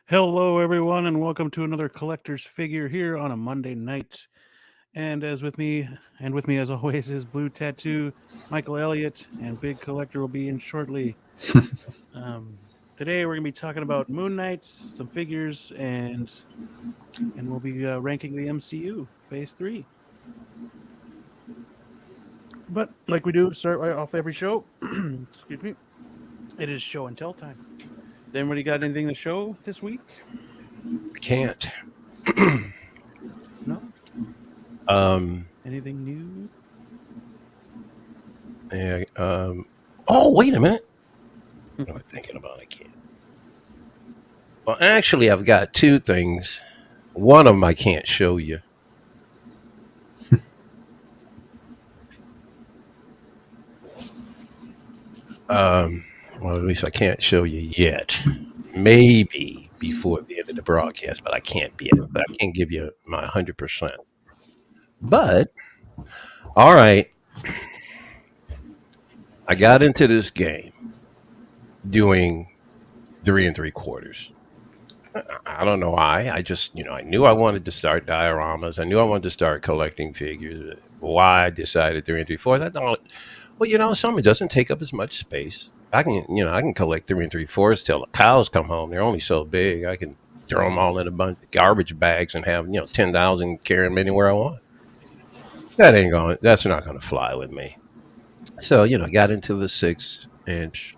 Hello, everyone, and welcome to another collector's figure here on a Monday night. And with me, as always, is Blue Tattoo, Michael Elliott, and Big Collector will be in shortly. Um, Today, we're going to be talking about Moon Knights, some figures, and we'll be ranking the MCU Phase 3. But like we do, start right off every show. Excuse me. It is show and tell time. Does anybody got anything to show this week? I can't. No? Um, Anything new? yeah, oh, wait a minute. What am I thinking about? I can't. Well, actually, I've got two things. One of them I can't show you. Well, at least I can't show you yet. Maybe before the end of the broadcast, but I can't be. But I can't give you my 100%. But all right, I got into this game doing 3 3/4. I don't know why. I just, I knew I wanted to start dioramas. I knew I wanted to start collecting figures. Why I decided 3 3/4? I thought, well, some it doesn't take up as much space. I can collect 3 3/4 till the cows come home. They're only so big. I can throw them all in a bunch of garbage bags and have 10,000 carry them anywhere I want. That's not going to fly with me. So got into the 6 inch,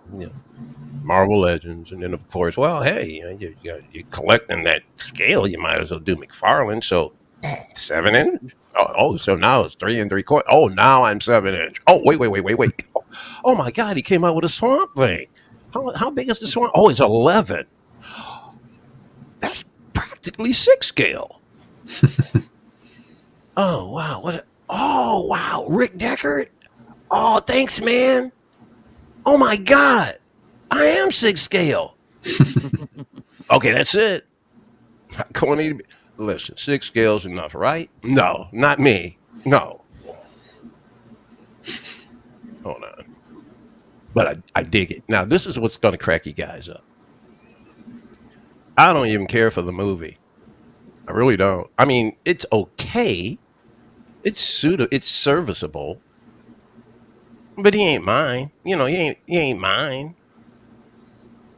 Marvel Legends, and then of course, well, hey, you're collecting that scale, you might as well do McFarlane. So 7 inch. So now it's 3 3/4. Oh, now I'm 7 inch. Oh, wait. Oh my God, he came out with a Swamp Thing. How big is the Swamp? Oh, it's 11. That's practically 6 scale. Oh wow, oh wow, Rick Deckard. Oh, thanks, man. Oh my God. I am 6 scale. Okay, that's it. Listen, 6 scales enough, right? No, not me. No. Hold on. But I dig it. Now, this is what's going to crack you guys up. I don't even care for the movie. I really don't. I mean, it's okay. It's serviceable. But he ain't mine. He ain't mine.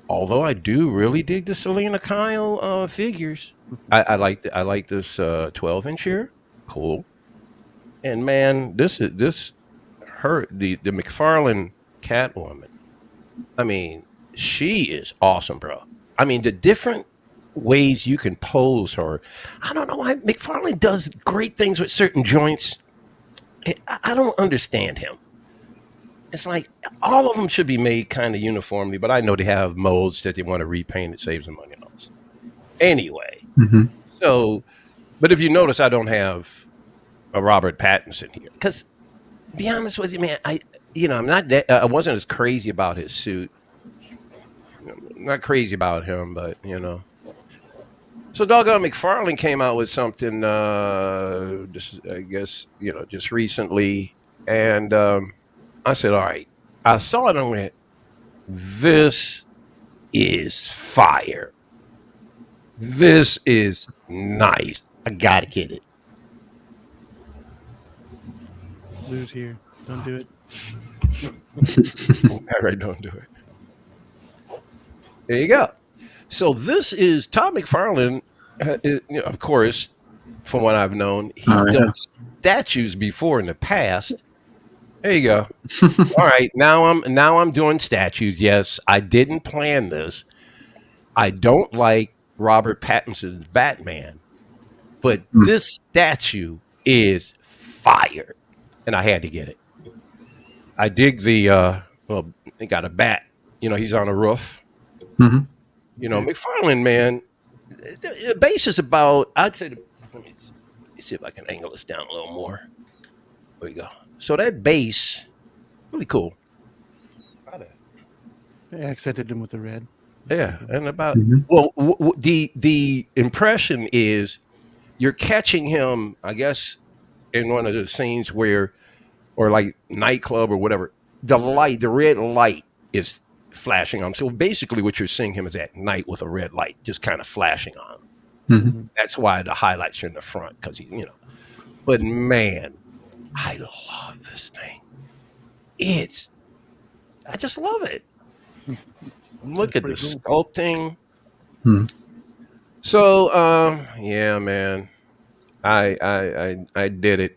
Although I do really dig the Selena Kyle figures. I like this 12 inch here. Cool. And man, this her the McFarlane Catwoman. I mean, she is awesome, bro. I mean, the different ways you can pose her. I don't know why McFarlane does great things with certain joints. I don't understand him. It's like all of them should be made kind of uniformly, but I know they have molds that they want to repaint. It saves them money and all this. Anyway, Mhm. so, but if you notice, I don't have a Robert Pattinson here because, be honest with you, man, I'm not that, I wasn't as crazy about his suit. Not crazy about him, but So doggone McFarlane came out with something, just I guess just recently, and I said, all right. I saw it and went, this is fire. This is nice. I gotta get it. Blue's here. Don't do it. All right, don't do it. There you go. So this is Todd McFarlane. Of course, from what I've known, he's Oh, yeah. done statues before in the past. There you go. All right, now I'm doing statues. Yes, I didn't plan this. I don't like Robert Pattinson's Batman, but Mm. this statue is fire, and I had to get it. I dig the well, they got a bat. He's on a roof. Mhm. Okay. McFarlane, man, the base is about. I'd say. Let me see if I can angle this down a little more. There we go. So that base, really cool. I accented him with the red. Yeah, and about Mhm. well, the impression is you're catching him, I guess, in one of the scenes where, or like nightclub or whatever, the red light is flashing on him. So basically, what you're seeing him is at night with a red light, just kind of flashing on him. Mm-hmm. That's why the highlights are in the front because he. But man, I love this thing. I just love it. Look That's at the pretty cool. sculpting. Hmm. So, yeah, man, I did it.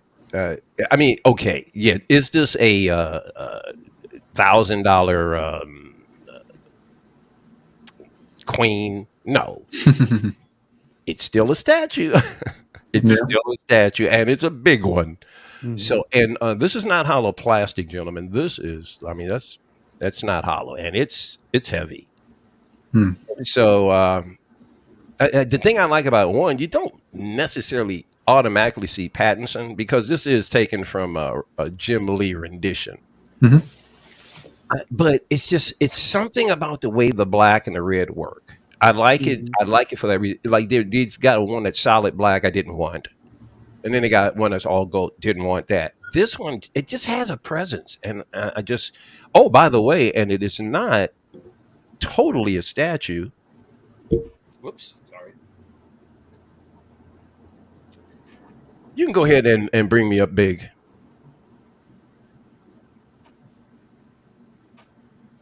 I mean, okay, yeah. Is this a $1,000 queen? No, it's still a statue. It's Yeah. still a statue, and it's a big one. Mhm. So, and this is not hollow plastic, gentlemen. This is, I mean, that's not hollow, and it's heavy. Hmm. So, the thing I like about one, you don't necessarily automatically see Pattinson because this is taken from a Jim Lee rendition. Mhm. But it's something about the way the black and the red work. I like it. Mhm. I like it for that reason. Like they've got one that's solid black. I didn't want, and then they got one that's all gold. Didn't want that. This one, it just has a presence, and I just. Oh, by the way, and it is not totally a statue. Whoops, sorry. You can go ahead and bring me up big.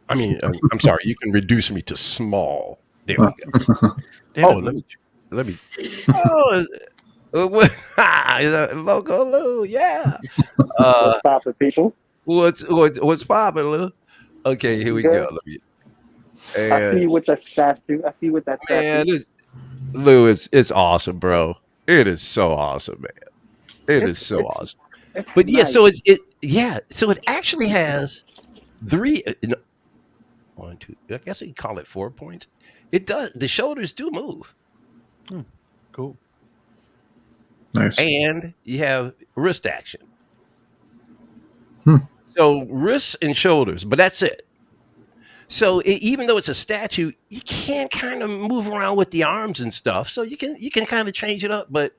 I mean, I'm sorry. You can reduce me to small. There we go. Damn Oh, it, let me. Oh, what? Loco Lu, yeah. Uh, Stop it, people. what's poppin', Lou? Okay, here we Good. go. Let me. I see And you with that statue. I see you with that man, statue. Lou, it's awesome, bro. It is so awesome, man. It is so It's awesome. it's But yeah, nice. so so it actually has three. No, one, two. I guess you can call it 4 points. It does. The shoulders do move, cool. Nice. and you have wrist action. Hmm. So wrists and shoulders, but that's it. So even though it's a statue, you can kind of move around with the arms and stuff. So you can kind of change it up. But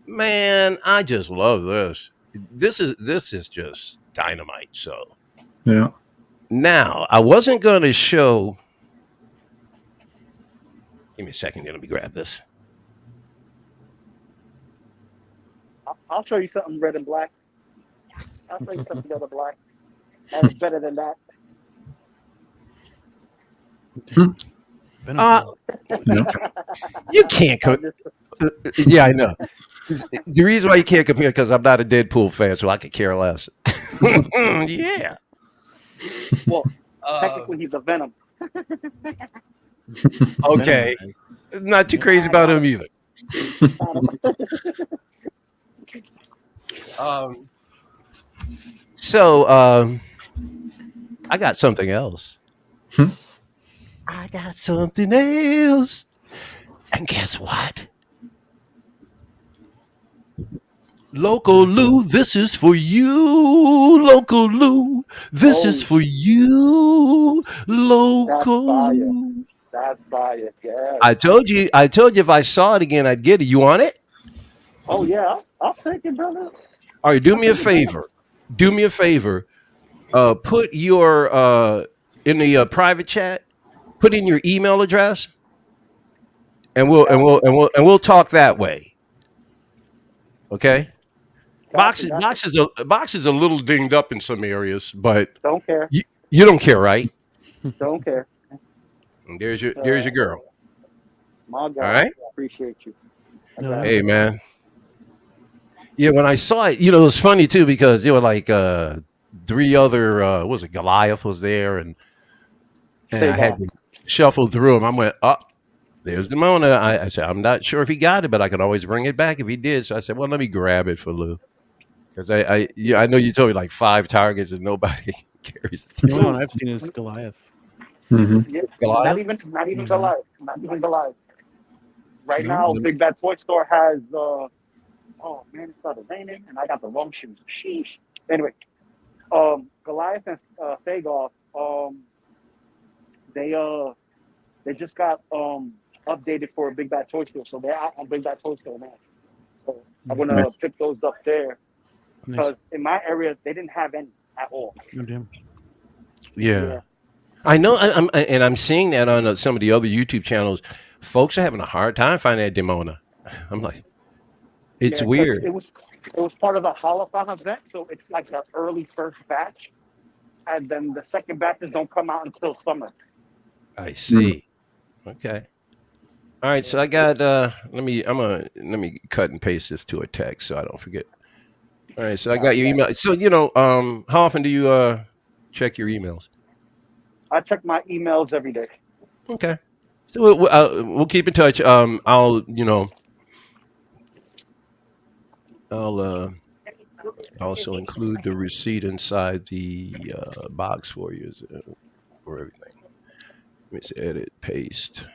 man, I just love this. This is just dynamite. So Yeah. now I wasn't going to show. Give me a second. Let me grab this. I'll show you something red and black. I'll show you something red and black. And it's better than that. Venom Uh, Ball. Yeah. You can't. I'll just, Yeah, I know. The reason why you can't compare because I'm not a Deadpool fan, so I could care less. Yeah. well, Uh, technically he's a Venom. okay. Not too crazy about him either. Um, so I got something else. Hmm? I got something else. And guess what? Loco Lu, this is for you. Loco Lu, this is Oh, for you. that's Loco fire. Lu. That's fire. Yeah. I told you if I saw it again, I'd get it. You want it? Oh yeah. I'll take it, brother. All right, do I'll me a take it, brother. favor. Do me a favor. Put your in the private chat, put in your email address, and we'll talk that way. Okay? Gotcha. Gotcha. Box is a little dinged up in some areas, but Don't care. you don't care, right? Don't care. And there's your girl. My All God. right? Appreciate you. I No, got Hey it. man. Yeah, when I saw it, it was funny too because there were like three other what was it, Goliath was there and Stay I had on. to shuffle through them. I went, oh, there's Demona. I said, I'm not sure if he got it, but I can always bring it back if he did. So I said, well, let me grab it for Lou. Because I know you told me like 5 targets and nobody carries the the only one I've seen is Goliath. Hmm. Yeah, Goliath. not even Mhm. Goliath. Not even Goliath. Right No? now, Big Bad Toy Store has oh man, it started raining and I got the wrong shoes. Sheesh. Anyway, Goliath and Thagoth, they just got updated for Big Bad Toy Store, so they're out on Big Bad Toy Store now. So I'm gonna Nice. pick those up there Nice. because in my area they didn't have any at all. Oh, damn. Yeah. Yeah. I know, and I'm seeing that on some of the other YouTube channels. Folks are having a hard time finding that Demona. I'm like, it's Yeah, because weird. it was part of the holothon event, so it's like the early first batch, and then the second batches don't come out until summer. I see. Okay. All right. So I got. Let me cut and paste this to a text so I don't forget. All right. So I got your email. So how often do you check your emails? I check my emails every day. Okay. So we'll keep in touch. I'll also include the receipt inside the box for you for everything. Let me just edit, paste.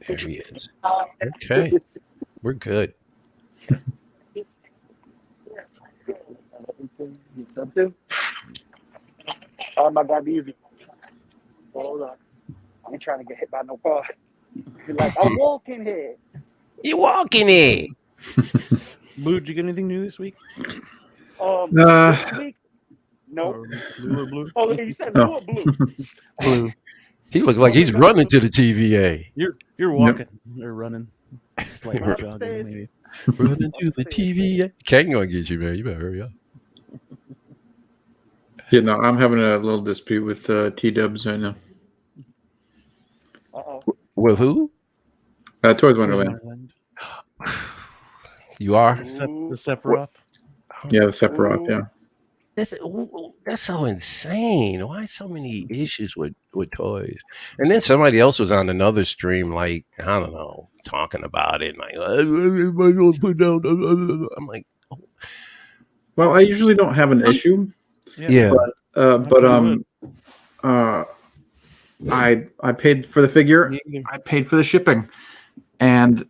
There he is. Okay, we're good. Oh my God, easy. Hold on. I ain't trying to get hit by no car. You're like, I'm walking here. You walking here? Blue, did you get anything new this week? This week, no. Or blue or blue? Oh, you said blue or blue? Blue. He looked like he's running to the TVA. You're walking or running. Slightly Right. jogging, maybe. Running to the TVA. Ken gonna get you, man. You better hurry up. Yeah, no, I'm having a little dispute with T-Dubs right now. Uh-oh. With who? Toys Wonderland. You are? The Sephiroth. Yeah, the Sephiroth, yeah. That's so insane. Why so many issues with toys? And then somebody else was on another stream, like, I don't know, talking about it. Like, everybody don't put down. I'm like, Well, I usually don't have an issue. yeah. I paid for the figure. I paid for the shipping, and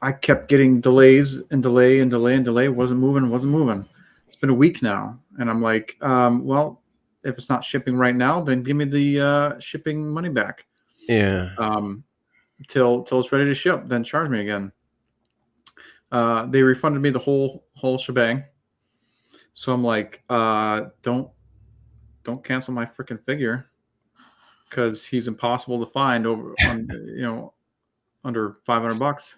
I kept getting delays and delay and delay and delay. Wasn't moving. It's been a week now, and I'm like, well, if it's not shipping right now, then give me the shipping money back. Yeah. Till it's ready to ship, then charge me again. They refunded me the whole shebang. So I'm like, don't cancel my freaking figure, because he's impossible to find under $500,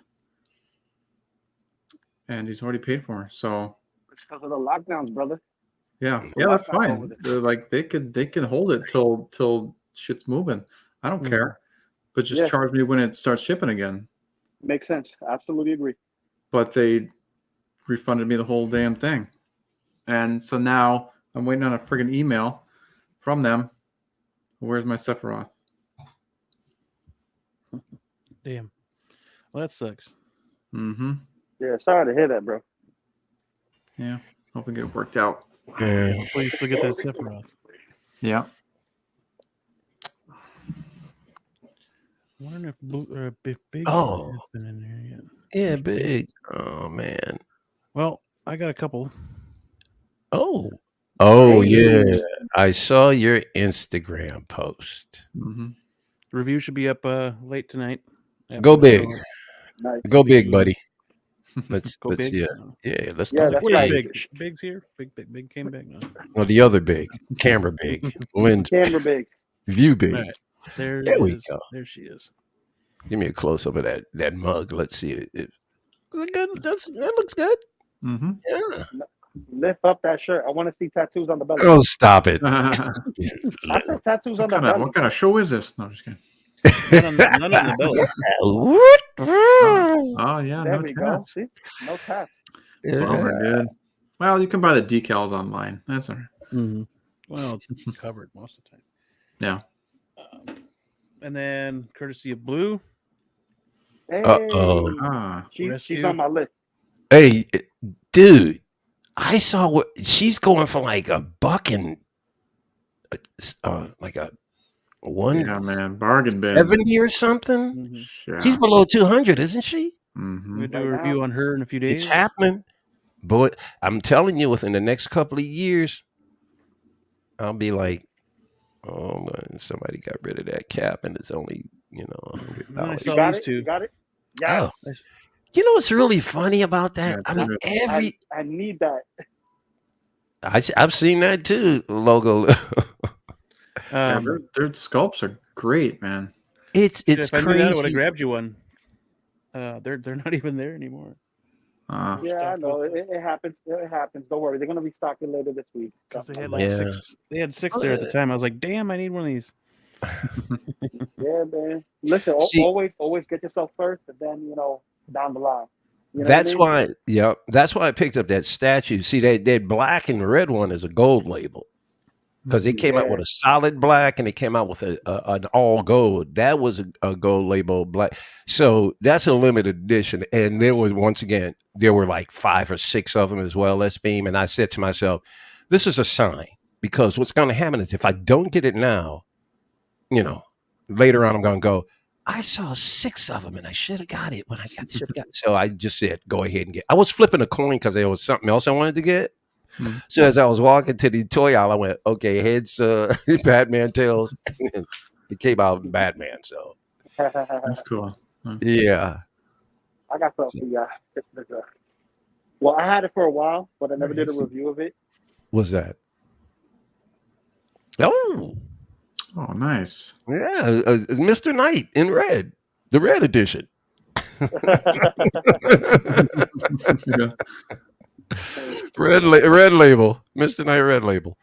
and he's already paid for. So It's because of the lockdowns, brother. yeah, that's fine. They're like, they could hold it till shit's moving. I don't care, but just charge me when it starts shipping again. Makes sense. Absolutely agree. But they refunded me the whole damn thing, and so now I'm waiting on a friggin' email from them. Where's my Sephiroth? Damn. Well, that sucks. Mm-hmm. Yeah, sorry to hear that, bro. Yeah. Hope we get it worked out. Yeah. Hopefully you still get that Sephiroth. Yeah. Wondering if Big Oh. has been in there yet. Yeah, big. Oh, man. Well, I got a couple. Oh, yeah. I saw your Instagram post. Mm-hmm. The review should be up late tonight. Go big. Nice. Go big, buddy. Let's Go big. let's Yeah, go. that's Where's right. Big? Big's here. Big came back. No. Well, the other big, camera big, lens Camera big. view big. Right. There we is. go. There she is. Give me a close up of that mug. Let's see it. Is it good? That looks good. Mm-hmm. Yeah. Lift up that shirt. I want to see tattoos on the belly. Oh, stop it. I said tattoos on the belly. What kind of show is this? No, I'm just kidding. None on the belly. Oh yeah, There no we go. tats. See? No tats. Bummer, dude. Well, you can buy the decals online. That's all right. Mm-hmm. Well, it's covered most of the time. Yeah. And then, courtesy of Blue, Hey, Ah. she's Rescue. on my list. Hey, dude, I saw what she's going for, like $1 and like a Yeah, man. Bargain bin. 170 or something. mm-hmm. Yeah. She's below 200, isn't she? Mm-hmm. We'll do a Right review now. on her in a few days. It's happening. But I'm telling you, within the next couple of years, I'll be like, oh, man, somebody got rid of that cap and it's only, And then I $100. saw You got these it? two. You got it? Yes. Oh. You know what's really funny about that? Yeah, I mean, it's every I need that. I've seen that too, Logo. Yeah, their sculpts are great, man. It's if I knew that, I would have crazy. grabbed you one. They're not even there anymore. Yeah, I know. It happens. It happens. Don't worry. They're gonna restock it later this week. Because they had Something like Yeah. six. They had six there at the time. I was like, damn, I need one of these. Yeah, man. Listen, See, always get yourself first, and then down the line. You know that's what I mean? why. Yeah, that's why I picked up that statue. See, that black and red one is a gold label because it came out with Yeah. a solid black and it came out with an all gold. That was a gold label black. So that's a limited edition. And there was there were like 5 or 6 of them as well. Let's beam. And I said to myself, this is a sign because what's going to happen is if I don't get it now, later on I'm going to go, I saw 6 of them and I should have got it when I should have got it. So I just said, go ahead and get. I was flipping a coin because there was something else I wanted to get. Hmm. So as I was walking to the toy aisle, I went, okay, heads, Batman, tails. It came out Batman. So That's cool. yeah. I got something for you. Well, I had it for a while, but I never did a review of it. What's that? Oh, Oh, nice. yeah, Mr. Knight in red, the red edition. Yeah. red label, Mr. Knight red label.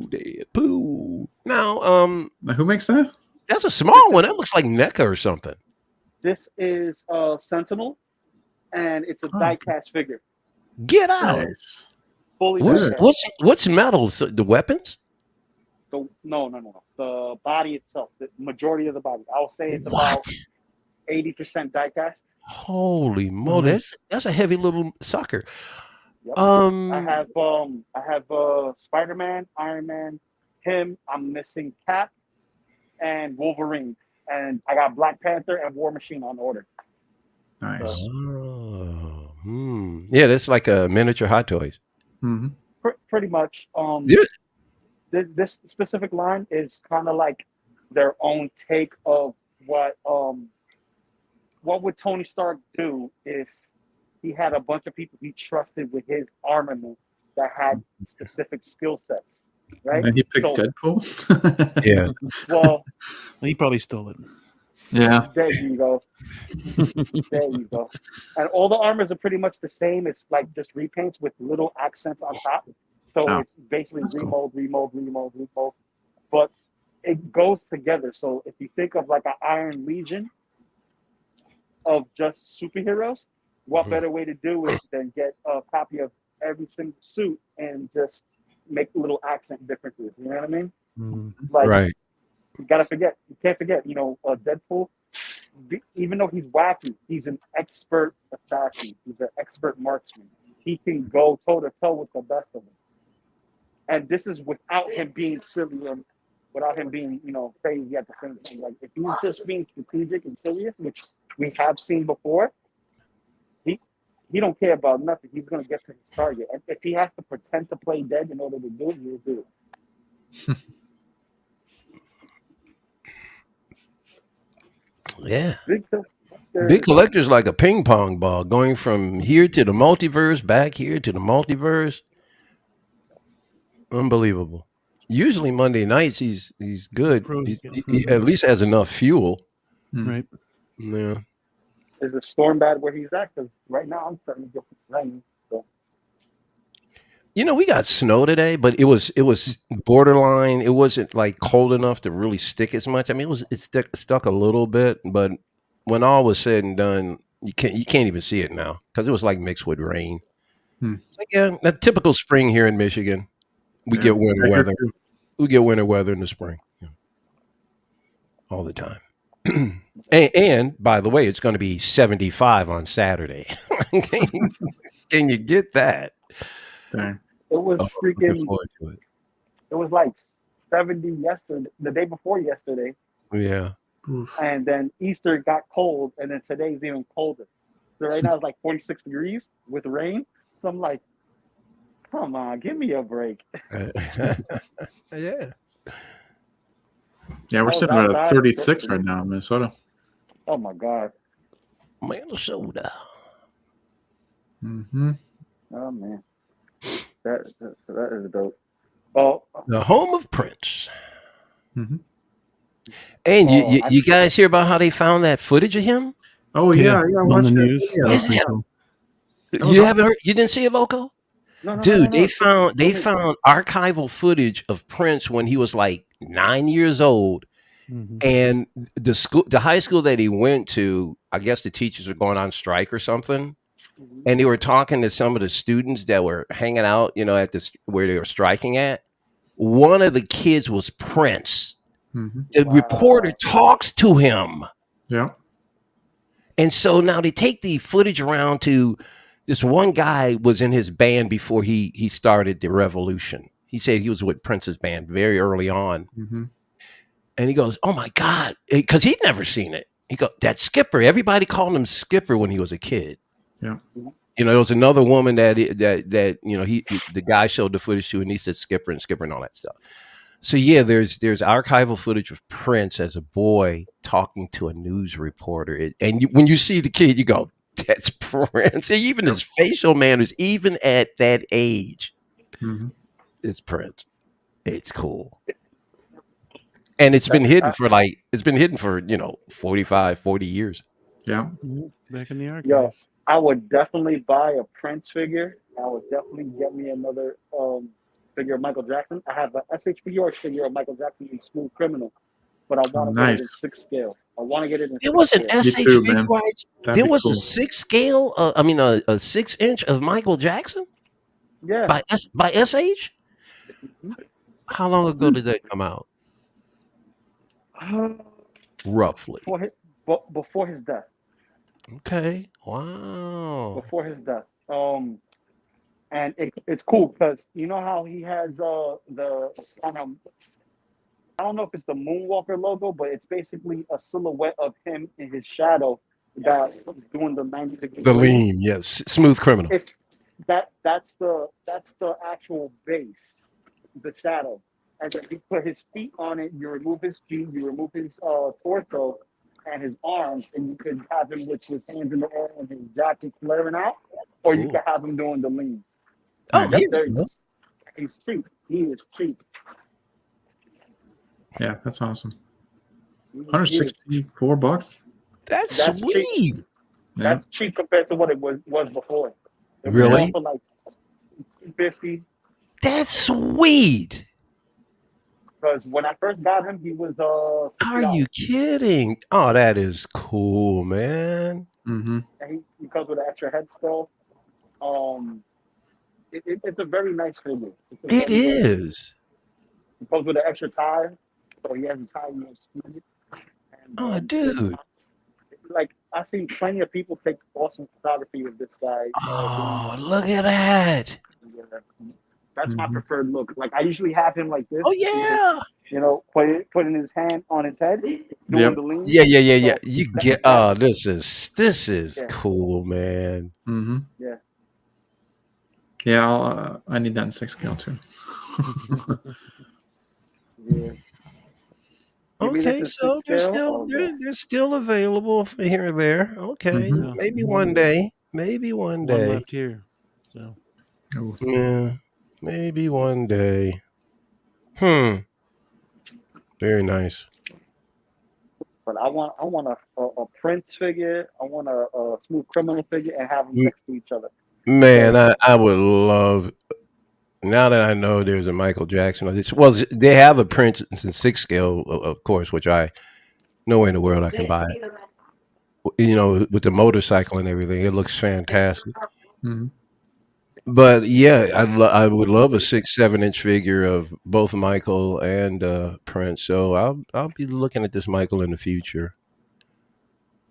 Deadpool. Now, Now, who makes that? that's a small one. That looks like NECA or something. This is Sentinel, and it's a Oh, die-cast figure, Get out. Nice. fully What's die-cast. what's metal? The weapons? No. The body itself, the majority of the body. I'll say it's What? about 80% die-cast. Holy moly! That's a heavy little sucker. Yep. Um, I have Spider-Man, Iron Man, him. I'm missing Cap and Wolverine, and I got Black Panther and War Machine on order. Nice. Yeah, that's like a miniature Hot Toys. Mm-hmm. Pretty much. Yeah. This specific line is kind of like their own take of what would Tony Stark do if he had a bunch of people he trusted with his armament that had specific skill sets, right? And he picked So- Deadpool. Yeah. Well, He probably stole it. Yeah. there you go. There you go. And all the armors are pretty much the same. It's like just repaints with little accents on top. So Oh, it's basically that's cool. remold. But it goes together. So if you think of like an Iron Legion of just superheroes, what better way to do it than get a copy of every single suit and just make little accent differences? You know what I mean? Like, Right. you can't forget, Deadpool, even though he's wacky, he's an expert assassin. He's an expert marksman. He can go toe to toe with the best of them. And this is without him being silly and without him being, crazy at the same time. Like, if he's just being strategic and serious, which we have seen before, he don't care about nothing. He's going to get to his target. And if he has to pretend to play dead in order to do it, he'll do it. Yeah. Big Big collector's like a ping pong ball going from here to the multiverse, back here to the multiverse. Unbelievable. Usually Monday nights he's good. He at least has enough fuel. Right. Yeah. Is the storm bad where he's at? Because right now I'm starting to get some rain. So. We got snow today, but it was borderline. It wasn't like cold enough to really stick as much. I mean, it stuck a little bit, but when all was said and done, you can't even see it now because it was like mixed with rain. Again, that typical spring here in Michigan. We get winter weather. We get winter weather in the spring all the time. and by the way, it's going to be 75 on Saturday. Can you get that? Dang. It was Looking freaking. forward to it. It was like 70 yesterday, the day before yesterday, Yeah. Oof. and then Easter got cold, and then today's even colder. So right now it's like 46 degrees with rain. So I'm like, come on, give me a break. Yeah. Yeah, we're was sitting at outside 36 yesterday. right now in Minnesota. Oh my God. Minnesota. Mm-hmm. Oh man, that is dope. Oh, The home of Prince. Mm-hmm. And oh, you guys hear about how they found that footage of him? Oh Yeah, yeah, I on watched the that news. video. Is Pretty it? cool. was You haven't heard? You didn't see it, Loco? no. Dude, they Tell me. found archival footage of Prince when he was like 9 years old. Mm-hmm. And the high school that he went to, I guess the teachers were going on strike or something. Mhm. And they were talking to some of the students that were hanging out, at this where they were striking at. One of the kids was Prince. Mm-hmm. The reporter Wow. talks to him. Yeah. And so now they take the footage around to this one guy was in his band before he started the revolution. He said he was with Prince's band very early on. Mm-hmm. And he goes, "Oh my God," because he'd never seen it. He goes, "That Skipper." Everybody called him Skipper when he was a kid. Yeah. There was another woman that the guy showed the footage to, and he said Skipper and all that stuff. So yeah, there's archival footage of Prince as a boy talking to a news reporter, when you see the kid, you go, "That's Prince." And even his facial manners, even at that age, Mm-hmm. it's Prince. It's cool. And it's been hidden for 45, 40 years. Yeah. Back in the archives. Yo, I would definitely buy a Prince figure. I would definitely get me another figure of Michael Jackson. I have an SH figure of Michael Jackson in Smooth Criminal, but I want to get Nice. it in 6 scale. I want to get it in. There was an 6 scale. SH too, figure. man. That'd There be was cool. a 6 scale. A 6-inch of Michael Jackson Yeah. by SH. Mhm. How long ago did that come out? Roughly. Before his death. Okay. Wow. Before his death. And it's cool because you know how he has the kind of, I don't know if it's the Moonwalker logo, but it's basically a silhouette of him in his shadow that's doing the 90 degree The lean. lean, yes. Smooth Criminal. If that's the actual base, the shadow. And then you put his feet on it, you remove his feet, you remove his torso and his arms, and you could have him with his hands in the air and his jacket flaring out, or you Cool. could have him doing the lean. Oh, That's here very we go. He's cheap. He is cheap. Yeah, that's awesome. He is- $164. That's That's sweet. Yeah. That's cheap compared to what it was before. It was Really? more for like $250. That's sweet. Because when I first got him, he was Are $60. you kidding? Oh, that is cool, man. Mm-hmm. And he comes with an extra head sculpt. It's a very nice figure. It is. He comes with an extra tire, so he has a tire more speed. And, Oh, dude. like I've seen plenty of people take awesome photography of this guy. Oh, look at that. That's my Mhm. preferred look. Like I usually have him like this. Oh, yeah. Putting his hand on his head, doing Yep. the lean. Yeah. So You that- get. Oh, this is Yeah. cool, man. Mm-hmm. Yeah. Yeah, I need that in 6 scale too. Yeah. You mean Okay, it's a so 6 they're scale? still Oh, yeah. they're still available for here and there. Okay, Mhm. maybe one day. Maybe one One day. left here. So Ooh. Yeah, maybe one day. Very nice. But I want a Prince figure. I want a Smooth Criminal figure, and have them Mm. next to each other. Man, I would love. Now that I know there's a Michael Jackson, they have a Prince in 6 scale, of course, which I nowhere in the world I can buy it. With the motorcycle and everything, it looks fantastic. Mhm. But yeah, I would love a 6, 7-inch figure of both Michael and Prince. So I'll be looking at this Michael in the future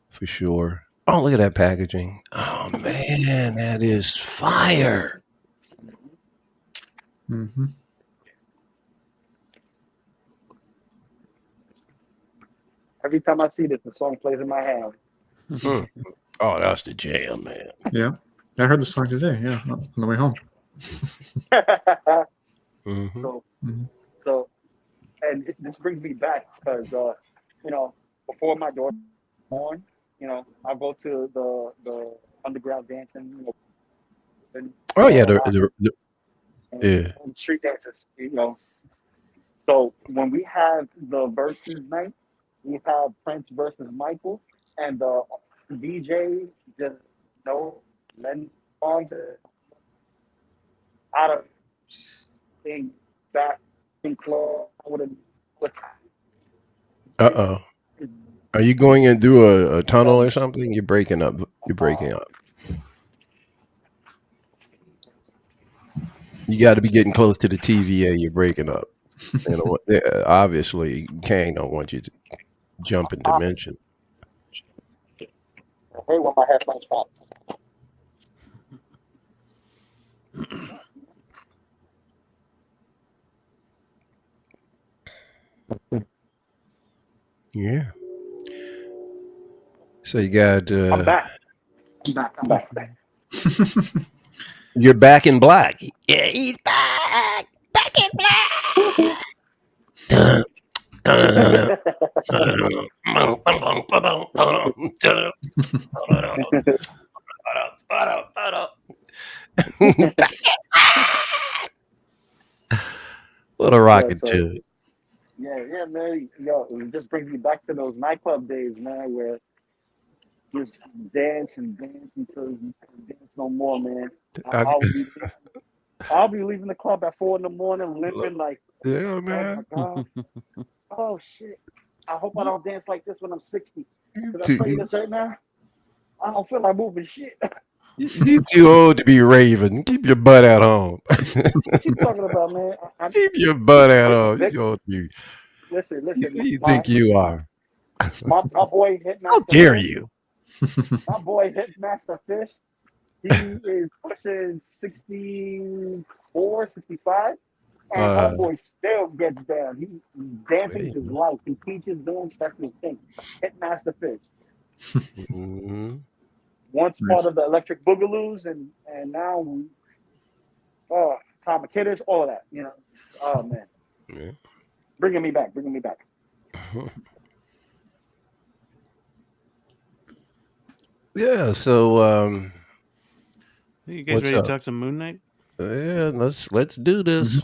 for sure. Oh, look at that packaging! Oh man, that is fire! Mm-hmm. Every time I see this, the song plays in my head. Mm. Oh, that's the jam, man. Yeah. I heard the song today. Yeah, on the way home. Mhm. So, Mhm. so, and this brings me back because before my daughter was born, I go to the underground dancing, and Oh yeah, yeah. and street dances. So when we have the versus night, we have Prince versus Michael, and the DJ just Len on out of thing back in club. What's Uh-oh. Are you going in through a tunnel or something? You're breaking up. You're breaking up. You got to be getting close to the TVA. You're breaking up. Obviously, Kang don't want you to jump in dimension. hey, what my headphones pop. Yeah. So you got. I'm back. I'm back. You're back in black. Yeah, he's back. Back in black. What a rocket too. Yeah, man. It just brings me back to those nightclub days, man, where just dance until you can't dance no more, man. I'll be leaving the club at 4 a.m, limping like, yeah, man. Oh my God. Oh shit. I hope I don't dance like this when I'm 60. Because I tell you this right now, I don't feel like moving shit. You're too old to be raving. Keep your butt at home. What you talking about, man? Keep your butt at home. You're too old to be. Listen. Who do you think you are? My boy Hitmaster. How dare you? My boy Hitmaster Fish. He is pushing 64, 65. And homeboy still gets down. He dancing his life. He teaches dance. That's his thing. Hitmaster Fish. Mm-hmm. Once part of the Electric Boogaloos, and now, Tom McKidders, all of that. Oh man, Yeah. bringing me back. Yeah. So, you guys ready to talk some MoonKnight? Yeah, let's do this.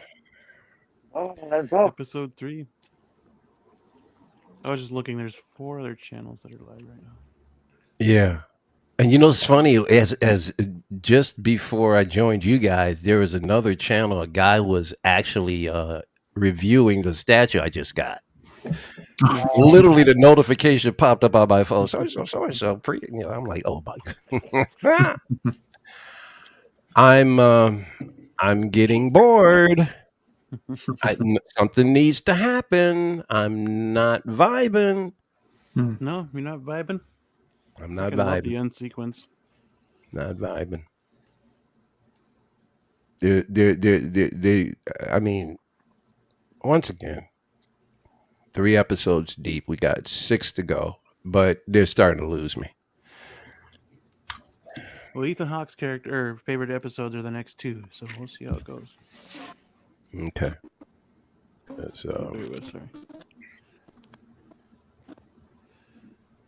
Oh, let's go. Episode 3. I was just looking. There's 4 other channels that are live right now. Yeah. And it's funny, as just before I joined you guys, there was another channel. A guy was actually reviewing the statue I just got. Literally, the notification popped up on my phone. So. I'm like, oh my. I'm getting bored. Something needs to happen. I'm not vibing. No, you're not vibing. I'm not vibing. The vibing. end sequence. Not vibing. They. I mean, once again, 3 episodes deep. We got 6 to go, but they're starting to lose me. Well, Ethan Hawke's favorite episodes are the next 2, so we'll see how it goes. Okay. Sorry.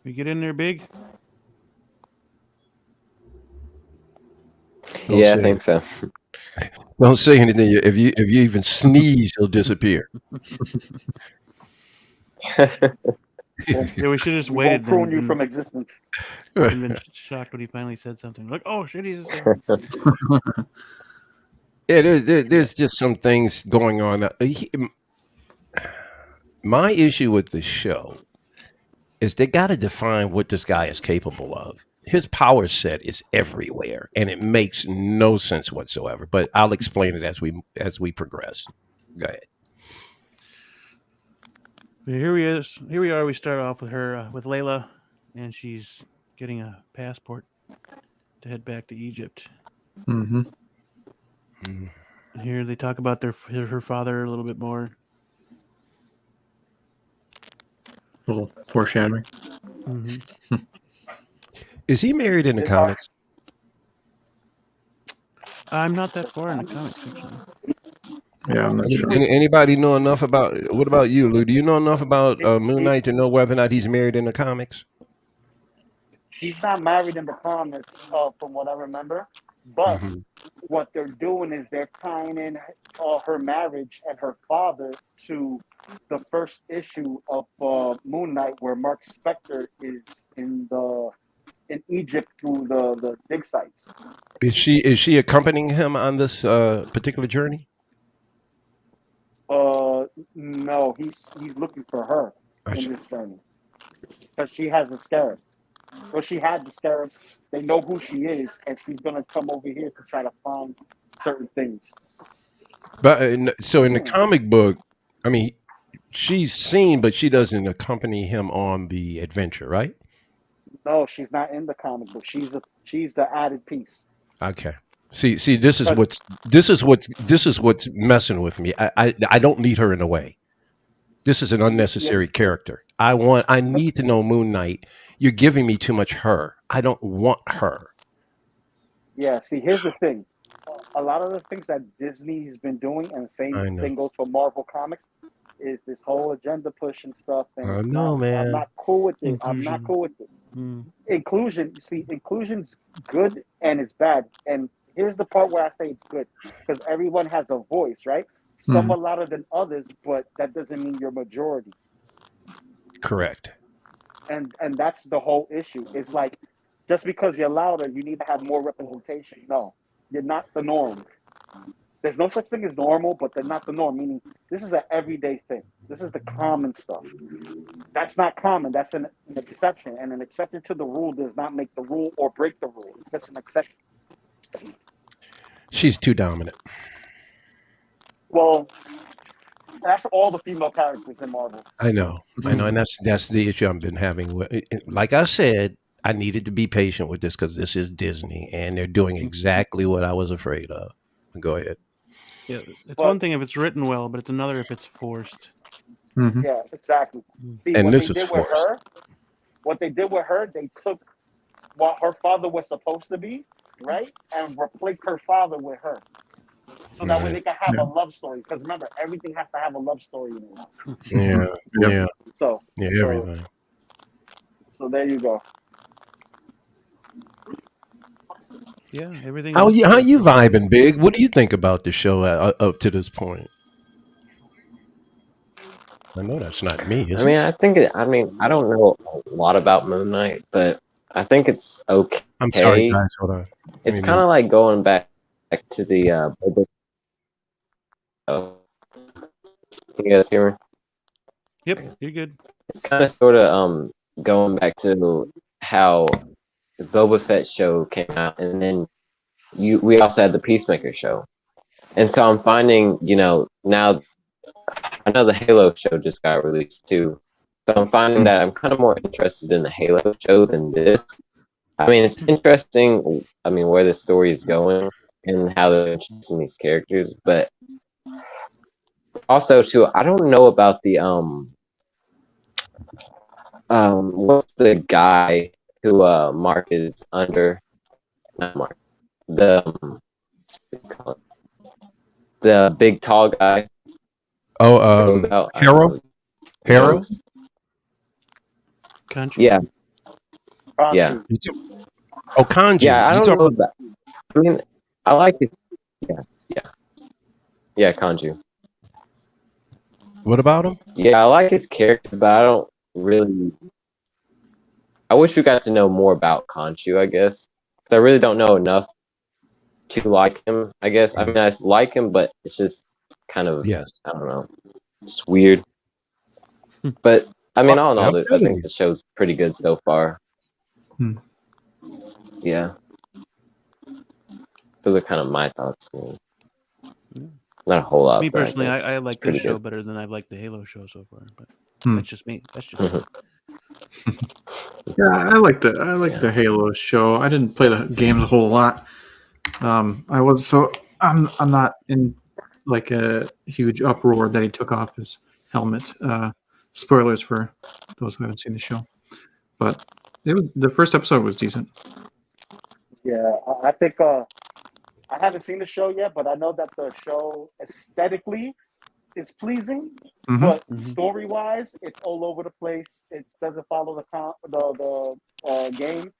We get in there, Big? Yeah, I think so. Don't say anything. If you even sneeze, he'll disappear. Yeah, we should have just waited. Prune you from existence. And then shocked when he finally said something. Like, oh shit, he's. Yeah, there's just some things going on. My issue with the show is they got to define what this guy is capable of. His power set is everywhere, and it makes no sense whatsoever. But I'll explain it as we progress. Go ahead. Here we are. We start off with her, with Layla, and she's getting a passport to head back to Egypt. Mm-hmm. Here they talk about her father a little bit more. A little foreshadowing. Mm-hmm. Is he married in the comics? I'm not that far in the comics section. Yeah, I'm not sure. Anybody know enough about? What about you, Lou? Do you know enough about MoonKnight to know whether or not he's married in the comics? He's not married in the comics, from what I remember. But Hmm. what they're doing is they're tying in her marriage and her father to the first issue of Moon Knight, where Mark Spector is in Egypt through the dig sites. Is she accompanying him on this particular journey? No, he's looking for her in Gotcha. this journey because she has the scarab. Well, she had the scarab. They know who she is, and she's gonna come over here to try to find certain things. But so in the Yeah. comic book, I mean, she's seen, but she doesn't accompany him on the adventure, right? No, she's not in the comic book. She's the added piece. Okay. See, this is But what's messing with me. I don't need her in the way. This is an yeah, unnecessary character. I but need to know Moon Knight. You're giving me too much her. I don't want her. yeah. See, here's the thing. A lot of the things that Disney's been doing, and the same I know. thing goes for Marvel Comics, is this whole agenda push and stuff, and I it's know, not. I'm man. not cool with it. I'm not Inclusion. cool with it. Mm. Inclusion. See, inclusion's good and it's bad. And here's the part where I say it's good because everyone has a voice, right? Some Mhm. are louder than others, but that doesn't mean you're majority. Correct. And that's the whole issue. It's like just because you're louder, you need to have more representation. No, you're not the norm. There's no such thing as normal, but they're not the norm. Meaning, this is an everyday thing. This is the common stuff. That's not common. That's an exception, and an exception to the rule does not make the rule or break the rule. It's just an exception. She's too dominant. Well, that's all the female characters in Marvel. I know, and Mm. that's the issue I've been having. Like I said, I needed to be patient with this because this is Disney, and they're doing exactly what I was afraid of. Go ahead. Yeah, it's But one thing if it's written well, but it's another if it's forced. Mhm. yeah, exactly. Mm. See And what they this is did with forced. her. What they did with her, they took what her father was supposed to be, right, and replaced her father with her. So that way Right. they can have Yeah. a love story. Because remember, everything has to have a love story in it. Yeah. Yep. Yeah. So, Yeah. so, Everything. so there you go. Yeah, everything. How you vibing, Big? What do you think about the show up to this point? I know that's not me, I is it? mean, I don't know a lot about Moon Knight, but I think it's I'm sorry, okay. guys. Hold on. Let It's me kind mute. of like going back to the Boba. Oh, can you guys hear me? Yep, you're good. It's kind of sort of going back to how the Boba Fett show came out, and then we also had the Peacemaker show, and so I'm finding now I know the Halo show just got released too, so I'm finding that I'm kind of more interested in the Halo show than this. I mean, it's interesting. I mean, where the story is going and how they're introducing these characters, but also too, I don't know about the what's the guy who Mark is under? Not Mark. The what do you call it? The big tall guy Oh, goes out. I don't Hero. know. Hero. Ghost. Country. Yeah, yeah, Kanju. Oh, Kanji. yeah. I You don't know talking? about. I mean, I like it. Yeah, yeah, yeah. Kanju. What about him? Yeah, I like his character, but I don't really. I wish we got to know more about Khonshu, I guess. 'Cause I really don't know enough to like him, I guess. I mean, I like him, but it's just kind of, Yes. I don't know, just weird. But, I mean, all in all, I think Absolutely. the show's pretty good so far. Hmm. Yeah. Those are kind of my thoughts. Yeah. Not a whole lot, Me but personally, I think I it's like this pretty show good. better than I've liked the Halo show so far. But Hmm. that's just me. That's just me. Yeah, I like Yeah. the Halo show. I didn't play the games a whole lot. I'm not in like a huge uproar that he took off his helmet. Spoilers for those who haven't seen the show, but the first episode was decent. Yeah, I think I haven't seen the show yet, but I know that the show aesthetically is pleasing, Mhm. but Mhm. story wise, it's all over the place. It doesn't follow the game,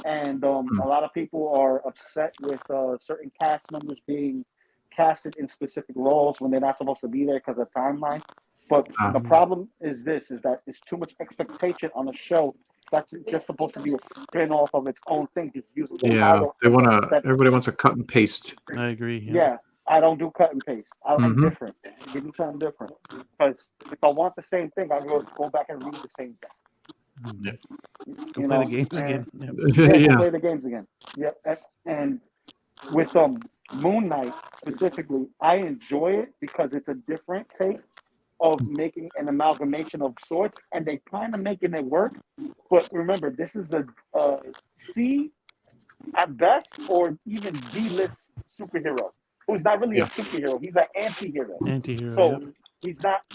and a lot of people are upset with certain cast members being casted in specific roles when they're not supposed to be there because of timeline. But the problem is this: is that it's too much expectation on a show that's just supposed to be a spin-off of its own thing. Just using the title. Everybody wants to cut and paste. I agree. Yeah, I don't do cut and paste. I'm different. Give me something different. Because if I want the same thing, I go back and read the same thing. Yeah. Go play the games again. Go play the games again. Yeah, and with Moon Knight specifically, I enjoy it because it's a different take of making an amalgamation of sorts, and they kind of making it work. But remember, this is a C at best, or even D-list superhero who's not really a superhero. He's an anti-hero. So he's not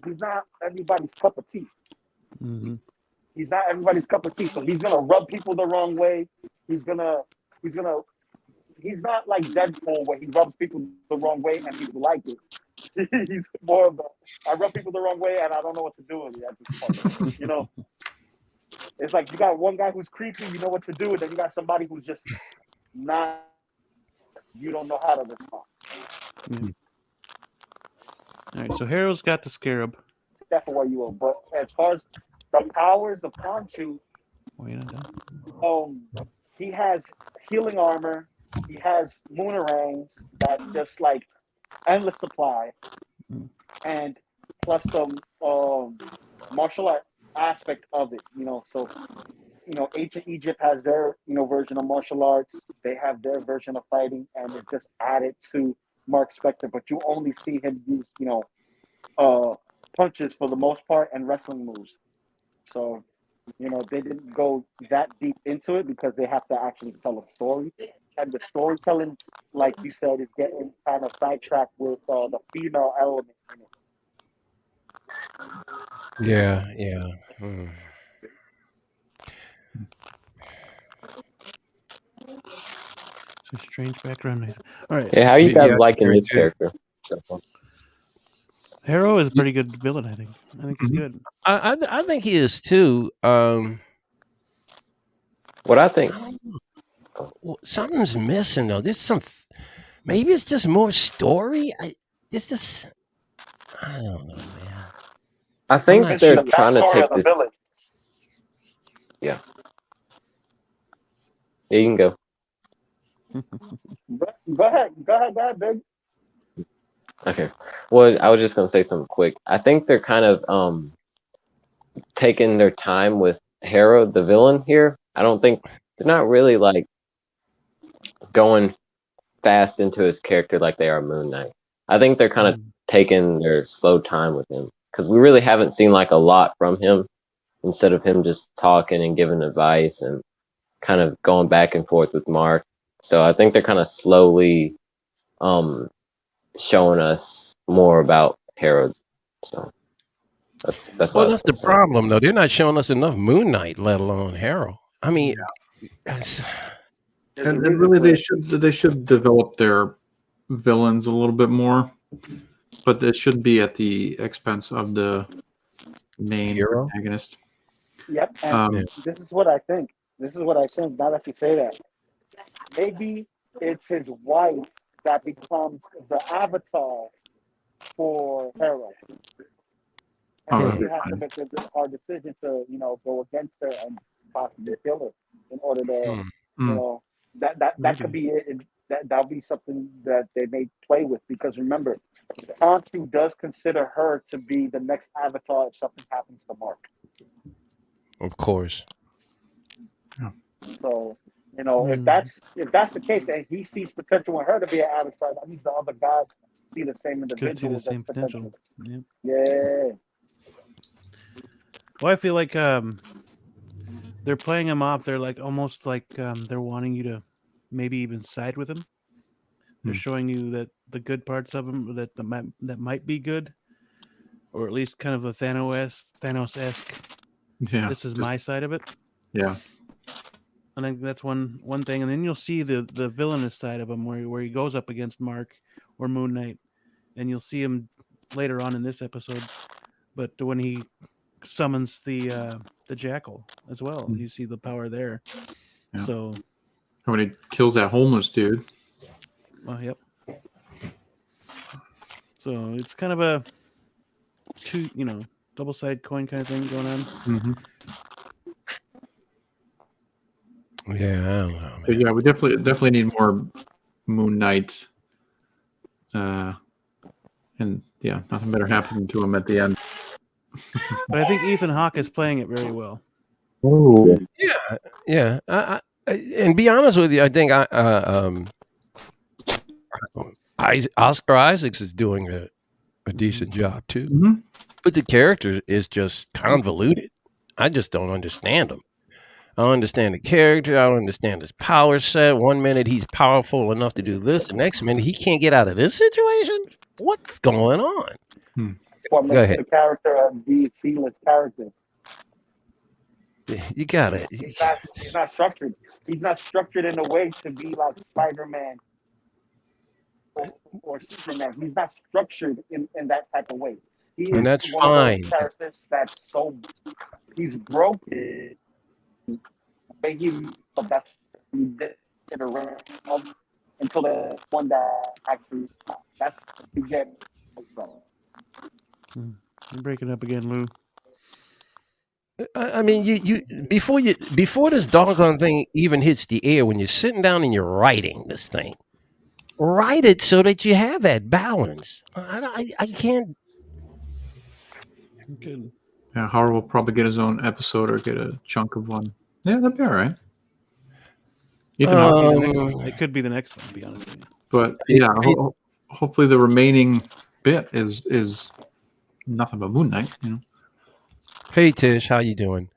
everybody's cup of tea. Mm-hmm. He's not everybody's cup of tea. So he's gonna rub people the wrong way. He's not like Deadpool where he rubs people the wrong way and people like it. He's more of I rub people the wrong way and I don't know what to do with it at this point. You know, it's like you got one guy who's creepy, you know what to do, and then you got somebody who's just not. You don't know how to respond. Yeah. All right, so Harrow's got the scarab. That's where you are. But as far as the powers of Khonshu, he has healing armor. He has moonarangs that just like endless supply, and plus the martial art aspect of it. You know, so ancient Egypt has their version of martial arts. They have their version of fighting, and it's just added to Mark Spector. But you only see him use punches for the most part and wrestling moves. So they didn't go that deep into it because they have to actually tell a story. And the storytelling, like you said, is getting kind of sidetracked with the female element in it. Yeah. Some strange background noise. All right. Yeah, how you guys liking this character? Harrow is a pretty good villain, I think. I think he's good. I think he is too. What I think. Something's missing though. There's maybe it's just more story. I don't know, man. I think they're trying to take this. Yeah. Yeah, you can go. Go ahead, babe. Okay. Well, I was just gonna say something quick. I think they're kind of taking their time with Harrow, the villain here. I don't think they're not really like going fast into his character like they are Moon Knight. I think they're kind of taking their slow time with him because we really haven't seen like a lot from him instead of him just talking and giving advice and kind of going back and forth with Mark. So I think they're kind of slowly showing us more about Harrow. So that's that's the problem though. They're not showing us enough Moon Knight, let alone Harrow. I mean, and really they should develop their villains a little bit more, but it should be at the expense of the main protagonist. Yep. And this is what I think. Now that you say that, maybe it's his wife that becomes the avatar for Harrow. And we have to make our decision to, go against her and possibly kill her in order to, that could be it. That'll be something that they may play with because remember, Khonshu does consider her to be the next avatar if something happens to Mark. Of course. Yeah. So, if that's the case and he sees potential in her to be an avatar, that means the other guys see the same individual. Could see the same potential. Yep. Yeah. Well, I feel like they're playing him off. They're like almost like they're wanting you to maybe even side with him. They're showing you that the good parts of him that might be good, or at least kind of a Thanos-esque. Yeah, this is my side of it. Yeah, I think that's one thing, and then you'll see the villainous side of him where he goes up against Mark or Moon Knight, and you'll see him later on in this episode. But when he summons the Jackal as well, you see the power there. Yeah. So, when he kills that homeless dude. yep. So it's kind of a double-sided coin kind of thing going on. Mm-hmm. Yeah, I don't know, But man. yeah, we definitely need more Moon Knight. And yeah, nothing better happened to him at the end. But I think Ethan Hawke is playing it very well. Ooh. Yeah. And be honest with you, I think Oscar Isaacs is doing a decent job too. Mm-hmm. But the character is just convoluted. I just don't understand him. I don't understand the character. I don't understand his power set. One minute he's powerful enough to do this. The next minute he can't get out of this situation. What's going on? What Go makes ahead. the character a seamless character? You got it. He's not structured. He's not structured in a way to be like Spider-Man or Superman. He's not structured in that type of way. He is And that's one of fine. those characters that's so he's broken. But that's he did it around until the one that actually that's he get. I'm breaking up again, Lou. I mean, you before this doggone thing even hits the air, when you're sitting down and you're writing this thing, write it so that you have that balance. I can't. Good. Yeah, Howard will probably get his own episode or get a chunk of one. Yeah, that'd be all right. Ethan Hawke, It could be the next one, to be honest with you. but yeah, hopefully the remaining bit is nothing but Moon Knight. You know. Hey Tish, how you doing?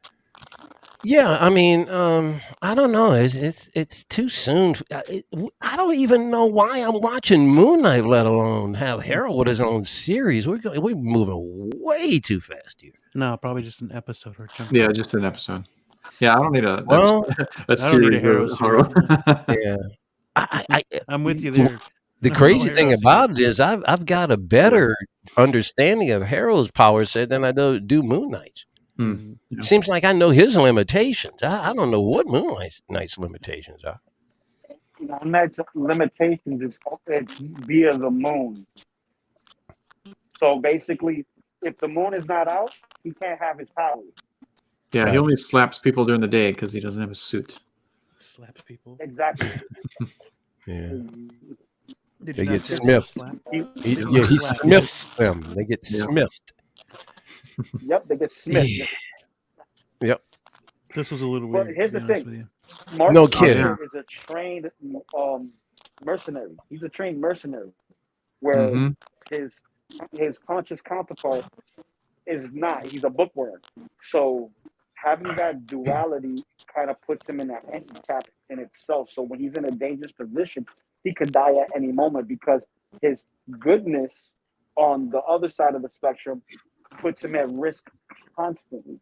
Yeah, I mean, I don't know. It's too soon. I don't even know why I'm watching Moon Knight, let alone have Harold with his own series. We're moving way too fast here. No, probably just an episode or chunk. Yeah, just an episode. Yeah, I don't need a series Hero series. Yeah, I'm with you there. The crazy thing about it is I've got a better understanding of Harold's power set than I do Moon Knight's. Yeah. It seems like I know his limitations. I don't know what Moon Knight's limitations are. Moon Knight's limitations is it's via the moon. So basically, if the moon is not out, he can't have his powers. Yeah, Right. he only slaps people during the day because he doesn't have a suit. Slaps people. Exactly. Yeah, Did They you not get say smiffed. slap? he Slap. smiths them. They get Yeah. smithed. Yep, they get smith. Yep. This was a little But weird. here's to the be honest thing. with you. Mark No Zuckerberg kidding. is a trained mercenary. He's a trained mercenary, where Mm-hmm. his conscious counterpart is not. He's a bookworm. So having that duality kind of puts him in a handicap in itself. So when he's in a dangerous position, he could die at any moment because his goodness on the other side of the spectrum puts him at risk constantly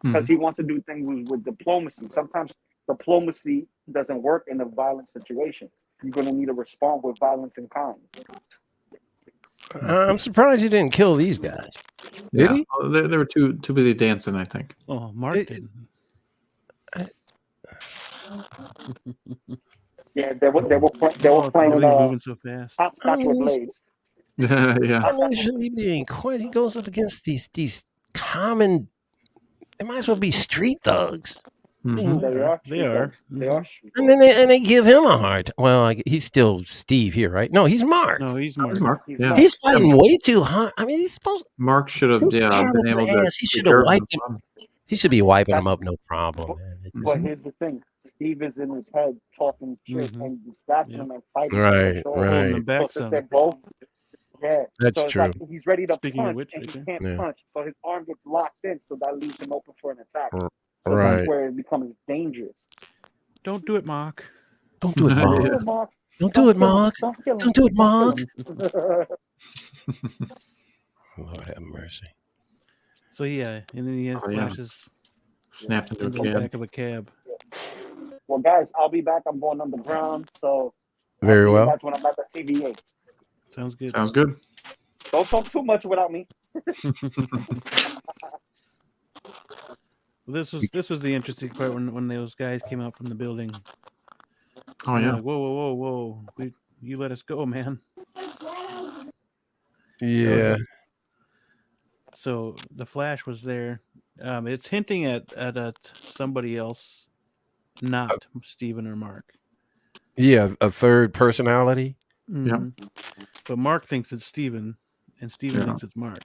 because he wants to do things with diplomacy. Sometimes diplomacy doesn't work in a violent situation. You're going to need to respond with violence and kind. I'm surprised he didn't kill these guys. Did Yeah, he? well, they were too busy dancing, I think. Oh, Mark didn't. Yeah, they were Oh, playing he's moving so fast. hopscotch with blades. Yeah. I mean, shouldn't he be in court? He goes up against these common. They might as well be street thugs. Mhm. They are. They are. They are. And then they give him a hard. Well, he's still Steve here, right? No, he's Mark. No, he's That was Mark. Mark. Yeah. He's fighting way too hard. I mean, he's supposed. Mark should have been able to. He should take have care of wiped himself. He should be wiping him up, no problem. Man. It's But here's the thing: Steve is in his head talking shit Mhm. and distracting Yeah. him and fighting. Right, So, right. Holding them back So since some. they're both, yeah, That's so it's true. like he's ready to Speaking of punch which, and right he there. can't Yeah. punch, so his arm gets locked in, so that leaves him open for an attack. So Right. that's where it becomes dangerous. Don't do it, Mark. Don't do it, Yeah. Mark. Don't do it, Mark. Don't do it, Mark. Don't kill him. Don't do it, Mark. Him. Lord have mercy. So yeah, and then he has Oh, yeah. flashes Snapped into in a the cab. back of a cab. Well, guys, I'll be back. I'm going underground, so I'll Very see you well. guys when I'm at the TVA. Sounds good. Sounds good. Don't talk too much without me. This was the interesting part when those guys came out from the building. Oh They're yeah. like, whoa! You let us go, man. Yeah. So the Flash was there. It's hinting at somebody else, not Steven or Mark. Yeah, a third personality. Mhm. But Mark thinks it's Steven, and Steven Yeah. thinks it's Mark.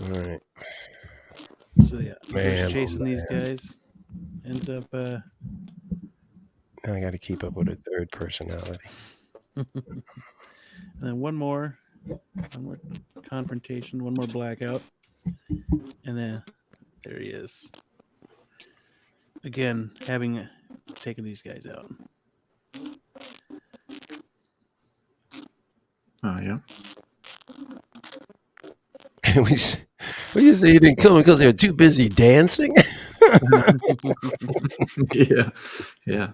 All right. So yeah, Man, Bruce oh, chasing these man. guys ends up. Now I got to keep up with a third personality. And then one more confrontation, one more blackout, and then there he is. Again, having taken these guys out. Oh yeah. we just say you didn't kill them because they were too busy dancing. Yeah. Yeah.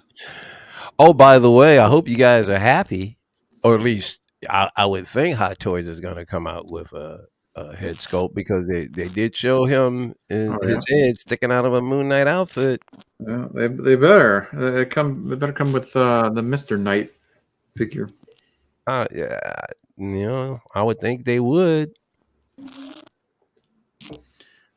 Oh, by the way, I hope you guys are happy, or at least I would think Hot Toys is going to come out with a head sculpt because they did show him in his head sticking out of a Moon Knight outfit. Yeah, they better they better come with the Mr. Knight figure. Yeah, I would think they would.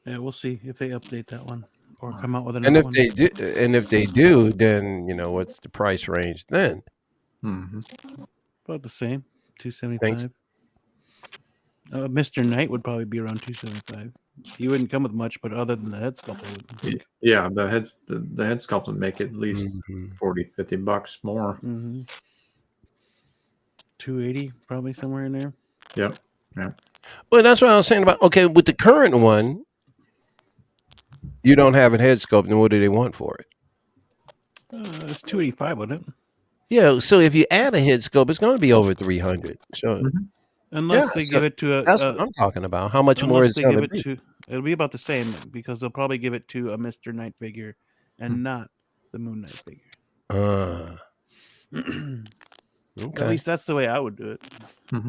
Yeah, we'll see if they update that one or come out with another And if one. they do, then what's the price range then? Mm-hmm. About the same, $275. Mr. Knight would probably be around $275. He wouldn't come with much, but other than the head sculpt, I would think. Yeah, the head sculpt would make at least $40-$50 more. Mm-hmm. $280, probably somewhere in there. Yep. Yeah. Well, that's what I was saying about. Okay, with the current one, you don't have a head sculpt, and what do they want for it? It's $285, wouldn't it? Yeah, so if you add a head sculpt, it's going to be over $300. So unless they give it to that's what I'm talking about. How much more is it going to be? It'll be about the same because they'll probably give it to a Mr. Knight figure and not the Moon Knight figure. Okay. At least that's the way I would do it,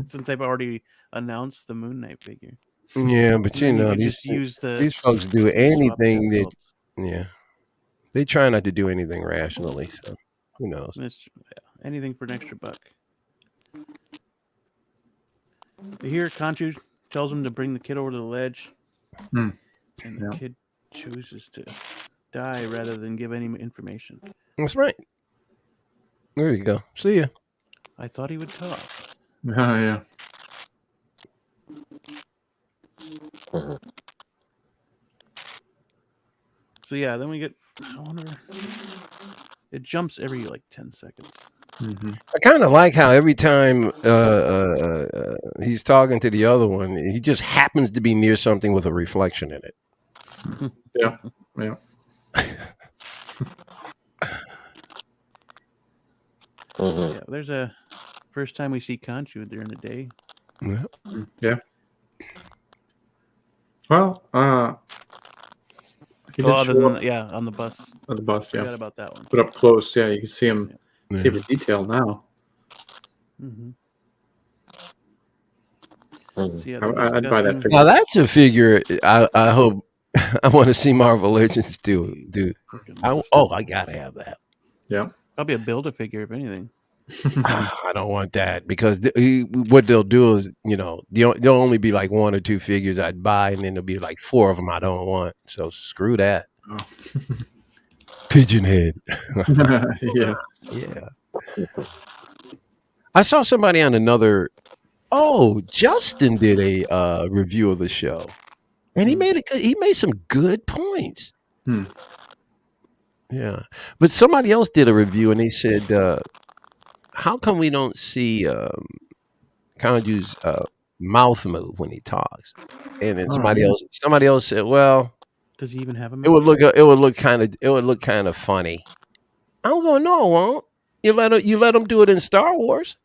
since they've already announced the Moon Knight figure. Yeah, but these folks do anything that they try not to do anything rationally. So who knows? Anything for an extra buck. Here, Conchu tells him to bring the kid over to the ledge, and the kid chooses to die rather than give any information. That's right. There you go. See ya. I thought he would talk. Oh yeah. So yeah, then we get. I wonder. It jumps every 10 seconds. I kind of like how every time he's talking to the other one, he just happens to be near something with a reflection in it. Yeah. Yeah. Yeah, there's a first time we see Conchu during the day. Yeah. Well, on the bus. On the bus, yeah. Forgot about that one. But up close, yeah, you can see him. See the detail now. So yeah, I'd buy that figure. Now that's a figure. I hope. I want to see Marvel Legends do. I gotta have that. Yeah. Probably a Build-A-Figure, if anything. I don't want that because what they'll do is, there'll only be like one or two figures I'd buy, and then there'll be like four of them I don't want. So screw that. Oh. Pigeon head. Yeah. Yeah. I saw somebody on another. Oh, Justin did a review of the show, and he made some good points. Yeah, but somebody else did a review, and they said, "How come we don't see Kanju's mouth move when he talks?" And then somebody else said, "Well, does he even have a mouth? It would look kind of funny." I'm going, no, it won't. You let them do it in Star Wars.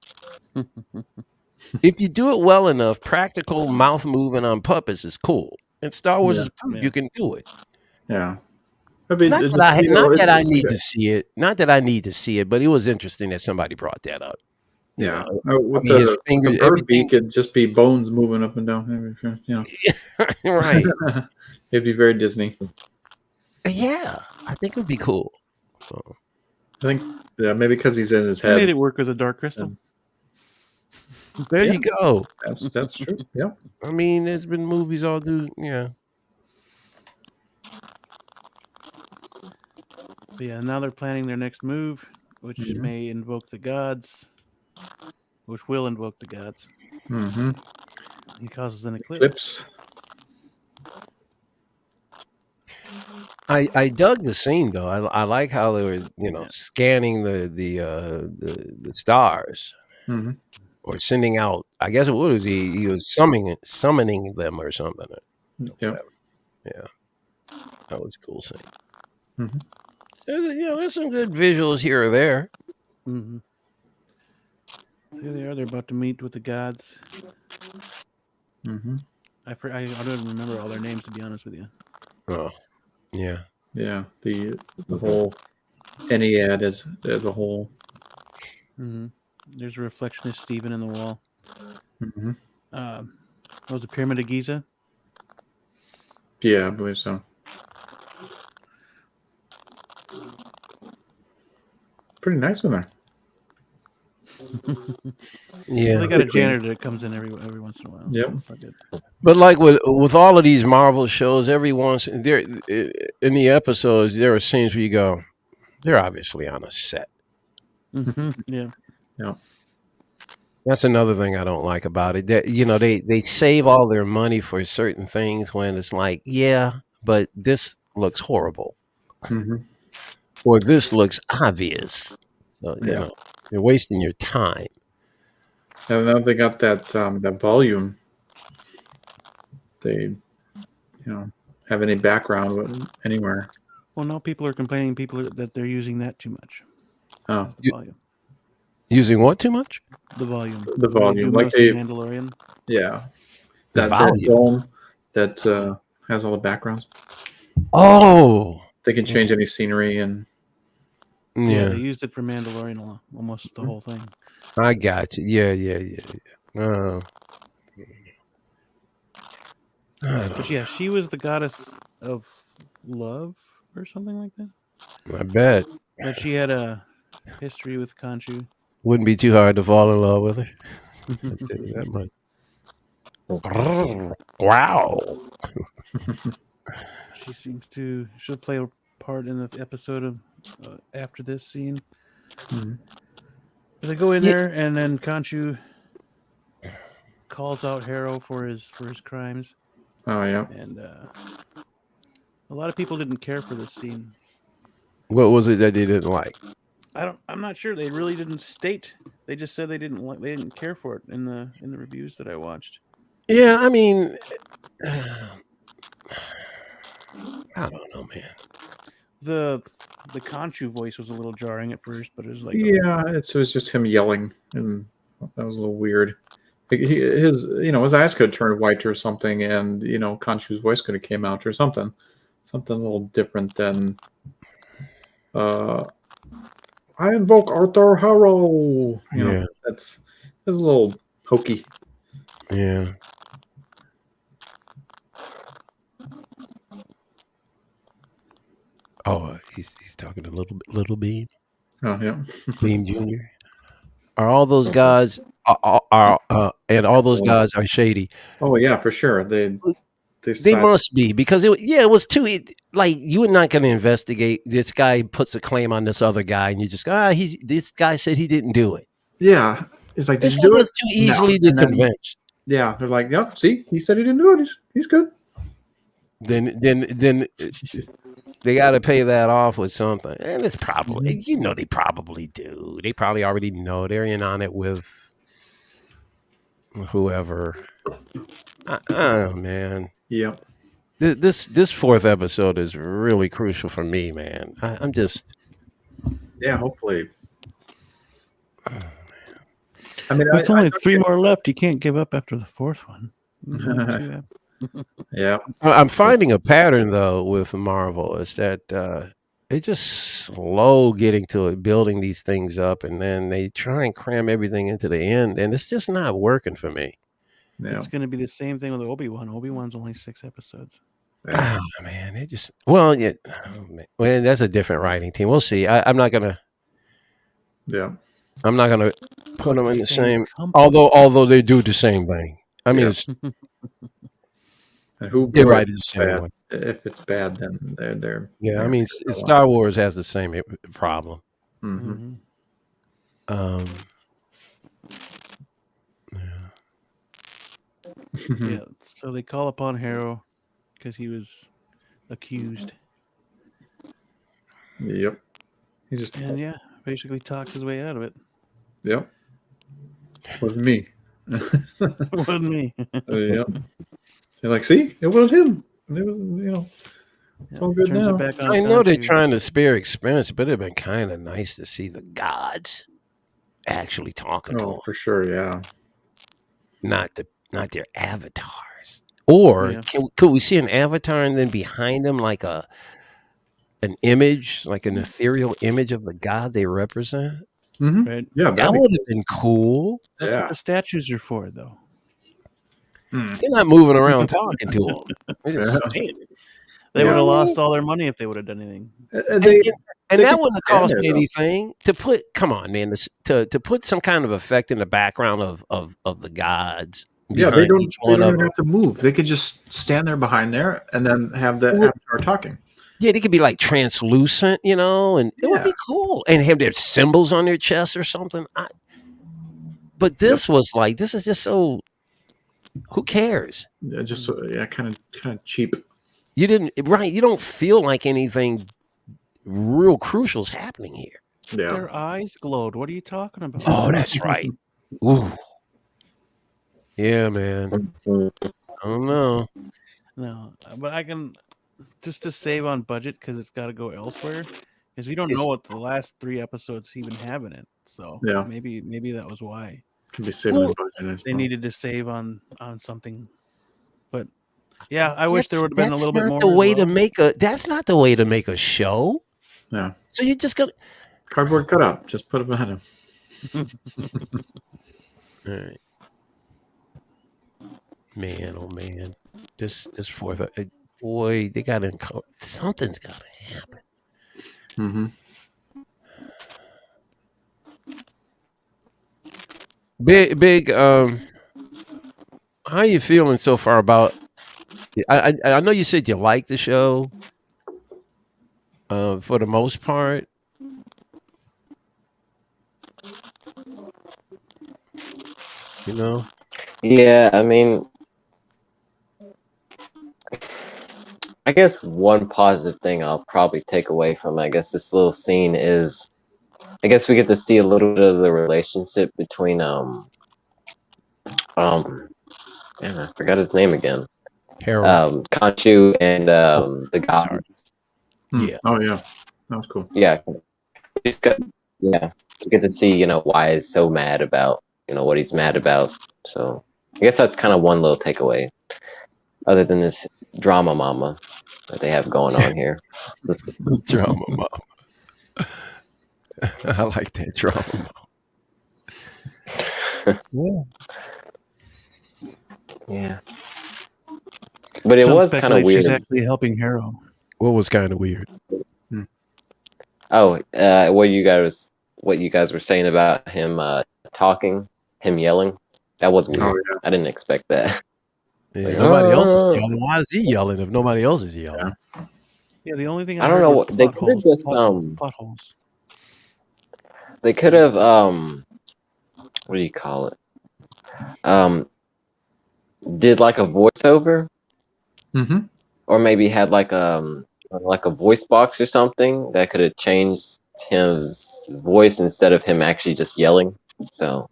If you do it well enough, practical mouth moving on puppets is cool. And Star Wars is proof you can do it. Yeah. Not that I need to see it. Not that I need to see it, but it was interesting that somebody brought that up. Yeah. With the bird beak, it'd just be bones moving up and down. Right. It'd be very Disney. Yeah, I think it would be cool. I think, yeah, maybe because he's in his He made head. it work with a Dark Crystal. There Yeah. you go. That's true. Yeah. I mean, there's been movies all do. Yeah. But yeah, now they're planning their next move, which Mhm. may invoke the gods, which will invoke the gods. Mm-hmm. He causes an eclipse. Clips. I dug the scene though. I like how they were Yeah. scanning the stars Mm-hmm. or sending out. I guess what was he was summoning them or something. Yeah. Whatever. Yeah, that was a cool scene. Mhm. There's some good visuals here or there. Mm-hmm. So here they are. They're about to meet with the gods. Mm-hmm. I don't remember all their names, to be honest with you. Oh, yeah. Yeah. The whole Ennead as a whole. Mm-hmm. There's a reflection of Stephen in the wall. Mm-hmm. What was the Pyramid of Giza? Yeah, I believe so. Pretty nice in there. Yeah. They got a janitor that comes in every once in a while. Yep. So good. But like with all of these Marvel shows, every once there in the episodes, there are scenes where you go, they're obviously on a set. Mm-hmm. Yeah. Yeah. That's another thing I don't like about it. That they save all their money for certain things when it's like, yeah, but this looks horrible, Mm-hmm. or this looks obvious. So Yeah. you're wasting your time. And now they got that volume. They, have any background anywhere. Well, now people are complaining that they're using that too much. Oh, That's the volume. Using what too much? The volume. the When they volume, do like mostly they, Mandalorian. yeah, The that volume. dome that has all the backgrounds. Oh, They can change any scenery and Yeah, they yeah. used it for Mandalorian almost the whole thing. I got you. Yeah. But yeah, she was the goddess of love or something like that. I bet. But she had a history with Khonshu. Wouldn't be too hard to fall in love with her. I'll tell you that much. Wow. She'll play a part in the episode of after this scene. Mhm. But they go in Yeah. there, and then Khonshu calls out Harrow for his crimes, Oh yeah. and a lot of people didn't care for this scene. What was it that they didn't like? I'm not sure. They really didn't state. They just said they didn't care for it in the reviews that I watched. Yeah, I mean, I don't know, man. The Khonshu voice was a little jarring at first, but it was like Yeah, it was just him yelling, and that was a little weird. Like his eyes could have turned white or something, and Khonshu's voice could have came out or something a little different than I invoke Arthur Harrow. Yeah. That's a little hokey. Yeah. Oh, he's talking to little Beam, Oh yeah. Beam Junior. Are all those guys and all those guys are shady? Oh yeah, for sure. They must be because it was too like you were not going to investigate. This guy puts a claim on this other guy, and you just go, this guy said he didn't do it. Yeah, it's like, did It's you do it? too easily to And then- convince. Yeah, they're like, yep. See, he said he didn't do it. He's good. Then they got to pay that off with something, and it's probably they probably do. They probably already know they're in on it with whoever. Oh man. Yep. This fourth episode is really crucial for me, man. I'm just. Yeah, hopefully. I mean, it's only 3 more left. You can't give up after the 4th one. Yeah. I'm finding a pattern though with Marvel is that they just slow getting to it, building these things up, and then they try and cram everything into the end, and it's just not working for me. Yeah. It's going to be the same thing with Obi-Wan. Obi-Wan's only 6 episodes. Yeah. Oh, man, it just yeah. Oh, man. Well, that's a different writing team. We'll see. I'm not gonna Yeah. put them in the same. company. Although they do the same thing. I mean, Yeah. it's And who they're cares right if the it's same bad? way. If it's bad, then they're Yeah, I they're mean, Star Wars has the same problem. Mm-hmm. Um, Yeah, so they call upon Harrow because he was accused, Yep. He just and yeah, basically talks his way out of it. Yep. It was me. It wasn't me. Yep. They're like, see, it was him. And it was, it's all good Turns now. it back on. I know they're Khonshu. trying to spare expense, but it'd been kind of nice to see the gods actually talking to Oh, them, for sure, yeah. not their avatars. Or Yeah. could we see an avatar and then behind them like an image, like an ethereal image of the god they represent? Mm-hmm. Right. Yeah, That would have been cool. That's Yeah. what the statues are for, though. They're not moving around talking to them. They're just Yeah. standing. They You would know have what I mean? lost all their money if they would have done anything. And And, they and they that could wouldn't have stand cost there, though. anything to put. Come on, man! To put some kind of effect in the background of the gods Yeah, behind they each don't one of even them. have to move. They could just stand there behind there and then have the Well, avatar talking. Yeah, they could be like translucent, and it would Yeah. be cool, and have their symbols on their chest or something. But this was like, this is just so. Who cares? Yeah, just kind of cheap. You didn't right. You don't feel like anything real crucial is happening here. Yeah. Their eyes glowed. What are you talking about? Oh, that's right. Ooh. Yeah, man. I don't know. No, but I can just to save on budget because it's got to go elsewhere. Because we don't know what the last 3 episodes even have in it. So Yeah. maybe that was why Could be saving Well, the budget. I they suppose. needed to save on something. But yeah, I wish there That's- would have been a little bit that's more. not the way as well. to make a. That's not the way to make a show. Yeah. So you're just gonna. Cardboard cutout. Just put it behind him. All right. Man, oh man, this fourth, boy, they got to something's got to happen. Mm-hmm. Big. How you feeling so far about? I know you said you like the show. For the most part. Yeah, I mean, I guess one positive thing I'll probably take away from, I guess, this little scene is, I guess we get to see a little bit of the relationship between man, I forgot his name again. Harold. Khonshu and the gods. Yeah. Oh yeah, that was cool. Yeah, it's good. Yeah, you get to see, why he's so mad about, what he's mad about. So I guess that's kind of one little takeaway, other than this drama mama that they have going on here. Drama mom. I like that drama mom. Yeah. But it Some was kind of speculate she's weird. actually helping Harrow. What was kind of weird? Oh, what you guys were saying about him talking, him yelling, that was weird. Oh, yeah. I didn't expect that. Yeah, Like, nobody else is yelling. Why is he yelling if nobody else is yelling? Yeah, the only thing I don't heard know were what they could have just plot holes. they could have what do you call it? Did like a voiceover, Mm-hmm. or maybe had like a voice box or something that could have changed his voice instead of him actually just yelling. So,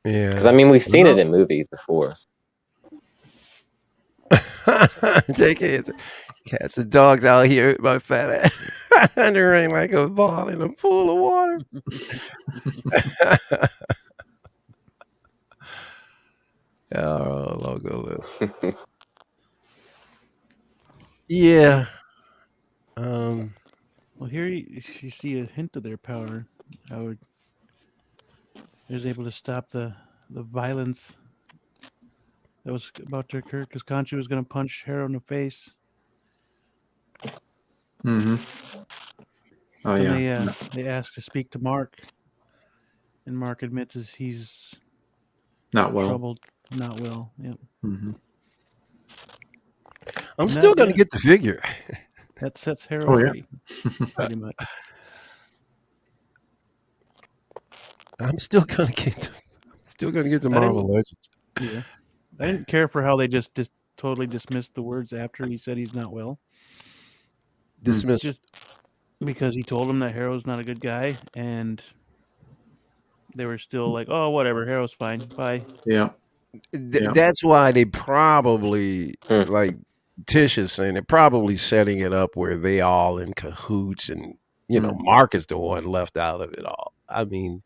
Yeah. because I mean, we've seen it in movies before. Take it. Cats and dogs out here with my fat ass. And it rain like a ball in a pool of water. Oh, Loco Lu. Yeah. Well, here you see a hint of their power. Howard is able to stop the violence that was about to occur because Khonshu was going to punch Harrow in the face. Mm-hmm. Oh Then yeah. they ask to speak to Mark, and Mark admits he's Not well. troubled, not well. Yep. Mm-hmm. I'm And still that- going to yeah. get the figure. That sets Harrow Oh, yeah. free, pretty much. I'm still going to get the Marvel Legends. Yeah, I didn't care for how they just totally dismissed the words after he said he's not well, Dismiss. just because he told him that Harrow's not a good guy, and they were still like, "Oh, whatever, Harrow's fine, bye." Yeah. Yeah. That's why they probably, Hmm. like Tish is saying, they're probably setting it up where they all in cahoots, and Mark is the one left out of it all. I mean,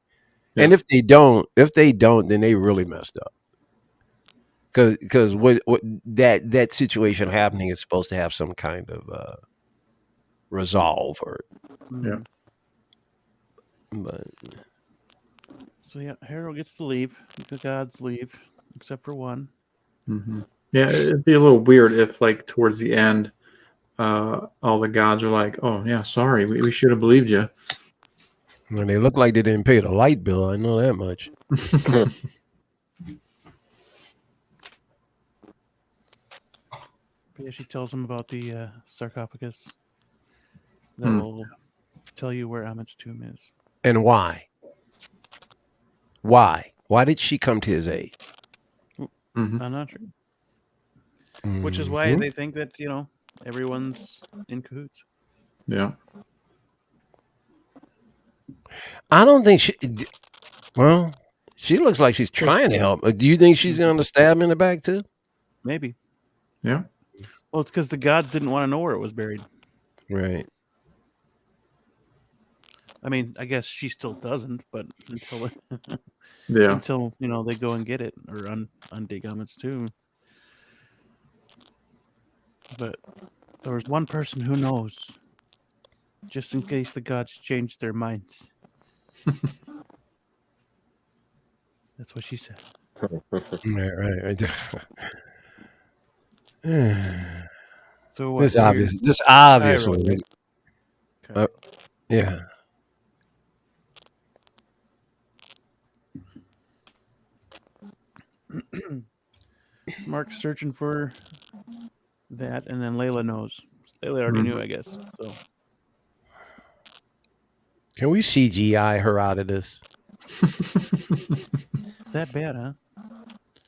Yeah. and if they don't, then they really messed up. Because what that situation happening is supposed to have some kind of resolve, or Yeah. but So yeah, Harrow gets to leave. The gods leave, except for one. Mm-hmm. Yeah, it'd be a little weird if, like, towards the end, all the gods are like, "Oh yeah, sorry, we should have believed you." when they look like they didn't pay the light bill, I know that much. But yeah, she tells him about the sarcophagus that will tell you where Amit's tomb is. And why? Why did she come to his aid? Mm-hmm. I'm not sure. Which is why they think that everyone's in cahoots. Yeah. I don't think she. Well, she looks like she's trying to help. Do you think she's going to stab him in the back too? Maybe. Yeah. Well, it's because the gods didn't want to know where it was buried. Right. I mean, I guess she still doesn't, but until Yeah. until they go and get it or undig Amit's tomb. But there was one person who knows, just in case the gods changed their minds. That's what she said. Right. So what? This obvious. This obviously. Okay. Yeah. Mark's searching for that, and then Layla knows. Layla already knew, I guess. So Can we CGI her out of this? that bad, huh?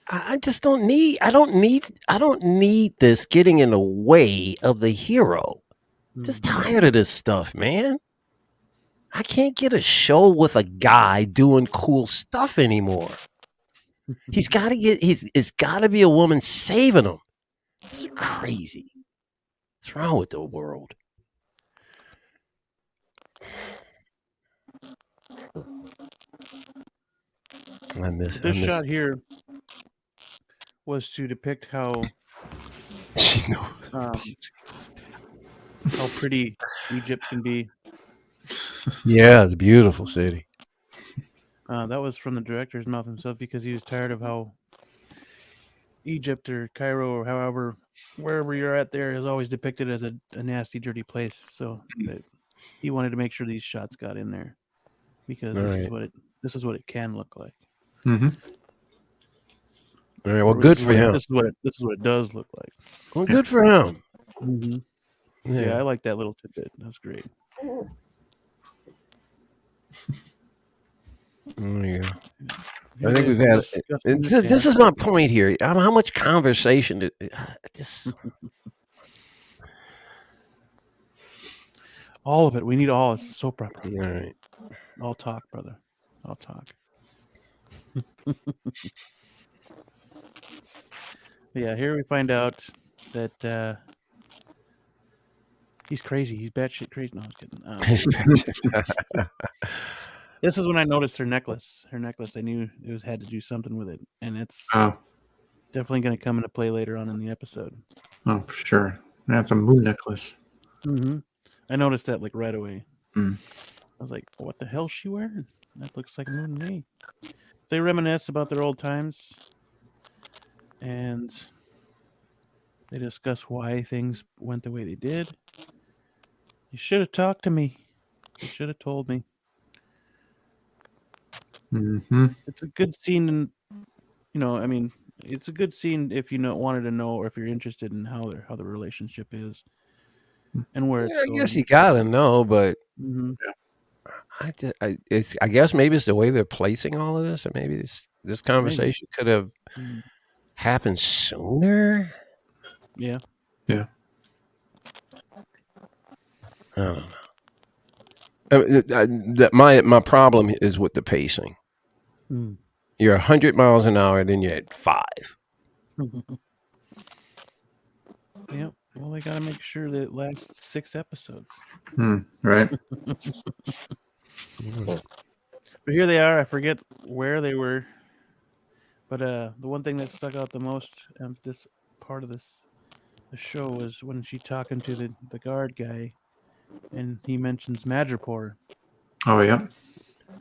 I just don't need. I don't need this getting in the way of the hero. Just tired of this stuff, man. I can't get a show with a guy doing cool stuff anymore. It's got to be a woman saving him. This is crazy. What's wrong with the world? This shot here was to depict how how pretty Egypt can be. Yeah, it's a beautiful city. That was from the director's mouth himself, because he was tired of how Egypt or Cairo or wherever you're at there is always depicted as a nasty, dirty place. So he wanted to make sure these shots got in there, because this is what it can look like. Mm-hmm. All right. Well, good for him. This is what it does look like. Well, good for him. Mm-hmm. Yeah, I like that little tidbit. That's great. There you go. I think we've had. This is my point here. How much conversation did this? All of it. We need all. It's soap opera. All right. All talk, brother. All talk. Yeah, here we find out that he's crazy. He's batshit crazy. No, I'm kidding. This is when I noticed her necklace. Her necklace, I knew it had to do something with it, and it's definitely going to come into play later on in the episode. Oh, for sure. That's a moon necklace. Mm-hmm. I noticed that like right away. Mm. I was like, "What the hell's she wearing? That looks like a moon to me." They reminisce about their old times, and they discuss why things went the way they did. You should have talked to me. You should have told me. Mm-hmm. It's a good scene, and I mean, it's a good scene if you wanted to know, or if you're interested in how the relationship is and where it's Yeah, I going. guess you gotta know, but Mhm. I guess maybe it's the way they're placing all of this, or maybe this conversation could have Mhm. happened sooner. Yeah. Yeah. I don't know. My problem is with the pacing. Mm. You're 100 miles an hour, then you're at 5. Yeah. Well, they got to make sure that it lasts 6 episodes. Right. But here they are. I forget where they were. But the one thing that stuck out the most this part of the show was when she talking to the guard guy, and he mentions Madripoor, Oh yeah.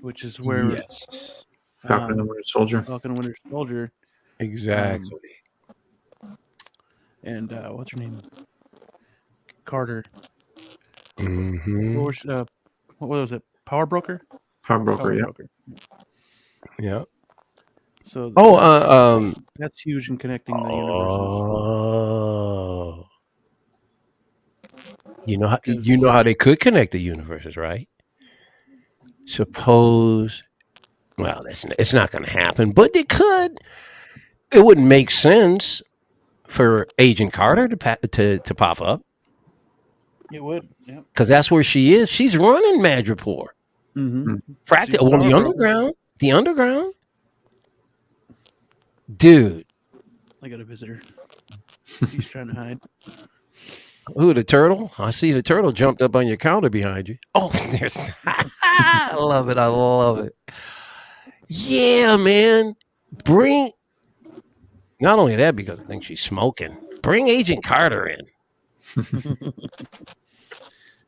which is where Yes, Falcon and the Winter Soldier. Falcon and Winter Soldier, exactly. and what's her name? Carter. Mm-hmm. What was it? Power Broker? Power Broker. Power Yeah. Broker. Yeah. So Oh, that's huge in connecting the universes. Oh, you know Because- how they could connect the universes, right? Suppose, well, it's not going to happen, but it could. It wouldn't make sense for Agent Carter to pop up, It would, yeah. because that's where she is. She's running Madripoor. Mm-hmm. Practically, She's the power underground. The underground, dude. I got a visitor. He's trying to hide. Ooh, the turtle! I see the turtle jumped up on your counter behind you. Oh, there's. I love it. I love it. Yeah, man. Bring. Not only that, because I think she's smoking. Bring Agent Carter in.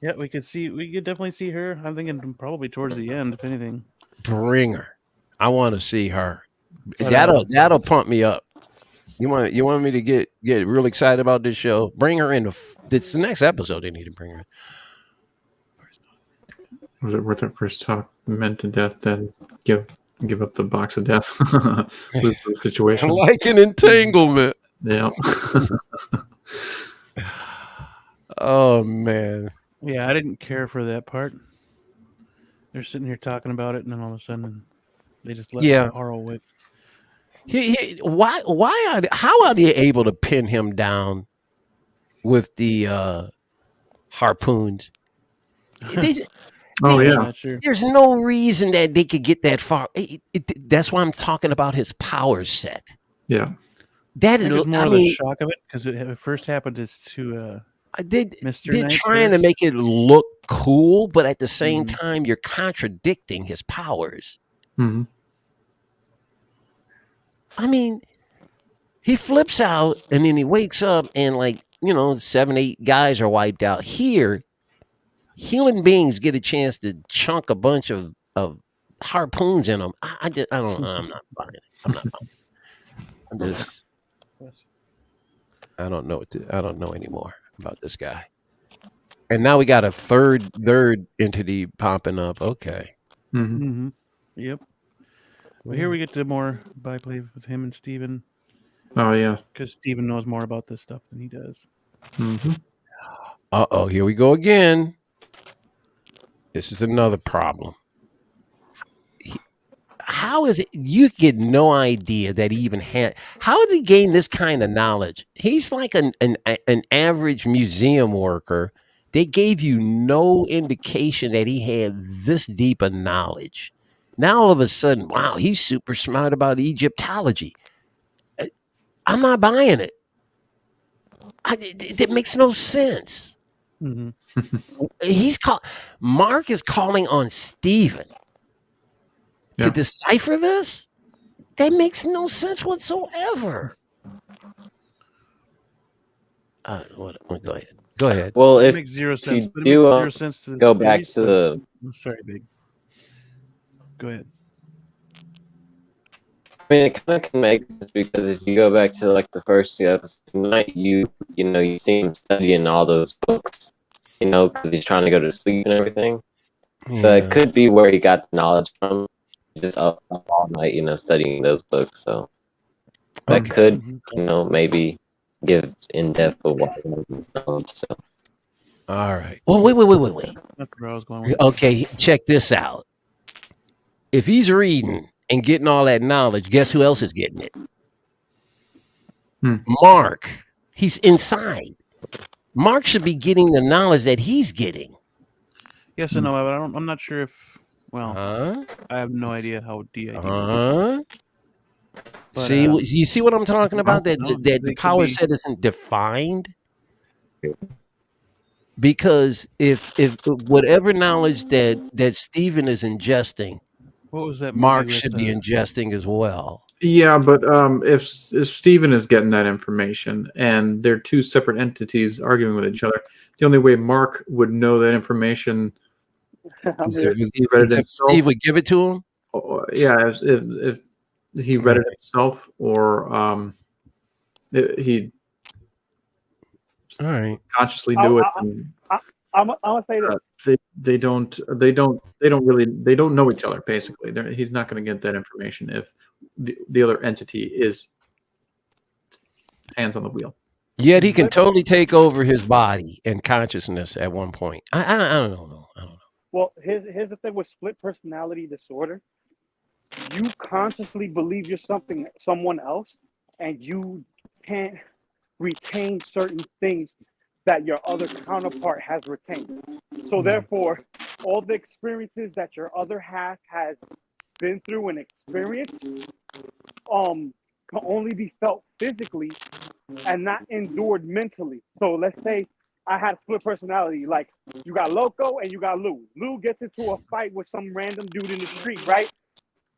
Yeah, we could definitely see her. I'm thinking probably towards the end, if anything. Bring her. I want to see her. But, That'll pump me up. You want me to get real excited about this show? Bring her in. It's the next episode. They need to bring her in. Was it worth it first talk meant to death, then give up the box of death? Lose the situation. Like an entanglement. Yeah. Oh man. Yeah, I didn't care for that part. They're sitting here talking about it, and then all of a sudden, they just let Harrow with. How are they able to pin him down with the harpoons? Oh yeah. Sure. There's no reason that they could get that far. That's why I'm talking about his power set. Yeah. That is more of the shock of it, because it first happened to they're Mr. trying to make it look cool, but at the same time, you're contradicting his powers. Mm-hmm. I mean, he flips out and then he wakes up and 7, 8 guys are wiped out. Here, human beings get a chance to chunk a bunch of harpoons in them. I don't. I'm not buying it. I'm not buying it. I'm just. I don't know. I don't know anymore about this guy. And now we got a third entity popping up. Okay. Mm-hmm. Mm-hmm. Yep. Well, here we get to more byplay with him and Steven. Oh yeah. Because Steven knows more about this stuff than he does. Mm-hmm. Uh-oh, here we go again. This is another problem. How is it you get no idea that he even had? How did he gain this kind of knowledge? He's like an average museum worker. They gave you no indication that he had this deep a knowledge. Now all of a sudden, wow, he's super smart about Egyptology. I'm not buying it. It makes no sense. Mm-hmm. Mark is calling on Steven to decipher this. That makes no sense whatsoever. Go ahead. Go ahead. Well, It if makes zero sense. you But it makes do zero sense to go back to the I'm sorry, Big. Go ahead. I mean, it kind of can make sense because if you go back to like the first 2 episodes tonight, you see him studying all those books, you know, because he's trying to go to sleep and everything. So Yeah. it could be where he got the knowledge from, just up all night, you know, studying those books. So that Okay. could, Mhm. you know, maybe give in depth of what he knows this knowledge. So All right. Well, wait. That's where I was going with it. Okay, check this out. If he's reading and getting all that knowledge, guess who else is getting it? Hmm. Mark. He's inside. Mark should be getting the knowledge that he's getting. Yes and no, but I'm not sure if. Well, Huh? I have no idea how DID works. Huh? But, See, you see what I'm talking about? That no, that the they could power be- set isn't defined. Because if whatever knowledge that Stephen is ingesting, What was that? Mark movie should with, be ingesting as well. Yeah, but if Steven is getting that information and they're two separate entities arguing with each other, the only way Mark would know that information I'm is here. if he read it Is if himself. Steve would give it to him. Yeah, if he read it himself, or he All right. consciously knew it. And, I'm gonna say this. they don't know each other. Basically, he's not going to get that information if the other entity is hands on the wheel. Yet he can totally take over his body and consciousness at one point. I don't know. Well, here's the thing with split personality disorder. You consciously believe you're someone else, and you can't retain certain things that your other counterpart has retained. So therefore, all the experiences that your other half has been through and experienced can only be felt physically and not endured mentally. So let's say I had a split personality, like you got Loco and you got Lu. Lu gets into a fight with some random dude in the street, right?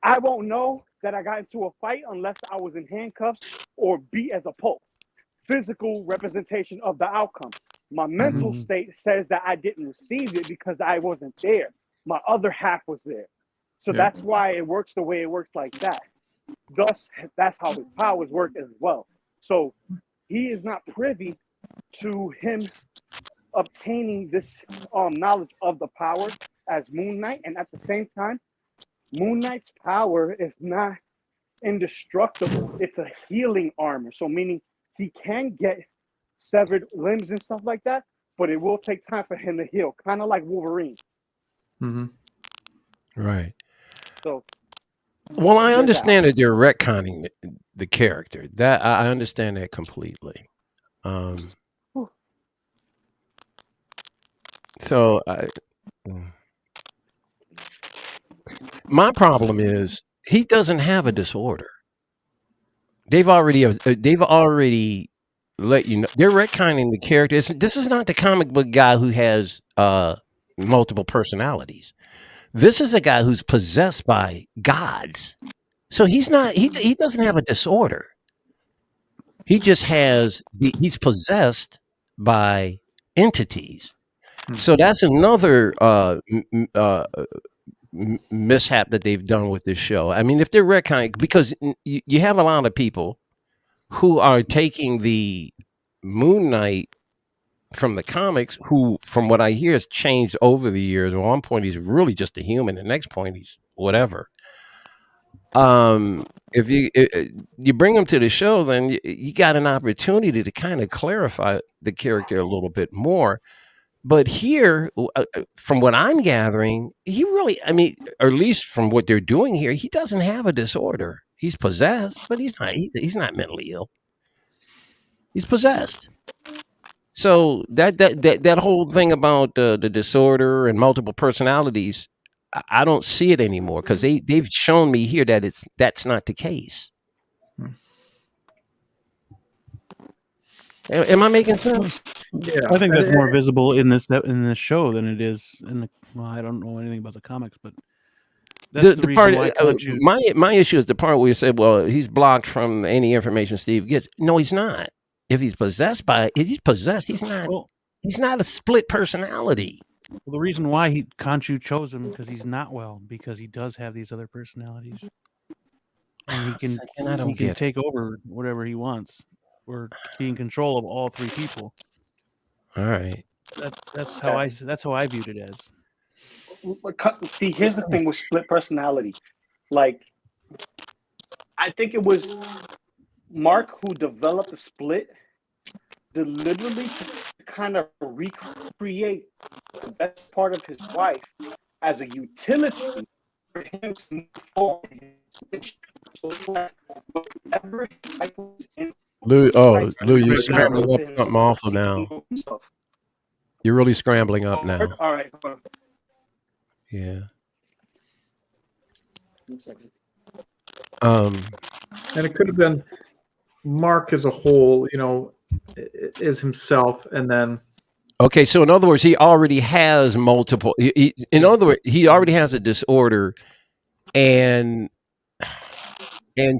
I won't know that I got into a fight unless I was in handcuffs or beat as a pulp. Physical representation of the outcome. My mental state says that I didn't receive it because I wasn't there. My other half was there. So that's why it works the way it works like that. Thus, that's how his powers work as well. So he is not privy to him obtaining this knowledge of the power as MoonKnight, and at the same time, MoonKnight's power is not indestructible. It's a healing armor. So meaning he can get severed limbs and stuff like that, but it will take time for him to heal, kind of like Wolverine. Mm-hmm. Right. So, well, I understand that they're retconning the character. That I understand that completely. So my problem is he doesn't have a disorder. They've already let you know they're retconning the character. This is not the comic book guy who has multiple personalities. This is a guy who's possessed by gods. So he's not. He doesn't have a disorder. He just has he's possessed by entities. So that's another mishap that they've done with this show. I mean, if they're retconning, because you have a lot of people who are taking the MoonKnight from the comics, who, from what I hear, has changed over the years. At one point, he's really just a human. The next point, he's whatever. If you bring him to the show, then you got an opportunity to kind of clarify the character a little bit more. But here, from what I'm gathering, he really, I mean, or at least from what they're doing here, he doesn't have a disorder. He's possessed, but he's not mentally ill. He's possessed. So that whole thing about the disorder and multiple personalities, I don't see it anymore because they've shown me here that that's not the case. Am I making sense? Yeah, I think that's more visible in this show than it is in the. Well, I don't know anything about the comics, but that's the reason why my issue is the part where you said, "Well, he's blocked from any information Steve gets." No, he's not. If he's possessed by it, if he's possessed, he's not. Well, he's not a split personality. Well, the reason why Khonshu chose him because he's not well, because he does have these other personalities, and he can take over whatever he wants, or be in control of all three people. All right. That's how I viewed it as. See, here's the thing with split personality. Like, I think it was Mark who developed the split deliberately to kind of recreate the best part of his wife as a utility for him to move forward. So it's like whatever his wife was in, Lou, Right. you're Right. scrambling up something awful now. You're really scrambling up now. All right. Yeah. 2 seconds. And it could have been Mark as a whole, is himself, and then Okay, so in other words, he already has multiple. In other words, he already has a disorder, and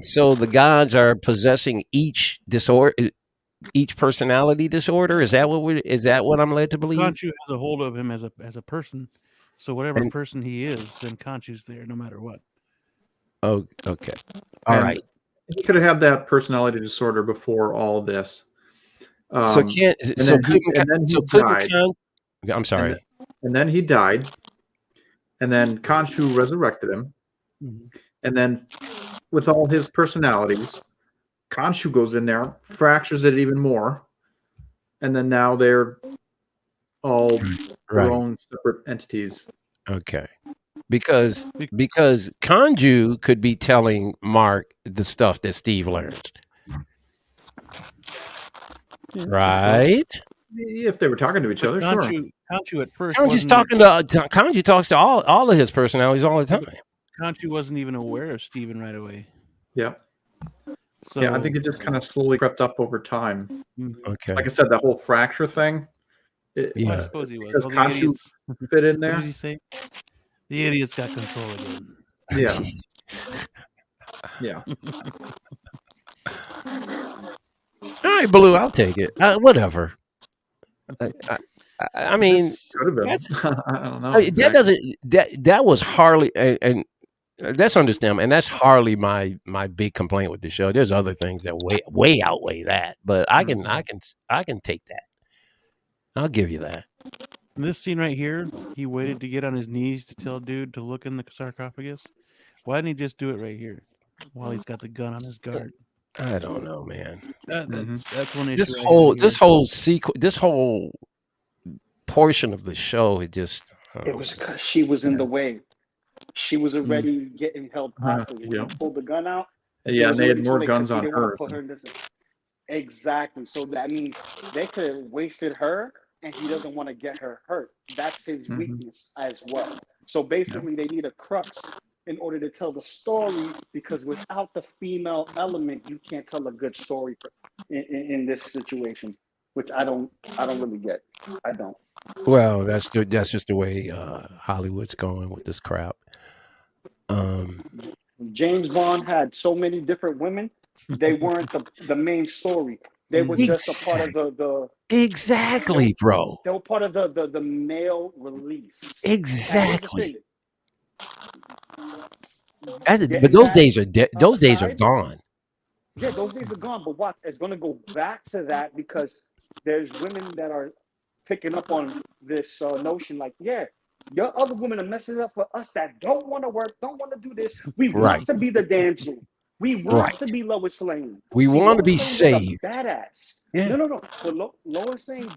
so the gods are possessing each disorder, each personality disorder. Is that what I'm led to believe? Khonshu has a hold of him as a person. So whatever And- person he is, then Khonshu's there no matter what. Oh, okay. All and right. he could have had that personality disorder before all this. So can't. and So then he- couldn't. and then he So couldn't. died. I'm sorry. And then he died, and then Khonshu resurrected him, Mhm. and then with all his personalities, Khonshu goes in there, fractures it even more, and then now they're all their Right. own separate entities. Okay. Because Kanju could be telling Mark the stuff that Steve learned. Right? If they were talking to each other, sure. Khonshu at first Kanju talks to all of his personalities all the time. Khonshu wasn't even aware of Steven right away. Yeah. So Yeah, I think it just kind of slowly crept up over time. Okay. Like I said, that whole fracture thing. I Yeah. suppose he was. Because All the Khonshu idiots, fit in what there. did he say? The idiots got control again. Yeah. Yeah. All right, Blue, I'll take it. Whatever. I mean, This could have been. that's- I don't know. that doesn't that was hardly and that's understandable, and that's hardly my big complaint with the show. There's other things that way outweigh that, but I can take that. I'll give you that. In this scene right here, he waited to get on his knees to tell dude to look in the sarcophagus. Why didn't he just do it right here while he's got the gun on his guard? I don't know, man. That's one issue. This I whole have here. this whole portion of the show, it just It was because she was in the way. She was already getting held hostage. When Yeah. he pulled the gun out, Yeah, it and was they had already too more late guns 'cause he on didn't wanna her. put her in this- Exactly. So that means they could have wasted her, and he doesn't want to get her hurt. That's his Mhm. weakness as well. So basically, they need a crux in order to tell the story, because without the female element, you can't tell a good story in this situation, which I don't really get. I don't. well, that's just the way Hollywood's going with this crap. James Bond had so many different women. They weren't the main story. They were just a part of the Exactly, bro. they were part of the male release. Exactly. Getting But those that days are those days are aside, gone. Yeah, those days are gone. But what? It's going to go back to that because there's women that are picking up on this notion like, yeah, your other women are messing up for us that don't want to work, don't want to do this. We Right. want to be the damsel. We want Right. to be Lois Lane. We want to be Lois Lane was saved. a badass. Yeah. No. But Lois Lane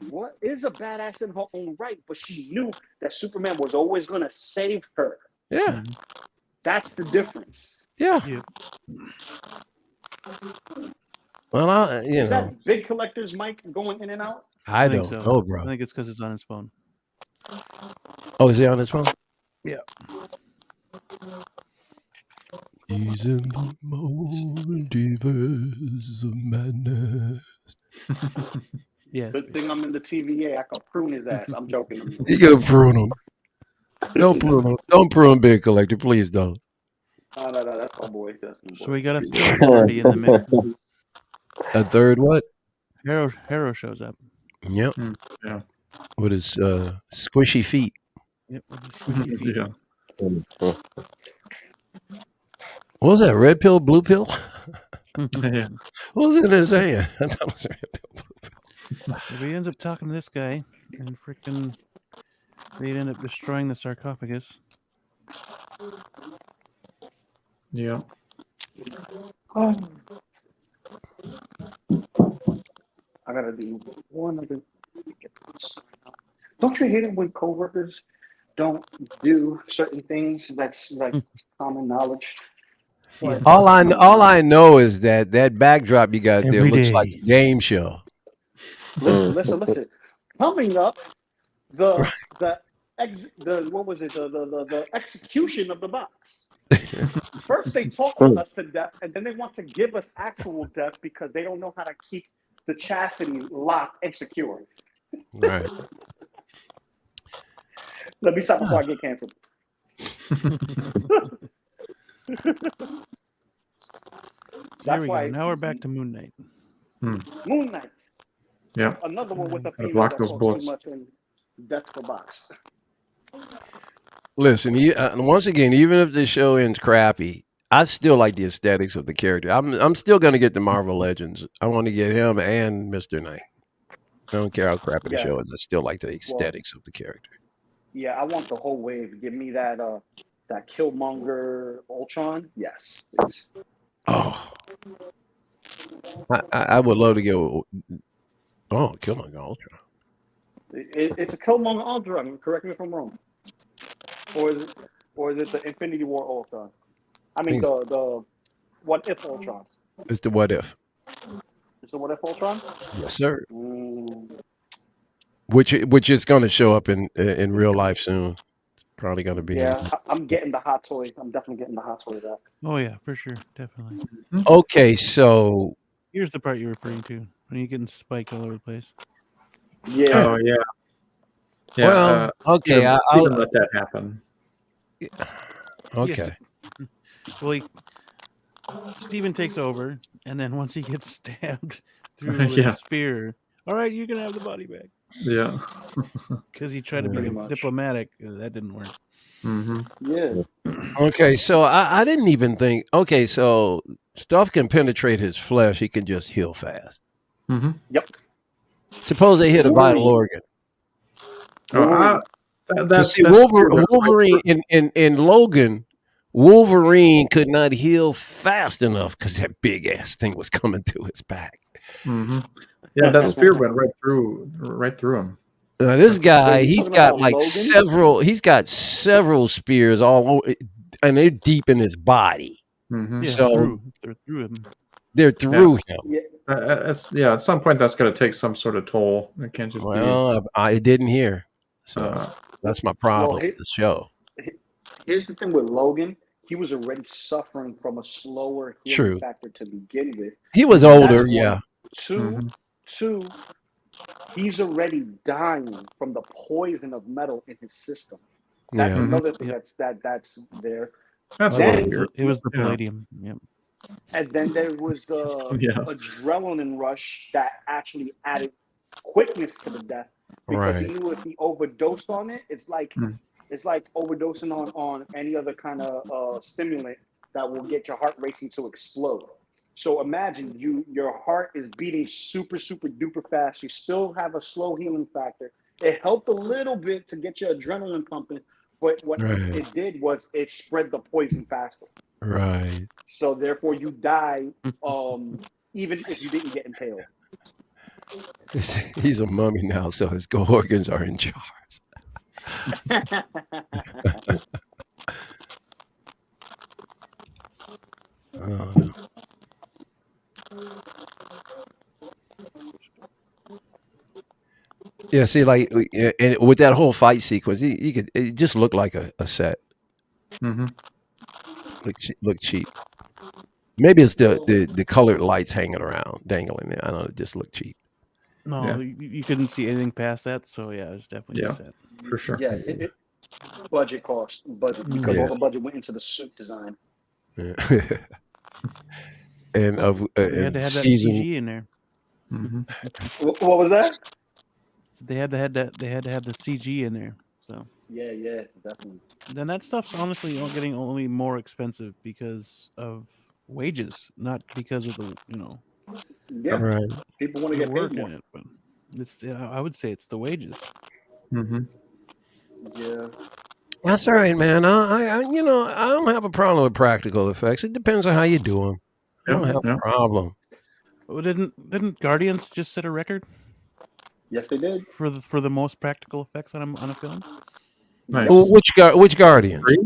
is a badass in her own right, but she knew that Superman was always going to save her. Yeah. That's the difference. Yeah. Yeah. Well, Is that big collector's mic going in and out? I think don't so. know, I bro. think it's because it's on his phone. Oh, is he on his phone? Yeah. He's in the multiverse of madness. Yes. Good thing I'm in the TVA. I can prune his ass. I'm joking. You can prune him. Don't prune him. Don't prune Big Collector. Please don't. No, that's my boy. That's my boy. So we got a third party in the mix. A third what? Harrow shows up. Yep. Yeah. With his squishy feet. Yep. with his squishy feet. Yeah. What was that? Red pill, blue pill? Yeah. What was it saying? I thought it was red pill, blue pill. So he ends up talking to this guy, and freaking they'd end up destroying the sarcophagus. Yeah. Oh. I gotta do one other. Don't you hate it when coworkers don't do certain things that's like common knowledge? Like, All I know is that backdrop you got there Every looks like day. a game show. listen. Coming up, the what was it? The execution of the box. First they talk us to death, and then they want to give us actual death because they don't know how to keep the chastity locked and secure. Right. Let me stop before I get canceled. There we go. Now we're back to MoonKnight. MoonKnight. Yeah. Another one with the Gotta female block that those talks bullets. so much in Death for Box. Listen, once again, even if the show ends crappy, I still like the aesthetics of the character. I'm still going to get the Marvel Legends. I want to get him and Mr. Knight. I don't care how crappy the Yeah. show is. I still like the aesthetics of the character. Yeah, I want the whole wave. Give me that Killmonger Ultron. Yes. Please. Oh, I would love to go. Oh, Killmonger Ultra. It's a Killmonger Ultron. Correct me if I'm wrong. Or is it the Infinity War Ultron? I mean the What If Ultron. It's the What If. It's the What If Ultron. Yes, sir. Mm. Which is going to show up in real life soon. It's probably going to be. Yeah, I'm getting the hot toy. I'm definitely getting the hot toy of that. Oh yeah, for sure, definitely. Okay, so Here's the part you're referring to when you're getting spiked all over the place. Yeah. Oh yeah. Yeah. well, okay, I'll I'll let that happen. okay. Yes. Well, Steven takes over, and then once he gets stabbed through with Yeah. a spear, all right, you're gonna have the body back. Yeah. Because he tried to be Pretty much. diplomatic. That didn't work. Mm-hmm. Yeah. Okay, so I didn't even think. Okay, so stuff can penetrate his flesh. He can just heal fast. Mm-hmm. Yep. Suppose they hit a vital Wolverine. organ. That's See, Wolverine in Logan, Wolverine could not heal fast enough because that big ass thing was coming through his back. Mm-hmm. Yeah, that spear went right through him. This guy, he's talking got about like Logan? several. He's got several spears all over, and they're deep in his body. Mm-hmm. Yeah, So they're through him. they're through him. Yeah. At some point that's going to take some sort of toll. It can't just Well, I didn't hear, so that's my problem Well, with the show. Here's the thing with Logan. He was already suffering from a slower healing True. factor to begin with. He was That's older, one. yeah. Two, he's already dying from the poison of metal in his system. That's Yeah. another thing Yep. that's there. That's a Then- little weird. It was the Yeah. palladium. Yep. And then there was the Yeah. adrenaline rush that actually added quickness to the death because he Right. knew if he overdosed on it, it's like overdosing on any other kind of stimulant that will get your heart racing to explode. So imagine your heart is beating super duper fast. You still have a slow healing factor. It helped a little bit to get your adrenaline pumping, but what Right. it did was it spread the poison faster. Right. So therefore, you die even if you didn't get impaled. He's a mummy now, so his organs are in jars. Oh, no. Yeah, see, like, and with that whole fight sequence, it just looked like a set. Mm-hmm. Look cheap. Maybe it's the colored lights hanging around, dangling there. I don't know. It just looked cheap. No, Yeah. you couldn't see anything past that. So yeah, it's definitely Yeah. set. For sure. Yeah, it budget cost, but because Yeah. all the budget went into the suit design. Yeah. And of They had to have that season. CG in there. Mm-hmm. What was that? They had to have the CG in there. So Yeah, definitely. then that stuff's honestly getting only more expensive because of wages, not because of the Yeah, Right. people want to the get work paid in more. it. But It's I would say it's the wages. Mm-hmm. Yeah. That's all right, man. I don't have a problem with practical effects. It depends on how you do them. I don't Yeah, have yeah. a problem. Well, didn't Guardians just set a record Yes, they did. for the most practical effects on a film? Nice. Oh, which Guardians? 3?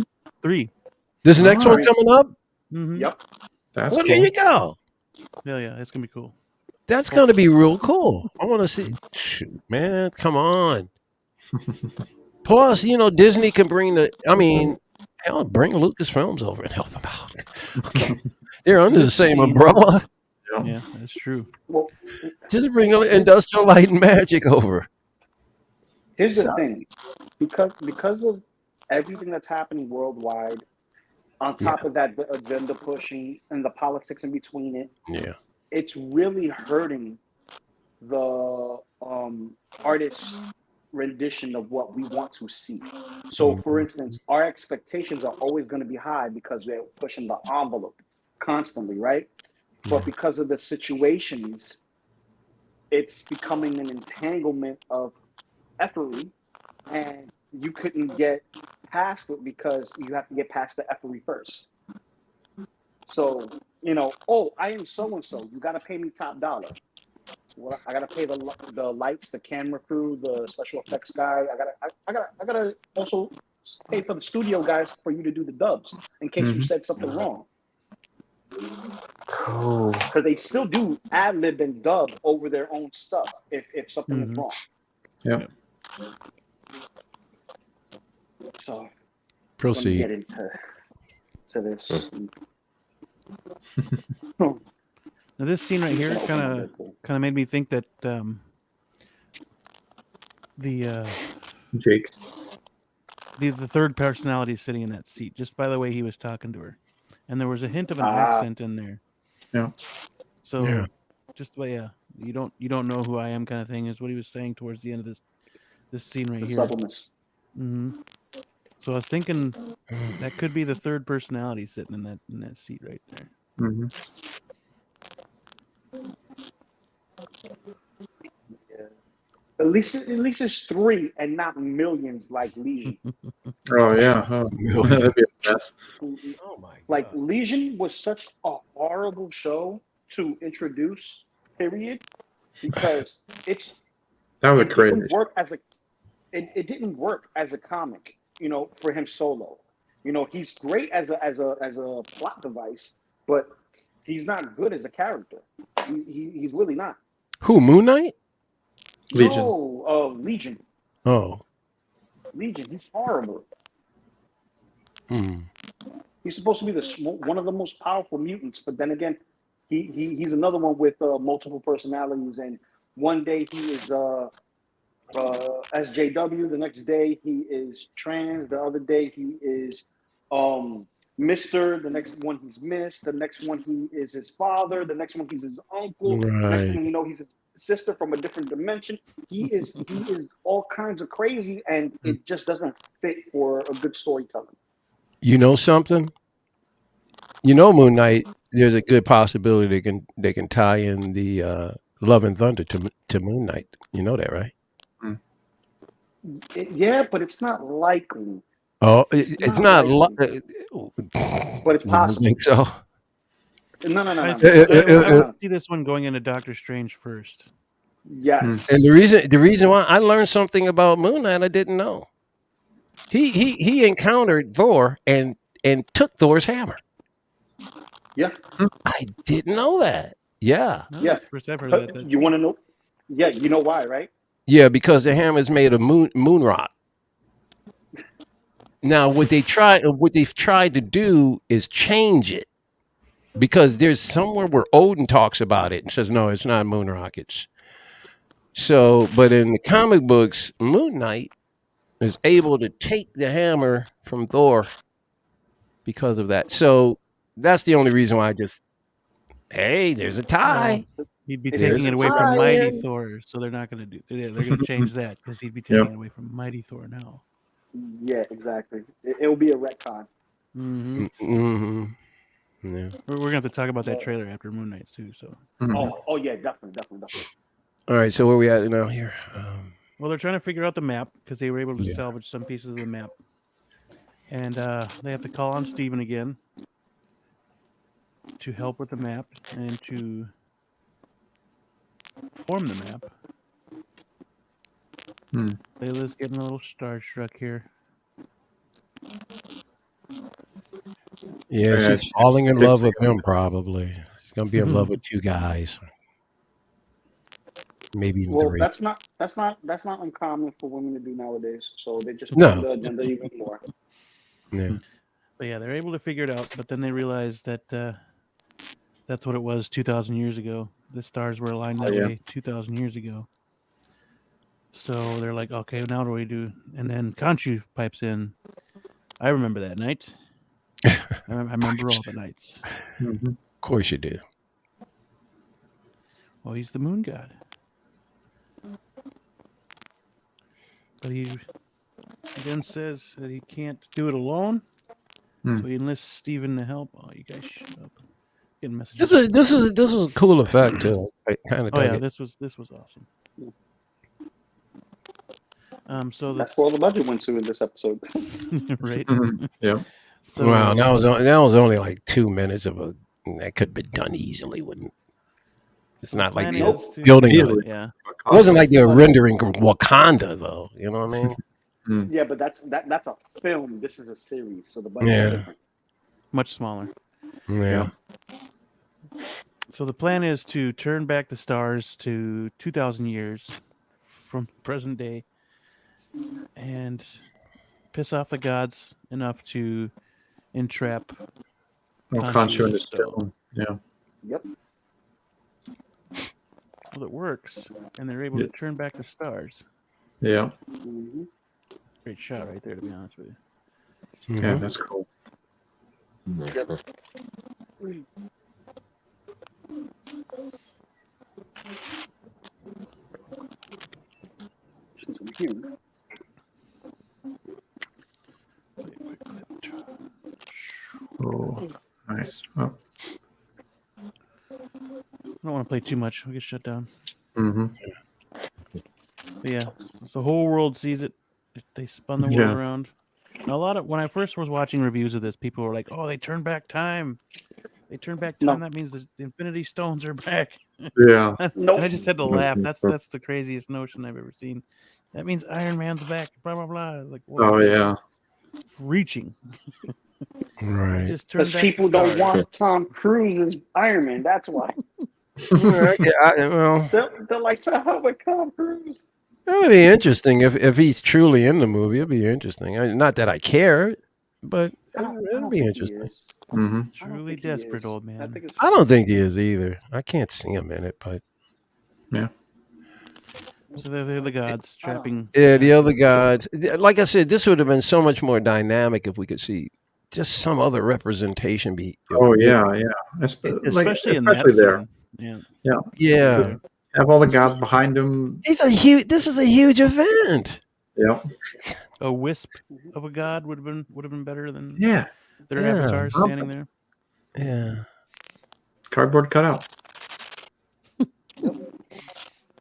3. This next one Nice. coming up? Mm-hmm. Yep. That's Well, cool. there you go. Yeah, it's gonna be cool. That's going to be real cool. I want to see. Shoot, man, come on. Plus, Disney can bring hell, bring Lucasfilms over and help them out. Okay. They're under the same umbrella. Yeah, that's true. Well, Just bring Industrial Light and Magic over. here's the thing, because of everything that's happening worldwide, on top of that, the agenda pushing and the politics in between it, Yeah. it's really hurting the artist's rendition of what we want to see. So, for instance, our expectations are always going to be high because they're pushing the envelope constantly, right? But because of the situations, it's becoming an entanglement of effery, and you couldn't get past it because you have to get past the effery first. So, I am so and so. You got to pay me top dollar. Well, I gotta pay the lights, the camera crew, the special effects guy. I gotta also pay for the studio guys for you to do the dubs in case you said something wrong. Cool. Because they still do ad lib and dub over their own stuff if something is wrong. Yeah. So let me Proceed. get into this. Now this scene right here kind of made me think that Jake. the third personality sitting in that seat just by the way he was talking to her, and there was a hint of an accent in there. Yeah. So just you don't know who I am kind of thing is what he was saying towards the end of this scene right here. Supplements. Mm-hmm. So I was thinking that could be the third personality sitting in that seat right there. Mm-hmm. Yeah. At least it's 3 and not millions like Legion. Oh yeah. Oh, that'd be a mess. Oh my Like Legion was such a horrible show to introduce, period, because That was it crazy. didn't work as it didn't work as a comic, for him solo. He's great as a plot device, but he's not good as a character. He's really not. Who? Moon Knight? Legion. No, Legion. Oh. Legion. He's horrible. Hmm. He's supposed to be one of the most powerful mutants, but then again, he's another one with multiple personalities. And one day he is SJW, the next day he is trans, the other day he is Mister, the next one he's Miss, the next one he is his father, the next one he's his uncle, the next thing you know he's his sister from a different dimension. He is all kinds of crazy, and it just doesn't fit for a good storytelling. You know something? Moon Knight. There's a good possibility they can tie in the Love and Thunder to Moon Knight. You know that, right? Yeah, but it's not likely. Oh, it's not. But it's possible. You think so? No. I would see this one going into Doctor Strange first. Yes. And the reason why I learned something about Moon Knight I didn't know. He encountered Thor and took Thor's hammer. Yeah. I didn't know that. Yeah. No, Yeah. First I've heard that. You want to know? Yeah, you know why, right? Yeah, because the hammer is made of moon rock. Now, what they've tried to do is change it, because there's somewhere where Odin talks about it and says, no, it's not moon rock. But in the comic books, Moon Knight is able to take the hammer from Thor because of that. So that's the only reason why there's a tie. No, he'd be taking it away from Mighty Thor, so they're not going to do. They're going to change that because he'd be taking it away from Mighty Thor now. Yeah, exactly. It will be a retcon. Mm-hmm. Mm-hmm. Yeah. We're going to have to talk about that trailer after Moon Knight too. So. Mm-hmm. Oh yeah, definitely. All right, so where we at now here? Well, they're trying to figure out the map because they were able to Yeah. salvage some pieces of the map, and they have to call on Steven again to help with the map and to form the map. Layla's getting a little starstruck here. Yeah, Yeah, she's she- falling in big love with fan. him. Probably she's gonna be in love with 2 guys, maybe even Well, 3. that's not uncommon for women to do nowadays. So they just No. push the agenda even more. Yeah. But yeah, they're able to figure it out. But then they realize that that's what it was 2,000 years ago. The stars were aligned that way 2,000 years ago. So they're like, okay, now what do we do? And then Khonshu pipes in. I remember that night. I remember all the nights. Of course you do. Well, he's the moon god. But he then says that he can't do it alone. So he enlists Steven to help. Oh, you guys shut up. Getting messages. This is a cool effect too. I kind of Oh dug yeah, it. this was awesome. So the That's where all the budget went to in this episode. right. Yeah. So Wow, that was only like 2 minutes of a. That could be done easily, wouldn't? It's not like plan the is to- building. Of Easily. it. Yeah. It wasn't like they were rendering Wakanda though. You know what I mean? Yeah, but that's a film. This is a series, so the budget Yeah. is different. Much smaller. Yeah. So the plan is to turn back the stars to 2,000 years from present day and piss off the gods enough to entrap. Khonshu in the Stone. stone. Yeah. Yep. Well, it works, and they're able to turn back the stars. Yeah. Mm-hmm. Great shot right there, to be honest with you. Yeah, that's cool. She's here. Oh, nice. Oh. I don't want to play too much. We'll get shut down. Mm-hmm. But yeah, the whole world sees it. They spun the world Yeah. around. Now, when I first was watching reviews of this, people were like, "Oh, they turned back time. They turned back time. No. That means the Infinity Stones are back." Yeah. Nope. And I just had to laugh. That's the craziest notion I've ever seen. That means Iron Man's back. Blah blah blah. Like, Oh yeah. reaching. Right. Just turned Because back people the don't stars. want Tom Cruise as Iron Man. That's why. Well, They're like, to hell with Tom Cruise. that'll be interesting if he's truly in the movie. It'll be interesting. Not that I care, but I don't it'll think be he interesting. is. Mm-hmm. I don't Truly think he desperate is. old I man. think it's I don't think he is either. I can't see him in it, but So they're the gods trapping. yeah, the other gods. Like I said, this would have been so much more dynamic if we could see just some other representation. Oh yeah, yeah. Especially in that there. scene. Yeah. Yeah. Have all the gods behind him. This is a huge event. Yeah. A wisp of a god would have been better than Yeah. their Yeah. avatars standing there. Yeah. Cardboard cutout.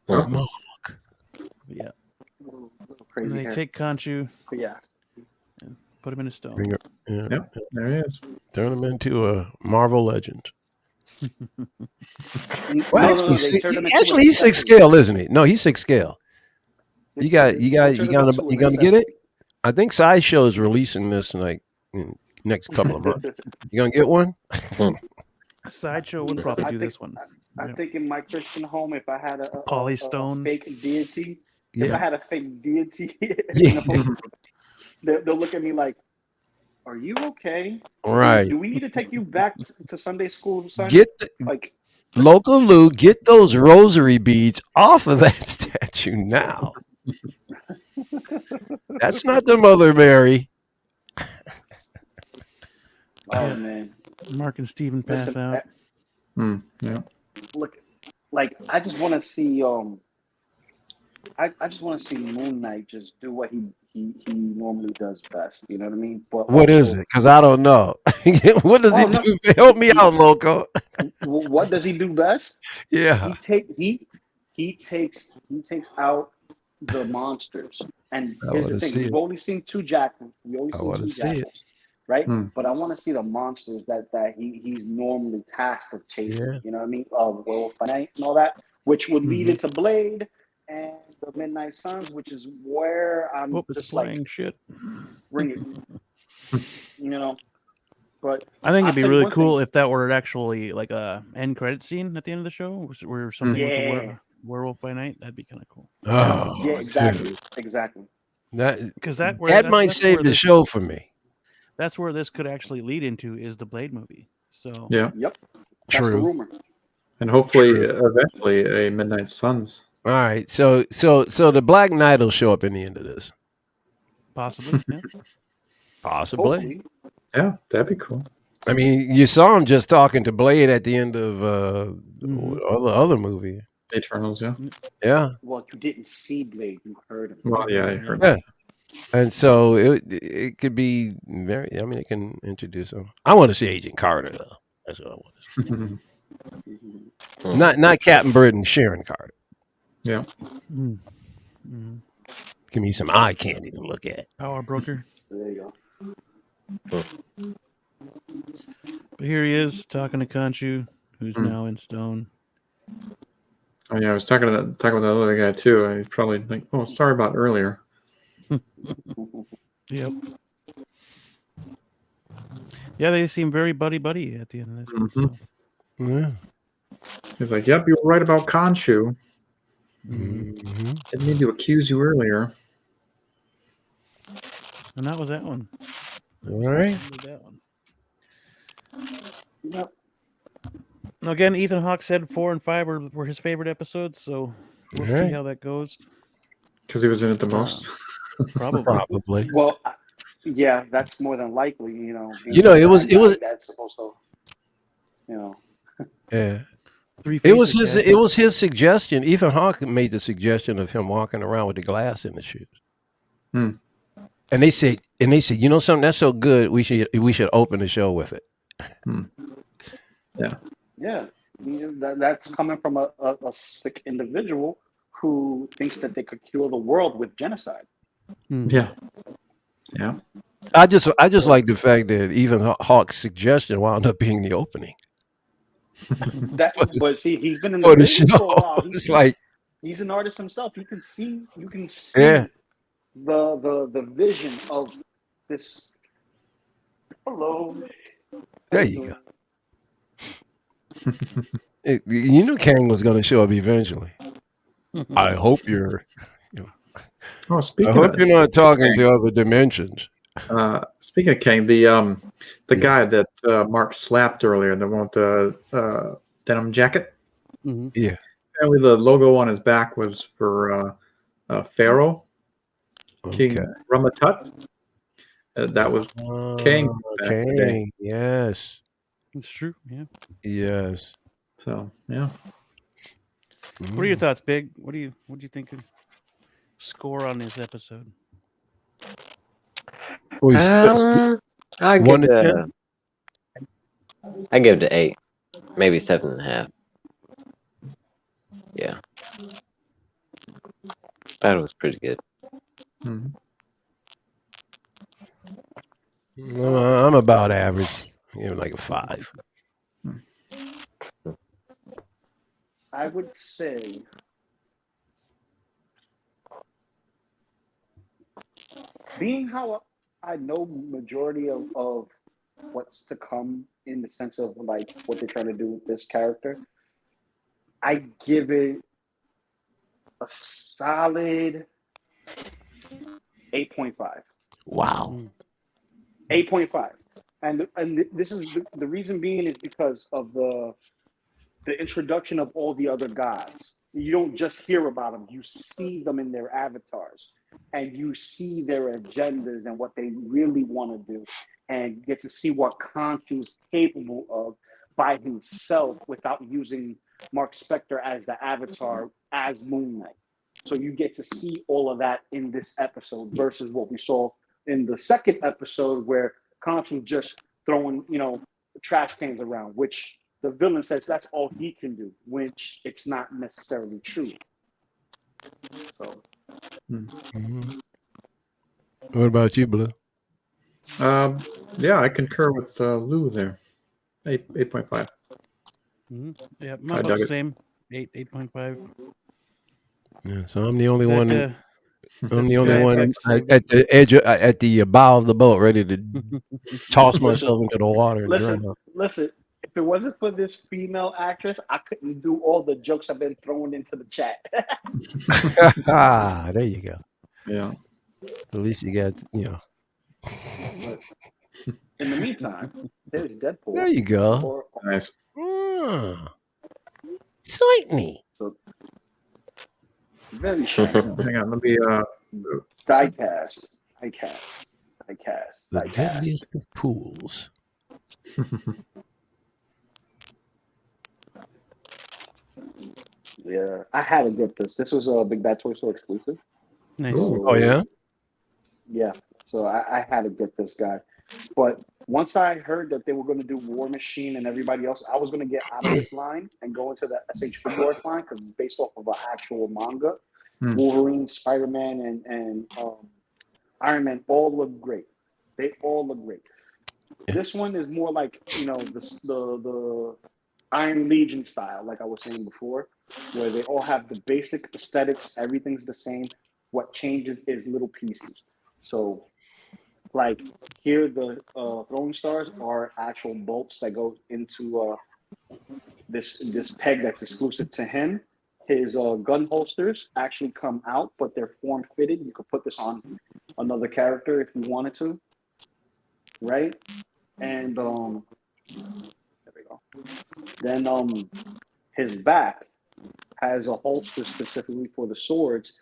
Oh, Yeah. little And crazy they hair. take Khonshu, But yeah. put him in a stone. bring it. Yeah. Yep. There he is. Turn him into a Marvel legend. No, they turned him into Actually, a he's 6 second. scale, isn't he? No, he's 6 scale. They You got turned you him into gonna a get it? I think Sideshow is releasing this in next couple of months. second. You gonna get one? Sideshow would probably I do think- this one. I Yeah. think in my Christian home, if I had a Polystone. fake deity, if I Yeah. had a fake deity, Yeah. they'll look at me like, "Are you okay? Right. Do we need to take you back to Sunday school, son?" Get the Like, Loco Lu, get those rosary beads off of that statue now. That's not the Mother Mary. oh man, Mark and Steven pass listen, out. Yeah. look, like I just want to see I just want to see MoonKnight just do what he normally does best. You know what I mean? But What is it? Because I don't know. What does he Oh, no. do? Help me out, Loco. What does he do best? Yeah. He he takes out the monsters. And I here's the wanna thing: see we've it. only seen two jackals. We only I seen wanna two see it. jackals, right? Hmm. But I want to see the monsters that he's normally tasked with chasing. Yeah. You know what I mean? Werewolf by Night and all that, which would lead Mhm. into Blade and the Midnight Suns, which is where I'm Whoop, it's just like, playing shit. bring it. You know, but I think I'll it'd be tell you really one cool thing. if that were actually like a end credit scene at the end of the show, where something with the Yeah, werewolf by night. That'd be kind of cool. Oh, yeah, exactly, dude. exactly. Because that Might save the show for me. that's where this could actually lead into is the Blade movie. So Yeah, Yep, that's the True. rumor. and hopefully, True. eventually, a Midnight Suns. All right. So the Black Knight will show up in the end of this. possibly, yeah. Possibly. Hopefully, Yeah, that'd be cool. I mean, you saw him just talking to Blade at the end of Mhm. other movie. Eternals, yeah. Yeah. well, you didn't see Blade, you heard him. Well, yeah, I heard. Yeah. And so it could be very. I mean, it can introduce him. I want to see Agent Carter though. That's what I want to see. Mhm. Not Captain Britain, Sharon Carter. Yeah. Mhm. Mhm. Give me some eye candy to look at. Power broker. There you go. But here he is talking to Khonshu, who's now in stone. Oh yeah, I was talking with that other guy too. I probably think, oh, sorry about earlier. Yep. Yeah, they seem very buddy at the end of this one. Mhm. So. Yeah. He's like, "Yep, you were right about Khonshu. Mhm. Mm-hmm. Didn't mean to accuse you earlier." And that was that one. All right. That one. Yep. Again, Ethan Hawke said 4 and 5 were his favorite episodes, so we'll see Alright. how that goes. Because he was in it the most. Probably. Probably. Well, yeah, that's more than likely. You know, You know, it was that's supposed to, you know. yeah. Three It was faces, his. guys. It was his suggestion. Ethan Hawke made the suggestion of him walking around with the glass in the shoes. Hmm. And they said, you know something, that's so good. We should open the show with it. Yeah. Yeah, that's coming from a sick individual who thinks that they could cure the world with genocide. Yeah. Yeah. I just like the fact that Ethan Hawke's suggestion wound up being the opening But see, he's been in for the the business show. for a while. It's like, He's an artist himself. You can see yeah, the vision of this. Hello. there you go. You knew Kang was going to show up eventually. I hope you're. Oh, I speaking hope of, you're not talking to other dimensions. speaking of Kang, the guy that Mark slapped earlier, the one with the denim jacket. Mhm. Yeah. Apparently, the logo on his back was for Pharaoh, King Okay. Ramatut. That was Kang back in the day. Kang. Yes. It's true, yeah. Yes. So yeah. What are your thoughts, Big? What do you think of score on this episode? I give 1 to it 10? I give it an 8, maybe 7.5. Yeah, that was pretty good. Mhm. I'm about average. Like a 5. I would say being how I know majority of what's to come in the sense of like what they're trying to do with this character, I give it a solid 8.5. Wow. 8.5. And this is the reason being is because of the introduction of all the other gods. You don't just hear about them, you see them in their avatars and you see their agendas and what they really want to do and get to see what Khonshu is capable of by himself without using Mark Spector as the avatar as MoonKnight. So you get to see all of that in this episode versus what we saw in the second episode where Khonshu just throwing, trash cans around, which the villain says that's all he can do, which it's not necessarily true. So Mhm. What about you, Blue? Yeah, I concur with Lou there. 8.5. Yeah, I about dug the it. same. 8.5. Yeah, so I'm the only That, one. uh, I'm that the only sky one effect saved at the edge, at the bow of the boat, ready to toss myself into the water and drown. listen. If it wasn't for this female actress, I couldn't do all the jokes I've been throwing into the chat. Ah, there you go. Yeah. At least you got, In the meantime, there's Deadpool. There you go. Or, Nice. Slightly. so, very shiny. Hang on. Let me. Diecast. The deadliest of pools. Yeah, I had to get this. This was a Big Bad Toy Store exclusive. Nice. Oh yeah. Yeah, so I had to get this guy. But once I heard that they were going to do War Machine and everybody else, I was going to get out of this line and go into the SH Figure Arts line because it's based off of an actual manga. Wolverine, Spider-Man, and Iron Man all look great. They all look great. Yeah. This one is more like, the Iron Legion style, like I was saying before, where they all have the basic aesthetics, everything's the same. What changes is little pieces. So, like here, the throwing stars are actual bolts that go into this peg that's exclusive to him. His gun holsters actually come out, but they're form fitted. You could put this on another character if you wanted to, right? And there we go. Then his back has a holster specifically for the swords.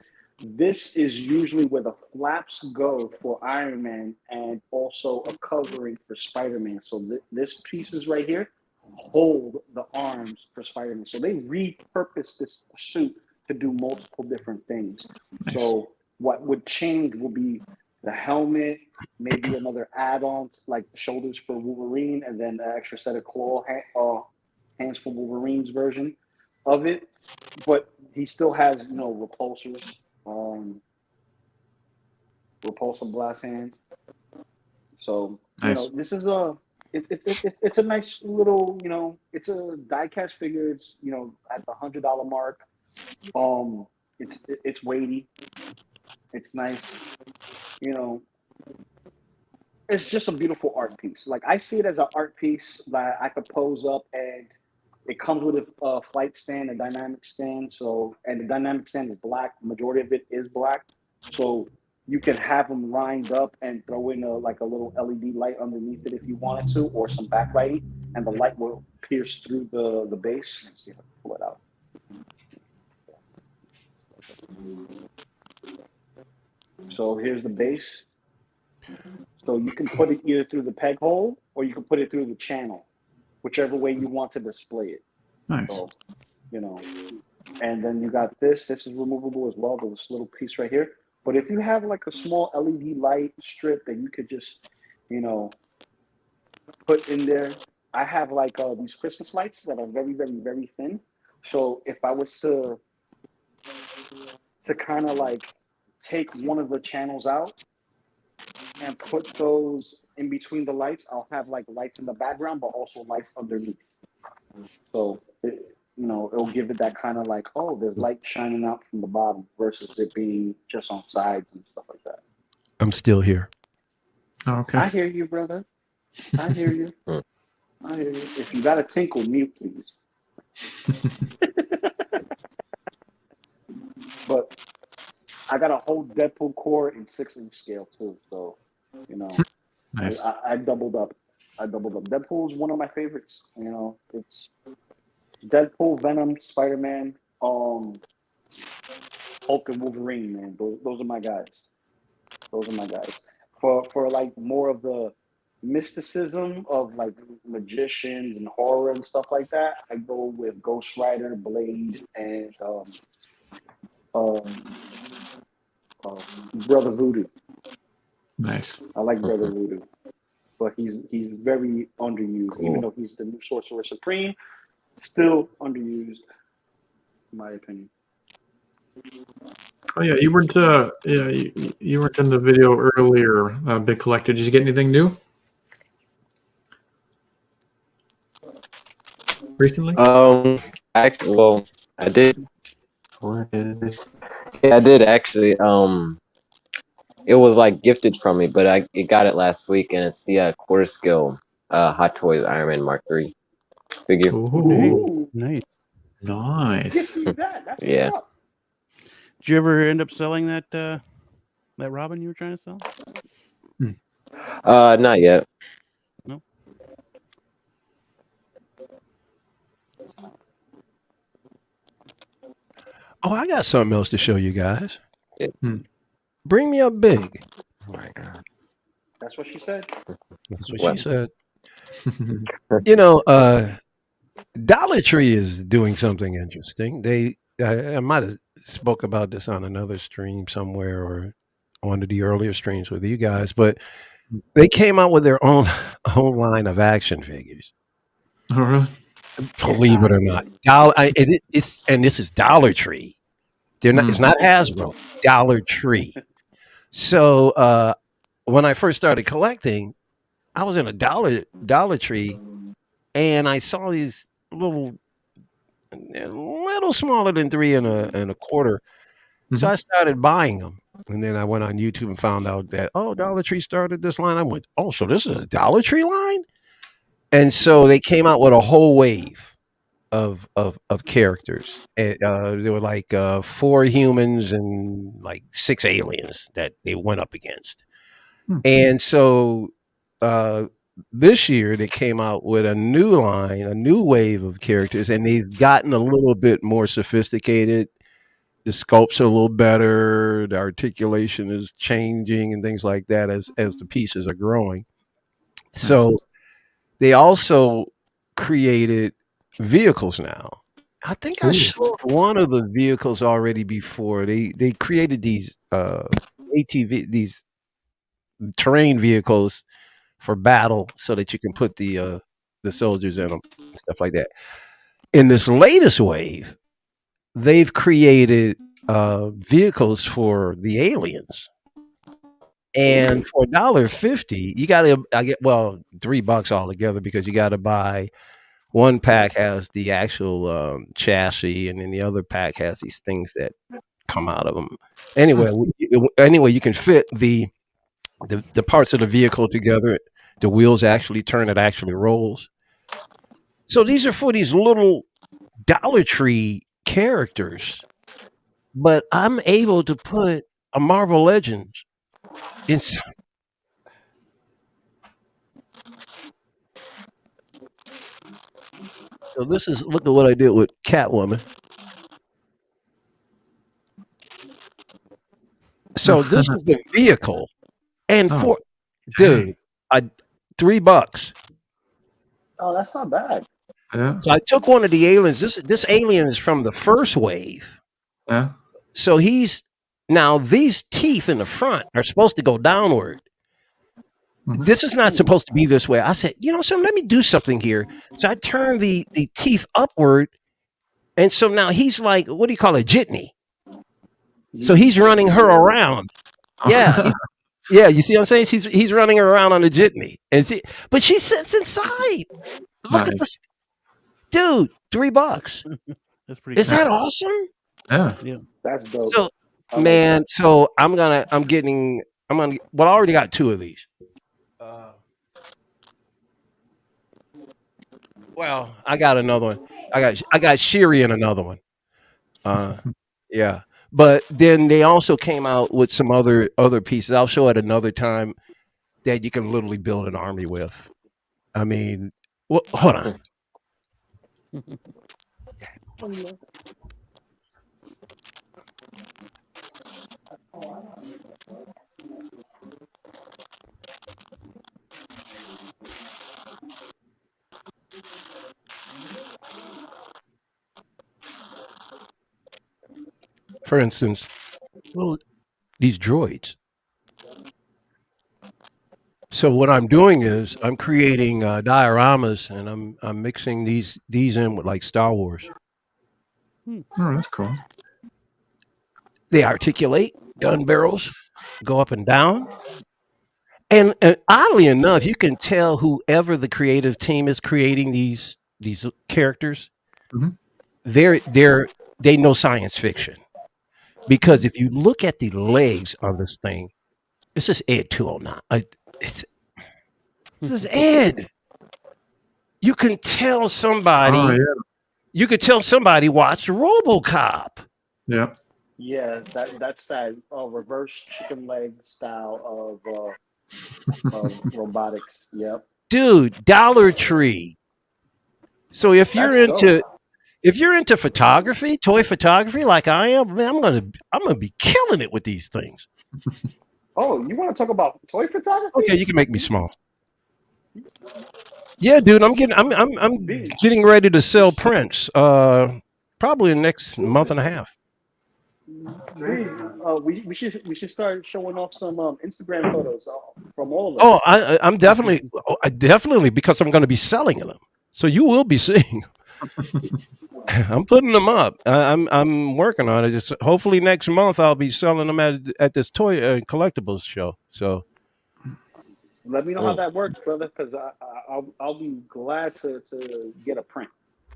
This is usually where the flaps go for Iron Man and also a covering for Spider-Man. So this pieces right here hold the arms for Spider-Man. So they repurposed this suit to do multiple different things. Nice. So what would change will be the helmet, maybe another add-on like the shoulders for Wolverine, and then an extra set of hands for Wolverine's version of it. But he still has, repulsors, repulsor blast hands. So Nice. this is it's a nice little, it's a die-cast figure. It's at the $100 mark. It's weighty. It's nice. It's just a beautiful art piece. Like I see it as an art piece that I could pose up, and it comes with a flight stand, a dynamic stand. So, and the dynamic stand is black. The majority of it is black. So you can have them lined up and throw in a little LED light underneath it if you wanted to, or some backlighting, and the light will pierce through the base. Let's see if I can pull it out. So here's the base. So you can put it either through the peg hole or you can put it through the channel, whichever way you want to display it. Nice. So, and then you got this. This is removable as well, this little piece right here. But if you have like a small LED light strip that you could just, put in there. I have like these Christmas lights that are very, very, very thin. So if I was to kind of like take one of the channels out and put those in between the lights, I'll have like lights in the background, but also lights underneath. So, it'll give it that kind of like, oh, there's light shining out from the bottom versus it being just on sides and stuff like that. I'm still here. Oh, okay. I hear you, brother. I hear you. I hear you. If you got a tinkle, mute, please. But I got a whole Deadpool core in 6-inch scale too, so Nice. I doubled up. Deadpool is one of my favorites. It's Deadpool, Venom, Spider-Man, Hulk, and Wolverine. Man, those are my guys. For like more of the mysticism of like magicians and horror and stuff like that, I go with Ghost Rider, Blade, and Brother Voodoo. Nice. I like Brother Voodoo. but he's very underused. Cool. Even though he's the new Sorcerer Supreme, still underused, in my opinion. Oh yeah, you weren't you weren't in the video earlier, Big Collector. Did you get anything new recently? I did. What is this? Yeah, I did actually. It was like gifted from me, but I got it last week, and it's the quarter scale Hot Toys Iron Man Mark III figure. Ooh, Nice. nice. Gift me that. That's Yeah. what's up. Did you ever end up selling that Robin you were trying to sell? Not yet. No. Oh, I got something else to show you guys. Yeah. Bring me up big. Oh my God. That's what she said. That's what What? she said. You know, Dollar Tree is doing something interesting. I might have spoke about this on another stream somewhere or one of the earlier streams with you guys, but they came out with their own line of action figures. Oh, really? Believe it or not, it's and this is Dollar Tree. They're not. It's not Hasbro. Dollar Tree. So when I first started collecting, I was in a Dollar Tree, and I saw these little smaller than 3 1/4. So I started buying them, and then I went on YouTube and found out that Dollar Tree started this line. I went, so this is a Dollar Tree line, and so they came out with a whole wave of characters. And, there were like 4 humans and like 6 aliens that they went up against, and so this year they came out with a new line, a new wave of characters, and they've gotten a little bit more sophisticated. The sculpts are a little better, the articulation is changing and things like that as the pieces are growing. So they also created vehicles now. I think I showed one of the vehicles already before. They created these ATV, these terrain vehicles for battle so that you can put the soldiers in them and stuff like that. In this latest wave, they've created vehicles for the aliens, and for $1.50, you got to $3 altogether because you got to buy. One pack has the actual chassis, and then the other pack has these things that come out of them. Anyway, you can fit the parts of the vehicle together. The wheels actually turn; it actually rolls. So these are for these little Dollar Tree characters, but I'm able to put a Marvel Legends inside. So look at what I did with Catwoman. So this is the vehicle, and dude, $3. Oh, that's not bad. Yeah. So I took one of the aliens. This alien is from the first wave. Yeah. So now these teeth in the front are supposed to go downward. This is not supposed to be this way. I said, so let me do something here. So I turned the teeth upward, and so now he's like, what do you call it, jitney? So he's running her around. Yeah. Yeah, you see what I'm saying? He's running her around on a jitney. But she sits inside. Look at this. Dude, $3. That's pretty Is that awesome? Yeah. That's dope. So, man, so I already got 2 of these. Well, I got another one. I got Shiri in another one. Yeah. But then they also came out with some other pieces. I'll show it another time that you can literally build an army with. I mean, hold on. For instance, these droids. So what I'm doing is I'm creating dioramas, and I'm mixing these in with like Star Wars. Oh, that's cool. They articulate, gun barrels go up and down. And oddly enough, you can tell whoever the creative team is creating these characters, Mhm. they know science fiction. Because if you look at the legs on this thing, it's just Ed 209. This is Ed. You can tell somebody. Oh, yeah. You could tell somebody watched RoboCop. Yeah. Yeah, that's that reverse chicken leg style of robotics. Yep. Dude, Dollar Tree. So if you're That's into photography, toy photography, like I am, man, I'm gonna be killing it with these things. Oh, you want to talk about toy photography? Okay, you can make me small. Yeah, dude, I'm getting ready to sell prints. Probably in the next month and a half. We should start showing off some Instagram photos from all of Oh, I'm definitely because I'm going to be selling them. So you will be seeing. I'm putting them up. I'm working on it. Just hopefully next month I'll be selling them at this toy collectibles show. So Let me know how that works, brother, because I'll be glad to get a print.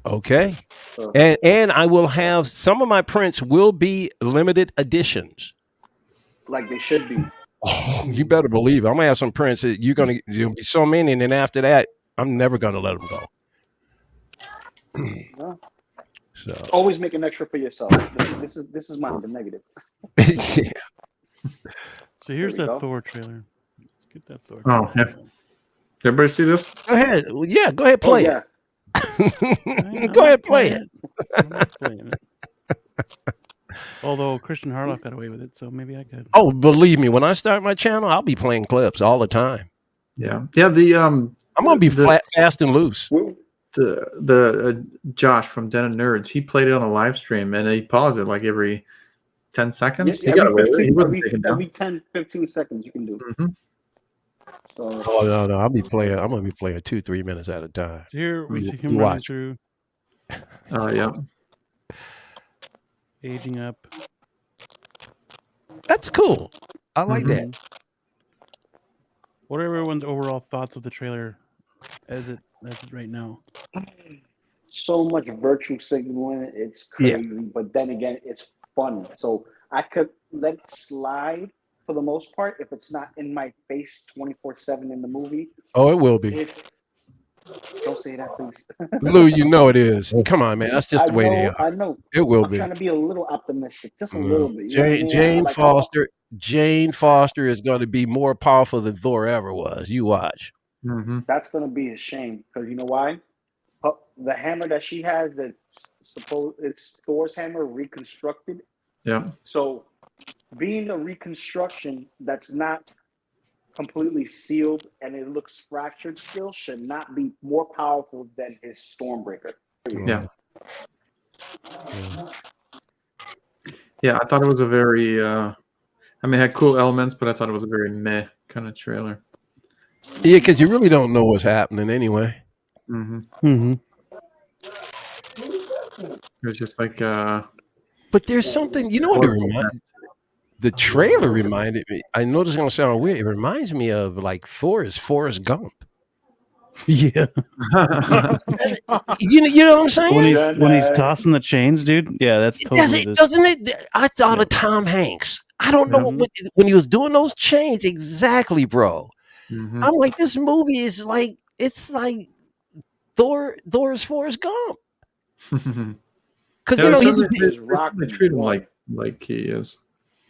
okay, So, and I will have some of my prints will be limited editions. like they should be. Oh, you better believe it. I'm gonna have some prints that there'll be so many, and then after that, I'm never gonna let them go. Well, So always make an extra for yourself. This is mine, the negative. yeah. So here's There we that go. Thor trailer. Let's get that Thor. Oh, yeah. Did everybody see this? Go ahead. Yeah, go ahead, Oh play yeah. it. Go ahead, play it. I'm not playing it. Although Christian Harloff got away with it, so maybe I could. Oh, believe me, when I start my channel, I'll be playing clips all the time. Yeah. Yeah. The I'm gonna be fast and loose. Josh from Den of Nerds, he played it on a live stream and he paused it like every 10 seconds. Yeah, He got away with it. He wasn't taken down. every 10, 15 seconds you can do. Mhm. So Oh no, I'm gonna be playing 2-3 minutes at a time. So here we You- see him you running watch. through, Oh, yeah. aging up. That's cool. I like Mhm. that. What are everyone's overall thoughts of the trailer as it right now? so much virtue signaling, it's Yeah. crazy. But then again, it's fun. So I could let it slide for the most part if it's not in my face 24/7 in the movie. Oh, it will be. Don't say that, please. Lou, you know it is. Come on, man. That's just the way they are. I know. It will I'm be. trying to be a little optimistic, just a little bit. You know what I mean? Jane Like, Foster. Jane Foster is going to be more powerful than Thor ever was. You watch. Mhm. that's going to be a shame because you know why? The hammer that she has, it's Thor's hammer reconstructed. Yeah. So, being a reconstruction that's not completely sealed and it looks fractured still should not be more powerful than his Stormbreaker. Yeah. Yeah. I thought it was a very, I mean, it had cool elements, but I thought it was a very meh kind of trailer. Yeah, because you really don't know what's happening anyway. Mm-hmm. Mm-hmm. It was just like, But there's something, you know what it reminds. The trailer reminded me. I know this is gonna sound weird. It reminds me of like Thor's Forrest Gump. Yeah. You know what I'm saying? When he's tossing the chains, dude. Yeah, that's totally this. Doesn't it? I thought of Tom Hanks. I don't know when he was doing those chains exactly, bro. Mhm. I'm like, this movie is like it's like Thor's Forrest Gump. Because you know he's they treat him like he is.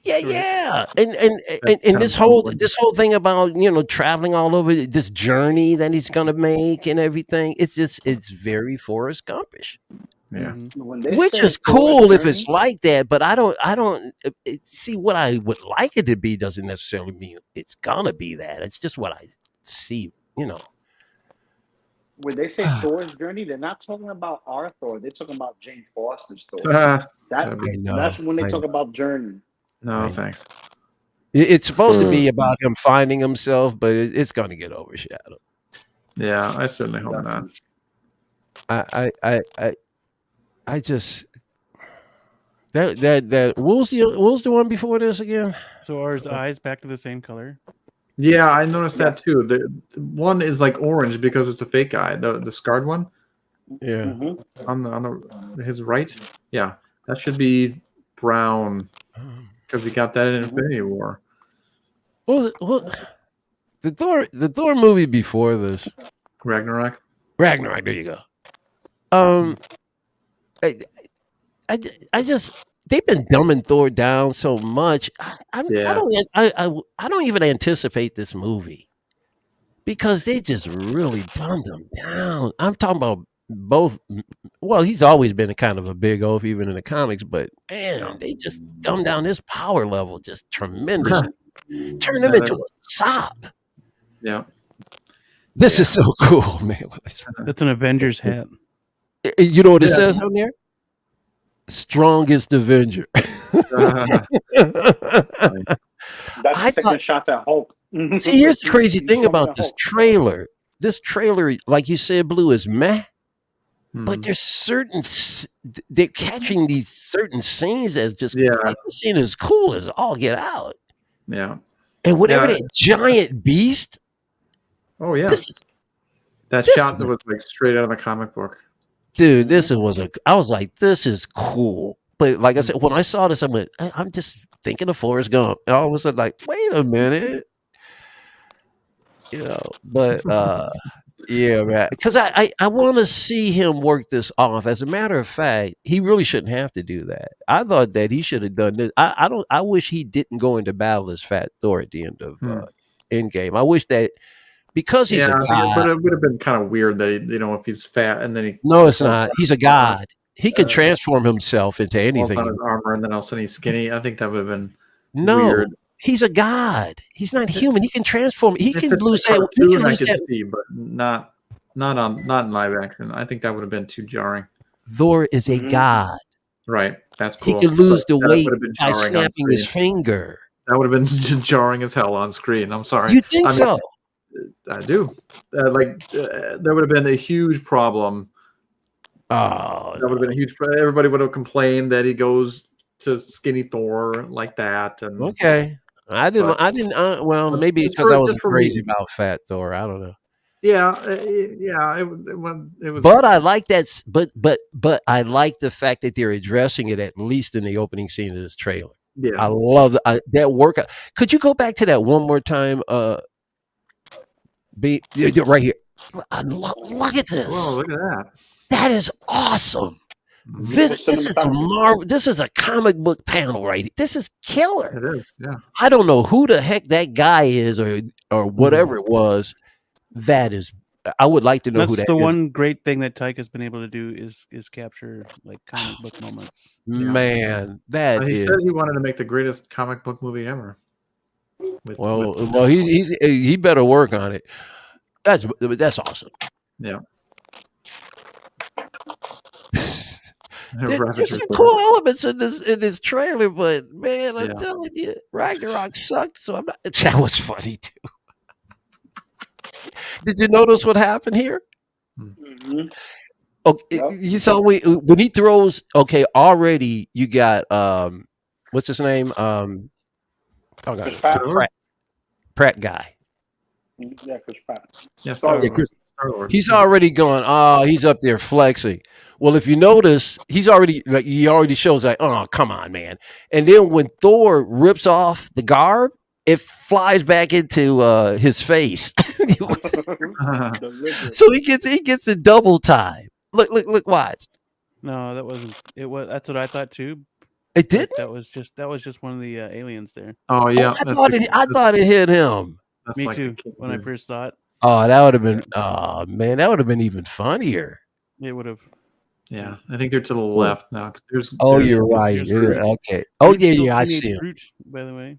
yeah. And this whole thing about traveling all over this journey that he's gonna make and everything. It's very Forrest Gumpish. Yeah. Which is cool if it's like that, but I don't see what I would like it to be doesn't necessarily mean it's gonna be that. It's just what I see, When they say Thor's journey, they're not talking about our Thor. They're talking about Jane Foster's Thor. That's when they talk about journey. No, thanks. It's supposed to be about him finding himself, but it's going to get overshadowed. Yeah, I certainly hope not. I just that what was the one before this again? So are his eyes back to the same color? Yeah, I noticed that too. The one is like orange because it's a fake eye. The scarred one Yeah. on his right. Yeah, that should be brown because he got that in Infinity War. What the Thor movie before this? Ragnarok. Ragnarok. There you go. I just they've been dumbing Thor down so much. I don't even anticipate this movie because they just really dumbed him down. I'm talking about both. Well, he's always been a kind of a big oaf, even in the comics, but man, they just dumbed down his power level just tremendously. Turn him into a sop. Yeah. This is so cool, man. That's an Avengers hat. You know what it says on there? Strongest Avenger. That's taking a shot at Hulk. See, here's the crazy thing about this trailer. This trailer, like you said, Blue, is meh. But there's they're catching these certain scenes as just like the scene is cool as all get out. Yeah. And whatever that giant beast. Oh yeah. That shot that was like straight out of a comic book. Dude, I was like, this is cool. But like I said, when I saw this, I'm just thinking of Forrest Gump. And all of a sudden, like, wait a minute. But yeah, man. Because I want to see him work this off. As a matter of fact, he really shouldn't have to do that. I thought that he should have done this. I wish he didn't go into battle as Fat Thor at the end of Endgame. I wish that because he's a god. But it would have been kind of weird that if he's fat and then he. No, it's not. He's a god. He could transform himself into anything. On his armor, and then all of a sudden he's skinny. I think that would have been weird. He's a god. He's not human. He can transform. He can lose that. I could see, but not in live action. I think that would have been too jarring. Thor is a god. Right. That's cool. He can lose the weight by snapping his finger. That would have been jarring as hell on screen. I'm sorry. You think so? I do. There would have been a huge problem. Oh, that would have been a huge. Everybody would have complained that he goes to skinny Thor like that. And okay, I didn't. Well, maybe it's because I was crazy about Fat Thor. I don't know. Yeah. It was. But I like that. But I like the fact that they're addressing it at least in the opening scene of this trailer. Yeah, I love that workout. Could you go back to that one more time? Right here. Look at this. Whoa, look at that. That is awesome. This is a comic book panel, right? This is killer. It is, yeah. I don't know who the heck that guy is or whatever it was. That is, I would like to know who that is. That's the one great thing that Taika's been able to do is capture like comic book moments. Man, he said he wanted to make the greatest comic book movie ever. He better work on it. That's awesome. Yeah. There's some cool elements in this trailer, but man, I'm telling you, Ragnarok sucked. So I'm not. That was funny too. Did you notice what happened here? Mm-hmm. Okay, you saw when he throws. Okay, already you got what's his name? Pratt guy. Yeah, Chris Pratt. Yeah, Star-Lord. He's already going. Oh, he's up there flexing. Well, if you notice, he already shows like, oh, come on, man. And then when Thor rips off the garb, it flies back into his face. So he gets a double time. Look, watch. No, that wasn't. It was. That's what I thought too. It did. That was just one of the aliens there. Oh yeah, I thought it hit him. Me too. When I first saw it. Oh, that would have been. Oh man, that would have been even funnier. It would have. Yeah, I think they're to the left now. You're right. Okay. Oh yeah, I see him. Groot, by the way.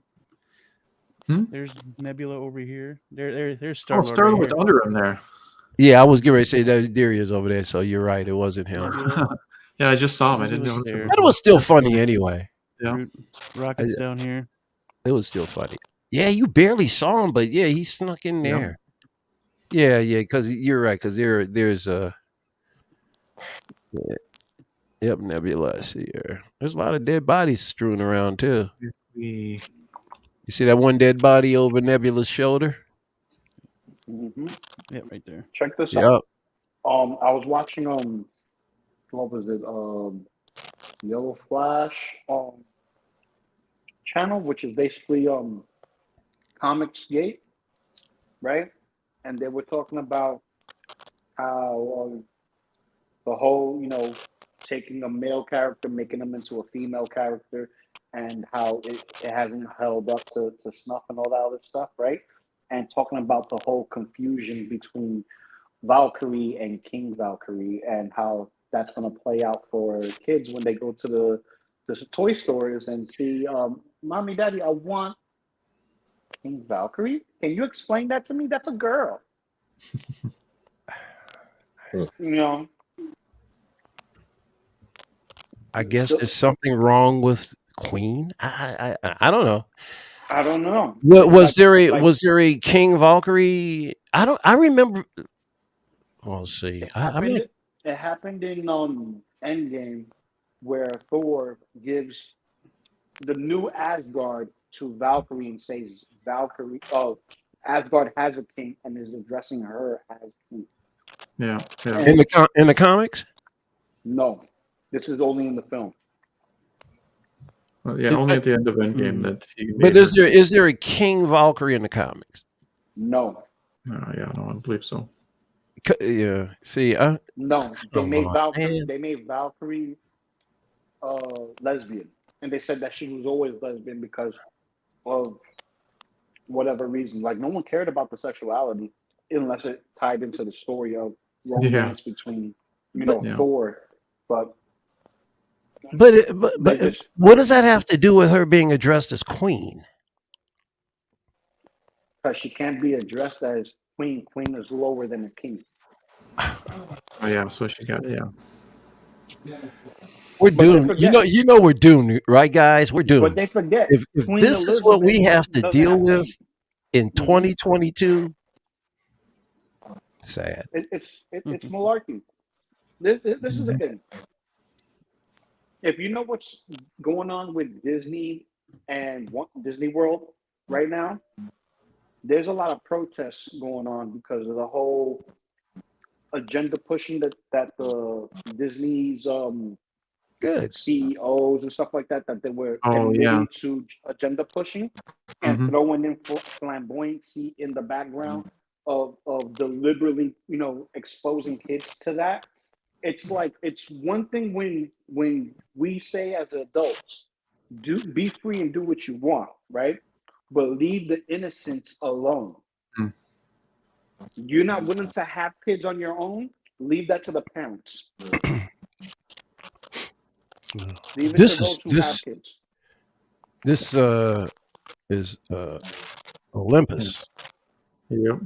There's Nebula over here. There's Star-Lord. Star-Lord's under him there. Yeah, I was getting ready to say there he is over there. So you're right. It wasn't him. Yeah, I just saw him. I didn't know. That was still funny anyway. Yeah. Rocket's down here. It was still funny. Yeah, you barely saw him, but yeah, he snuck in Yeah. there. Yeah, because you're right. Because there's a yep, Nebula. I see here. There's a lot of dead bodies strewn around too. We You see that one dead body over Nebula's shoulder? Yeah, right there. Check this Yep. out. I was watching what was it? Yellow Flash channel, which is basically Comics Gate, right? And they were talking about how the whole, taking a male character, making him into a female character, and how it hasn't held up to snuff and all that other stuff, right? And talking about the whole confusion between Valkyrie and King Valkyrie and how that's going to play out for kids when they go to the toy stores and see, Mommy, Daddy, I want King Valkyrie. Can you explain that to me? That's a girl. you know, I guess there's something wrong with Queen. I don't know. I don't know. What was there a King Valkyrie? I remember. Well, let's see. It happened in Endgame, where Thor gives the new Asgard to Valkyrie and says, "Valkyrie, Asgard has a king," and is addressing her as king. yeah. In the comics. No, this is only in the film. Well, yeah, only at the end of Endgame that he. But is there a King Valkyrie in the comics? No. Oh, yeah, no, I don't believe so. Yeah. See, no, they made Valkyrie. Man. They made Valkyrie lesbian, and they said that she was always lesbian because of whatever reason. Like no one cared about the sexuality unless it tied into the story of romance between Thor. But what does that have to do with her being addressed as queen? Because she can't be addressed as queen. Queen is lower than a king. Oh yeah, so she got We're doomed. You know we're doomed, right, guys? We're doomed. But they forget if this is what we have to deal with in 2022. Sad. It's malarkey. This is the thing. If you know what's going on with Disney and Disney World right now, there's a lot of protests going on because of the whole agenda pushing that the Disney's good CEOs and stuff like that they were to agenda pushing and throwing in flamboyancy in the background of deliberately exposing kids to that. It's like it's one thing when we say as adults be free and do what you want, right? But leave the innocence alone. You're not willing to have kids on your own, leave that to the parents. Leave it to those who have kids. This is Olympus. Yep.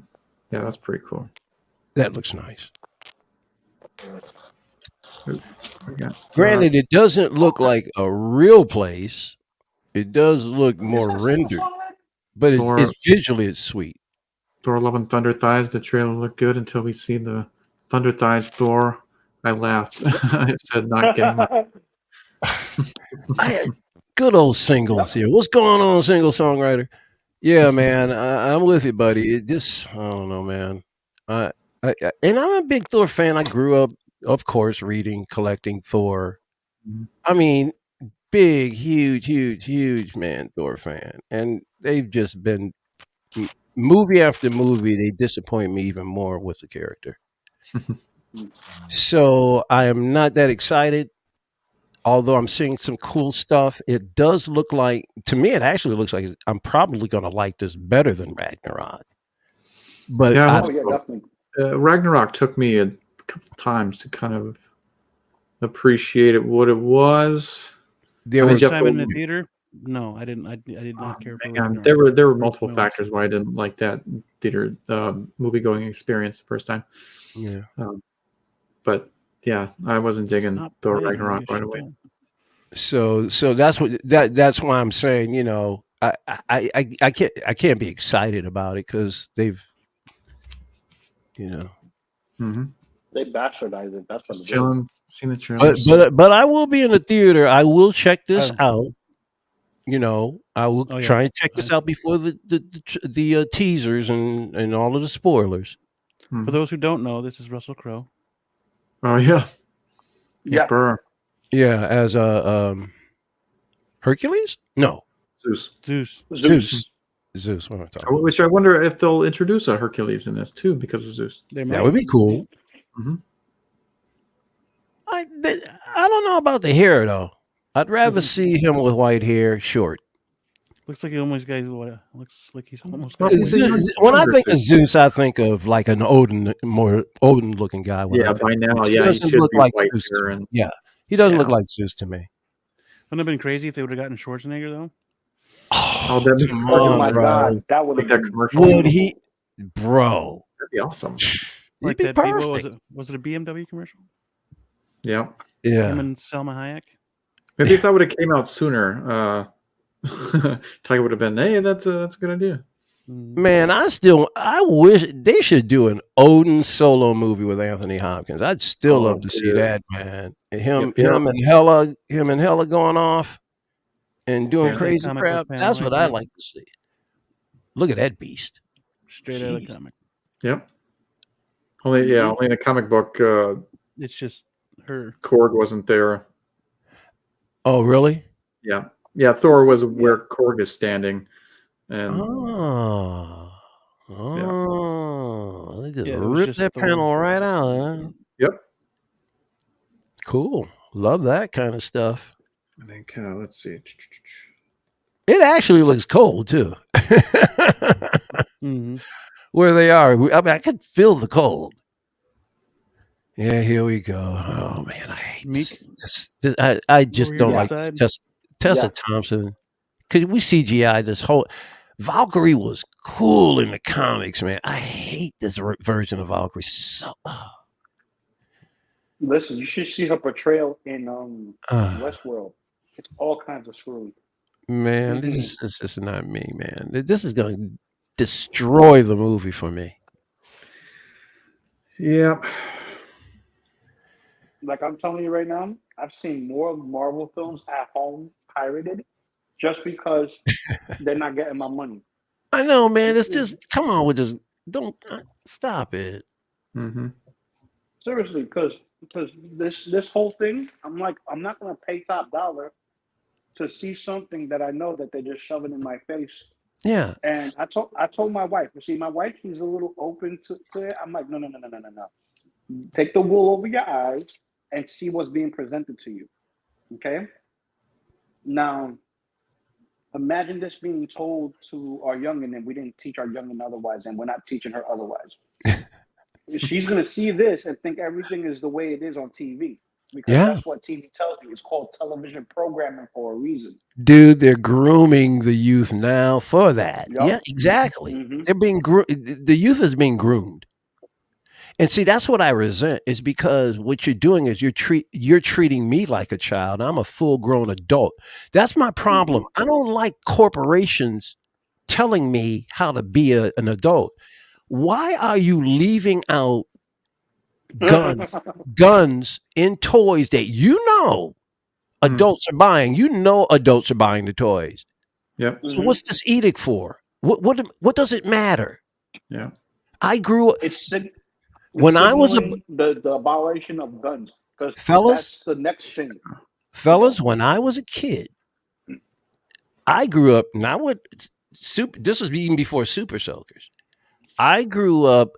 Yeah, that's pretty cool. That looks nice. Granted, it doesn't look like a real place. It does look more rendered, but it's visually it's sweet. Thor: Love and Thunder Thighs. The trailer looked good until we see the Thunder Thighs Thor. I laughed. I said, "Not getting my." I had good old singles here. What's going on, single songwriter? Yeah, man, I'm with you, buddy. It just, I don't know, man. And I'm a big Thor fan. I grew up, of course, reading, collecting Thor. I mean, big, huge, man, Thor fan. And they've just been, movie after movie, they disappoint me even more with the character. So I am not that excited. Although I'm seeing some cool stuff, it does look like, to me, it actually looks like I'm probably going to like this better than Ragnarok. But definitely. Ragnarok took me a couple times to kind of appreciate it, what it was. There was time in the theater. No, I didn't. I did not care for Ragnarok. There were multiple factors why I didn't like that theater movie going experience the first time. Yeah, but. Yeah, I wasn't digging Thor Ragnarok right away. So that's why I'm saying, I can't be excited about it because they've, you know. Mm-hmm. They bastardize it. That's what Just it is. chilling, seeing the trailers. But I will be in the theater. I will check this Oh. out. You know, I will Oh, yeah. try and check this out before the teasers and all of the spoilers. Mhm. For those who don't know, this is Russell Crowe. Oh yeah, Yeah. Burr, Yeah, as Hercules? No, Zeus. Zeus. Zeus. What am I talking about? Which I wonder if they'll introduce a Hercules in this too because of Zeus. They That might. would be cool. Mm-hmm. I don't know about the hair though. I'd rather see him with white hair, short. Looks like he almost got looks like he's almost Well, got he's a young- When I think of Zeus, I think of like an more Odin looking guy. When I Yeah, think by of now, Zeus. He yeah, he doesn't should look be like white Zeus to hair me. and Yeah, he doesn't look Yeah. like Zeus to me. Wouldn't it have been crazy if they would have gotten Schwarzenegger though? oh, that'd be come Oh on, my bro. God, that would like have that been commercial. Would he, bro? That'd be awesome. Like He'd be that. perfect. What was it? Was it a BMW commercial? Yeah, Yeah. Him and Selma Hayek. maybe if that would have came out sooner, Tiger would have been. Hey, that's a good idea. Man, I wish they should do an Odin solo movie with Anthony Hopkins. I'd still love to see dude. that, man. Him Yep. him and Hella going off and doing Yeah. crazy Comic crap. book panel That's right what I there. like to see. Look at that beast. Straight out of the Jeez. comic. Yep. Only in the comic book, It's just her. Korg wasn't there. Oh, really? Yeah. Thor was where Korg is standing, and Oh. Oh. They just Yeah, it was ripped just that the panel one. right out, huh? yep. Cool. Love that kind of stuff. I think let's see. It actually looks cold too. Mm-hmm. Where they are. I mean, I could feel the cold. Yeah, here we go. Oh man, I hate Meek? this. I just Over don't here like this. outside? Tessa Yeah. Thompson. Could we CGI this whole? Valkyrie was cool in the comics, man. I hate this version of Valkyrie. So, Listen, you should see her portrayal in Westworld. It's all kinds of screwy. man, this is not me, man. This is going to destroy the movie for me. Yeah. Like I'm telling you right now, I've seen more Marvel films at home pirated just because they're not getting my money. I know, man. It's just come on with this. Don't stop it. Mm-hmm. Seriously, because this whole thing, I'm like, I'm not gonna pay top dollar to see something that I know that they're just shoving in my face. Yeah. And I told my wife, you see, my wife, she's a little open to it. I'm like, no. Take the wool over your eyes and see what's being presented to you. Okay? Now, imagine this being told to our youngin', and we didn't teach our youngin' otherwise, and we're not teaching her otherwise. She's going to see this and think everything is the way it is on TV. Because that's what TV tells you. It's called television programming for a reason. Dude, they're grooming the youth now for that. Yep. Yeah, exactly. Mm-hmm. They're being the youth is being groomed. And see, that's what I resent is because what you're doing is you're treating me like a child. I'm a full-grown adult. That's my problem. I don't like corporations telling me how to be an adult. Why are you leaving out guns in toys that adults are buying? You know adults are buying the toys. Yep. So what's this edict for? What does it matter? Yeah. I grew up It's when I was the abolition of guns. Fellas? That's the next thing. Fellas, when I was a kid, I grew up not with this was even before Super Soakers. I grew up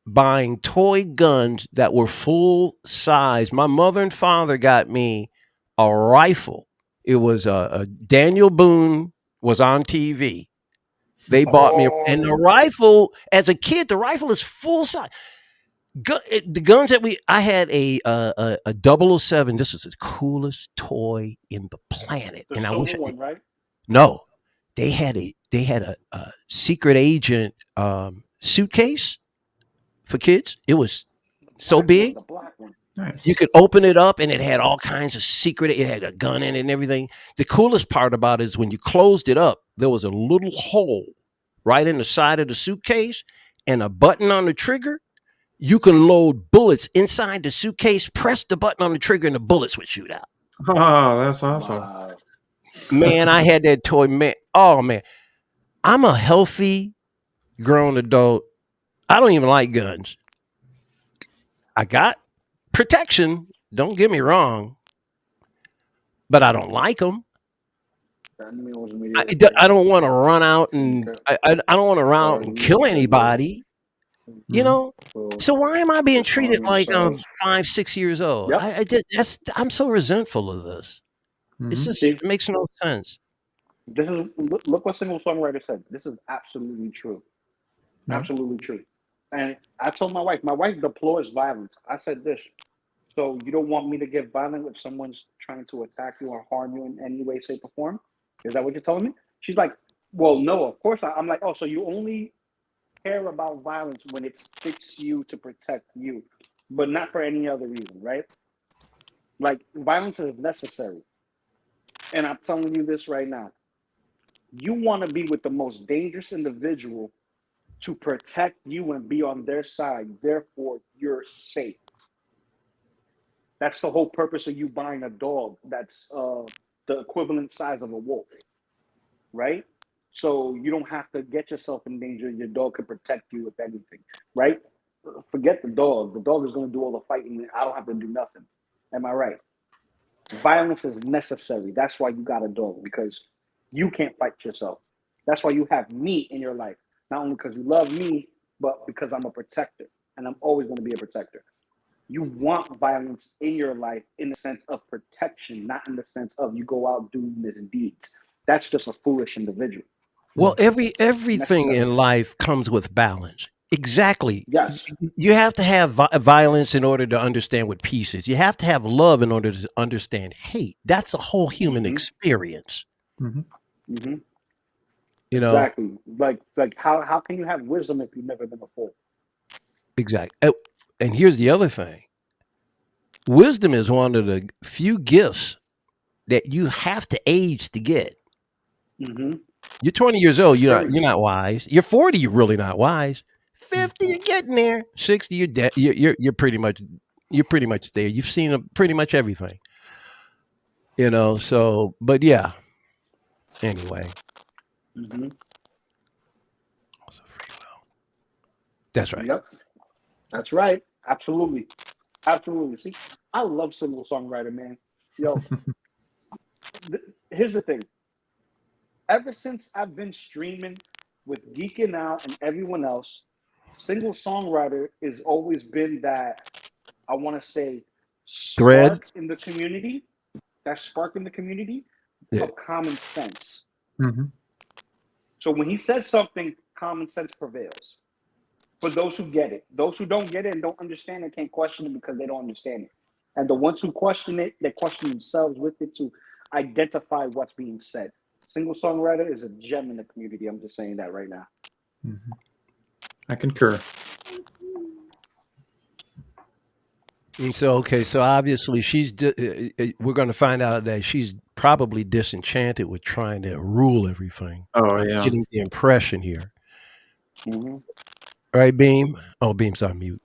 buying toy guns that were full size. My mother and father got me a rifle. It was a Daniel Boone was on TV. They bought me, and the rifle as a kid, the rifle is full size. The guns that I had a 007. This is the coolest toy in the planet, The and I silver wish one, right? no, they had a secret agent suitcase for kids. It was so big. The black one. Nice. You could open it up and it had all kinds of secret. It had a gun in it and everything. The coolest part about it is when you closed it up, there was a little hole right in the side of the suitcase and a button on the trigger. You can load bullets inside the suitcase, press the button on the trigger, and the bullets would shoot out. Oh, that's awesome. Wow. Man, I had that toy, man. Oh, man. I'm a healthy grown adult. I don't even like guns. I got protection. Don't get me wrong. But I don't like them. I don't want to run out and I don't want to run out and kill anybody. You know, so why am I being treated like I'm 5, 6 years old? Yep. I'm so resentful of this. It's just it makes no sense. This is look what single songwriter said. This is absolutely true. No. Absolutely true. And I told my wife deplores violence. I said this. So you don't want me to get violent if someone's trying to attack you or harm you in any way, shape, or form? Is that what you're telling me? She's like, well, no, of course not. I'm like, oh, so you only care about violence when it fits you to protect you, but not for any other reason, right? Like violence is necessary. And I'm telling you this right now. You want to be with the most dangerous individual to protect you and be on their side. Therefore, you're safe. That's the whole purpose of you buying a dog that's the equivalent size of a wolf, right? So you don't have to get yourself in danger. Your dog can protect you if anything, right? Forget the dog. The dog is going to do all the fighting. I don't have to do nothing. Am I right? Violence is necessary. That's why you got a dog, because you can't fight yourself. That's why you have me in your life. Not only because you love me, but because I'm a protector. And I'm always going to be a protector. You want violence in your life in the sense of protection, not in the sense of you go out doing misdeeds. That's just a foolish individual. Well, everything in life comes with balance. Exactly. Yes. You have to have violence in order to understand what peace is. You have to have love in order to understand hate. That's a whole human experience. Mm-hmm. You know, exactly. Like how can you have wisdom if you've never been a fool? Exactly. And here's the other thing. Wisdom is one of the few gifts that you have to age to get. Mm-hmm. You're 20 years old. You're not wise. You're 40. You're really not wise. 50. You're getting there. 60. You're dead. You're pretty much there. You've seen pretty much everything. You know. So, but yeah. Anyway. Mm-hmm. That's right. Yep. That's right. Absolutely. Absolutely. See, I love single songwriter, man. Yo, here's the thing. Ever since I've been streaming with Geeking Out and everyone else, single songwriter has always been that, I want to say, spark in the community, of common sense. Mm-hmm. So when he says something, common sense prevails. For those who get it. Those who don't get it and don't understand it can't question it because they don't understand it. And the ones who question it, they question themselves with it to identify what's being said. Single songwriter is a gem in the community. I'm just saying that right now. Mm-hmm. I concur. And so, okay, so obviously we're going to find out that she's probably disenchanted with trying to rule everything. Oh, yeah. I'm getting the impression here. Mm-hmm. Right, Beam? Oh, Beam's on mute.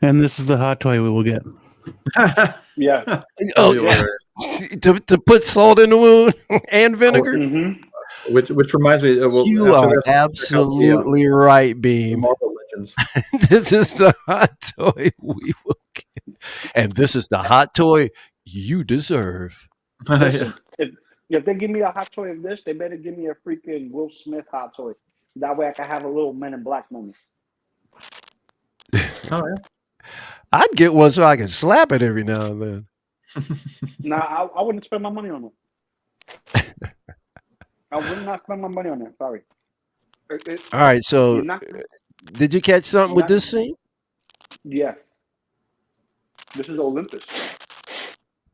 And this is the hot toy we will get. Yeah. Oh, yeah. to put salt in the wound and vinegar? Mm-hmm. Which reminds me. You are absolutely right, Beam. Marvel Legends. This is the hot toy we will get. And this is the hot toy you deserve. Listen, if they give me a hot toy of this, they better give me a freaking Will Smith hot toy. That way I can have a little Men in Black moment. Oh, yeah. I'd get one so I can slap it every now and then. Nah, I wouldn't spend my money on it. I would not spend my money on it. Sorry. All right, so did you catch something with this scene? Yeah. This is Olympus.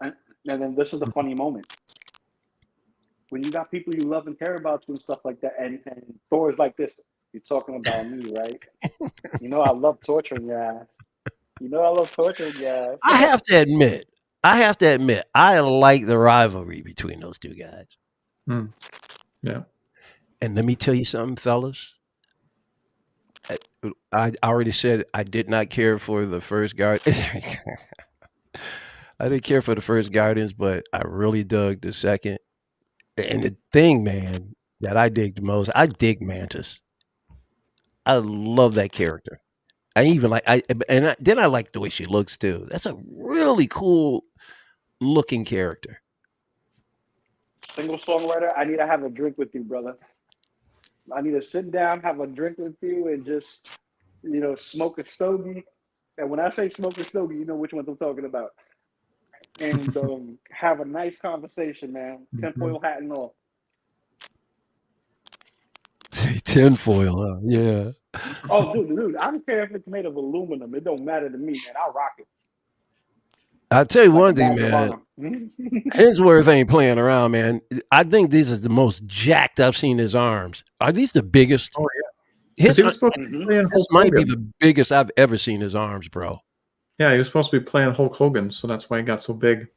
And then this is the funny moment. When you got people you love and care about and stuff like that, and Thor is like this, you're talking about me, right? You know I love torturing your ass. You know I love torturing guys. I have to admit, I like the rivalry between those two guys. Yeah. And let me tell you something, fellas. I already said I did not care for the first guard. I didn't care for the first Guardians, but I really dug the second. And the thing, man, that I dig the most, I dig Mantis. I love that character. I even like then I like the way she looks too. That's a really cool looking character. Single songwriter, I need to have a drink with you, brother. I need to sit down, have a drink with you, and just, smoke a stogie. And when I say smoke a stogie, you know which ones I'm talking about. And have a nice conversation, man. Tinfoil hat and all. Tinfoil, huh? Yeah. Oh, dude, I don't care if it's made of aluminum. It don't matter to me, man. I'll rock it. I'll tell you Like one thing, man. Hemsworth ain't playing around, man. I think these are the most jacked I've seen his arms. Are these the biggest? Oh yeah. He was supposed to be playing this Hulk might be Hogan. the biggest I've ever seen his arms, bro. Yeah, he was supposed to be playing Hulk Hogan, so that's why he got so big.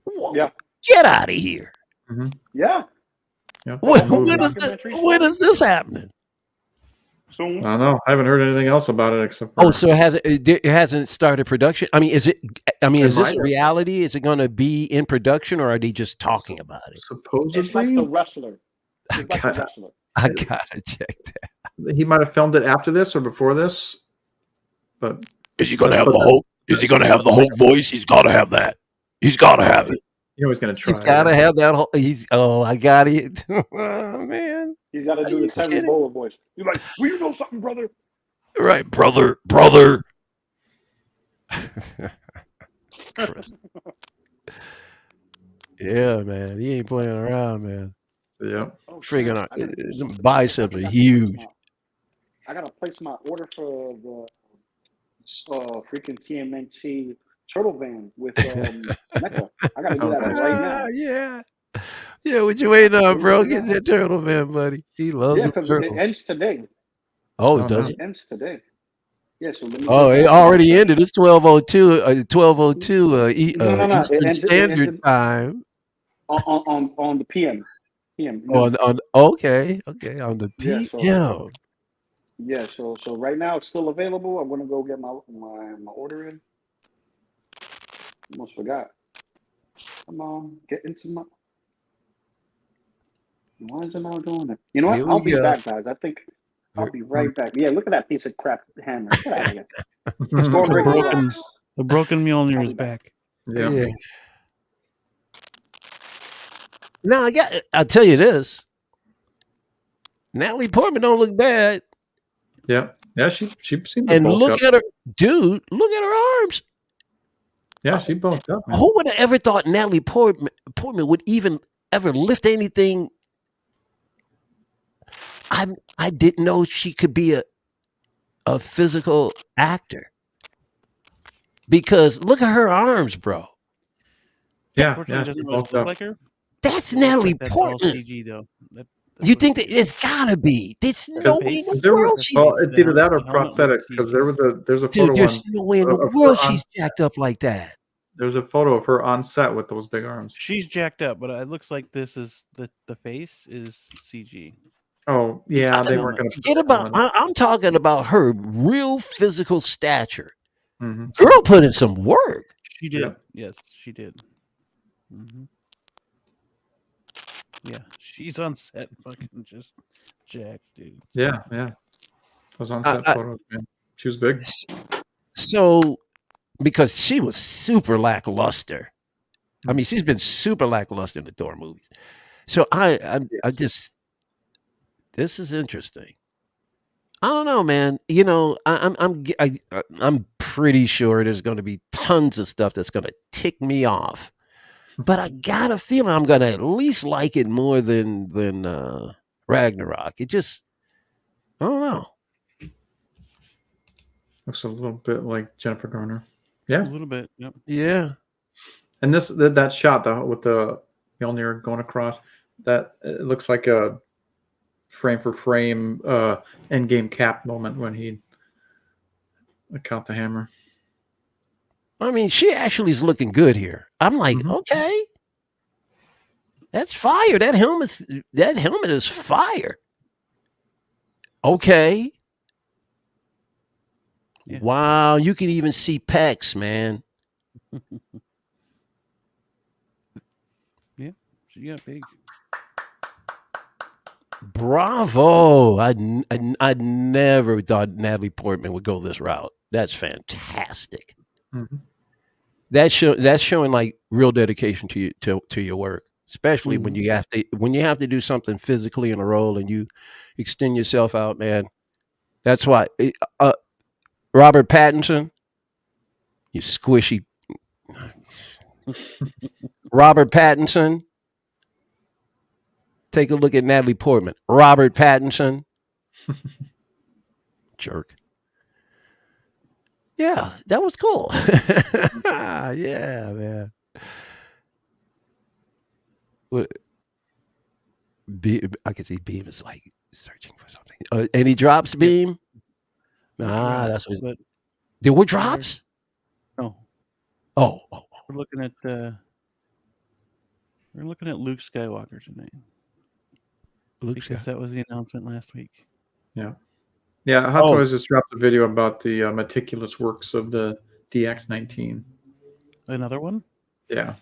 Whoa, Yeah. Get out of here. Yeah. Yeah. When is this happening? Soon. I don't know. I haven't heard anything else about it except for So it hasn't started production? I mean, is this a might. reality? Is it going to be in production, or are they just talking about it? supposedly. It's like the wrestler. It's like the wrestler. I gotta check that. He might have filmed it after this or before this, but Is he gonna have the Hulk? Is he gonna have the Hulk voice? He's gotta have that. He's gotta have it. you know he's going to try. He's gotta have that. I got it. Oh man. You got to do the Terry Bowler voice. You're like, well, you know something, brother? Right, brother. Yeah, man. He ain't playing around, man. Yeah. Oh, Freaking I gotta- them biceps are huge. I gotta place my order for the freaking TMNT turtle van with Mecca. I gotta do that right now. Yeah. Yeah, what you waiting on, bro? Get that turtle man, buddy. He loves Yeah, the because turtle. it ends today. Oh, does It it? ends today. Yeah, so let me. Oh, it already ended. It's 12:02. 12:02. No. Eastern It Standard ended Time. on the PM. On okay, on the Yeah, PM. Yeah, so right now it's still available. I'm gonna go get my order in. Almost forgot. Come on, get into my. Why is it not doing it? You know what? Here we I'll be go. back, guys. I think I'll be right back. Yeah, look at that piece of crap hammer. Get out of here. It's going break the rocks. The broken Mjolnir is back. Yeah. Now I'll tell you this. Natalie Portman don't look bad. Yeah. Yeah, she seemed to And bulk look up. at her, dude. Look at her arms. Yeah, she bulked up. Man. Who would have ever thought Natalie Portman would even ever lift anything? I didn't know she could be a physical actor. Because look at her arms, bro. Yeah, Unfortunately, yeah, it she doesn't really bulked look up. like her. That's It looks Natalie like that's all Portman. CG though. That's You what think it that is. it's gotta be? There's no way in the There world was, she's well, it's either that or The helmet prosthetics looks because CG. there's a dude. photo There's on no way in the of her world on she's jacked up like that. there's a photo of her on set with those big arms. She's jacked up, but it looks like this is the face is CG. Oh yeah, they know weren't going to Forget about. I'm talking about her real physical stature. Mm-hmm. Girl put in some work. She did. Yep. Yes, she did. Yeah, she's on set, fucking just jacked, dude. Yeah. Those on set photos, man. She was big. So, because she was super lackluster. I mean, she's been super lackluster in the Thor movies. So I just, this is interesting. I don't know, man. You know, I'm pretty sure there's going to be tons of stuff that's going to tick me off, but I got a feeling I'm going to at least like it more than Ragnarok. It just, I don't know. Looks a little bit like Jennifer Garner. A Yeah, little bit. Yep. Yeah. and that shot with the Mjolnir going across, that it looks like a frame for frame Endgame Cap moment when he count the hammer. I mean, she actually is looking good here. I'm like, okay, that's fire. That helmet is fire. Okay. Yeah. Wow, you can even see pecs, man. Yeah, she got big. Bravo. I never thought Natalie Portman would go this route. That's fantastic. Mhm. That's showing like real dedication to your work, especially when you have to do something physically in a role and you extend yourself out, man. That's why Robert Pattinson, you squishy Robert Pattinson. Take a look at Natalie Portman. Robert Pattinson. Jerk. Yeah, that was cool. Yeah, man. What I can see Beam is like searching for something. And he drops Beam. That's what. But There were drops. no, Oh. we're looking at Luke Skywalker tonight because that was the announcement last week. Yeah. Hot Toys just dropped a video about the meticulous works of the DX-19. Another one? Yeah.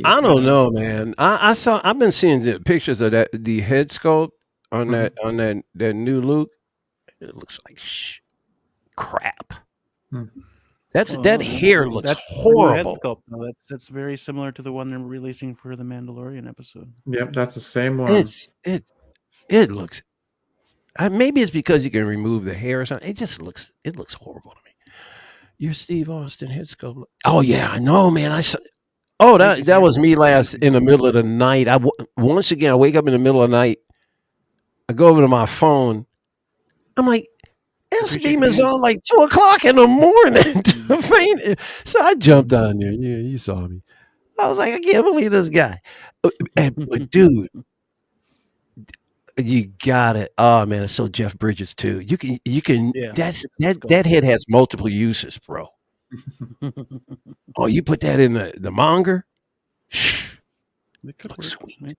I don't know, man. I've been seeing the pictures of the head sculpt on that new Luke. It looks like crap. That hair looks horrible. Head sculpt, though. That's very similar to the one they're releasing for the Mandalorian episode. Yep, that's the same one. It looks. Maybe it's because you can remove the hair or something. It looks horrible to me. You're Steve Austin head sculpt. Oh yeah, I know, man. I saw. Oh, that was me last in the middle of the night. Once again I wake up in the middle of the night. I go over to my phone. I'm like, S-Beam is on like 2:00 in the morning to faint. So I jumped on there. Yeah, you saw me. I was like, I can't believe this guy. But dude, you got it. Oh man, it's so Jeff Bridges too. You can. Yeah, that head has multiple uses, bro. Oh, you put that in the monger? It could work. Sweet. Man.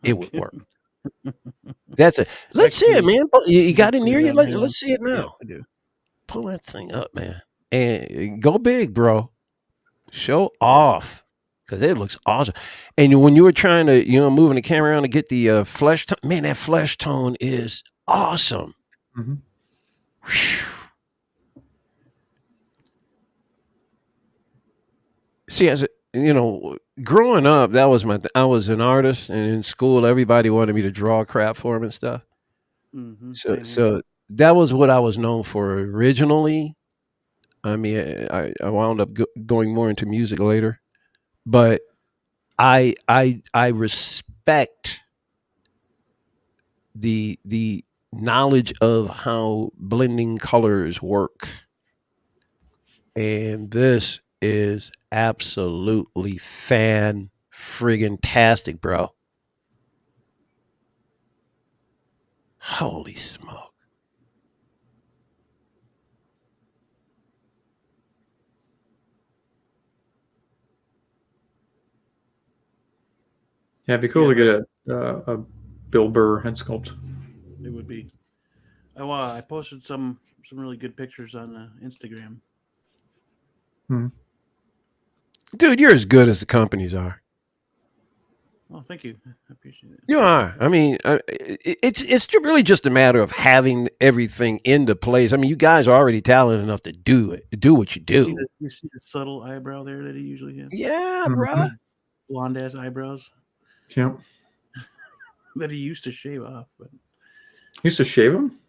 It would work. Let's see it, man. You got it near you? Let's see it now. Yeah, I do. Pull that thing up, man. And go big, bro. Show off. Because it looks awesome. And when you were trying to, moving the camera around to get the flesh tone, man, that flesh tone is awesome. See, as growing up, that was I was an artist, and in school, everybody wanted me to draw crap for them and stuff. So that was what I was known for originally. I mean, I wound up going more into music later, but I respect the knowledge of how blending colors work, and this is absolutely fan-friggin-tastic, bro. Holy smoke. Yeah, it'd be cool to get a Bill Burr head sculpt. It would be. I posted some really good pictures on Instagram. Dude, you're as good as the companies are. Oh, thank you. I appreciate it. You are. I mean, it's really just a matter of having everything into place. I mean, you guys are already talented enough to do what you do. You see the subtle eyebrow there that he usually has? Yeah, bro. Blonde ass eyebrows. Yep. That he used to shave off, but used to shave them.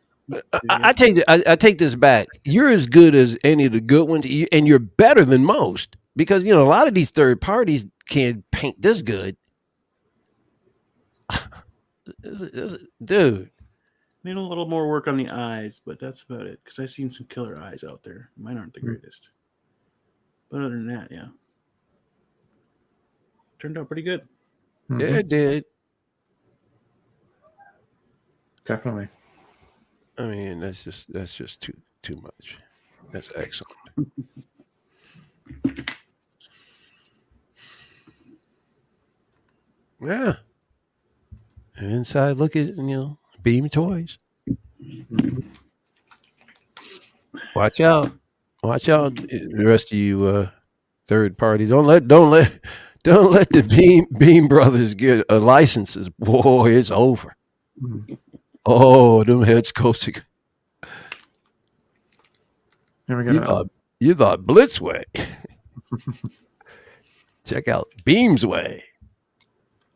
I take this back. You're as good as any of the good ones, and you're better than most because a lot of these third parties can't paint this good. Dude, need a little more work on the eyes, but that's about it. Because I've seen some killer eyes out there. Mine aren't the greatest, but other than that, yeah, turned out pretty good. Yeah, it did. Definitely. I mean, that's just too much. That's excellent. Yeah. And inside, look at Beam Toys. Watch out! Watch out, the rest of you third parties. Don't let the Beam brothers get licenses. Boy, it's over. Oh, them head scopes. Here we go. You thought Blitzway. Check out Beam's Way.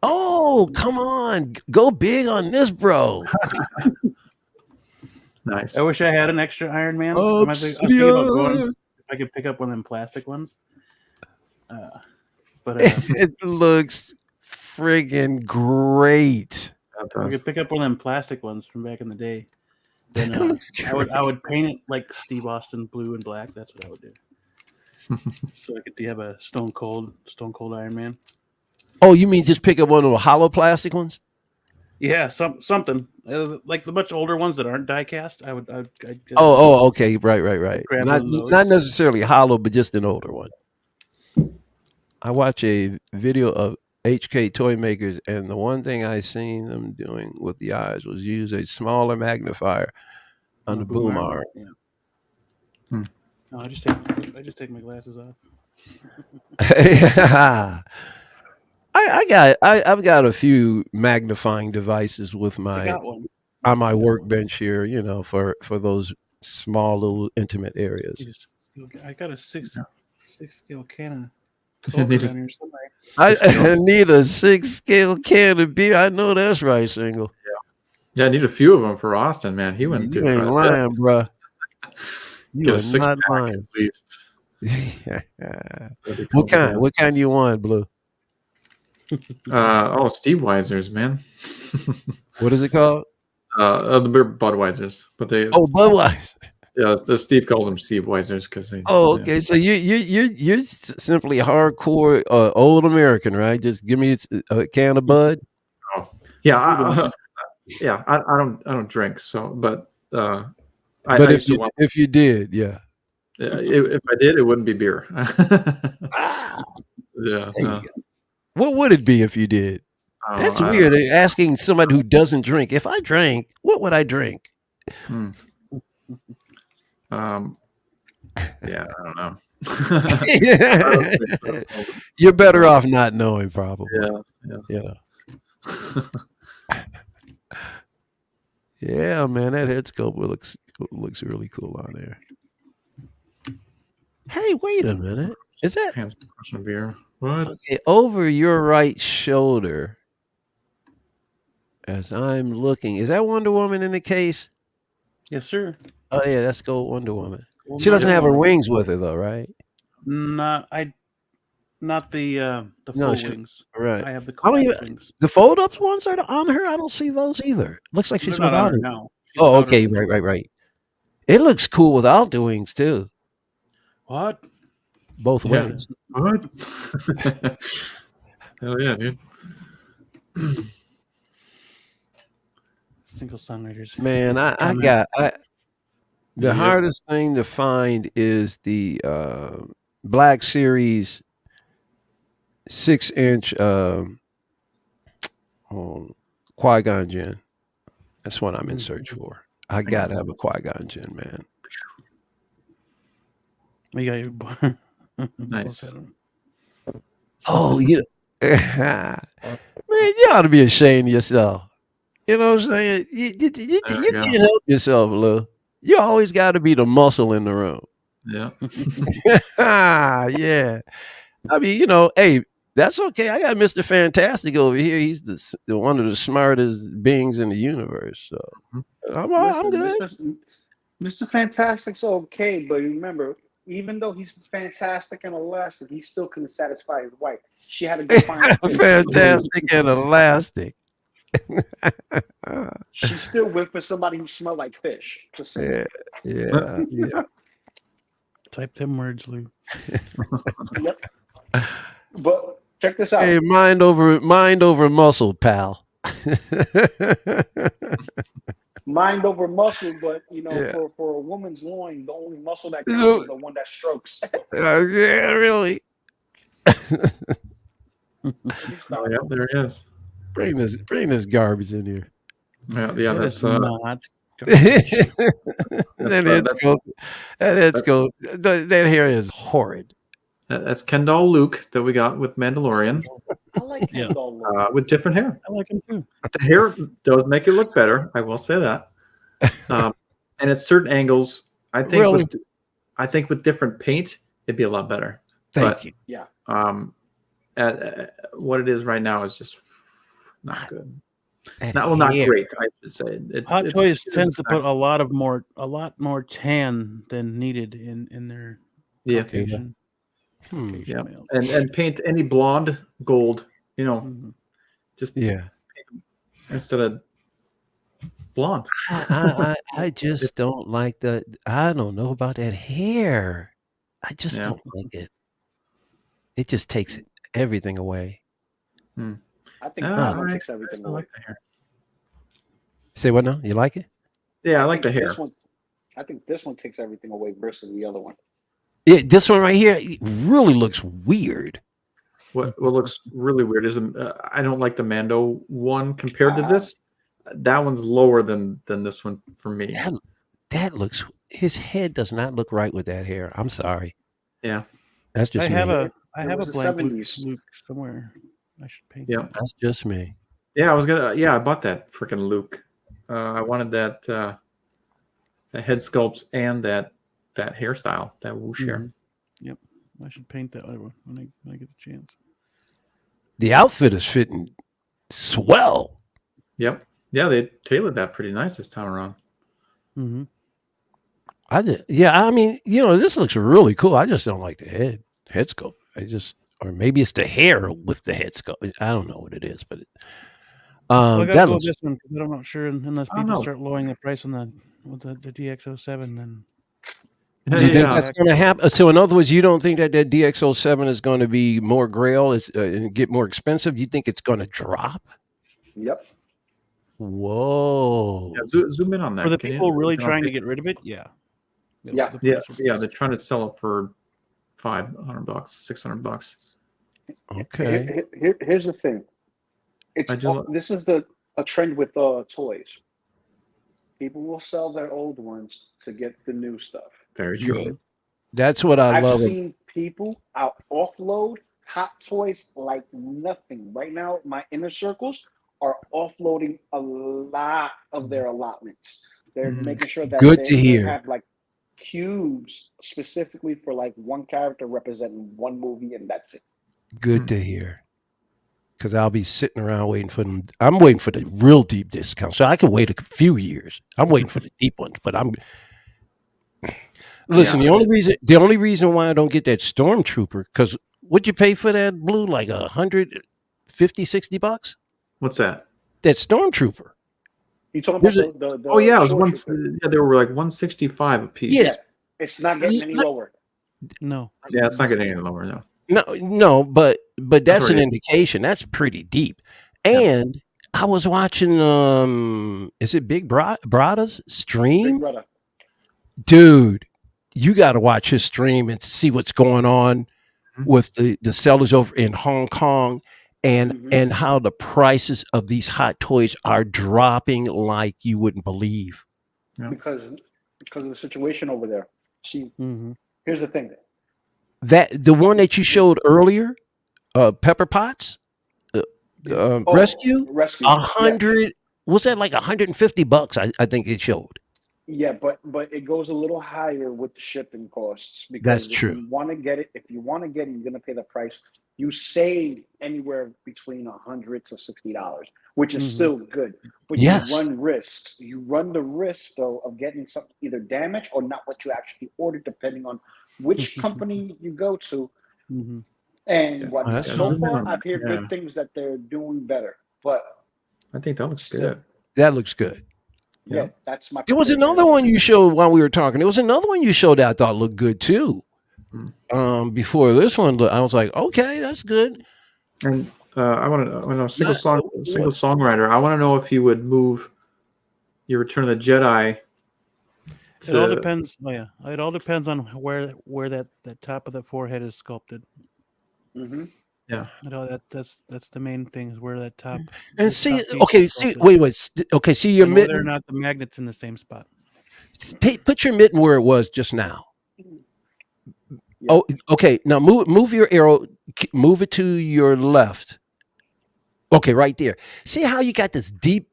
Oh, come on. Go big on this, bro. Nice. I wish I had an extra Iron Man. Oh, I'm thinking about going, if I could pick up one of them plastic ones. But it looks friggin' great. if I could pick up one of them plastic ones from back in the day. Then I would paint it like Steve Austin, blue and black. That's what I would do. So I could have a Stone Cold Iron Man. Oh, you mean just pick up one of the hollow plastic ones? Yeah, something like the much older ones that aren't die cast. I'd okay, right. grab Not one of those. not necessarily hollow, but just an older one. I watch a video of HK toy makers, and the one thing I seen them doing with the eyes was use a smaller magnifier on the boom arm. Yeah. No, I just take my glasses off. I've got a few magnifying devices with I got one. on my workbench here, for those small little intimate areas. I got a six scale can of You need Coke down here somewhere. I need a 6-scale can of beer. I know that's right, single. Yeah, I need a few of them for Austin, man. He went You ain't lying, bro. You Get a are 6-pack not lying. at least. What kind? What kind you want, Blue? Steve Weiser's, man. What is it called? The beer Budweisers, but they. Oh, Budweiser. Yeah, Steve called them Steve Weisers because they. Oh, okay. So you're simply hardcore old American, right? Just give me a can of Bud. Oh, yeah, I don't drink, so but. If you did, yeah. If I did, it wouldn't be beer. Yeah. What would it be if you did? That's weird. Asking somebody who doesn't drink. If I drank, what would I drink? Yeah, I don't know. You're better off not knowing, probably. Yeah. Yeah, man, that head sculpt looks really cool on there. Hey, wait a minute. Is that Hands of beer? What? okay? Over your right shoulder, as I'm looking, is that Wonder Woman in the case? Yes, sir. Oh yeah, that's go Wonder Woman. She doesn't have her wings with her though, right? Not the full wings. Right. I have the collapsed wings. The fold-up ones are on her. I don't see those either. Looks like she's They're not on without her it. now. She's Oh, without okay, her. right. It looks cool without the wings too. What? Both Yeah. ways. What? Hell yeah, dude. Single songwriters. Man, the hardest thing to find is the Black Series 6-inch Qui-Gon Jinn. That's what I'm in search for. I gotta have a Qui-Gon Jinn, man. We got your Nice. Oh, man, you ought to be ashamed of yourself. You know what I'm saying? You can't help yourself, Lou. You always got to be the muscle in the room. Yeah. Yeah. I mean, hey, that's okay. I got Mr. Fantastic over here. He's the one of the smartest beings in the universe. So I'm good. Mr. Fantastic's okay, but remember, even though he's fantastic and elastic, he still couldn't satisfy his wife. She had to go find Fantastic and elastic. She's still with somebody who smelled like fish. Yeah. Type them words, Lou. Yep. But check this out. Hey, mind over muscle, pal. mind over muscle, but you know, Yeah. for a woman's loin, the only muscle that counts is the one that strokes. Yeah, really. Oh, yeah, there it is. Bring this garbage in here. Yeah, That is that's not. That head's go. That head's go. That hair is horrid. that's Kendall Luke that we got with Mandalorian I like Yeah. Kendall Look. with different hair. I like him too. The hair does make it look better. I will say that. And at certain angles, I think Really? with different paint, it'd be a lot better. Thank you. Yeah. At what it is right now is just not good. That Not hair. great, I should say. Hot Toys tends to put a lot more tan than needed in their Yeah. Caucasian, Hmm. Caucasian Yeah. males. And paint any blonde gold, Mhm. just Yeah. instead of blonde. I just don't like the. I don't know about that hair. I just Yeah. don't like it. It just takes everything away. I think Ah, that one I takes everything I away. like the hair. Say what now? You like it? Yeah, I like the hair. I think this one takes everything away versus the other one. Yeah, this one right here it really looks weird. What looks really weird is I don't like the Mando one compared to this. That one's lower than this one for me. That looks. His head does not look right with that hair. I'm sorry. Yeah. That's just I have me. a was the blank Luke 70s. somewhere. I should paint. Yeah. that. That's just me. Yeah, I bought that freaking Luke. I wanted that head sculpts and that hairstyle, that whoosh hair. Yep, I should paint that when I get the chance. The outfit is fitting swell. Yep. Yeah, they tailored that pretty nice this time around. Mm-hmm. I did. Yeah, I mean, this looks really cool. I just don't like the head sculpt. Or maybe it's the hair with the head sculpt. I don't know what it is, but I gotta that go looks. with this one because I'm not sure unless I don't people know. start lowering the price on the DX07. Then Do you think Yeah. that's going to happen? So, in other words, you don't think that DX07 is going to be more grail and get more expensive? You think it's going to drop? Yep. Whoa! Yeah, zoom in on that. for the Can you? people really Zoom in on trying to Facebook. get rid of it, yeah, Yeah. the Yeah, price will- yeah, they're trying to sell it for $500, $600. Okay. Here's the thing. I do- This is a trend with toys. People will sell their old ones to get the new stuff. Very true. That's what I I've love. seen people out offload Hot Toys like nothing. Right now, my inner circles are offloading a lot of their allotments. They're Mhm. making sure that Good to they hear. have like cubes specifically for like one character representing one movie, and that's it. Good to hear. Because I'll be sitting around waiting for them. I'm waiting for the real deep discount, so I can wait a few years. I'm waiting for the deep ones, but I'm. Listen, Yeah. the only reason why I don't get that Stormtrooper, because what'd you pay for that blue? Like $150-$60? What's that? That Stormtrooper. You talking There's about the Oh yeah, it was short one. trooper. Yeah, they were like 165 a piece. Yeah. It's not getting any lower. No, Yeah, it's not getting any lower now. No, but that's an right. indication. That's pretty deep. Yeah. And I was watching is it Big Brada's stream? Big brother. Dude, you got to watch his stream and see what's going on with the sellers over in Hong Kong and how the prices of these hot toys are dropping like you wouldn't believe. Because of the situation over there. See, mm-hmm. here's the thing. That the one that you showed earlier, Pepper Potts, Rescue, Rescue. 100 was that like $150? I think it showed. Yeah, but it goes a little higher with the shipping costs because That's if true. you want to get it, you're gonna pay the price. You save anywhere between $100 to $60, which is still good. But Yes. you run risks. You run the risk though of getting something either damaged or not what you actually ordered, depending on which company you go to. Mm-hmm. And what that's so fine. far I've heard Yeah. good things that they're doing better. But I think that looks good. That looks good. yeah, that's my. There was another one you showed while we were talking. There was another one you showed that I thought looked good too. Before this one, I was like, okay, that's good. And I want to know single songwriter. I want to know if you would move your Return of the Jedi. It all depends. Oh yeah, it all depends on where that top of the forehead is sculpted. Mm-hmm. Yeah. That's the main thing is where that top. And the see, top piece okay, is see, sculpted. wait. Okay, see your And whether or mitten. not the magnet's in the same spot. Put your mitten where it was just now. Yeah. Oh, okay. Now move your arrow. Move it to your left. Okay, right there. See how you got this deep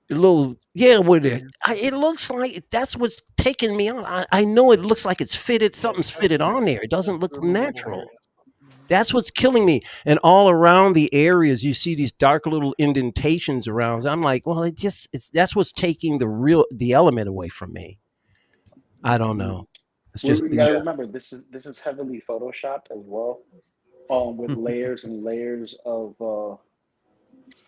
little with it. It looks like that's what's taking me on. I know it looks like it's fitted. Something's fitted on there. It doesn't look natural. That's what's killing me. And all around the areas, you see these dark little indentations around. I'm like, well, that's what's taking the element away from me. I don't know. It's just You gotta remember this is heavily photoshopped as well, with layers and layers of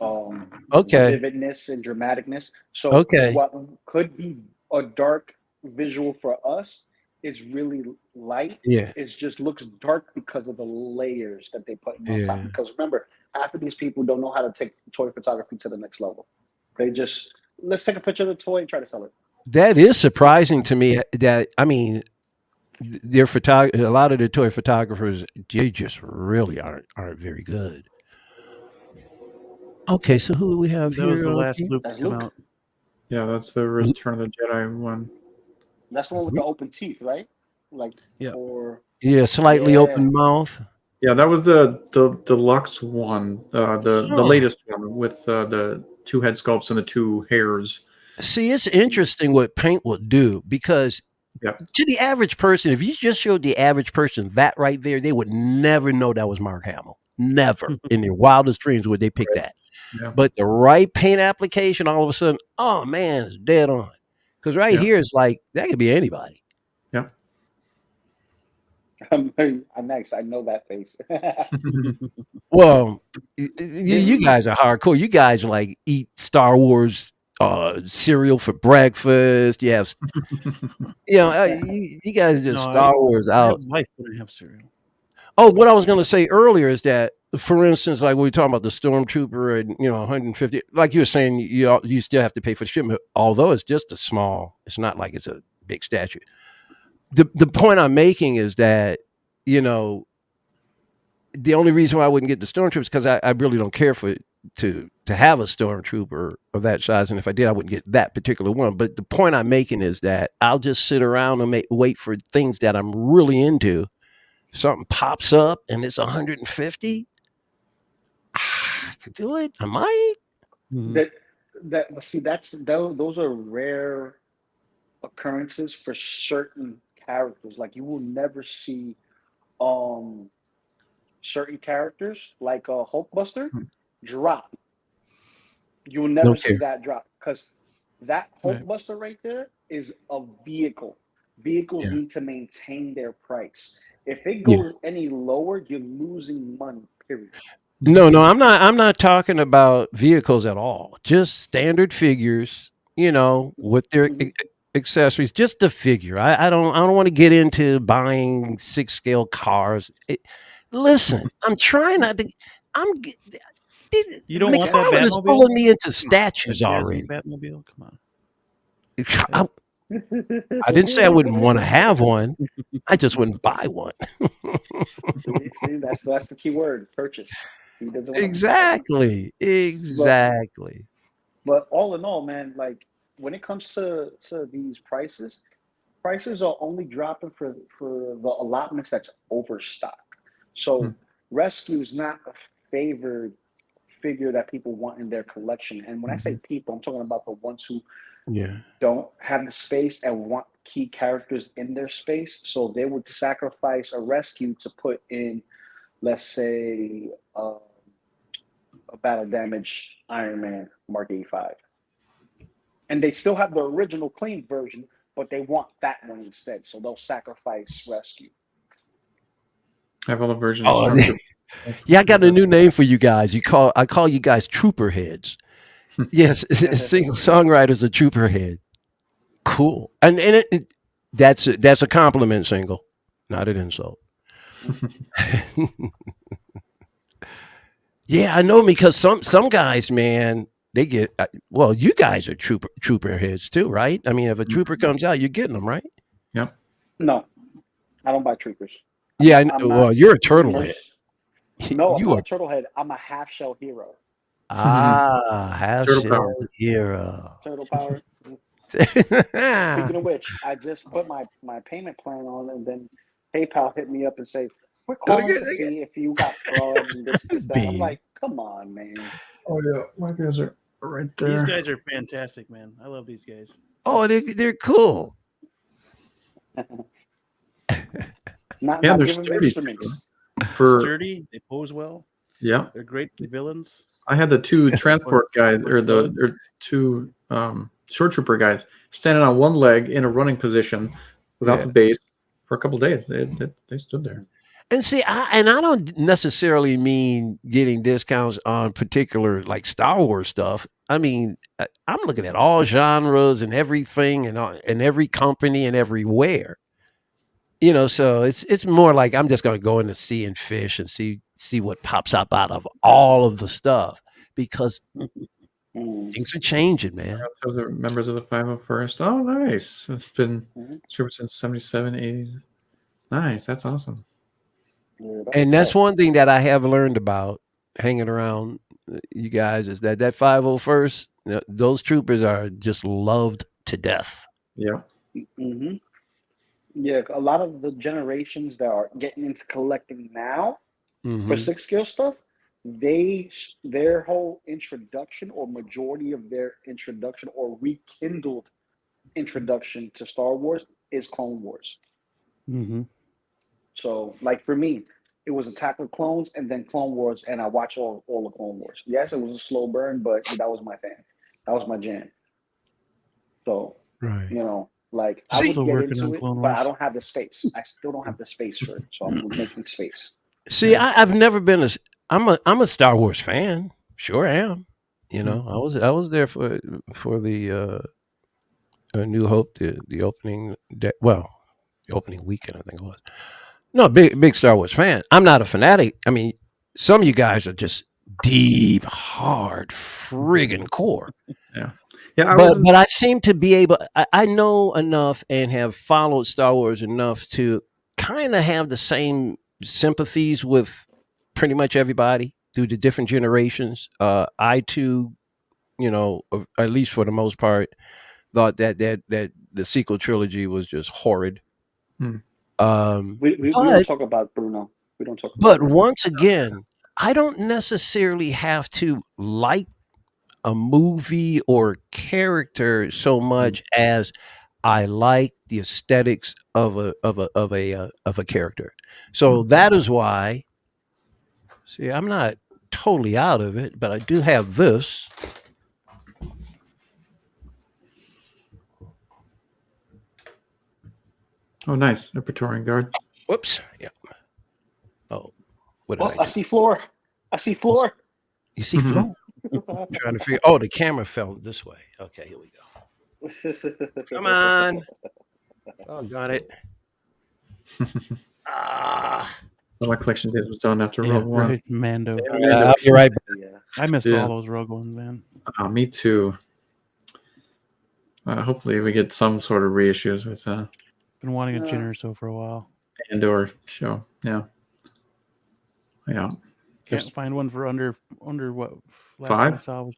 okay. vividness and dramaticness. So Okay. what could be a dark visual for us is really light. Yeah. It just looks dark because of the layers that they put on top. Yeah. Because remember, half of these people don't know how to take toy photography to the next level. They just let's take a picture of the toy and try to sell it. That is surprising to me. That I mean, a lot of the toy photographers, they just really aren't very good. Okay, so who do we have That here? was the last Okay. Luke That's come Luke. out. Yeah, that's the Return of the Jedi one. That's the one with the open teeth, right? Like, Yeah. or Yeah, slightly Yeah. open mouth. Yeah, that was the deluxe one, the Huh. latest one with the two head sculpts and the two hairs. See, it's interesting what paint will do because Yeah. to the average person, if you just showed the average person that right there, they would never know that was Mark Hamill. Never in their wildest dreams would they pick that. Yeah. But the right paint application, all of a sudden, oh man, it's dead on. Because right Yeah. here is like that could be anybody. Yeah. I'm next. I know that face. Well, you guys are hardcore. You guys like eat Star Wars cereal for breakfast. You have, you guys just Star Wars I out. have life when I have cereal. Oh, what I was going to say earlier is that, for instance, like we were talking about the Stormtrooper and 150, like you were saying, you still have to pay for the shipment, although it's just a small. It's not like it's a big statue. The point I'm making is that the only reason why I wouldn't get the Stormtrooper is because I really don't care for it to have a Stormtrooper of that size, and if I did, I wouldn't get that particular one. But the point I'm making is that I'll just sit around and wait for things that I'm really into. Something pops up and it's 150. I could do it. I might. Those are rare occurrences for certain characters. Like you will never see certain characters like a Hulkbuster drop. You will never see that drop because that Hulkbuster right there is a vehicle. Vehicles need to maintain their price. If it goes any lower, you're losing money. Period. No, I'm not talking about vehicles at all. Just standard figures, with their accessories. Just the figure. I don't want to get into buying 6-scale cars. Listen, I'm trying not to. You don't want that McFarlane is Batmobile? pulling me into statues already. Batmobile, come I on. didn't say I wouldn't want to have one. I just wouldn't buy one. See, that's the key word: purchase. He doesn't want Exactly. But all in all, man, like when it comes to these prices are only dropping for the allotments that's overstocked. So rescue is not a favored figure that people want in their collection. And when I say people, I'm talking about the ones who don't have the space and want key characters in their space. So they would sacrifice a rescue to put in, let's say, a battle damage Iron Man Mark 85. And they still have the original clean version, but they want that one instead. So they'll sacrifice rescue. I have all the versions. Yeah, I got a new name for you guys. I call you guys trooper heads. Yes, single songwriters are trooper head. Cool, and that's a compliment, single, not an insult. Yeah, I know, because some guys, man, they get well. You guys are trooper heads too, right? I mean, if a trooper comes out, you're getting them, right? Yep. No, I don't buy troopers. Yeah. I'm Well, not you're a turtle head. No, I'm You not are a turtlehead. I'm a half shell hero. half Turtle shell power. hero. Turtle power. Speaking of which, I just put my payment plan on, and then PayPal hit me up and say, "We're calling to see if you got fraud and this, that." I'm Bean. like, "Come on, man." Oh yeah, my guys are right These there. guys are fantastic, man. I love these guys. Oh, they're cool. Not Yeah, not they're giving sturdy, instruments. For Sturdy, they pose well. yeah, They're great villains. I had the two transport guys or blood. the two short trooper guys standing on one leg in a running position without Yeah. the base for a couple days. They stood there. And see, I don't necessarily mean getting discounts on particular like Star Wars stuff. I mean, I'm looking at all genres and everything, and every company and everywhere. So it's more like I'm just going to go in the sea and fish and see what pops up out of all of the stuff because things are changing, man. So the members of the 501st. Oh, nice. It's been Mhm. trooper since 77, 80. Nice. That's awesome. Yeah, And that's one thing that I have learned about hanging around you guys is that 501st, those troopers are just loved to death. Yeah. hmm Yeah, a lot of the generations that are getting into collecting now Mhm. for six skill stuff, their whole introduction or majority of their introduction or rekindled introduction to Star Wars is Clone Wars. Mm-hmm. So, like for me, it was Attack of the Clones and then Clone Wars, and I watched all the Clone Wars. Yes, it was a slow burn, but that was my thing. That was my jam. So, Right. like I'm I would still get working into on it, Clone but I Wars. don't have the space. I still don't have the space for it, so I'm making space. See, I've never been I'm a Star Wars fan. Sure am. I was there for the New Hope, the opening day. Well, the opening weekend, I think it was. No, big Star Wars fan. I'm not a fanatic. I mean, some of you guys are just deep, hard, friggin' core. Yeah. But I seem to be able. I know enough and have followed Star Wars enough to kind of have the same sympathies with pretty much everybody through the different generations. I too, at least for the most part, thought that the sequel trilogy was just horrid. Hmm. We don't talk about Bruno. We don't talk. But once again, I don't necessarily have to like a movie or character so much as I like the aesthetics of a character. So that is why. See, I'm not totally out of it, but I do have this. Oh, nice. A Praetorian Guard. Whoops. Yeah. Oh, what did I do? I see floor. I see floor. You see floor? I'm trying to figure. Oh, the camera fell this way. Okay, here we go. Come on. Oh, got it. My collection days was done after Yeah, Rogue One. right, Mando. I'll be right back. Yeah. I missed Yeah. all those Rogue Ones, man. Me too. Hopefully we get some sort of reissues with Been wanting a Jin or so for a while. Andor show. Yeah. Can't find one for under what? Last $5? one I saw was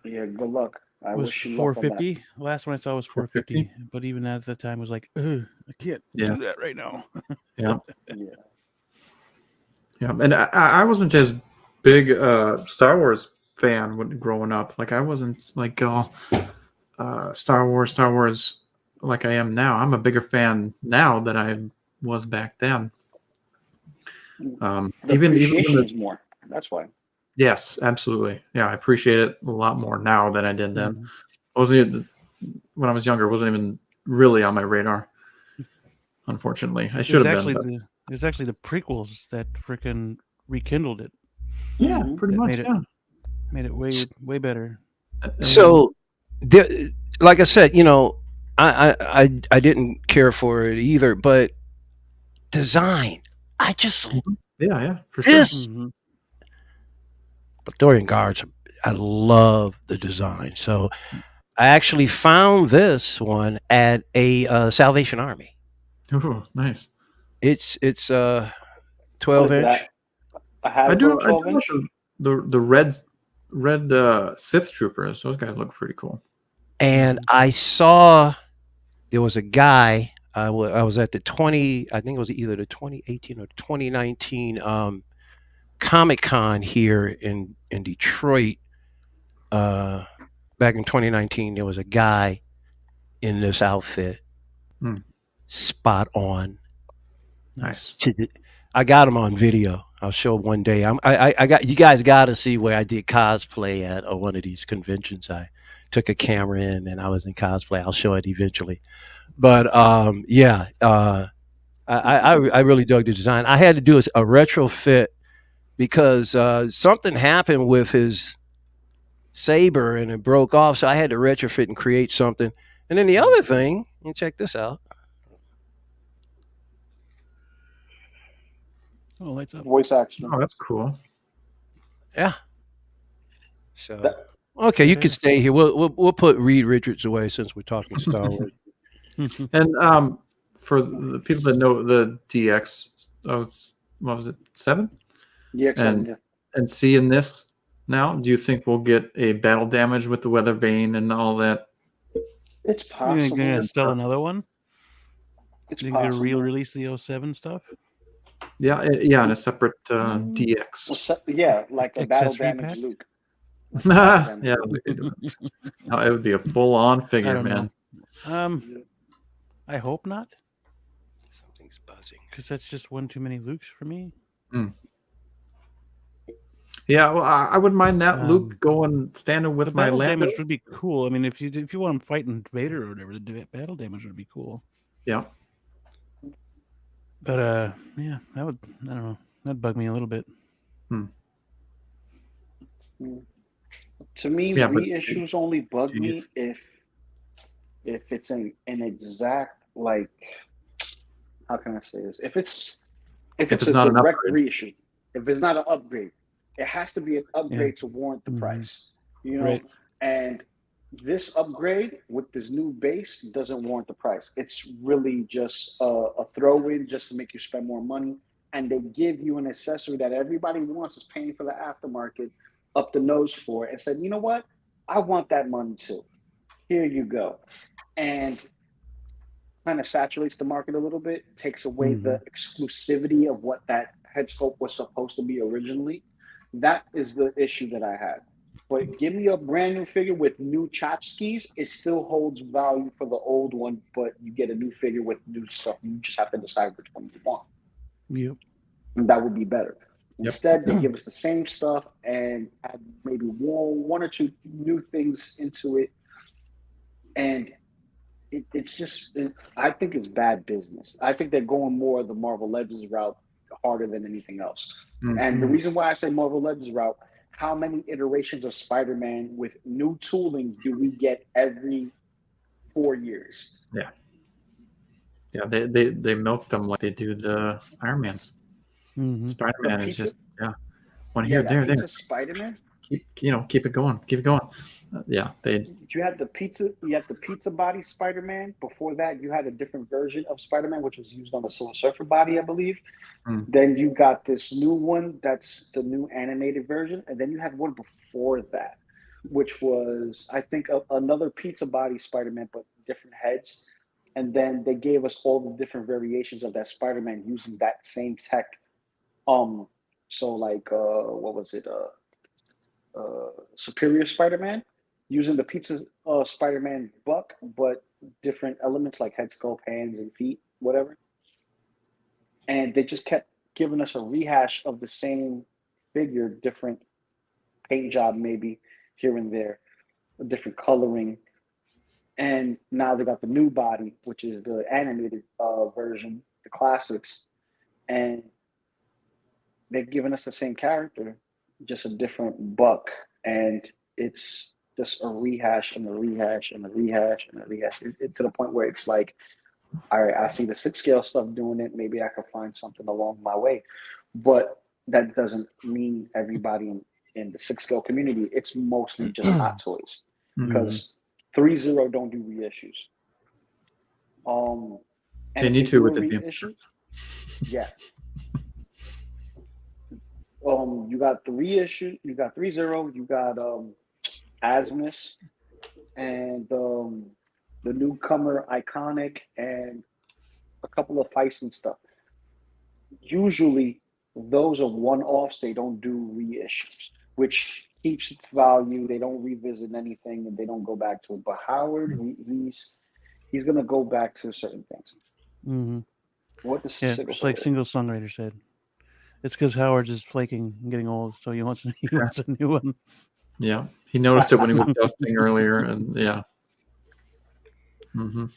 Yeah, good luck. I was wish you luck on that. $450. Last one I saw was $450. But even at the time was like, ugh, I can't do that right now. Yeah. Yeah. Yeah. And I wasn't as big Star Wars fan when growing up. Like I wasn't like Star Wars like I am now. I'm a bigger fan now than I was back then. The Even appreciation is more. That's why. Yes, absolutely. Yeah, I appreciate it a lot more now than I did then. Mhm. I wasn't even, when I was younger, it wasn't even really on my radar. Unfortunately, I should have been. But It was actually the prequels that freaking rekindled it. yeah, Mhm. pretty That much. made it- Yeah. Made it way better. So, like I said, I didn't care for it either, but design, I just Yeah, for sure. this Mhm. Praetorian Guards I love the design. So I actually found this one at a Salvation Army. Ooh, nice. It's What 12 is it? inch, A Hasbro I do 12 like inch? the red Sith troopers. Those guys look pretty cool. and I saw there was a guy. I was at the 20. I think it was either the 2018 or 2019 Comic Con here in Detroit. Back in 2019, there was a guy in this outfit, Hmm. spot on. Nice. I got him on video. I'll show one day. I got you guys got to see where I did cosplay at one of these conventions. I took a camera in and I was in cosplay. I'll show it eventually. But yeah, I really dug the design. I had to do a retrofit because something happened with his saber and it broke off, so I had to retrofit and create something. And then the other thing, and check this out. Oh, lights up. Voice action. Oh, that's cool. Yeah. So That- okay, you That can is. stay here. We'll put Reed Richards away since we're talking Star Wars. And for the people that know the DX, what was it, 7? EX7, yeah. And seeing this now, do you think we'll get a battle damage with the weather vane and all that? It's You're possible. gonna sell another one? It's You're gonna possible. re-release the 07 stuff? Yeah, in a separate DX. Yeah, like a battle Accessory damage pack? Luke. Yeah, we could do it. No, it would be a full-on I figure, don't man. know. I hope not, Something's buzzing. because that's just one too many Lukes for me. Yeah, well, I wouldn't mind that Luke Um, standing The with my battle Lando. damage would be cool. I mean, if you want him fighting Vader or whatever, the battle damage would be cool. Yeah. But yeah, I don't know. That'd bug me a little bit. To me, Yeah, but- reissues only bug Genius. me if it's an exact, like, how can I say this? If it's it's a not an direct upgrade. reissue, if it's not an upgrade, it has to be an upgrade to warrant the Mhm. price. You know, Right. and this upgrade with this new base doesn't warrant the price. It's really just a throw in just to make you spend more money. And they give you an accessory that everybody wants, is paying for the aftermarket up the nose for, and said, you know what? I want that money too. Here you go. And kind of saturates the market a little bit, takes away the exclusivity of what that head sculpt was supposed to be originally. That is the issue that I had. But give me a brand new figure with new tchotchkes. It still holds value for the old one, but you get a new figure with new stuff. You just have to decide which one you want. Yep. And that would be better. Instead, they give us the same stuff and add maybe one or two new things into it. And it's just, I think it's bad business. I think they're going more the Marvel Legends route harder than anything else. And the reason why I say Marvel Legends route, how many iterations of Spider-Man with new tooling do we get every 4 years? Yeah, they milk them like they do the Iron Mans. Spider-Man is just one here, there. Spider-Man. Keep it going, yeah, You had the pizza body Spider-Man. Before that, you had a different version of Spider-Man, which was used on the Silver Surfer body, I believe. Then you got this new one that's the new animated version, and then you had one before that, which was, I think, another pizza body Spider-Man, but different heads. And then they gave us all the different variations of that Spider-Man using that same tech. So like, what was it? Superior Spider-Man, using the pizza Spider-Man buck, but different elements like head sculpt, hands, and feet, whatever. And they just kept giving us a rehash of the same figure, different paint job maybe here and there, a different coloring. And now they got the new body, which is the animated version, the classics, and they've given us the same character, just a different buck, and it's just a rehash and a rehash and a rehash and a rehash. To the point where it's like, all right, I see the 6 scale stuff doing it. Maybe I could find something along my way, but that doesn't mean everybody in the 6 scale community, it's mostly just hot toys Mhm. because 3-0 don't do reissues. And They if need to do with a the reissue, yeah. You got the reissue, you got 3-0, you got Asmus, and the newcomer Iconic, and a couple of fights and stuff. Usually, those are one-offs. They don't do reissues, which keeps its value. They don't revisit anything, and they don't go back to it. But Howard, he's gonna go back to certain things. Mm-hmm. What the Yeah, single just like single songwriter said. It's because Howard's is flaking and getting old, so he wants a new one. Yeah, he noticed it when he was dusting earlier, and yeah.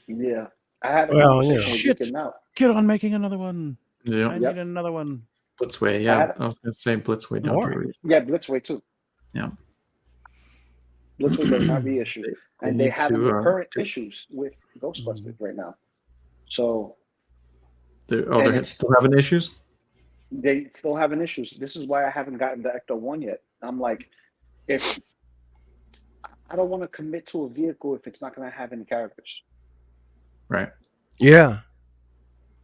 Yeah, I had a Well, conversation with Shit. Deacon now. Get on making another one. Yeah. I need another one. Blitzway, yeah. I was going to say Blitzway. Don't More. do it. Yeah, Blitzway too. Yeah. Blitzway does not reissue, and they need have to, recurrent issues with Ghostbusters right now. So they're still having issues? they still having issues. This is why I haven't gotten the Ecto 1 yet. I'm like, if I don't want to commit to a vehicle if it's not going to have any characters. Right. Yeah.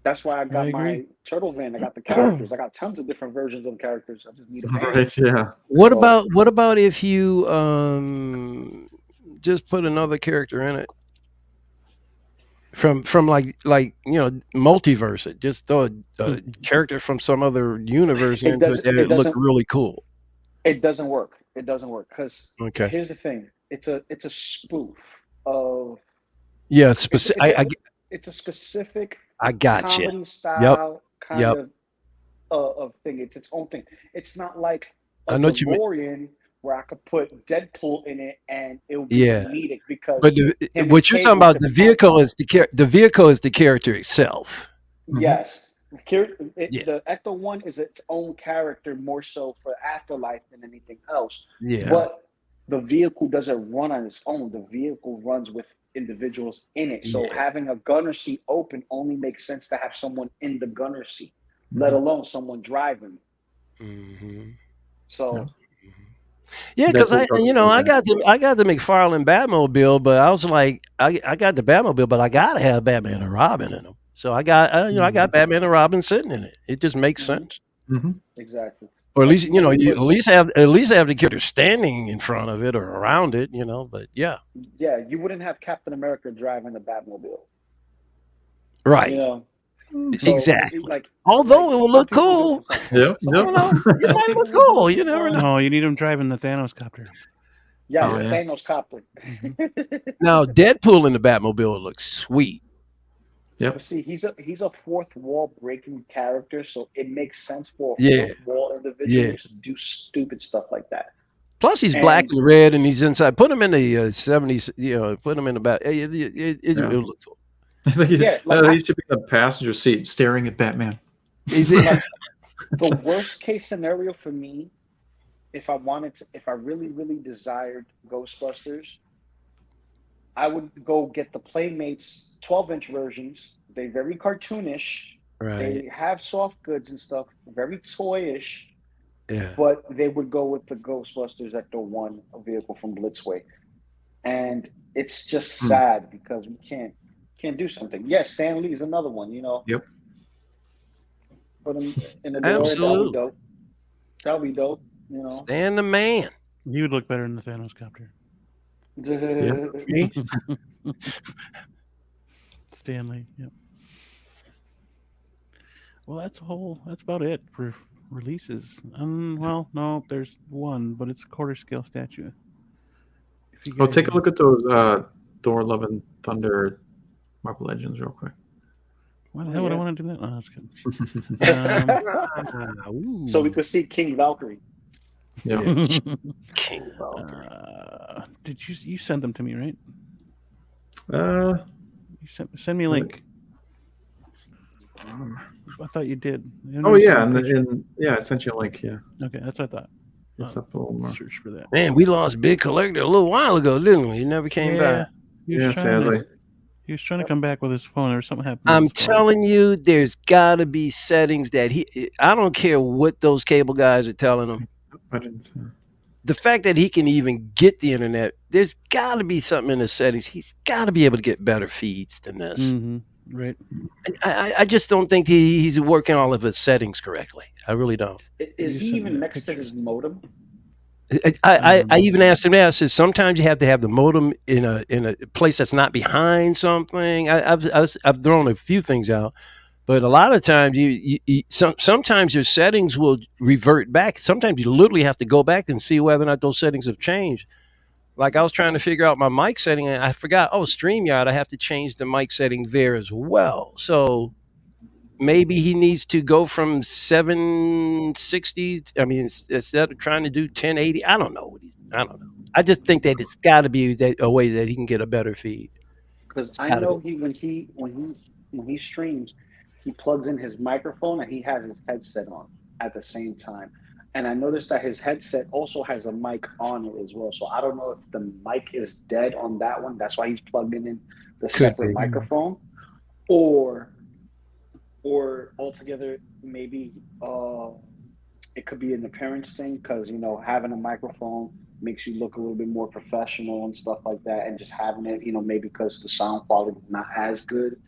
That's why I got my turtle van. I got the characters. I got tons of different versions of the characters. I just need a van. Right, yeah. What about if you just put another character in it? From like multiverse it. Just throw a character from some other universe into it. It look really cool. It doesn't work. It doesn't work because here's the thing. It's a spoof of specific. It's a specific I got comedy you. style kind of thing. It's its own thing. It's not like a DeLorean where I could put Deadpool in it and it would be comedic because. But what you're talking about, the vehicle is the character itself. Yes. The Ecto 1 is its own character more so for Afterlife than anything else. Yeah. But the vehicle doesn't run on its own. The vehicle runs with individuals in it. So having a gunner seat open only makes sense to have someone in the gunner seat, let alone someone driving. Mm-hmm. So. Yeah, because I got the McFarlane Batmobile, but I was like, I got the Batmobile, but I gotta have Batman and Robin in them. So I got I got Batman and Robin sitting in it. It just makes sense. Mm-hmm. Exactly. Or at least you at least have the character standing in front of it or around it. But yeah. Yeah, you wouldn't have Captain America driving the Batmobile. Right. Exactly. Although it will look cool. Yeah. It might look cool. You never know. No, you need him driving the Thanos copter. Yes, Thanos copter. Now Deadpool in the Batmobile looks sweet. Yep. But see, he's a fourth wall breaking character, so it makes sense for a fourth wall individual to do stupid stuff like that. Plus, he's black and red, and he's inside. Put him in the 70s. Put him in the back. It looks cool. I think he should be in the passenger seat, staring at Batman. The worst case scenario for me, if I really, really desired Ghostbusters, I would go get the Playmates 12-inch versions. They're very cartoonish. Right. They have soft goods and stuff, very toyish. Yeah. But they would go with the Ghostbusters Ecto 1, a vehicle from Blitzway. And it's just sad because we can't do something. Yes, Stan Lee is another one, Yep. Put him in the door. That'll be dope. Stan the man. He would look better in the Thanos copter. Stanley. Yep. Well, that's about it for releases. Well, no, there's one, but it's a quarter scale statue. Take a look at those Thor: Love and Thunder Marvel Legends real quick. Why the hell would I want to do that? No, that's good. So we could see King Valkyrie. Yeah. King Valkyrie. Did you send them to me, right? You send me a link. I thought you did. I sent you a link. Yeah. Okay, that's what I thought. It's up a little more. Search for that. Man, we lost Big Collector a little while ago, didn't we? He never came back. Sadly. He was trying to come back with his phone or something happened. I'm telling you, there's got to be settings that I don't care what those cable guys are telling him. I didn't see. the fact that he can even get the internet, there's got to be something in the settings. He's got to be able to get better feeds than this. Right. I just don't think he's working all of his settings correctly. I really don't. Is he even next to his modem? I even asked him that. I said sometimes you have to have the modem in a place that's not behind something. I've thrown a few things out, but a lot of times sometimes your settings will revert back. Sometimes you literally have to go back and see whether or not those settings have changed. Like I was trying to figure out my mic setting and I forgot, StreamYard, I have to change the mic setting there as well. So maybe he needs to go from 760. I mean, instead of trying to do 1080, I don't know. I just think that it's got to be a way that he can get a better feed. Because I know when he streams, he plugs in his microphone and he has his headset on at the same time. And I noticed that his headset also has a mic on it as well. So I don't know if the mic is dead on that one. That's why he's plugging in the separate microphone, or altogether maybe it could be an appearance thing because having a microphone makes you look a little bit more professional and stuff like that, and just having it maybe because the sound quality is not as good,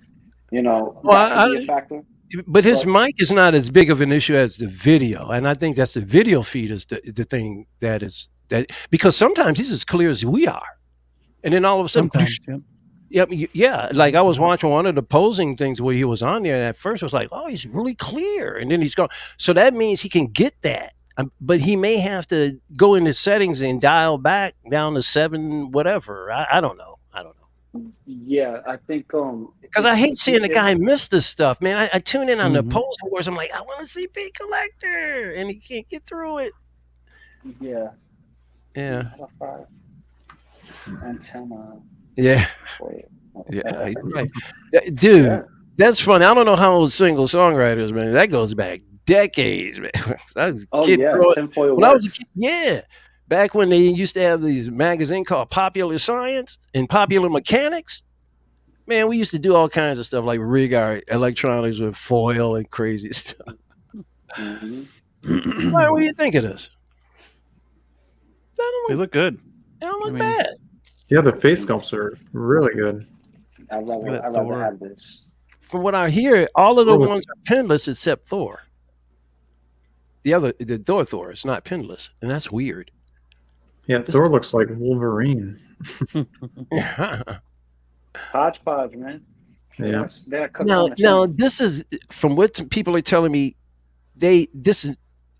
that could be a factor. But his mic is not as big of an issue as the video, and I think that's the video feed is the thing that because sometimes he's as clear as we are, and then all of a sudden, like I was watching one of the posing things where he was on there, and at first I was like, oh, he's really clear, and then he's gone. So that means he can get that, but he may have to go into settings and dial back down to 7 whatever. I don't know. Yeah, I think because I hate seeing the guy miss this stuff, man. I tune in on the Pose Wars. I'm like, I want to see Big Collector, and he can't get through it. Yeah. Antenna. Yeah. Yeah. Right. Dude, that's funny. I don't know how old Single Songwriters, man. That goes back decades, man. I was a kid when I was a kid, back when they used to have these magazines called Popular Science and Popular Mechanics, man, we used to do all kinds of stuff like rig our electronics with foil and crazy stuff. What do you think of this? They look good. They don't look bad. Yeah, the face sculpts are really good. I'd rather have this. From what I hear, all of the ones are pinless except Thor. The Thor is not pinless, and that's weird. Yeah, Thor looks like Wolverine. Hodgepodge, man. Yeah. No, this is from what people are telling me. This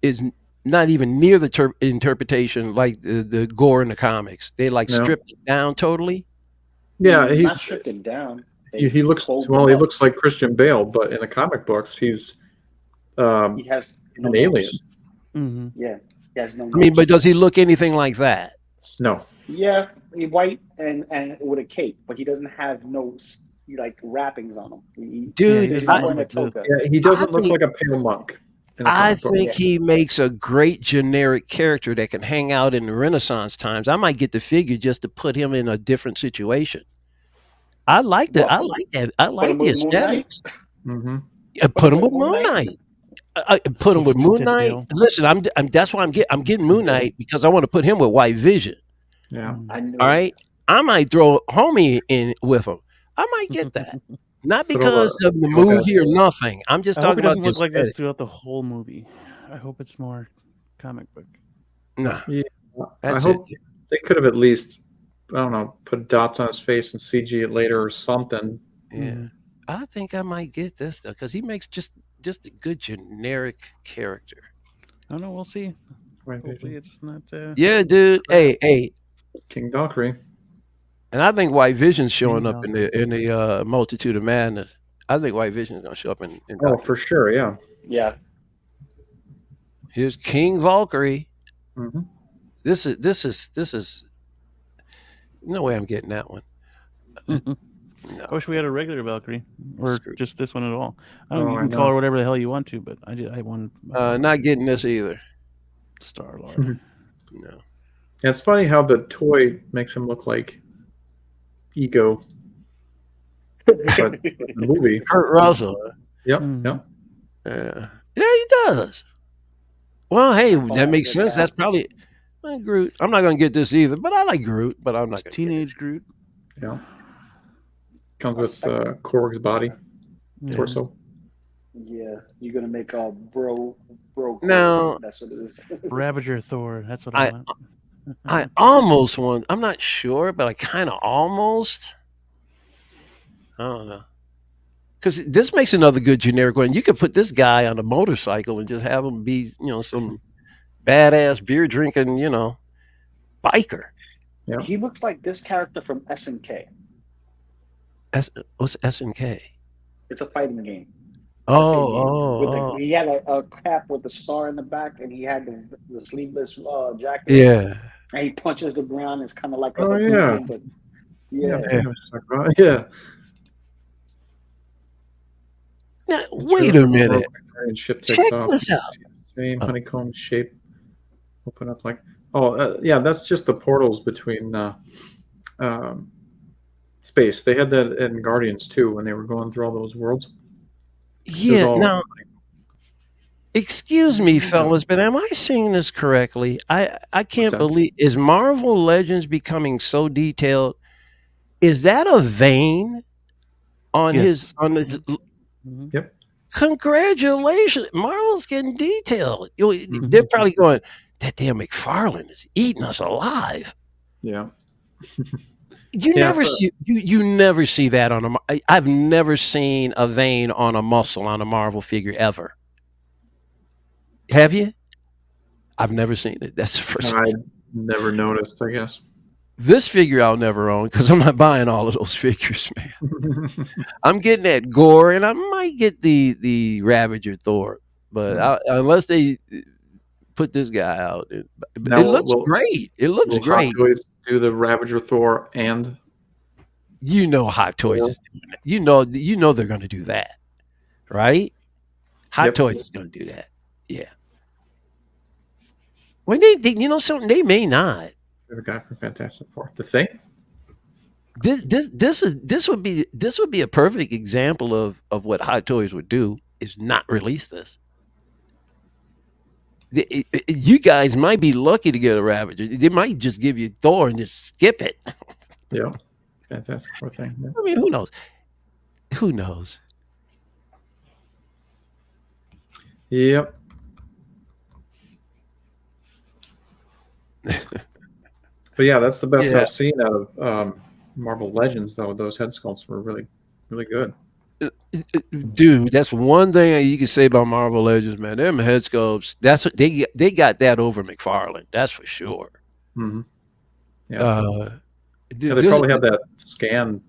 is not even near the interpretation like the gore in the comics. They stripped it down totally. Yeah, he's not stripped it down. He looks He looks like Christian Bale, but in the comic books, he has an alien. Mm-hmm. Yeah, he has no. I mean, but does he look anything like that? No. Yeah, he's white and with a cape, but he doesn't have no wrappings on him. Dude, he's not wearing a toga. Yeah, he doesn't look like a pale monk. I think he makes a great generic character that can hang out in the Renaissance times. I might get the figure just to put him in a different situation. I like that. I like the aesthetics. Mm-hmm. Put him with MoonKnight. Put him with MoonKnight. Listen, that's why I'm getting MoonKnight because I want to put him with White Vision. Yeah. All right. I might throw Homie in with him. I might get that. Not because of the movie or nothing. I'm just talking about. It doesn't look like this throughout the whole movie. I hope it's more comic book. No. Yeah. I hope they could have at least, I don't know, put dots on his face and CG it later or something. Yeah. I think I might get this though because he makes just a good generic character. I don't know. We'll see. Hopefully it's not. Yeah, dude. Hey. King Valkyrie. And I think White Vision's showing up in the Multitude of Madness. I think White Vision is going to show up in for sure, yeah. Yeah. Here's King Valkyrie. Mm-hmm. This is no way I'm getting that one. No. I wish we had a regular Valkyrie or just this one at all. I don't know. You can call her whatever the hell you want to, but I want. Not getting this either. Star-Lord. No. Yeah, it's funny how the toy makes him look like Ego. But the movie. Kurt Russell. Yep. Yep. Yeah, he does. Well, hey, that makes sense. That's probably Groot. I'm not gonna get this either, but I like Groot. But I'm not It's gonna teenage Groot. Yeah. Comes with Korg's body, Yeah. torso. Yeah, you're gonna make a bro. No. That's what it is. Ravager Thor. That's what I want. I almost want. I'm not sure, but I kind of almost. I don't know. Because this makes another good generic one. You could put this guy on a motorcycle and just have him be, some badass beer drinking, biker. Yeah. He looks like this character from SNK. What's SNK? It's a fighting game. He had a cap with a star in the back, and he had the sleeveless jacket. Yeah. And he punches the ground. It's kind of like yeah. But Yeah. Now, wait a minute. And ship takes Check off. this out. Same honeycomb shape. Open up like. Yeah, that's just the portals between space. They had that in Guardians too when they were going through all those worlds. Yeah. Now, excuse me, fellas, but am I seeing this correctly? I can't believe, is Marvel Legends becoming so detailed? Is that a vein on his? Yep. Congratulations, Marvel's getting detailed. They're probably going, that damn McFarlane is eating us alive. Yeah. You never see that on I've never seen a vein on a muscle on a Marvel figure ever. Have you? I've never seen it. That's the first I never noticed, I guess. This figure I'll never own because I'm not buying all of those figures, man. I'm getting that Gore, and I might get the Ravager Thor, but unless they put this guy out, it looks great. It looks great. Hot Toys do the Ravager Thor and Hot Toys is doing it. You know they're going to do that, right? Hot Toys is going to do that. Yeah. When they something, they may not. The guy from Fantastic Four. The Thing. This would be a perfect example of what Hot Toys would do, is not release this. You guys might be lucky to get a Ravager. They might just give you Thor and just skip it. Yeah. Fantastic Four thing. Yeah. I mean, who knows? Who knows? Yep. But yeah, that's the best I've seen out of Marvel Legends, though. Those head sculpts were really, really good. Dude, that's one thing you can say about Marvel Legends, man. Them head sculpts, that's what they got that over McFarlane. That's for sure. Mm-hmm. Yeah. They probably have that scan.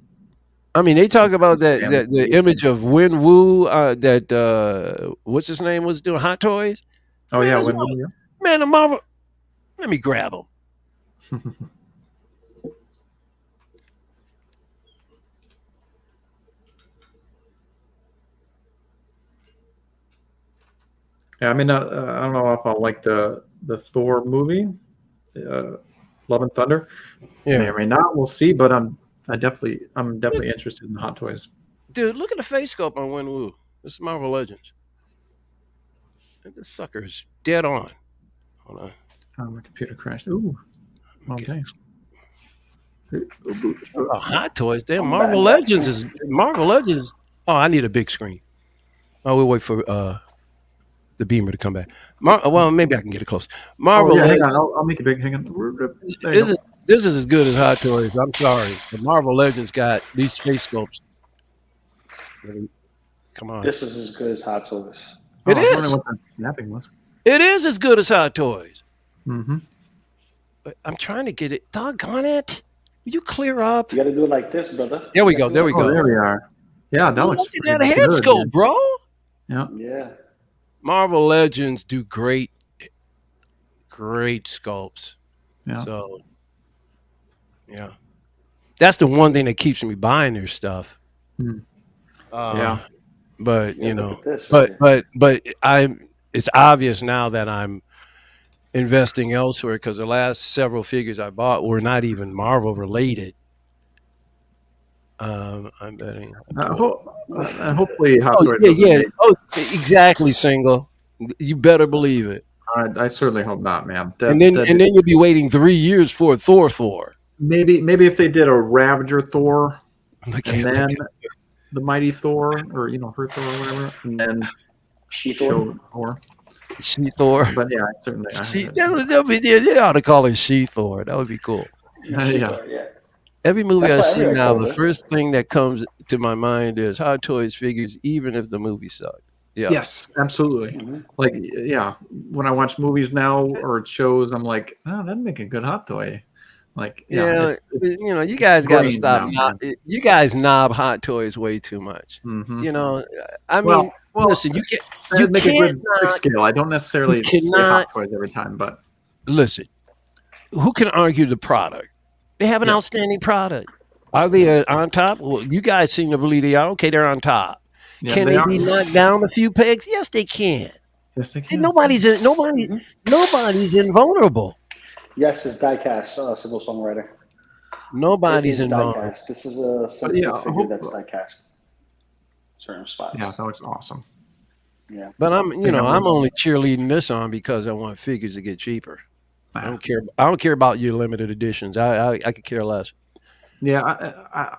I mean, they talk about the image of Win Wu that what's his name was doing Hot Toys. Oh, man, Win Wu. Yeah. Man, the Marvel. Let me grab him. Yeah, I mean, I don't know if I'll like the Thor movie, Love and Thunder. Yeah, may or may not. We'll see. But I'm definitely interested in Hot Toys. Dude, look at the face sculpt on Win Wu. This is Marvel Legends. And this sucker is dead on. Hold on. Oh, my computer crashed. Ooh. Okay. Hot Toys. Damn, Marvel Legends. Oh, I need a big screen. Oh, we'll wait for the beamer to come back. Well, maybe I can get it close. Marvel. Hang on. I'll make it big. Hang on. This is as good as Hot Toys. I'm sorry. The Marvel Legends got these face sculpts. Come on. This is as good as Hot Toys. It is. I wonder what that snapping was. It is as good as Hot Toys. Mm-hmm. But I'm trying to get it. Doggone it. Will you clear up? You got to do it like this, brother. There we go. There we go. There we are. Yeah, that looks good. Look at that head sculpt, bro. Yeah. Yeah. Marvel Legends do great sculpts. Yeah. So, yeah. That's the one thing that keeps me buying their stuff. Yeah. But, but it's obvious now that I'm investing elsewhere because the last several figures I bought were not even Marvel related. I'm betting. Hopefully, Hot Toys. Yeah. Oh, exactly, Single. You better believe it. I certainly hope not, man. And then you'll be waiting 3 years for a Thor. Maybe if they did a Ravager Thor, And then the Mighty Thor, or her Thor or whatever, and then show Thor. She Thor. But yeah, I certainly. They ought to call her She Thor. That would be cool. Yeah. Every movie That's I what see Eric now, told the us. first thing that comes to my mind is Hot Toys figures, even if the movie sucked. Yeah. Yes, absolutely. Like, yeah, when I watch movies now or shows, I'm like, oh, that'd make a good Hot Toy. Like, Yeah, it's you guys got to green stop. now, You guys knob Hot Toys way too much. Mhm. I mean, listen, you That'd make a can't good six scale. I don't necessarily say Hot Toys every time, but listen. Who can argue the product? They have an outstanding product. Are they on top? Well, you guys seem to believe they are. Okay, they're on top. yeah, Can they be knocked down a few pegs? Yes, they can. Yes, they can. And nobody's invulnerable. Yes, it's diecast, civil songwriter. Nobody's It is invulnerable. diecast. This is a sensitive figure that's diecast. Certain spots. Yeah, that was awesome. Yeah. But I'm only cheerleading this on because I want figures to get cheaper. I don't care about your limited editions. I could care less. Yeah,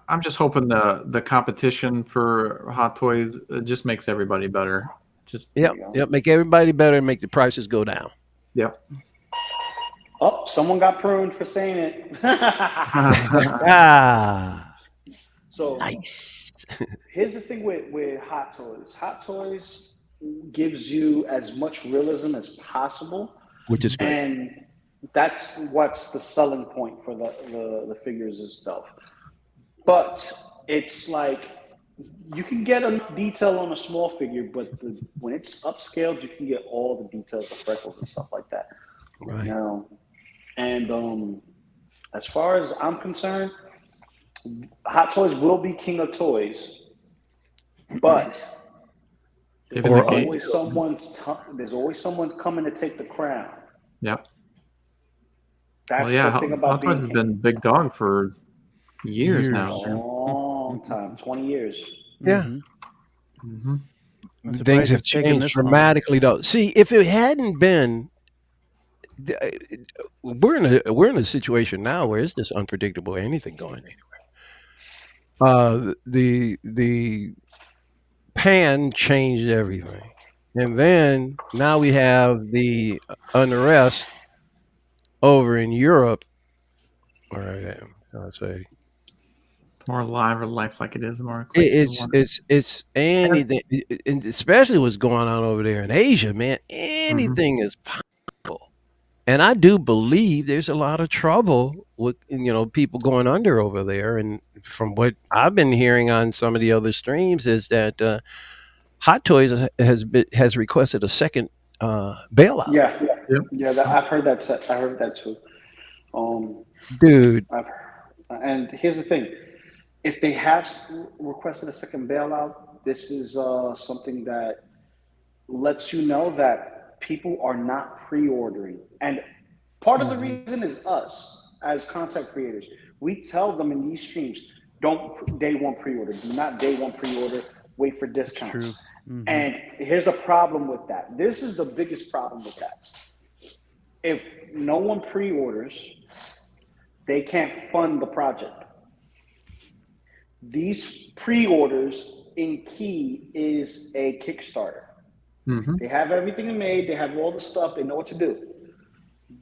I'm just hoping the competition for Hot Toys just makes everybody better. Yep, make everybody better and make the prices go down. Yep. Oh, someone got pruned for saying it. So Nice. Here's the thing with Hot Toys. Hot Toys gives you as much realism as possible, which is great. And that's what's the selling point for the figures itself. But it's like you can get enough detail on a small figure, but when it's upscaled, you can get all the details of freckles and stuff like that. Right. And as far as I'm concerned, Hot Toys will be king of toys, but there's always someone coming to take the crown. Yep. That's the thing about Hot Toys has been big dog for years now. Long time, 20 years. Yeah. Mm-hmm. Things have changed dramatically, though. See, if it hadn't been, we're in a situation now where it's just unpredictable. Anything going anywhere. The pan changed everything, and then now we have the unrest over in Europe, or I'd say more alive or life like it is more. It's anything, and especially what's going on over there in Asia, man. Anything is possible, and I do believe there's a lot of trouble with people going under over there. And from what I've been hearing on some of the other streams is that Hot Toys has requested a second bailout. I've heard that. I heard that too. Dude. And here's the thing: if they have requested a second bailout, this is something that lets you know that people are not pre-ordering. And part of the reason is us as content creators. We tell them in these streams, don't day one pre-order. Do not day one pre-order. Wait for discounts. True. Mm-hmm. And here's the problem with that. This is the biggest problem with that. If no one pre-orders, they can't fund the project. These pre-orders in key is a Kickstarter. Mm-hmm. They have everything made. They have all the stuff. They know what to do.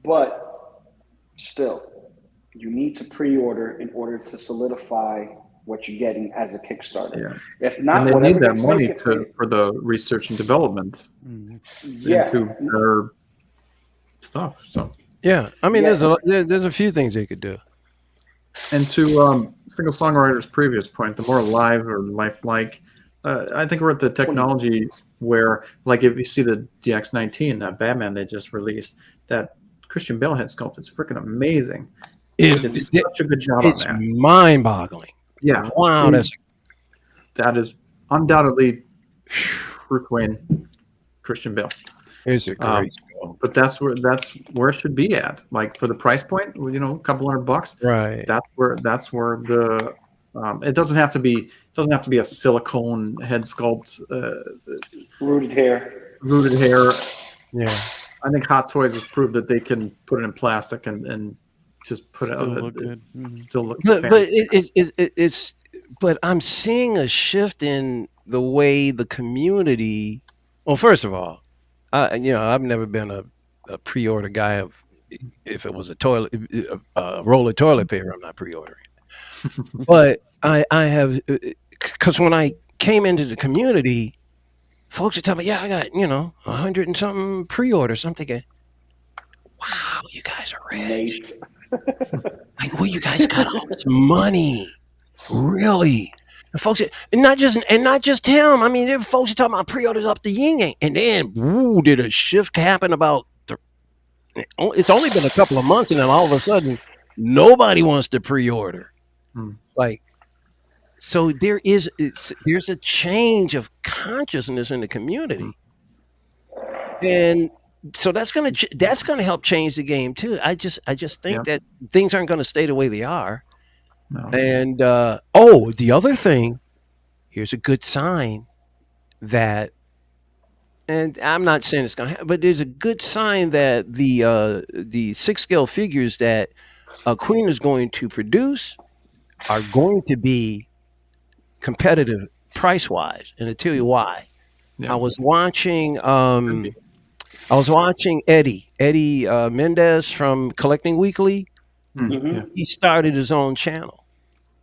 But still, you need to pre-order in order to solidify what you're getting as a Kickstarter. Yeah. If not, and they need that money for the research and development into their stuff. So yeah, I mean, there's a few things they could do. And to Single Songwriter's previous point, the more alive or lifelike, I think we're at the technology where, like, if you see the DX19, that Batman they just released, that Christian Bale head sculpt is freaking amazing. It's such a good job on that. It's mind-boggling. Yeah. Wow. That is undoubtedly Bruce Wayne, Christian Bale. It's a great but that's where it should be at. Like for the price point, a couple $100. Right. That's where the it doesn't have to be a silicone head sculpt. Rooted hair. Rooted hair. Yeah. I think Hot Toys has proved that they can put it in plastic and just put Still it look good. still look But fantastic. it's but I'm seeing a shift in the way the community. Well, first of all, I've never been a pre-order guy. Of if it was a roll of toilet paper, I'm not pre-ordering. But I have because when I came into the community, folks are telling me, yeah, I got 100 and something pre-orders. I'm thinking, wow, you guys are rich. Nate. Like, well, you guys got all this money. Really? And folks, and not just him. I mean, there were folks talking about pre-orders up the yin yang, and then did a shift happen about? It's only been a couple of months, and then all of a sudden, nobody wants to pre-order. Like, so there's a change of consciousness in the community, and so that's gonna help change the game too. I just think that things aren't going to stay the way they are. No. And the other thing, here's a good sign that, and I'm not saying it's going to happen, but there's a good sign that the 6-scale figures that Queen is going to produce are going to be competitive price wise, and I'll tell you why. Yeah. I was watching Eddie Mendez from Collecting Weekly. Yeah. He started his own channel.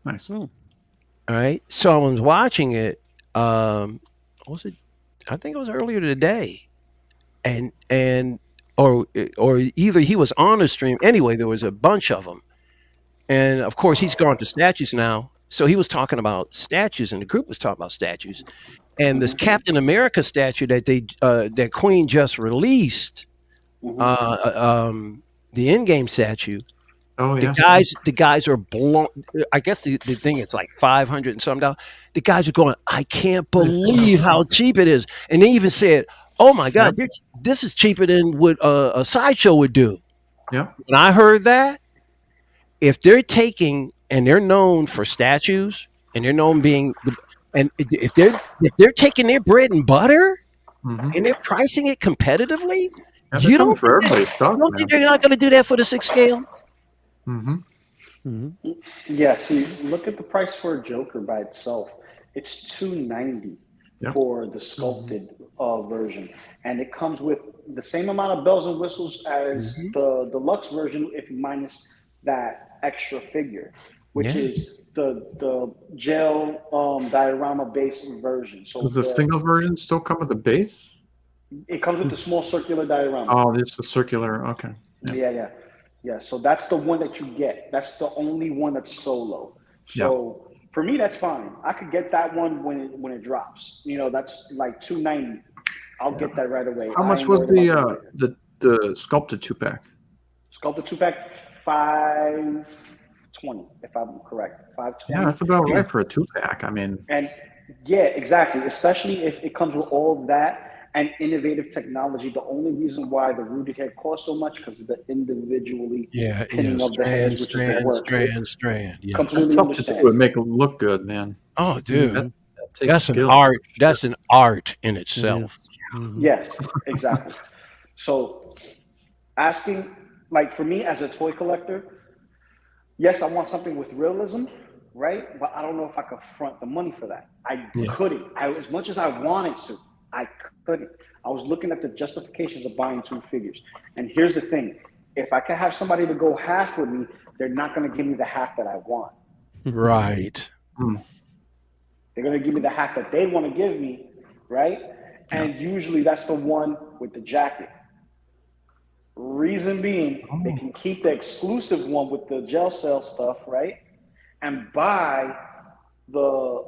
Nice. All right. So I was watching it. Was it? I think it was earlier today, or either he was on the stream. Anyway, there was a bunch of them, and of course he's gone to statues now. So he was talking about statues, and the group was talking about statues, and this Captain America statue that that Queen just released, the in-game statue. Oh yeah. The guys are blown. I guess the thing is like $500 and some dollars. The guys are going, I can't believe how cheap it is. And they even said, oh my God, this is cheaper than what a sideshow would do. Yeah. When I heard that, if they're taking, and they're known for statues, and they're known being if they're taking their bread and butter and they're pricing it competitively, you don't for everybody's stuff. You don't think they're not going to do that for the 6 scale? Yeah, see, look at the price for a Joker by itself. It's $290 for the sculpted version, and it comes with the same amount of bells and whistles as the deluxe version, if minus that extra figure, which is the gel diorama based version. So does the single version still come with the base? It comes with the small circular diorama. Oh, it's the circular. Okay. Yeah, so that's the one that you get. That's the only one that's solo. So for me, that's fine. I could get that one when it drops. That's like $290. I'll get that right away. How much was the sculpted 2-pack? Sculpted 2-pack, $520, if I'm correct. $520. Yeah, that's about right for a 2-pack. I mean, and yeah, exactly. Especially if it comes with all of that and innovative technology. The only reason why the rooted head costs so much because of the individually pinning of the heads, which is the work. Strand. Yeah. That's tough to do. It would make it look good, man. Oh, dude, that's skill. An art. That's an art in itself. Yes, exactly. So, asking, like for me as a toy collector, yes, I want something with realism, right? But I don't know if I could front the money for that. I couldn't. As much as I wanted to. I couldn't. I was looking at the justifications of buying 2 figures. And here's the thing. If I could have somebody to go half with me, they're not going to give me the half that I want. Right. They're going to give me the half that they want to give me, right? And usually that's the one with the jacket. Reason being, they can keep the exclusive one with the gel cell stuff, right? And buy the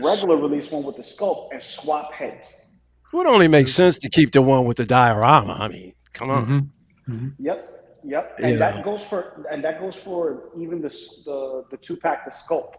regular release one with the sculpt and swap heads. It would only make sense to keep the one with the diorama. I mean, come on. Yep. And that goes for even the 2-pack, the sculpt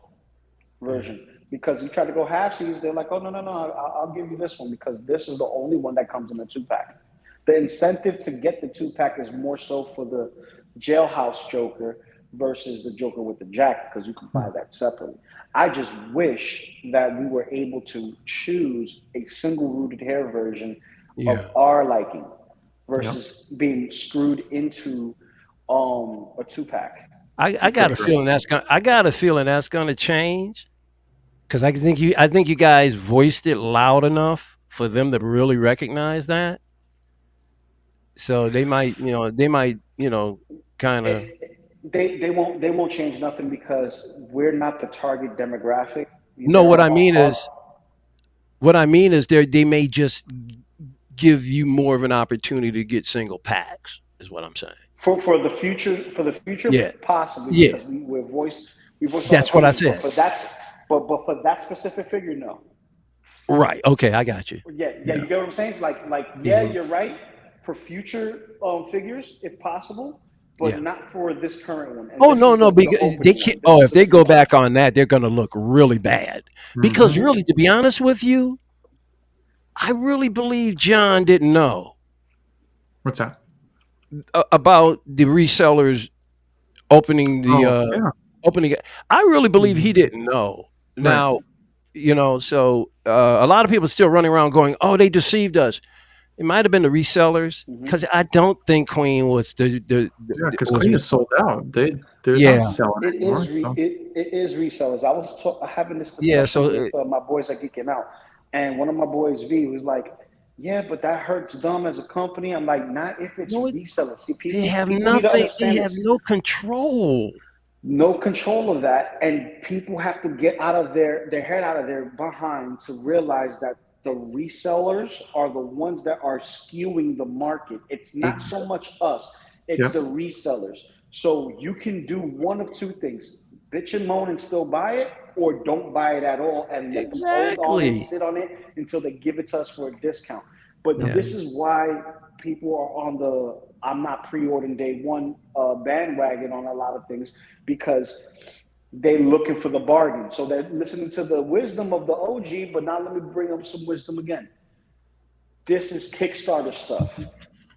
version. Because you try to go halfsies, they're like, oh no, I'll give you this one because this is the only one that comes in the 2-pack. The incentive to get the 2-pack is more so for the jailhouse Joker versus the Joker with the jacket because you can buy that separately. I just wish that we were able to choose a single rooted hair version of our liking. versus being screwed into a 2-pack. I got a feeling that's gonna change because I think you guys voiced it loud enough for them to really recognize that. So they might, kind of. They won't change nothing because we're not the target demographic. No, what I mean is they may just give you more of an opportunity to get single packs. Is what I'm saying. For the future, Yeah, possibly yeah, because we voiced our that's what I opinions, said. but for that specific figure, no. Right. Okay, I got you. Yeah, you get what I'm saying? It's like Mhm. you're right for future figures if possible, Yeah. but not for this current one. And Oh this no, is no, the because they opening can't. one. Oh, This is if for they the go future. back on that, they're going to look really bad. Because really, to be honest with you, I really believe John didn't know What's that? about the resellers opening the Yeah. opening. I really believe he didn't know. Right. Now, so a lot of people are still running around going, "Oh, they deceived us." It might have been the resellers because I don't think Queen was Yeah, because was Queen is sold out. They're not yeah, selling It anymore. is So. it is resellers. I was having this yeah. discussion with my boys at Geeking Out, and one of my boys, V, was like, "Yeah, but that hurts them as a company." I'm like, "Not if it's No, resellers." See, they have people need to nothing. They understand have this. no control. No control of that, and people have to get out of their head out of their behind to realize that the resellers are the ones that are skewing the market. It's not so much us, it's the resellers. So you can do one of two things: bitch and moan and still buy it, or don't buy it at all and let them hold on and Exactly. sit on it until they give it to us for a discount. But Yeah. this is why people are on the "I'm not pre-ordering day one" bandwagon on a lot of things, because they're looking for the bargain. So they're listening to the wisdom of the OG, but now let me bring up some wisdom again. This is Kickstarter stuff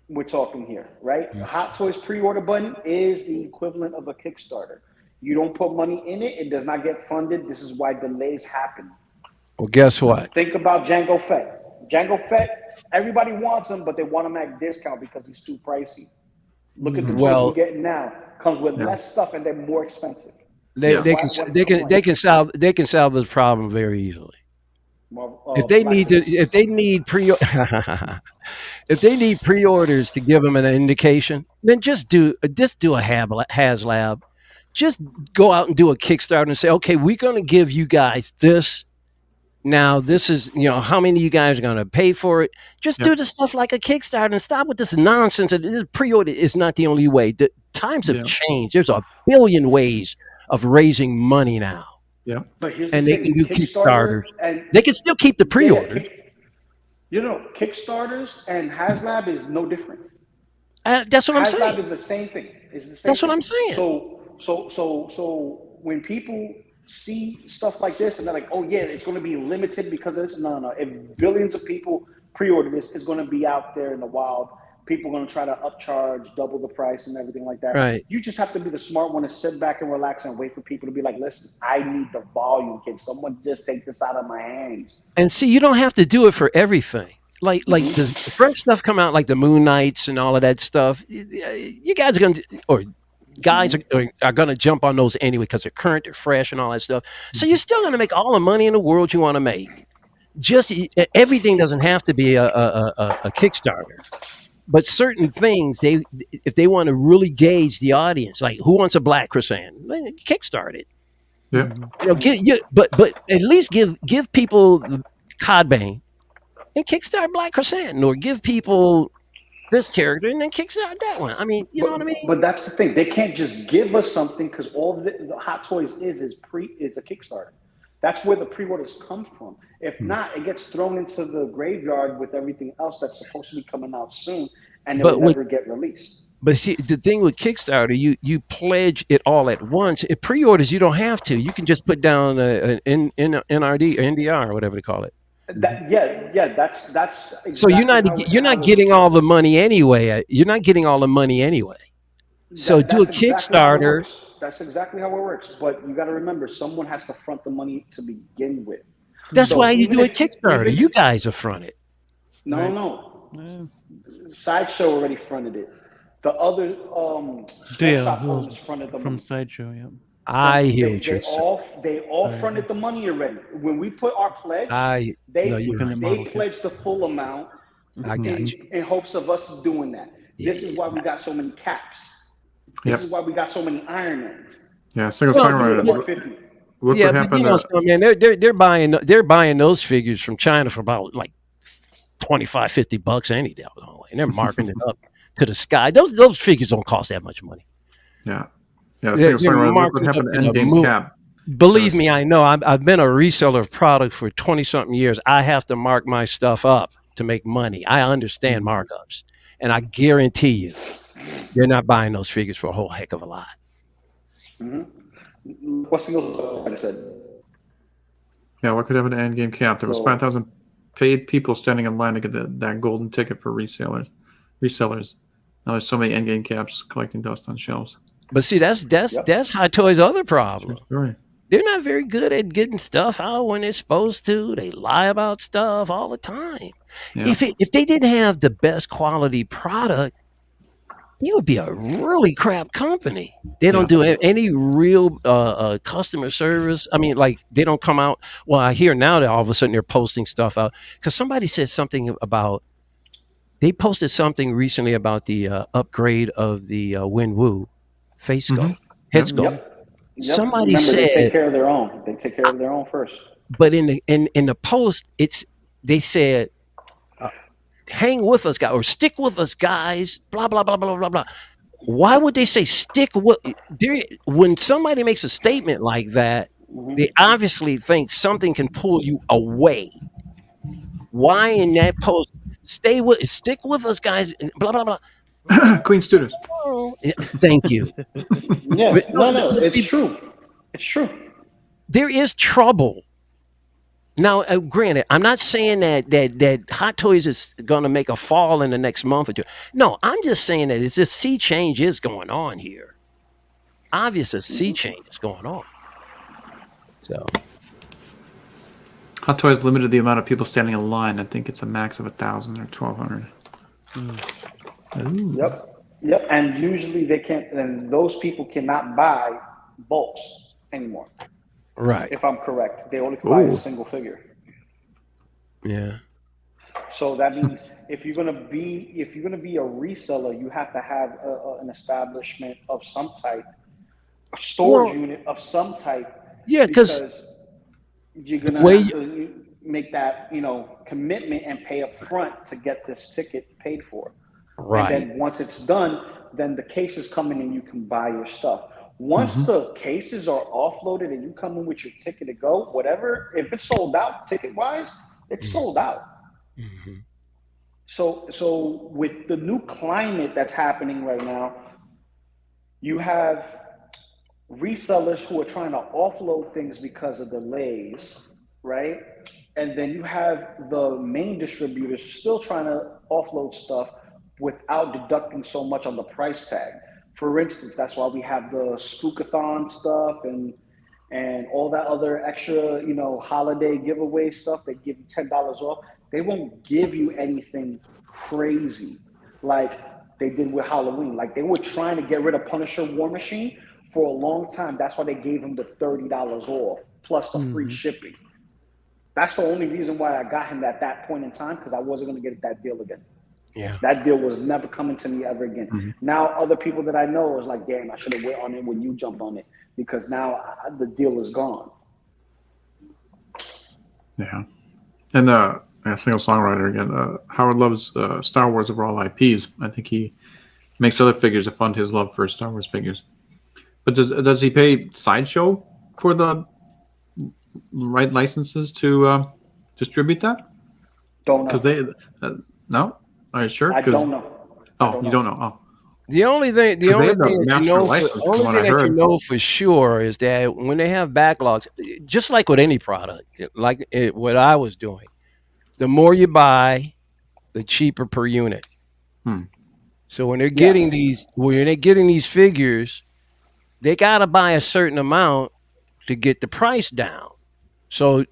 we're talking here, right? The Hot Toys pre-order button is the equivalent of a Kickstarter. You don't put money in it, it does not get funded. This is why delays happen. Well, guess what? Think about Django Fett. Django Fett, everybody wants him, but they want him at discount because he's too pricey. Look at the toys we're Well, getting now. Comes with less stuff and they're more expensive. they can What's they the can point? they can solve this problem very easily. If Black they need pre if they need pre-orders to give them an indication, then just do a HasLab. Just go out and do a Kickstarter and say, okay, we're going to give you guys this. Now, this is, how many of you guys are going to pay for it? Just do the stuff like a Kickstarter and stop with this nonsense. This pre-order is not the only way. The times have changed. There's a billion ways of raising money now. Yeah. But here's And the they thing, can do Kickstarter Kickstarters. and They can still keep the pre-orders. Kickstarters and HasLab is no different. That's what I'm HasLab saying. is the same thing. It's the same That's thing. what I'm saying. So when people see stuff like this and they're like, "Oh yeah, it's going to be limited because of this," no. If billions of people pre-order this, it's going to be out there in the wild. People are going to try to upcharge, double the price, and everything like that. Right. You just have to be the smart one to sit back and relax and wait for people to be like, "Listen, I need the volume. Can someone just take this out of my hands?" And see, you don't have to do it for everything. Like the fresh stuff come out, like the MoonKnights and all of that stuff. You guys are going to, or guys are going to jump on those anyway because they're current, they're fresh, and all that stuff. So you're still going to make all the money in the world you want to make. Just everything doesn't have to be a Kickstarter, but certain things if they want to really gauge the audience, like who wants a black croissant, Kickstart it. Yeah. But at least give people the Codbane and Kickstart Black Croissant, or give people this character and then Kickstart that one. I mean, you know what I mean? But that's the thing. They can't just give us something because all the Hot Toys is a Kickstarter. That's where the pre-orders come from. If not, it gets thrown into the graveyard with everything else that's supposed to be coming out soon, and it will never get released. But see, the thing with Kickstarter, you pledge it all at once. If pre-orders, you don't have to. You can just put down an NRD, NDR, or whatever they call it. That's exactly so you're not getting all the money anyway. You're not getting all the money anyway. So do a Kickstarter. That's exactly how it works. But you got to remember, someone has to front the money to begin with. That's why you do a Kickstarter. You guys are front it. No. Sideshow already fronted it. The other sweatshop holders fronted the from money. Sideshow. Yeah. I hear what you're saying. They all fronted the money already. When we put our pledge, they pledged the full amount in hopes of us doing that. This is why we got so many caps. This is why we got so many Ironmans. Yeah, single songwriter. Look what happened. But you know, man, they're buying those figures from China for about like $25-$50 any day, and they're marking it up to the sky. Those figures don't cost that much money. Yeah, single songwriter. Look what happened to Endgame Cap. Believe me, I know. I've been a reseller of product for 20-something years. I have to mark my stuff up to make money. I understand markups, and I guarantee you, you're not buying those figures for a whole heck of a lot. What single I said? Yeah, what could happen to Endgame Cap? There was 5,000 paid people standing in line to get that golden ticket for resellers. Now there's so many Endgame Caps collecting dust on shelves. But see, that's Hot Toys' other problem. Right. They're not very good at getting stuff out when they're supposed to. They lie about stuff all the time. Yeah. If they didn't have the best quality product, it would be a really crap company. They don't do any real customer service. I mean, like, they don't come out. Well, I hear now that all of a sudden they're posting stuff out because somebody said something about. They posted something recently about the upgrade of the Wenwu face sculpt, head sculpt. Yep. Somebody Remember, said they take care of their own. They take care of their own first. But in the post, they said, "Hang with us, guys," or "Stick with us, guys." Blah blah blah blah blah blah. Why would they say stick with? When somebody makes a statement like that, they obviously think something can pull you away. Why in that post? Stick with us, guys. Blah blah blah. Queen students. Thank you. Yeah, no, it's true. It's true. There is trouble. Now, granted, I'm not saying that Hot Toys is going to make a fall in the next month or two. No, I'm just saying that it's just sea change is going on here. Obviously, sea change is going on. So, Hot Toys limited the amount of people standing in line. I think it's a max of 1,000 or 1,200. Yep. And usually they can't. And those people cannot buy bulks anymore. Right. If I'm correct, they only can buy a single figure. Yeah. So that means if you're gonna be a reseller, you have to have an establishment of some type, a storage unit of some type. Yeah, because you're gonna have to make that commitment and pay up front to get this ticket paid for. Right. And then once it's done, then the cases come in and you can buy your stuff. Once the cases are offloaded and you come in with your ticket to go, whatever, if it's sold out ticket-wise, it's sold out. Mm-hmm. So with the new climate that's happening right now, you have resellers who are trying to offload things because of delays, right? And then you have the main distributors still trying to offload stuff without deducting so much on the price tag. For instance, that's why we have the Spookathon stuff and all that other extra, holiday giveaway stuff. They give you $10 off. They won't give you anything crazy like they did with Halloween. Like, they were trying to get rid of Punisher War Machine for a long time. That's why they gave him the $30 off plus the free shipping. That's the only reason why I got him at that point in time, because I wasn't going to get that deal again. Yeah. That deal was never coming to me ever again. Now, other people that I know is like, damn, I should have went on it when you jump on it, because now the deal is gone. Yeah. And single songwriter again. Howard loves Star Wars over all IPs. I think he makes other figures to fund his love for Star Wars figures. But does he pay Sideshow for the right licenses to distribute that? Don't know. Because they no. Are you sure? I don't know. You don't know. Oh. The only thing that you know for sure is that when they have backlogs, just like with any product, like what I was doing, the more you buy, the cheaper per unit. So when they're getting these figures, they gotta buy a certain amount to get the price down. So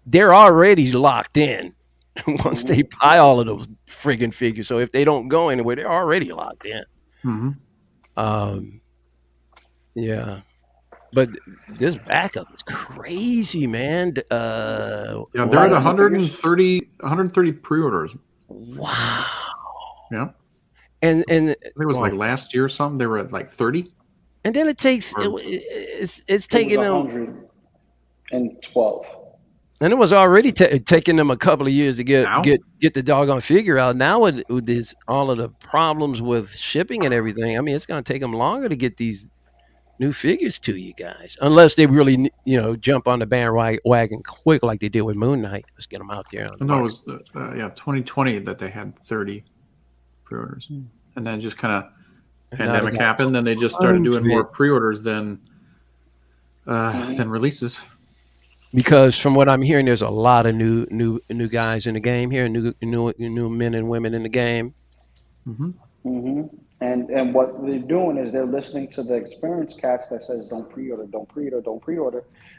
they're already locked in once they buy all of those friggin' figures. So if they don't go anywhere, they're already locked in. Yeah. But this backup is crazy, man. Yeah, they're at 130 pre-orders. Wow. Yeah. And it was like last year or something. They were at like 30. And then it takes it's taking them 112. And it was already taking them a couple of years to get the doggone figure out. Now with this, all of the problems with shipping and everything, I mean, it's going to take them longer to get these new figures to you guys, unless they really, jump on the bandwagon quick like they did with MoonKnight. Let's get them out there. No, it was 2020 that they had 30 pre-orders, and then just kind of pandemic happened. Then they just started doing more pre-orders than releases. Because from what I'm hearing, there's a lot of new guys in the game here, new men and women in the game. And what they're doing is they're listening to the experienced cats that says don't pre-order,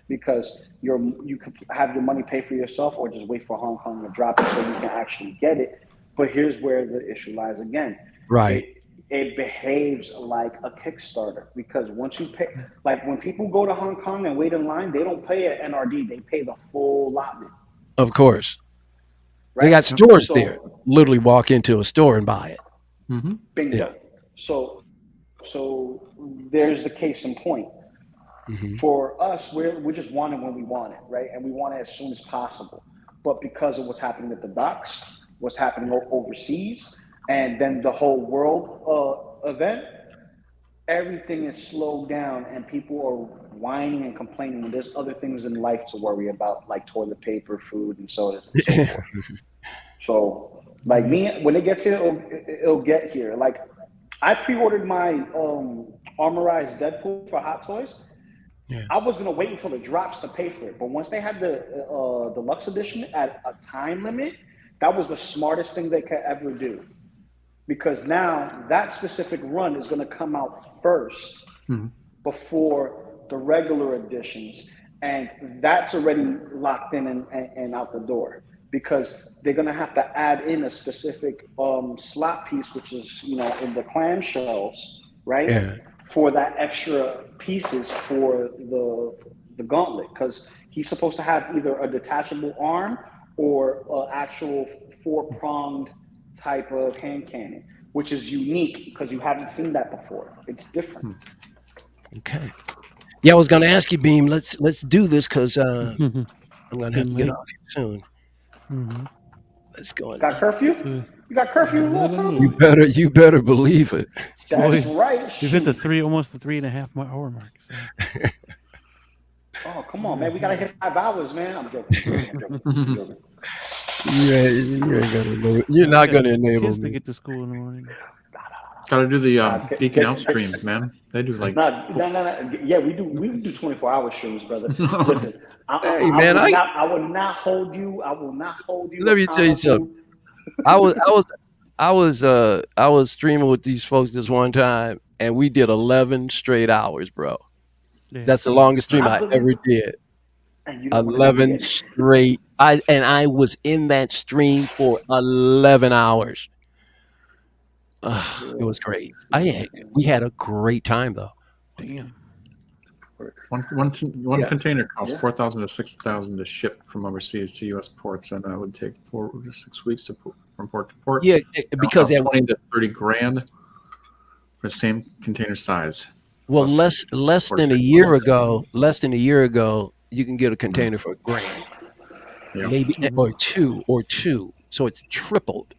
because you could have your money pay for yourself, or just wait for Hong Kong to drop it so you can actually get it. But here's where the issue lies again. Right. It behaves like a Kickstarter, because once you pay, like when people go to Hong Kong and wait in line, they don't pay an NRD, they pay the full allotment. Of course. Right? They got stores there. Literally walk into a store and buy it. Bingo. Yeah. So there's the case in point. For us, we just want it when we want it, right? And we want it as soon as possible. But because of what's happening at the docks, what's happening overseas, and then the whole world event, everything is slowed down, and people are whining and complaining when there's other things in life to worry about, like toilet paper, food, and sodas, and so forth. So, like me, when it gets here, it'll get here. Like, I pre-ordered my armorized Deadpool for Hot Toys. Yeah. I was gonna wait until it drops to pay for it, but once they had the deluxe edition at a time limit, that was the smartest thing they could ever do. Because now that specific run is going to come out first before the regular editions, and that's already locked in and out the door, because they're going to have to add in a specific slot piece, which is in the clamshells, right? Yeah. For that extra pieces for the gauntlet, because he's supposed to have either a detachable arm or an actual 4-pronged type of hand cannon, which is unique because you haven't seen that before. It's different. Okay. Yeah, I was going to ask you, Beam. Let's do this, because I'm going to have to get off here soon. Let's go. Got curfew? You got curfew in little time? You better believe it. That's right. We've hit almost the 3.5 hour mark. So. Oh, come on, man. We got to hit 5 hours, man. I'm joking. You're not going to enable kids me to get to school in the morning. Got to do the Deacon Out streams, man. They do like no. Yeah, we do 24-hour streams, brother. Listen, I will not hold you. Let me tell you something. I was streaming with these folks this one time, and we did 11 straight hours, bro. Yeah. That's the longest stream I ever did. 11 straight. I was in that stream for 11 hours. It was great. We had a great time, though. Damn. One container costs $4,000 to $6,000 to ship from overseas to U.S. ports, and that would take 4 to 6 weeks to put from port to port. Yeah, because $20,000 to $30,000 for the same container size. Well, less than a year ago, you can get a container for $1,000, maybe or two. So it's tripled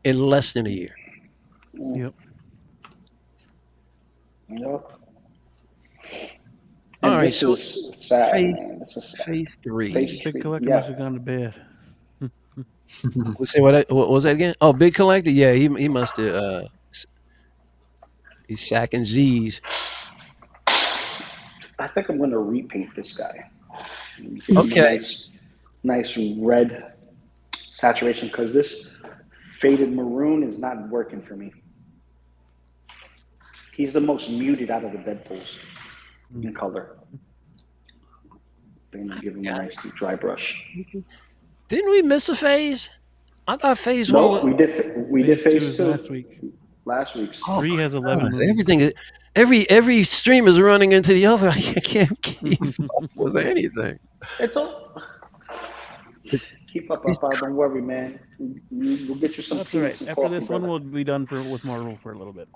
in less than a year. Yep. All right, so sad, phase 3. Big collector must have gone to bed. Say what was that again? Oh, Big Collector. Yeah, he must have. He's sacking Z's. I think I'm going to repaint this guy. Okay. Nice red saturation, because this faded maroon is not working for me. He's the most muted out of the Deadpools in color. I'm going to give him a nice dry brush. Didn't we miss a phase? I thought phase one. No, we did phase is two last week. last week's. Oh 3 my has 11 God, movies. everything. Every stream is running into the other. I can't keep up with anything. It's all. It's, Keep up, it's Don't worry, man. We'll get you some That's tea all and right. some After coffee, this one, brother. we'll be done with Marvel for a little bit.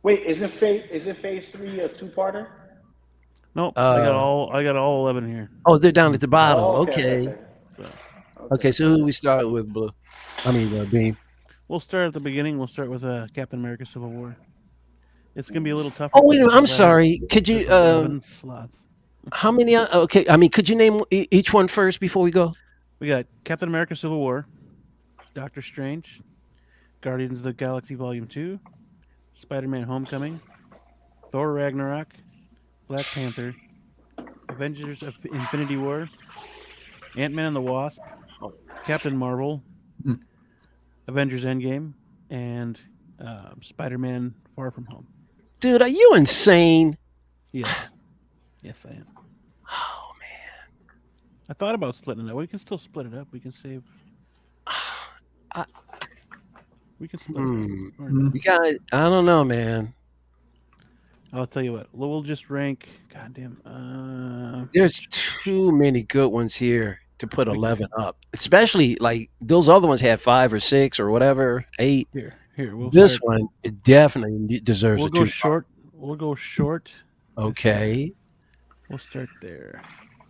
Wait, isn't phase three a two-parter? Nope, I got all 11 here. oh, they're down at the bottom. Oh, Okay. So Okay. So who do we start with, Blue? I mean, Beam. we'll start at the beginning. We'll start with Captain America: Civil War. It's gonna be a little tougher. Oh, wait a minute. I'm because sorry. Could there's you? 11 slots. How many? Okay. I mean, could you name each one first before we go? We got Captain America: Civil War, Doctor Strange, Guardians of the Galaxy Volume 2, Spider-Man: Homecoming, Thor: Ragnarok, Black Panther, Avengers of Infinity War, Ant-Man and the Wasp, Captain Marvel, Avengers: Endgame, and Spider-Man: Far From Home. Dude, are you insane? Yes, yes, I am. Oh man. I thought about splitting it up. We can still split it up. We can save. We can split it up. Don't worry about it. You guys, I don't know, man. I'll tell you what. We'll just rank. Goddamn. There's too many good ones here to put 11 up. Especially like those other ones had 5 or 6 or whatever, 8. Here. We'll This start. one, it definitely deserves We'll a go 2. short. We'll go short. Okay. We'll start there.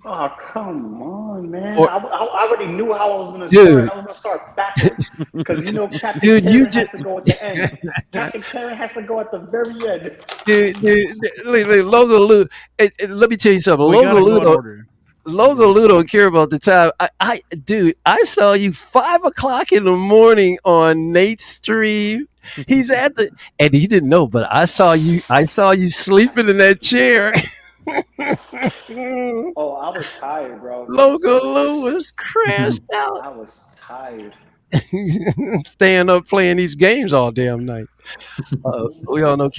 Oh, come on, man. Or- I already knew how I was going to Dude. start. I was going to start backwards. Because, Captain Dude, Karen you has just- to go at the end. Captain Karen has to go at the very end. Dude, Logo Lu. Let me tell you something. We Logo gotta go in Lu. order. Logo Lu don't care about the time. Dude, I saw you 5:00 in the morning on Nate's stream. He's at the, and he didn't know, but I saw you sleeping in that chair. Oh, I was tired, bro. Logo Lu was crashed out, I was tired. staying up playing these games all damn night. We all know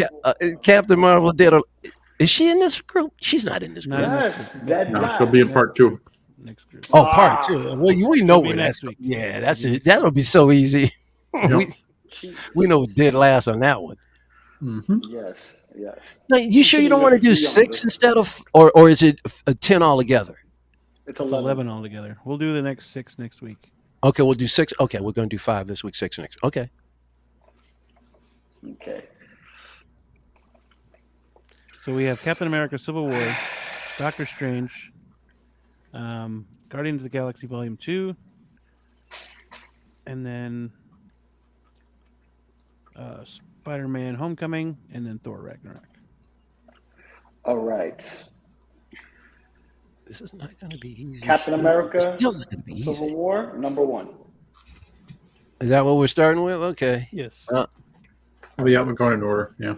Captain Marvel did a. Is she in this group? She's not in this group. Not in this Yes, group. dead No, black. she'll be in part 2. Next group. Oh, part 2. Well, we know be where next that's. week. Yeah, that's it. That'll be so easy. We know what did last on that one. Mm-hmm. Yes. Now, you sure you don't want to do 6 instead of, or is it a 10 altogether? It's It's 11. 11 altogether. We'll do the next 6 next week. Okay, we'll do 6. Okay, we're going to do 5 this week, 6 next. Okay. Okay. So we have Captain America: Civil War, Doctor Strange, Guardians of the Galaxy Volume 2, and then Spider-Man: Homecoming, and then Thor: Ragnarok. All right. This is not going to be easy. Captain America, It's still not going to be Civil easy. War, number 1. Is that what we're starting with? Okay. Yes. Oh, yeah, we're going in order. Yeah.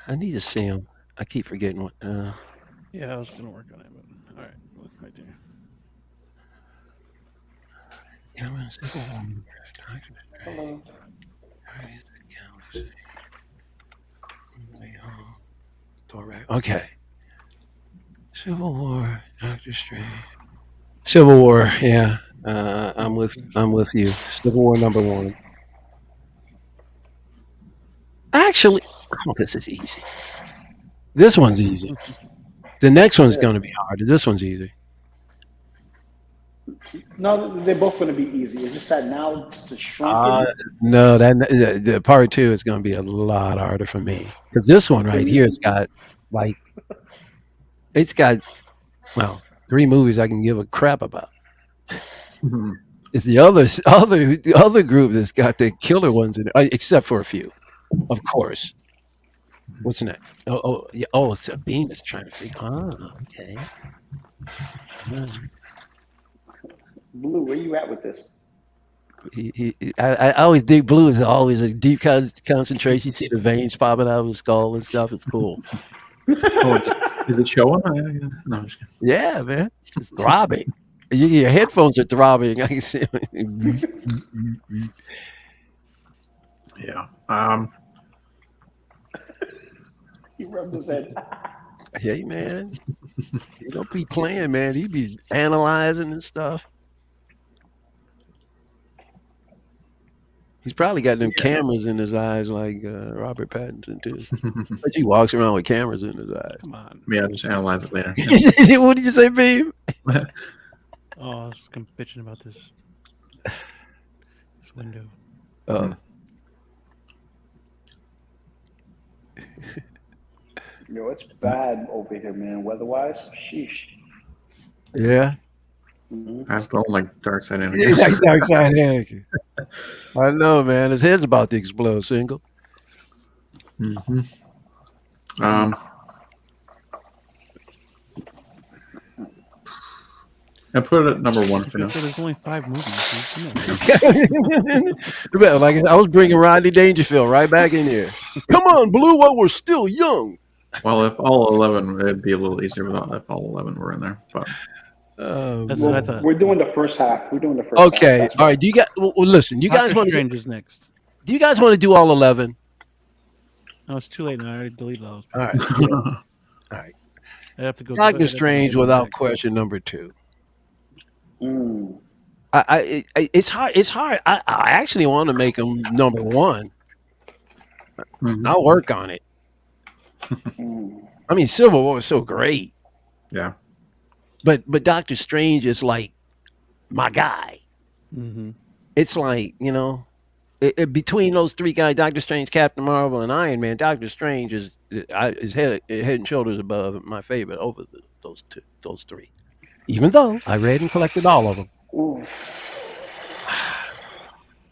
I need to see him. I keep forgetting what. Yeah, I was going to work on it, but all right, right there. Hello. Okay. Civil War, Doctor Strange. Civil War, yeah. I'm with you. Civil War number 1. Actually, this is easy. This one's easy. The next one's going to be harder. This one's easy. No, they're both going to be easy. It's just that now it's the shrunken. No, the part 2 is going to be a lot harder for me because this one right here, it's got 3 movies I can give a crap about. It's the other group that's got the killer ones in it, except for a few, of course. What's next? Sabine is trying to figure. Okay. Blue, where you at with this? I always dig Blue. Is always a deep concentration. You see the veins popping out of his skull and stuff. It's cool. Is it showing? No, I'm just kidding. Yeah, man. It's throbbing. Your headphones are throbbing. I can see. Yeah. He rubbed his head. Hey, man. He don't be playing, man. He be analyzing and stuff. He's probably got them cameras in his eyes like Robert Pattinson, too. But he walks around with cameras in his eyes. Come on. Yeah, just analyze it later. What did you say, Beam? Oh, I was bitching about this window. Yo, it's bad over here, man. Weather-wise, sheesh. Yeah. That's the old like dark side He's energy. like Dark Side Anakin. I know, man. His head's about to explode, single. Mm-hmm. I put it at number one for now. So there's only 5 movies. Like I was bringing Rodney Dangerfield right back in here. Come on, Blue, while we're still young. Well, if all 11, it'd be a little easier without if all 11 were in there. But That's what I thought. We're doing the first half. We're doing the first half. Okay, That's all right. Do you guys listen? You guys Doctor want to? Strange is next. Do you guys want to do all 11? No, it's too late now. I already deleted those. All right. All right. I have to go. Doctor Strange, without question, number 2. It's hard. It's hard. I actually want to make him number 1. I'll work on it. I mean, Civil War was so great. yeah. But Doctor Strange is like my guy. Mm-hmm. It's like, between those 3 guys, Doctor Strange, Captain Marvel, and Iron Man, Doctor Strange is head and shoulders above my favorite over those 3. Even though I read and collected all of them. Ooh.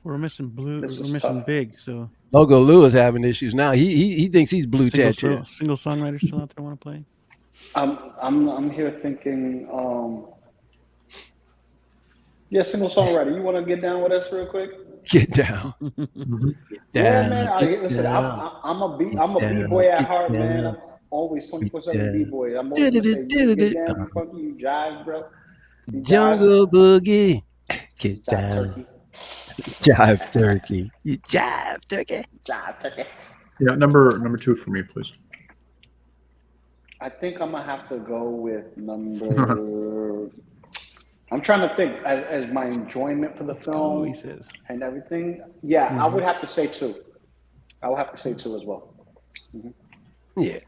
We're missing Blue. This We're is missing tough. Big. So Loco Lu is having issues now. He thinks he's blue tattoo. single songwriter still out there want to play? I'm here thinking. Yeah, single songwriter. You want to get down with us real quick? Get down. Yeah, man. Listen, I'm a b-boy at heart, man. I'm always 24/7 b-boy. I'm always gonna say, you get down, funky, you jive, bro. You Jungle Boogie. Get jive down. turkey. Jive turkey. You jive turkey. Jive turkey. Yeah, number 2 for me, please. I think I'm gonna have to go with number. I'm trying to think as my enjoyment for the Oh, film he says. and everything. Yeah, I would have to say 2. I would have to say 2 as well. Yeah.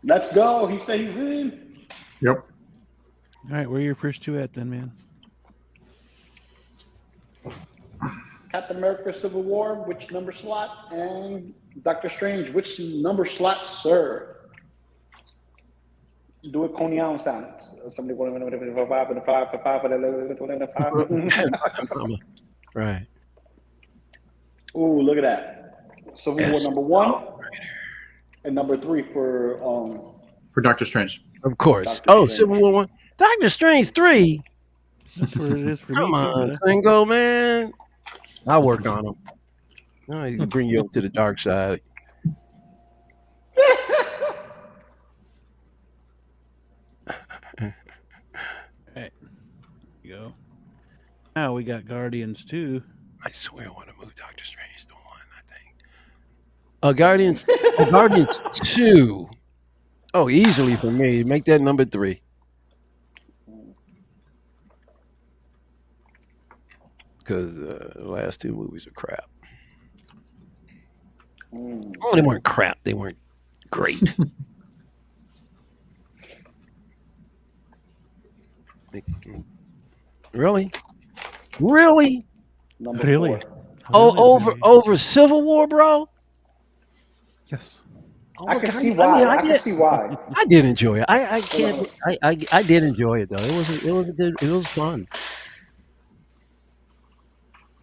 Let's go. He said he's in. Yep. All right, where are your first 2 at then, man? Captain America: Civil War, which number slot? And Doctor Strange, which number slot, sir? Do it Coney Island style. Somebody want to 5 and a 5 for 5 and a 5. Right. Ooh, look at that. Civil War number 1 and number 3 for Doctor Strange. Of course. Doctor Strange. Civil War 1. Doctor Strange 3. That's where it is for Come me. on, Single, man. I'll work on him. I'll bring you up to the dark side. Right. You go. Now we got Guardians 2. I swear I want to move Doctor Strange to 1, I think. Guardians 2. Oh, easily for me. Make that number 3. Because the last 2 movies are crap. Oh, they weren't crap. They weren't great. Really? Really? number Really? 4. Over Civil War, bro? Yes. Oh, I can God, see why. I did- can see why. I did enjoy it. I can't. I did enjoy it though. It was fun.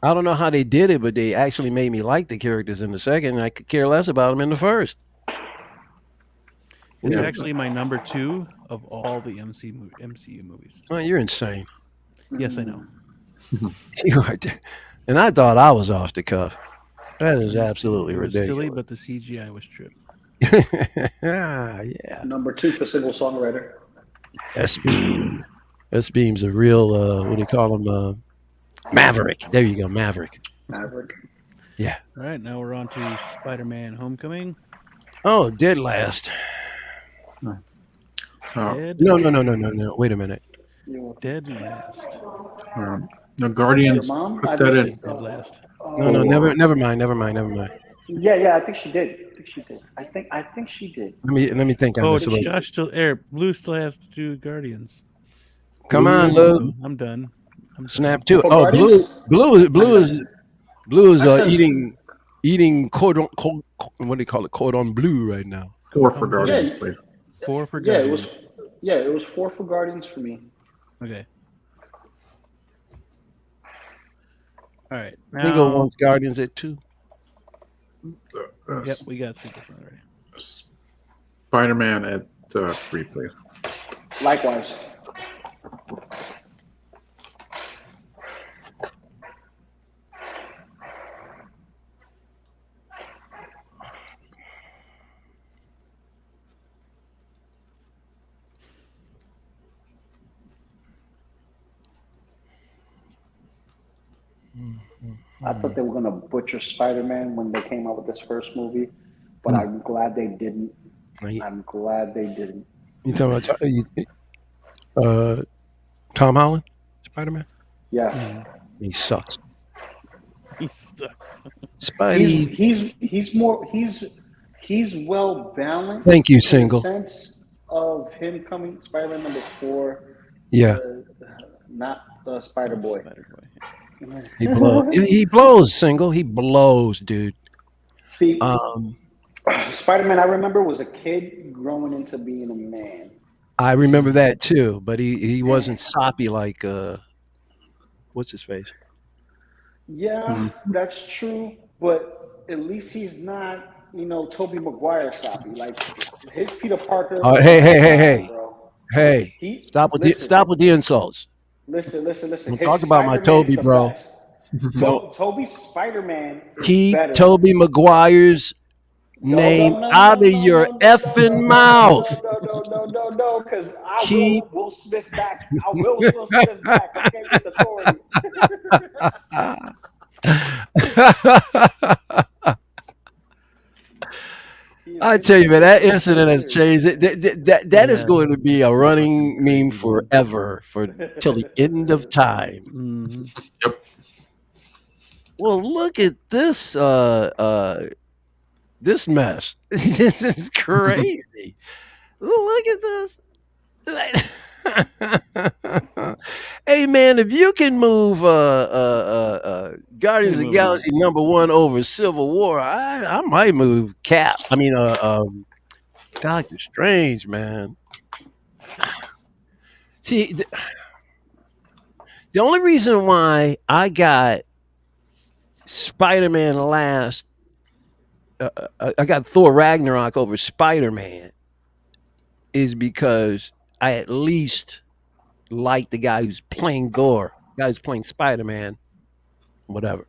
I don't know how they did it, but they actually made me like the characters in the second, and I could care less about them in the first. It's Yeah. actually my number 2 of all the MCU movies. Oh, you're insane. Yes, I know. You are, and I thought I was off the cuff. That is absolutely It was silly, ridiculous. but the CGI was tripped. Yeah. Number 2 for single songwriter. S-Beam. S-Beam's a real, what do you call him? Maverick. There you go, Maverick. Maverick. Yeah. All right, now we're on to Spider-Man: Homecoming. Oh, dead last. Dead. No. Wait a minute. Dead last. The Guardians Your mom? put I that think in. Dead last. No, never mind. Yeah, I think she did. I think she did. Let me think on Oh, this a does little. Josh still air? Blue still has to do Guardians. Come on, Blue- Luke. Oh, I'm done. Snap to it. For Oh, Guardians? blue is I said- eating cordon, what do you call it? Cordon bleu right now. 4 for Oh, Guardians, yeah. please. 4 for Yeah, Guardians. it was 4 for Guardians for me. Okay. All right. Single Now, wants Guardians at 2. yep, we got sequels already. Spider-Man at 3, please. Likewise. I thought they were gonna butcher Spider-Man when they came out with this first movie, but I'm glad they didn't. I'm glad they didn't. You talking about Tom Holland, Spider-Man? Yeah, He sucks. He sucks. Spidey. he's well balanced. Thank you, in Single. the sense of him coming Spider-Man number 4. Yeah, Not the Spider-Boy. Spider-Boy. he blows. He blows, Single. He blows, dude. See, Um, Spider-Man, I remember, was a kid growing into being a man. I remember that too, but he wasn't soppy like what's his face? Yeah, that's true, but at least he's not, Tobey Maguire soppy. Like his Peter Parker. Hey. Bro. Hey, stop with the insults. Listen. Don't His talk about my Spider-Man's Toby, the bro. best. Toby's Spider-Man is Keep better. Tobey Maguire's name out of your effing mouth. No, because I Keep- will Smith back. I will Will Smith back. Okay, with authority. I tell you, man, that incident has changed. That is going to be a running meme forever till the end of time. Mm-hmm. Well, look at this this mess. This is crazy. Look at this. Hey man, if you can move Guardians of the Galaxy #1 over Civil War, I might move Cap. I mean Doctor Strange, man. See, the only reason why I got Spider-Man last, I got Thor Ragnarok over Spider-Man, is because I at least like the guy who's playing Thor, the guy who's playing Spider-Man, whatever.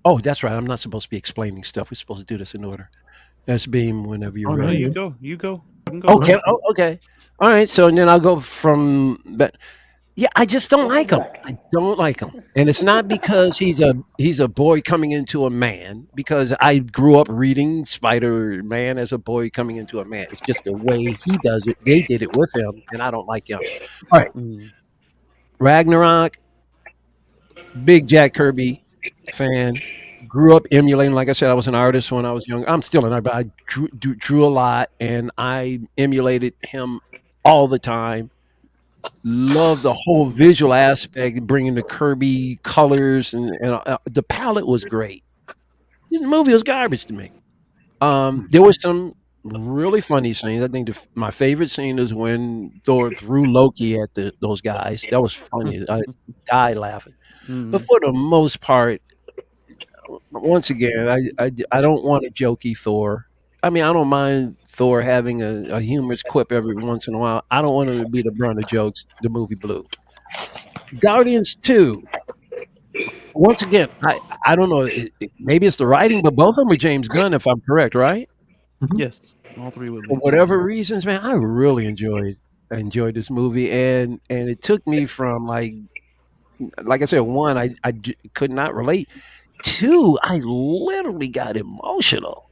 Oh, that's right. I'm not supposed to be explaining stuff. We're supposed to do this in order. S-Beam, whenever you're No, ready. you go. You go. Okay. Okay. All right. So then I'll go from. But yeah, I just don't like him. I don't like him, and it's not because he's a boy coming into a man. Because I grew up reading Spider-Man as a boy coming into a man. It's just the way he does it. They did it with him, and I don't like him. All right. Ragnarok. Big Jack Kirby fan. Grew up emulating. Like I said, I was an artist when I was young. I'm still an artist, but I drew a lot, and I emulated him all the time. Love the whole visual aspect, bringing the Kirby colors, and the palette was great. The movie was garbage to me. There were some really funny scenes. I think my favorite scene is when Thor threw Loki at those guys. That was funny. I died laughing. But for the most part, once again, I don't want a jokey Thor. I mean, I don't mind Thor having a humorous quip every once in a while. I don't want him to be the brunt of jokes. The movie blew. Guardians 2. Once again, I don't know. Maybe it's the writing, but both of them were James Gunn, if I'm correct, right? Yes, all three would be. For whatever reasons, man, I really enjoyed this movie, and it took me from like I said, 1, I could not relate. 2, I literally got emotional.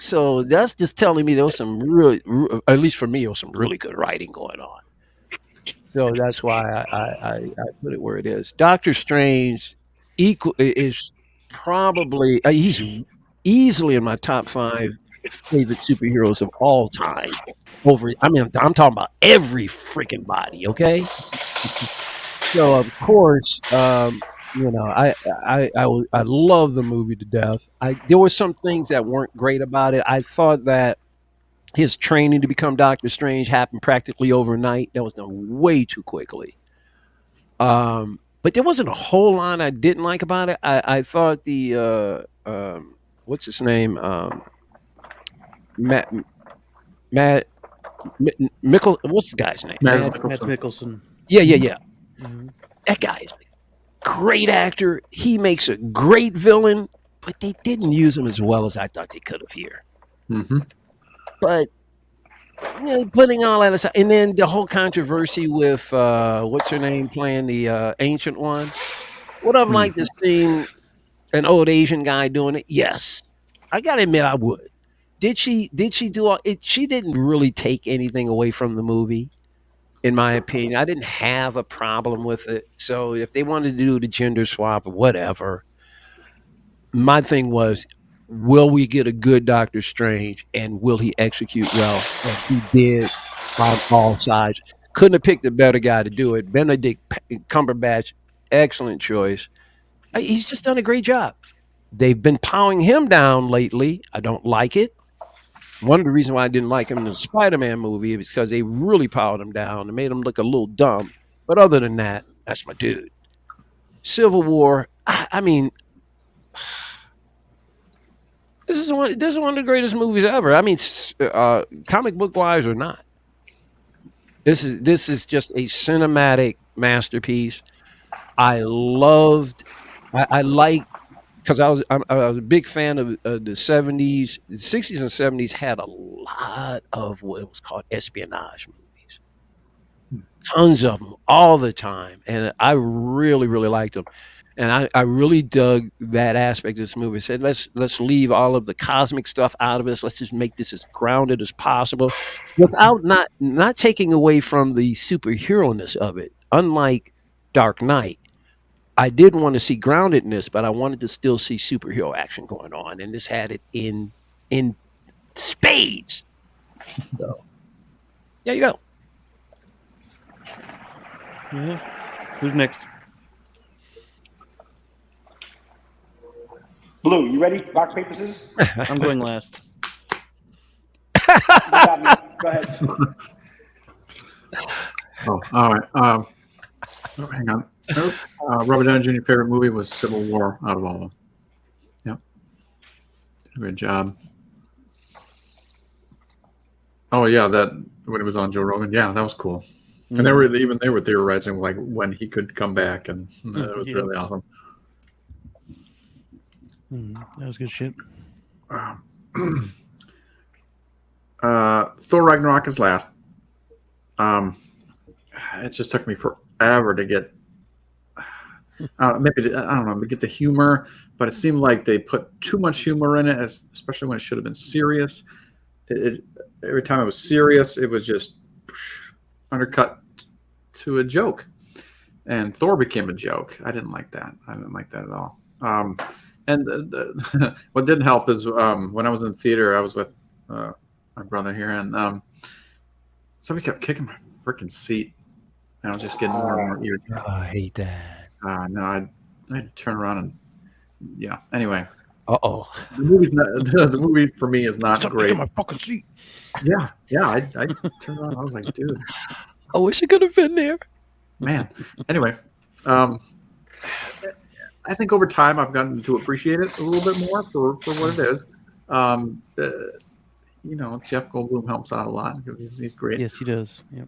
So that's just telling me there was some really, at least for me, there was some really good writing going on. So that's why I put it where it is. Doctor Strange is probably he's easily in my top 5 favorite superheroes of all time. I mean, I'm talking about every freaking body. Okay, so of course, I love the movie to death. There were some things that weren't great about it. I thought that his training to become Doctor Strange happened practically overnight. That was done way too quickly. But there wasn't a whole lot I didn't like about it. I thought what's his name? Matt Matt Mickle. What's the guy's name? Matt Matt Mickelson. Mickelson. Yeah. Mhm. That guy is a great actor. He makes a great villain, but they didn't use him as well as I thought they could have here. Mm-hmm. But putting all that aside, and then the whole controversy with what's her name playing the ancient one. Would I've liked to see an old Asian guy doing it? Yes, I gotta admit I would. Did she do all it? She didn't really take anything away from the movie, in my opinion. I didn't have a problem with it. So if they wanted to do the gender swap or whatever, my thing was, will we get a good Doctor Strange and will he execute well? And he did on all sides. Couldn't have picked a better guy to do it. Benedict Cumberbatch, excellent choice. He's just done a great job. They've been powering him down lately. I don't like it. One of the reasons why I didn't like him in the Spider-Man movie is because they really powered him down and made him look a little dumb. But other than that, that's my dude. Civil War, I mean, this is one of the greatest movies ever. I mean, comic book wise or not, this is just a cinematic masterpiece. I like because I was a big fan of the 70s, the 60s and 70s had a lot of what was called espionage movies, tons of them all the time, and I really liked them. And I really dug that aspect of this movie. I said, let's leave all of the cosmic stuff out of this. Let's just make this as grounded as possible, without not taking away from the superhero-ness of it. Unlike Dark Knight, I did want to see groundedness, but I wanted to still see superhero action going on, and this had it in spades. So there you go. Yeah. Who's next? Blue, you ready? Rock, paper, scissors? I'm going last. You got me. Go ahead. Oh, all right. Hang on. Robert Downey Jr. favorite movie was Civil War out of all of them. Yep. Good job. Oh yeah, that when it was on Joe Rogan. Yeah, that was cool. And they were theorizing like when he could come back, and that was really awesome. That was good shit. Thor Ragnarok is last. It just took me forever to get. Maybe I don't know, to get the humor, but it seemed like they put too much humor in it, especially when it should have been serious. Every time it was serious, it was just undercut to a joke, and Thor became a joke. I didn't like that. I didn't like that at all. And what didn't help is when I was in the theater, I was with my brother here, and somebody kept kicking my freaking seat. And I was just getting more and more irritated. Oh, I hate that. No, I had to turn around and Anyway, The the movie for me is not Stop great. kicking my fucking seat. Yeah. I turned around. I was like, dude, I wish I could have been there. man. Anyway, I think over time I've gotten to appreciate it a little bit more for what it is. Jeff Goldblum helps out a lot because he's great. Yes, he does. Yep.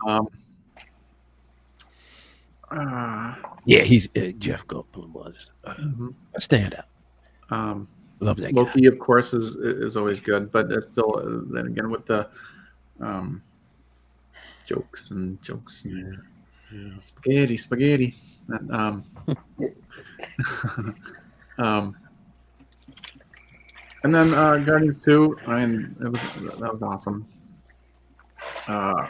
Yeah, he's Jeff Goldblum was a standout. Love that guy. Loki, of course, is always good, but it's still then again with the jokes and spaghetti. And, And then Guardians 2, I mean, that was awesome. I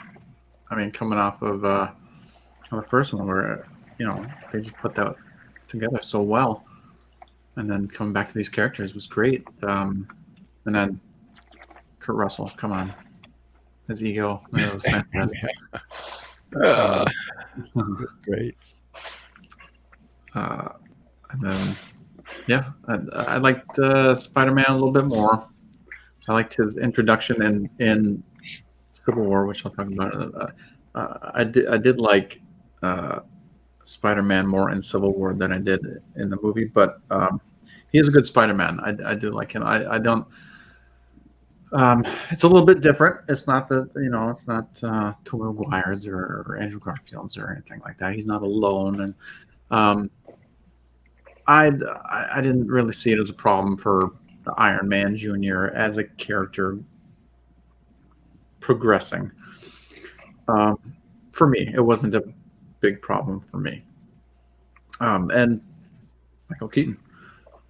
mean, coming off of the first one, where they just put that together so well, and then coming back to these characters was great. And then Kurt Russell, come on, his ego, that was fantastic. Great. And then, yeah, I liked Spider-Man a little bit more. I liked his introduction in Civil War, which I'll talk about. I did like Spider-Man more in Civil War than I did in the movie, but he is a good Spider-Man. I do like him. I don't. It's a little bit different. It's not it's not Tobey Maguire's or Andrew Garfield's or anything like that. He's not alone, and I didn't really see it as a problem for the Iron Man Jr. as a character progressing. For me, it wasn't a big problem for me. And Michael Keaton,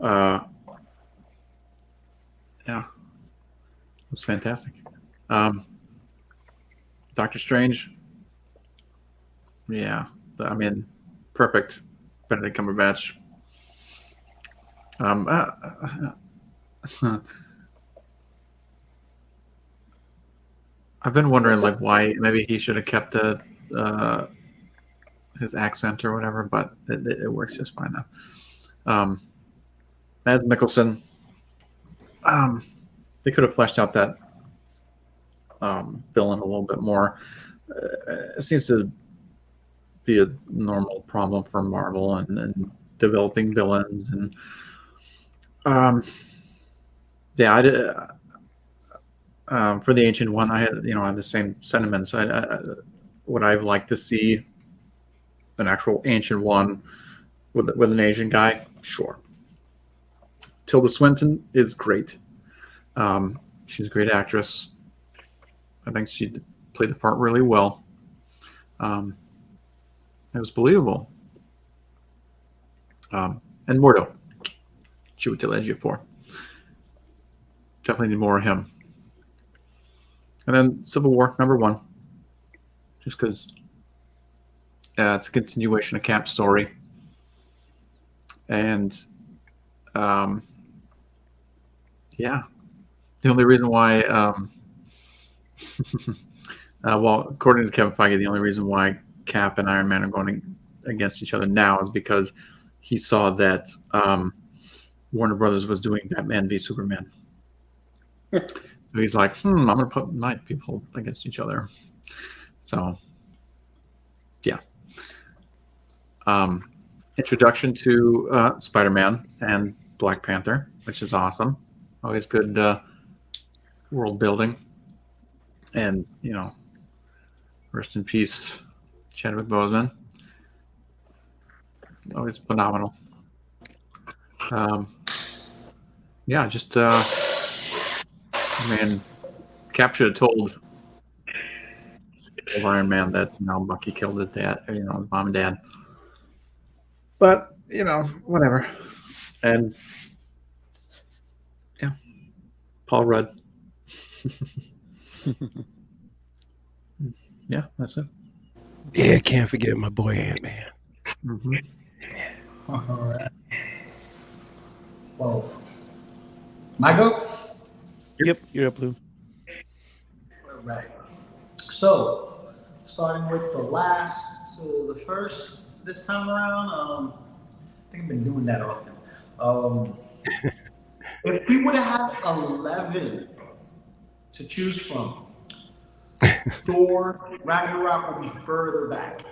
yeah, it was fantastic. Doctor Strange, yeah, I mean, perfect. Benedict Cumberbatch. I've been wondering, like, why maybe he should have kept his accent or whatever, but it works just fine now. Mads Mikkelsen, they could have fleshed out that villain a little bit more. It seems to be a normal problem for Marvel and developing villains, and yeah, I did. For the Ancient One, I had the same sentiments. Would I like to see an actual Ancient One with an Asian guy? Sure. Tilda Swinton is great. She's a great actress. I think she played the part really well. It was believable. And Mordo, Chiwetel Ejiofor. Definitely need more of him. And then Civil War #1, just because it's a continuation of Cap's story, and yeah, the only reason why, well, according to Kevin Feige, the only reason why Cap and Iron Man are going against each other now is because he saw that Warner Brothers was doing Batman v Superman. So he's like, I'm going to put my people against each other. So, yeah. Introduction to Spider-Man and Black Panther, which is awesome. Always good world building. And, rest in peace, Chadwick Boseman. Always phenomenal. Yeah, just... Man, Cap should have told Iron Man that Bucky killed his dad, his mom and dad. But whatever. And yeah, Paul Rudd. Yeah, that's it. Yeah, can't forget my boy Ant-Man. Mm-hmm. All right. Well, my go. Yep, you're up, Lou. All right. So, starting with the last to the first this time around, I think I've been doing that often. If we would have had 11 to choose from, Thor Ragnarok would be further back.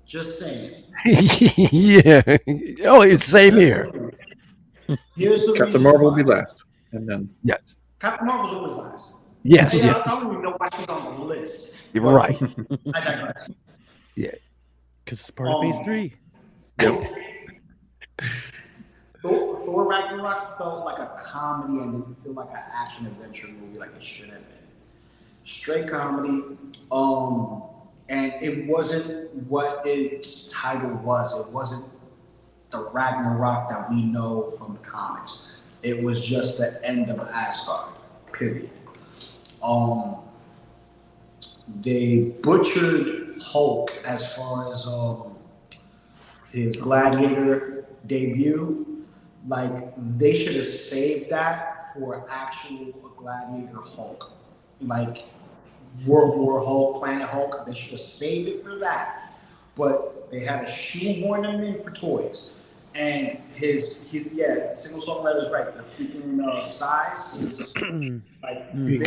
Just saying. Yeah. Oh, it's same here. Here's the Captain reason Marvel will why. be last, and then Yes. Captain Marvel's always last. Yes. I Yes. don't even know why she's on the list. You're right. I digress. Yeah. Because it's part of Phase 3. Thor Ragnarok felt like a comedy and didn't feel like an action adventure movie like it should have been. Straight comedy, and it wasn't what its title was. It wasn't the Ragnarok that we know from the comics. It was just the end of Asgard. Period. They butchered Hulk as far as his Gladiator debut. Like they should have saved that for actual Gladiator Hulk, like World War Hulk, Planet Hulk. They should have saved it for that, but they had to shoehorn him in for toys. And his single songwriter is right. The freaking size is like big.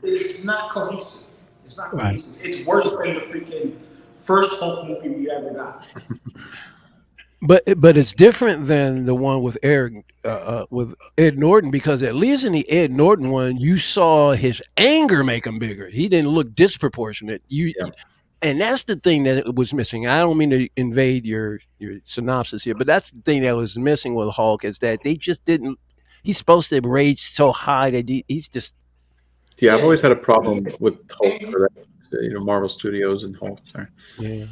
It's not cohesive. It's not cohesive. Right. It's worse than the freaking first Hulk movie we ever got. But it's different than the one with with Ed Norton, because at least in the Ed Norton one, you saw his anger make him bigger. He didn't look disproportionate. And that's the thing that was missing. I don't mean to invade your synopsis here, but that's the thing that was missing with Hulk, is that they just didn't. He's supposed to rage so high that he's just. Yeah, I've always had a problem with Hulk for that. Marvel Studios and Hulk. Sorry. Yeah.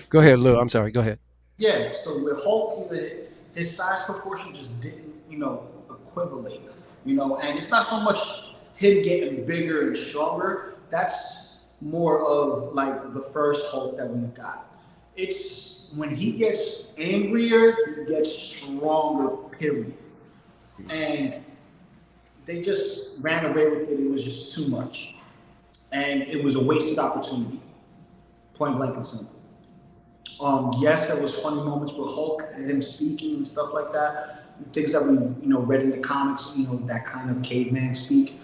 Go ahead, Lou. I'm sorry. Go ahead. Yeah. So with Hulk, his size proportion just didn't, equivalent. And it's not so much him getting bigger and stronger. That's more of like the first Hulk that we've got. It's when he gets angrier, he gets stronger, period. And they just ran away with it. It was just too much. And it was a wasted opportunity. Point blank and simple. Yes, there was funny moments with Hulk and him speaking and stuff like that. Things that we, read in the comics, that kind of caveman speak.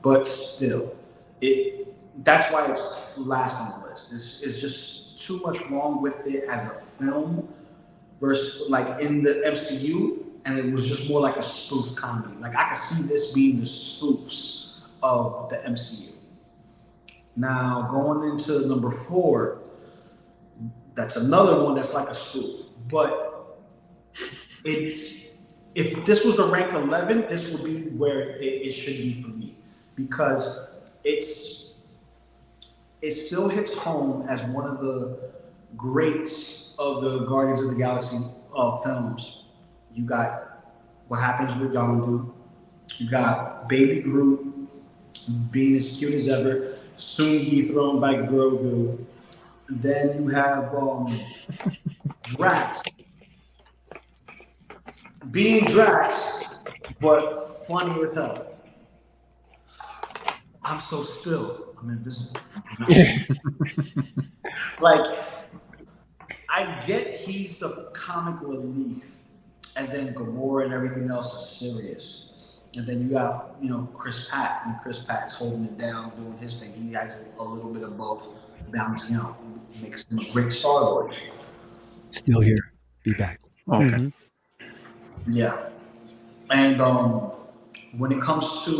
But still, that's why it's last on the list. It's just too much wrong with it as a film versus like in the MCU, and it was just more like a spoof comedy. Like I could see this being the spoofs of the MCU. Now going into number 4, that's another one that's like a spoof. But if this was the rank 11, this would be where it should be for me, because it still hits home as one of the greats of the Guardians of the Galaxy films. You got What Happens with Yondu. You got Baby Groot being as cute as ever, soon dethroned by Grogu. And then you have Drax being Drax, but funny as hell. I'm so still. I'm invisible. Like, I get he's the comic relief, and then Gamora and everything else is serious. And then you got, Chris Pratt, and Chris Pratt's holding it down, doing his thing. He has a little bit of both balancing out. Makes him a great Star-Lord. Still here. Be back. Okay. Mm-hmm. Yeah. And when it comes to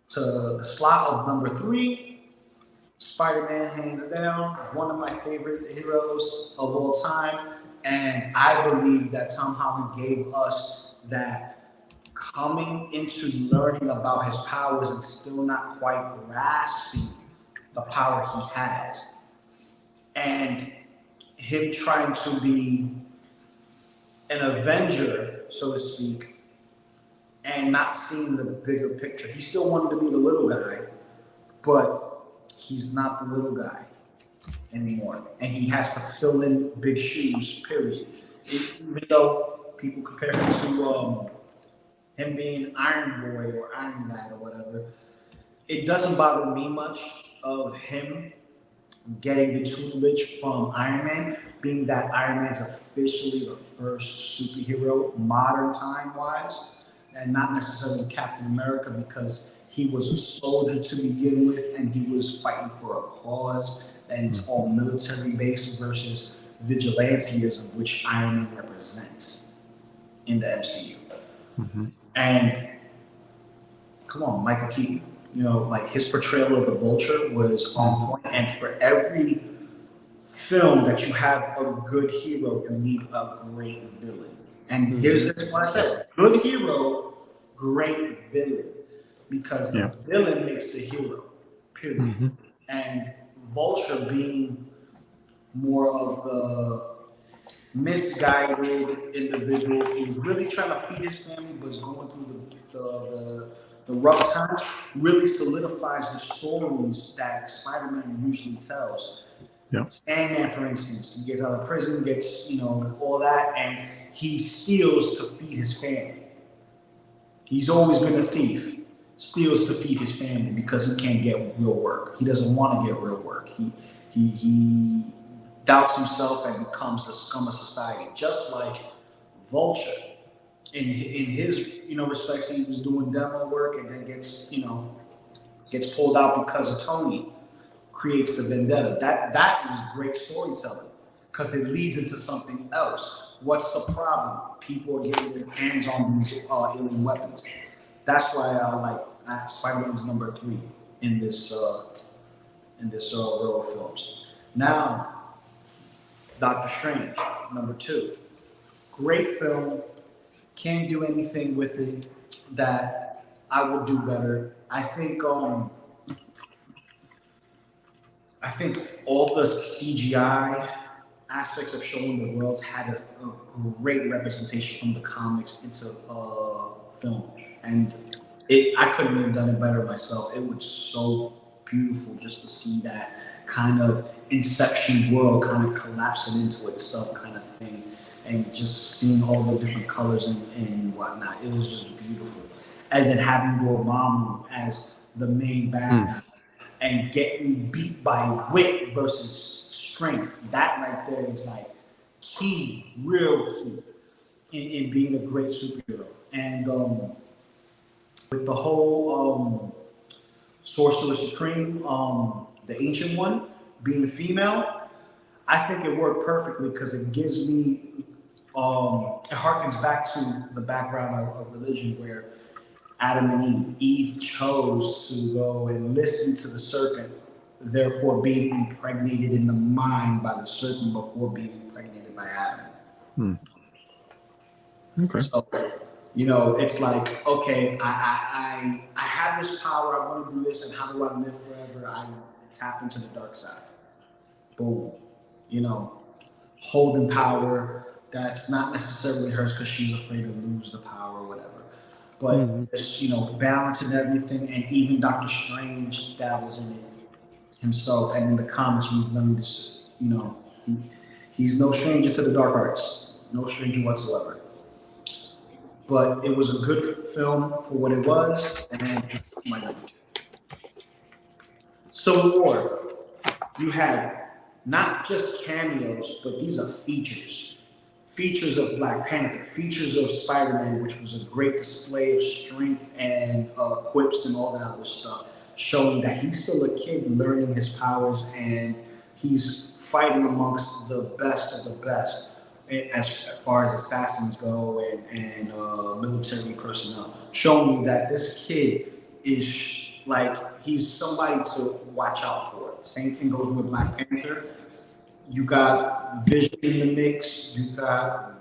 the slot of number 3, Spider-Man hands down, one of my favorite heroes of all time. And I believe that Tom Holland gave us that coming into learning about his powers and still not quite grasping the power he has. And him trying to be an Avenger, so to speak, and not seeing the bigger picture. He still wanted to be the little guy, but he's not the little guy anymore. And he has to fill in big shoes, period. Even though people compare him to him being Iron Boy or Iron Lad or whatever, it doesn't bother me much of him getting the tutelage from Iron Man, being that Iron Man's officially the first superhero modern time-wise, and not necessarily Captain America, because he was a soldier to begin with and he was fighting for a cause, and it's all military-based versus vigilantism, which Iron Man represents in the MCU. Mm-hmm. And come on, Michael Keaton. Like his portrayal of the Vulture was on point. And for every film that you have a good hero, you need a great villain. And here's what I said: good hero, great villain, because the villain makes the hero. Period. Mm-hmm. And Vulture being more of the misguided individual who's really trying to feed his family, but is going through the rough times. Really solidifies the stories that Spider-Man usually tells. Yeah. Sandman, for instance, he gets out of prison, gets all that, and he steals to feed his family. He's always been a thief. Steals to feed his family because he can't get real work. He doesn't want to get real work. He doubts himself and becomes the scum of society, just like Vulture. In his respects, he was doing demo work and then gets pulled out because of Tony. Creates the vendetta. That is great storytelling because it leads into something else. What's the problem? People are getting their hands on these alien weapons. That's why I like Spider-Man's number 3 in this row of films. Now, Doctor Strange, number 2. Great film. Can't do anything with it that I will do better. I think all the CGI aspects of showing the world had a great representation from the comics into film, and I couldn't have done it better myself. It was so beautiful just to see that kind of Inception world kind of collapsing into itself, kind of thing, and just seeing all the different colors and whatnot. It was just beautiful, and then having Dormammu as the main bad. And getting beat by wit versus strength. That right there is like key, real key in being a great superhero. And with the whole Sorcerer Supreme, the ancient one, being female, I think it worked perfectly because it gives me, it harkens back to the background of religion where Adam and Eve chose to go and listen to the serpent, therefore being impregnated in the mind by the serpent before being impregnated by Adam. Okay. So, it's like, okay, I have this power, I want to do this, and how do I live forever? I tap into the dark side. Boom. Holding power that's not necessarily hers because she's afraid to lose the power or whatever. But balancing everything, and even Doctor Strange dabbles in it himself. And in the comics, we've learned this. He's no stranger to the dark arts, no stranger whatsoever. But it was a good film for what it was, and it's my number 2. Civil War, you had not just cameos, but these are features. Features of Black Panther, features of Spider-Man, which was a great display of strength and quips and all that other stuff, showing that he's still a kid learning his powers and he's fighting amongst the best of the best as far as assassins go and military personnel, showing that this kid is he's somebody to watch out for. Same thing goes with Black Panther. You got Vision in the mix. You got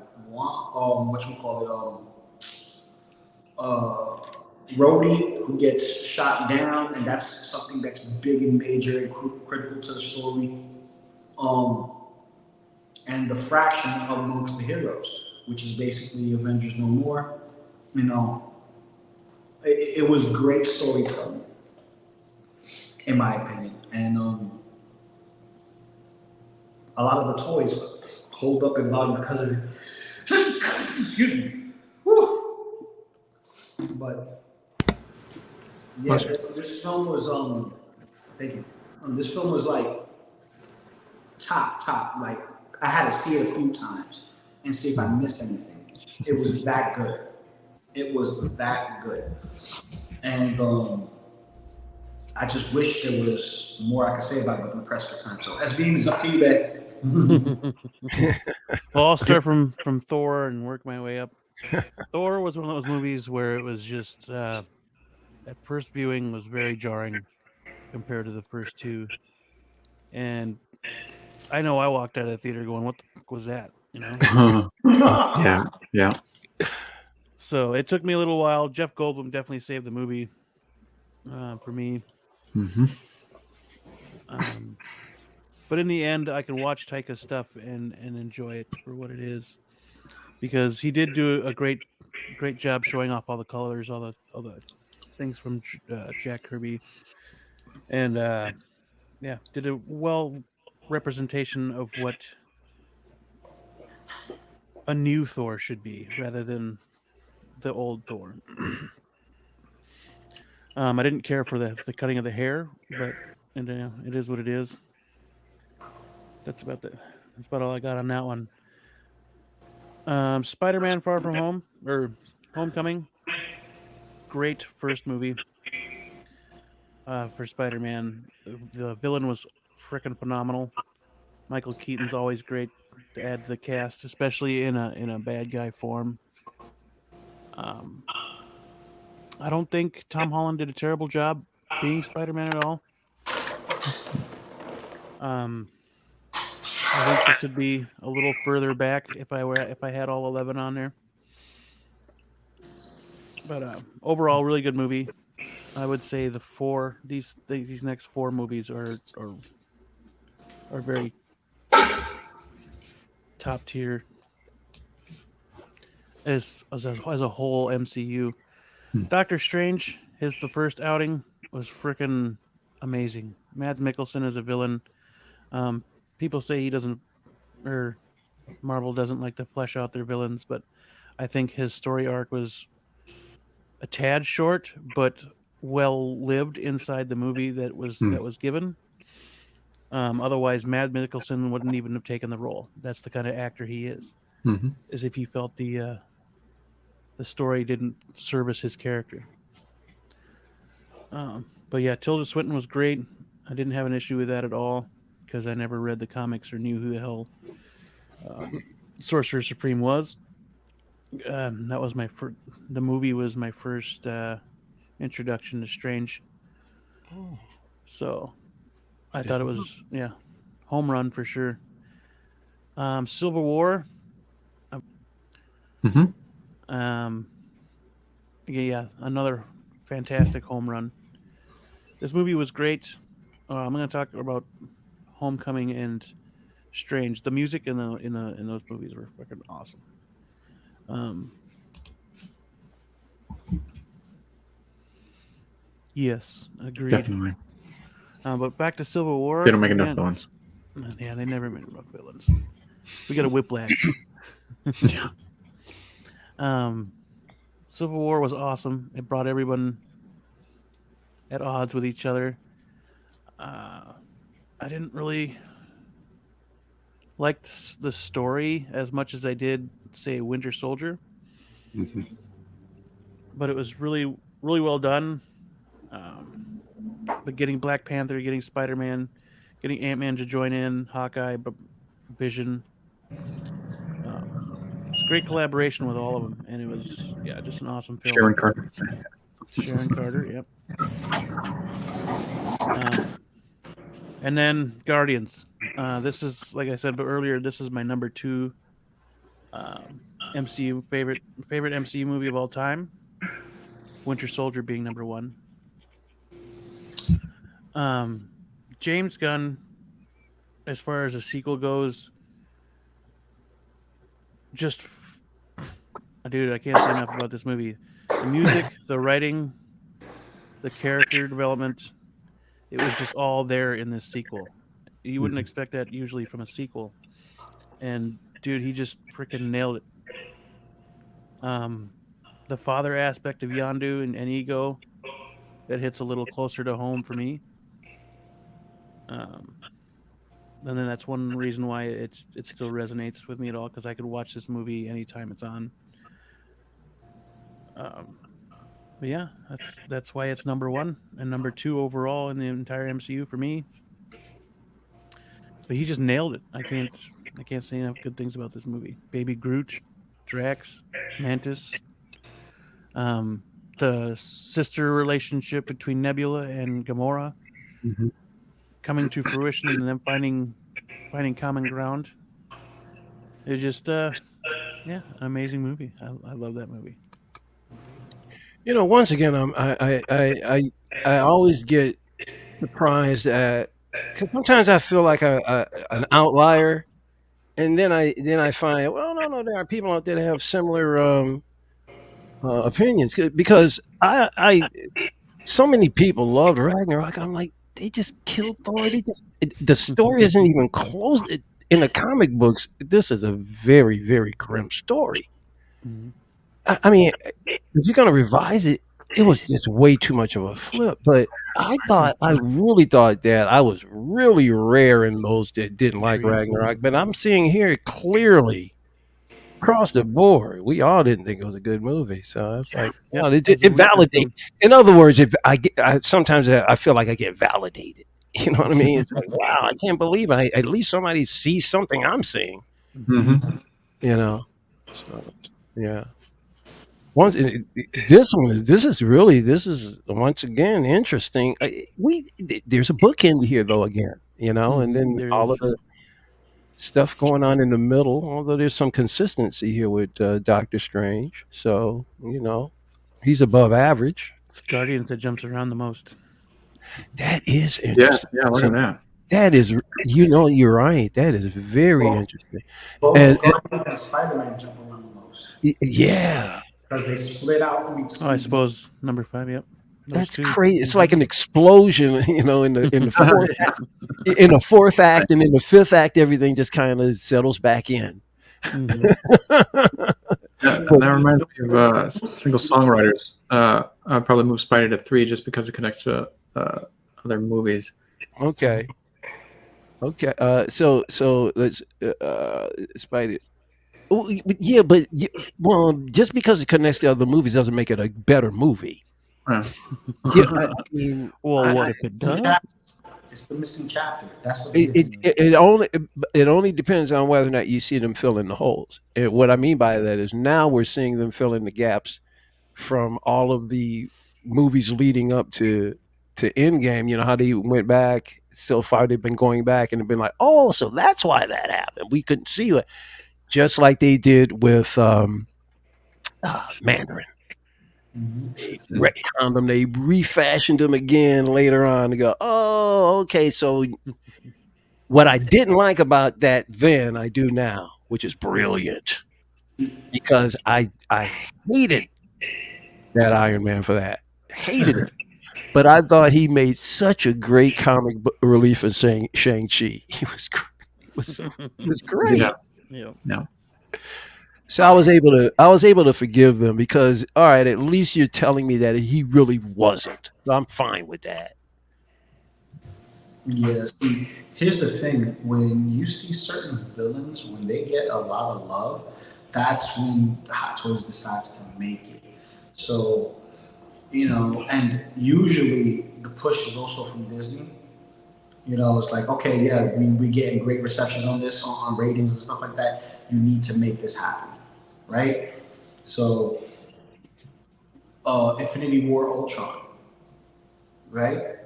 Rhodey, who gets shot down, and that's something that's big and major and critical to the story. And the fraction amongst the heroes, which is basically Avengers No More. It was great storytelling, in my opinion, and a lot of the toys hold up in bottom because of it. Excuse me. Woo. But yeah, this film was thank you. This film was like top. Like I had to see it a few times and see if I missed anything. It was that good. It was that good. And I just wish there was more I could say about it, but I'm pressed for time. So SBeam is up to you, babe. Well, I'll start from Thor and work my way up. Thor was one of those movies where it was just at first viewing was very jarring compared to the first two, and I know I walked out of the theater going, "What the fuck was that?" Yeah. So it took me a little while. Jeff Goldblum definitely saved the movie for me. But in the end, I can watch Taika's stuff and enjoy it for what it is, because he did do a great job showing off all the colors, all the things from Jack Kirby, and yeah, did a well representation of what a new Thor should be rather than the old Thor. I didn't care for the cutting of the hair, but and it is what it is. That's about all I got on that one. Spider-Man: Far From Home or Homecoming, great first movie for Spider-Man. The villain was freaking phenomenal. Michael Keaton's always great to add to the cast, especially in a bad guy form. Um, I don't think Tom Holland did a terrible job being Spider-Man at all. Um, I think this would be a little further back if I had all 11 on there. But overall, really good movie. I would say these next four movies are very top tier as a whole MCU. Doctor Strange, the first outing was freaking amazing. Mads Mikkelsen as a villain. People say he doesn't, or Marvel doesn't like to flesh out their villains, but I think his story arc was a tad short, but well lived inside the movie that was given. Otherwise, Mads Mikkelsen wouldn't even have taken the role. That's the kind of actor he is. As if he felt the story didn't service his character. But yeah, Tilda Swinton was great. I didn't have an issue with that at all because I never read the comics or knew who the hell Sorcerer Supreme was. That was the movie was my first introduction to Strange. So I thought it was home run for sure. Civil War. Another fantastic home run. This movie was great. I'm going to talk about Homecoming and Strange. The music in those movies were fucking awesome. Yes, agreed. Definitely. But back to Civil War. They don't make enough villains. Yeah, they never made enough villains. We got a whiplash. Yeah. Civil War was awesome. It brought everyone at odds with each other. I didn't really like the story as much as I did, say, Winter Soldier. But it was really, really well done. But getting Black Panther, getting Spider-Man, getting Ant-Man to join in, Hawkeye, Vision. It's a great collaboration with all of them, and it was just an awesome film. Sharon Carter. Sharon Carter, yep. And then Guardians. This is, like I said earlier, this is my number 2 MCU favorite MCU movie of all time. Winter Soldier being number 1. James Gunn, as far as a sequel goes, dude, I can't say enough about this movie. The music, the writing, the character development, it was just all there in this sequel. You wouldn't expect that usually from a sequel. And dude, he just freaking nailed it. The father aspect of Yondu and Ego, that hits a little closer to home for me. And then that's one reason why it still resonates with me at all, because I could watch this movie anytime it's on. But yeah, that's why it's number 1 and number 2 overall in the entire MCU for me. But he just nailed it. I can't say enough good things about this movie. Baby Groot, Drax, Mantis, the sister relationship between Nebula and Gamora coming to fruition, and then finding common ground. It's just an amazing movie. I love that movie. Once again, I always get surprised at Because sometimes I feel like an outlier, and then I find, well, no, there are people out there that have similar opinions. Because I so many people loved Ragnarok. I'm like, they just killed Thor. The story isn't even close. In the comic books, this is a very, very grim story. Mhm. I mean, if you're gonna revise it, it was just way too much of a flip. But I really thought that I was really rare in those that didn't like Agreed. Ragnarok. But I'm seeing here clearly across the board, we all didn't think it was a good movie. So it's like, Yep, well, it was a it weaker validates. film. In other words, if sometimes I feel like I get validated. You know what I mean? It's like, wow, I can't believe at least somebody sees something I'm seeing. Mm-hmm. You know, so yeah. Once this is once again interesting. There's a bookend here though again, and then There all is. of the stuff going on in the middle. Although there's some consistency here with Doctor Strange, so he's above average. It's Guardians that jumps around the most. That is Yeah, interesting. yeah. Look See, at that. that is, you're right. That is very interesting. Both And Guardians and Spider-Man jump around the most yeah, because they split out in between. Oh, I suppose number 5. Yep. Those that's two. crazy. It's like an explosion, in the fourth act, and in the fifth act, everything just kind of settles back in. Mhm. That reminds me of single songwriters. I'd probably move Spider to 3 just because it connects to other movies. Okay. So let's Spider. Yeah, but well, just because it connects to other movies doesn't make it a better movie. Yeah. I mean, Well, what if it does? It's the missing chapter. That's what it is. it only depends on whether or not you see them fill in the holes. And what I mean by that is now we're seeing them fill in the gaps from all of the movies leading up to Endgame. You know how they went back so far. They've been going back and have been like, oh, so that's why that happened. We couldn't see it, just like they did with Mandarin. They retconned them. They refashioned them again later on to go, oh, okay. So what I didn't like about that then, I do now, which is brilliant, because I hated that Iron Man for that. Hated it. But I thought he made such a great comic book relief in Shang-Chi. He was great. Yeah. Yeah. No. So I was able to forgive them because, all right, at least you're telling me that he really wasn't. So I'm fine with that. Yeah, see, here's the thing. When you see certain villains, when they get a lot of love, that's when the Hot Toys decides to make it. So, and usually the push is also from Disney. It's like, okay, yeah, we getting great receptions on this, on ratings and stuff like that. You need to make this happen, right? So, Infinity War Ultron, right?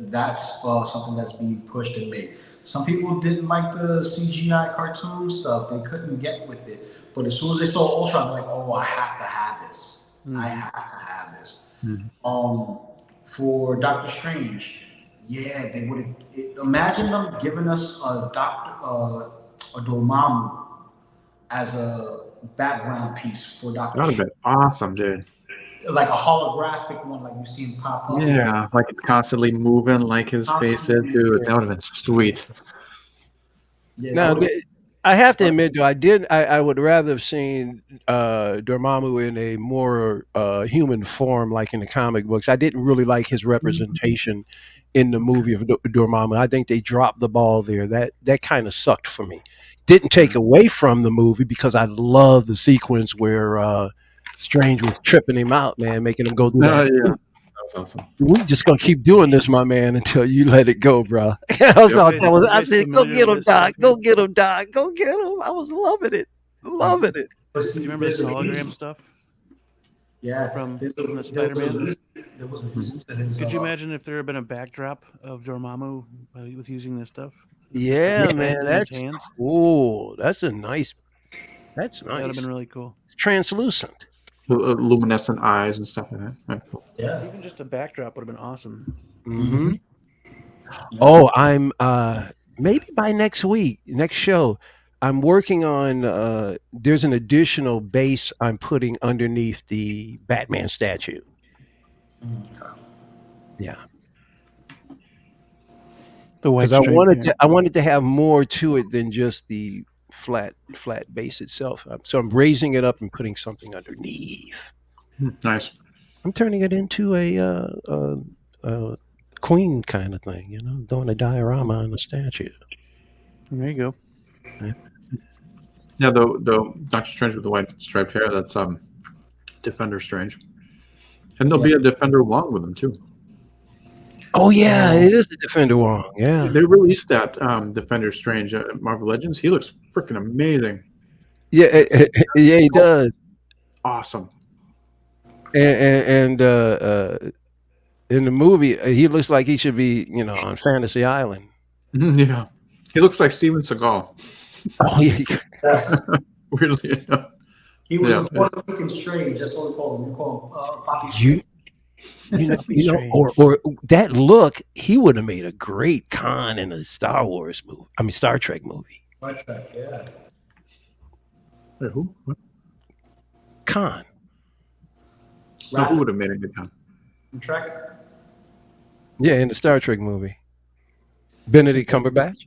That's something that's being pushed and made. Some people didn't like the CGI cartoon stuff; they couldn't get with it. But as soon as they saw Ultron, they're like, "Oh, I have to have this. I have to have this." For Doctor Strange, yeah, they would have. Imagine them giving us a Dormammu as a background piece for Doctor That would have Strange, been awesome, dude. like a holographic one, like you see him pop up. Yeah, like it's constantly moving, like his face is, dude. That would have been sweet. Yeah, Now, that would've- I have to admit, though, I would rather have seen Dormammu in a more human form, like in the comic books. I didn't really like his representation in the movie of Dormammu. I think they dropped the ball there. That kind of sucked for me. Didn't take away from the movie because I love the sequence where Strange was tripping him out, man, making him go through that. Yeah. That was awesome. We just gonna keep doing this, my man, until you let it go, bro. I said, go get him, Doc. Go get him, Doc. Go get him. I was loving it. Loving it. but Do see, you remember there's the a hologram reason- stuff? Yeah, from there's the there Spider-Man? there was a reason to his. Could you imagine if there had been a backdrop of Dormammu with using this stuff? Yeah, His man, head in his that's hands? cool. That's nice. That would have It's been really cool. translucent. Luminescent eyes and stuff like that. Right, cool. Yeah. Even just a backdrop would have been awesome. Mm-hmm. Oh, I'm maybe by next week, next show. I'm working on there's an additional base I'm putting underneath the Batman statue. Yeah. The white Because I stripe. wanted Yeah. to I wanted to have more to it than just the flat base itself. So I'm raising it up and putting something underneath. Nice. I'm turning it into a queen kind of thing, doing a diorama on the statue. There you go. Yeah, the Doctor Strange with the white striped hair, that's Defender Strange. And there'll be a Defender Wong with him too. Oh yeah, it is the Defender Wong. Yeah, They released that Defender Strange at Marvel Legends. He looks freaking amazing. yeah, yeah. He does. Awesome. And in the movie, he looks like he should be, on Fantasy Island. Yeah. He looks like Steven Seagal. Oh yeah. Yes. Weirdly enough. He was Yeah. in Puerto Rican Strange. That's what we call him. We call him Poppy You, or that look, he would have made a great Khan in a Star Wars movie. I mean, Star Trek movie. Star Trek, yeah. Wait, who? What? Khan. No, who would have made a good Khan? From Trek? Yeah, in the Star Trek movie. Benedict Cumberbatch.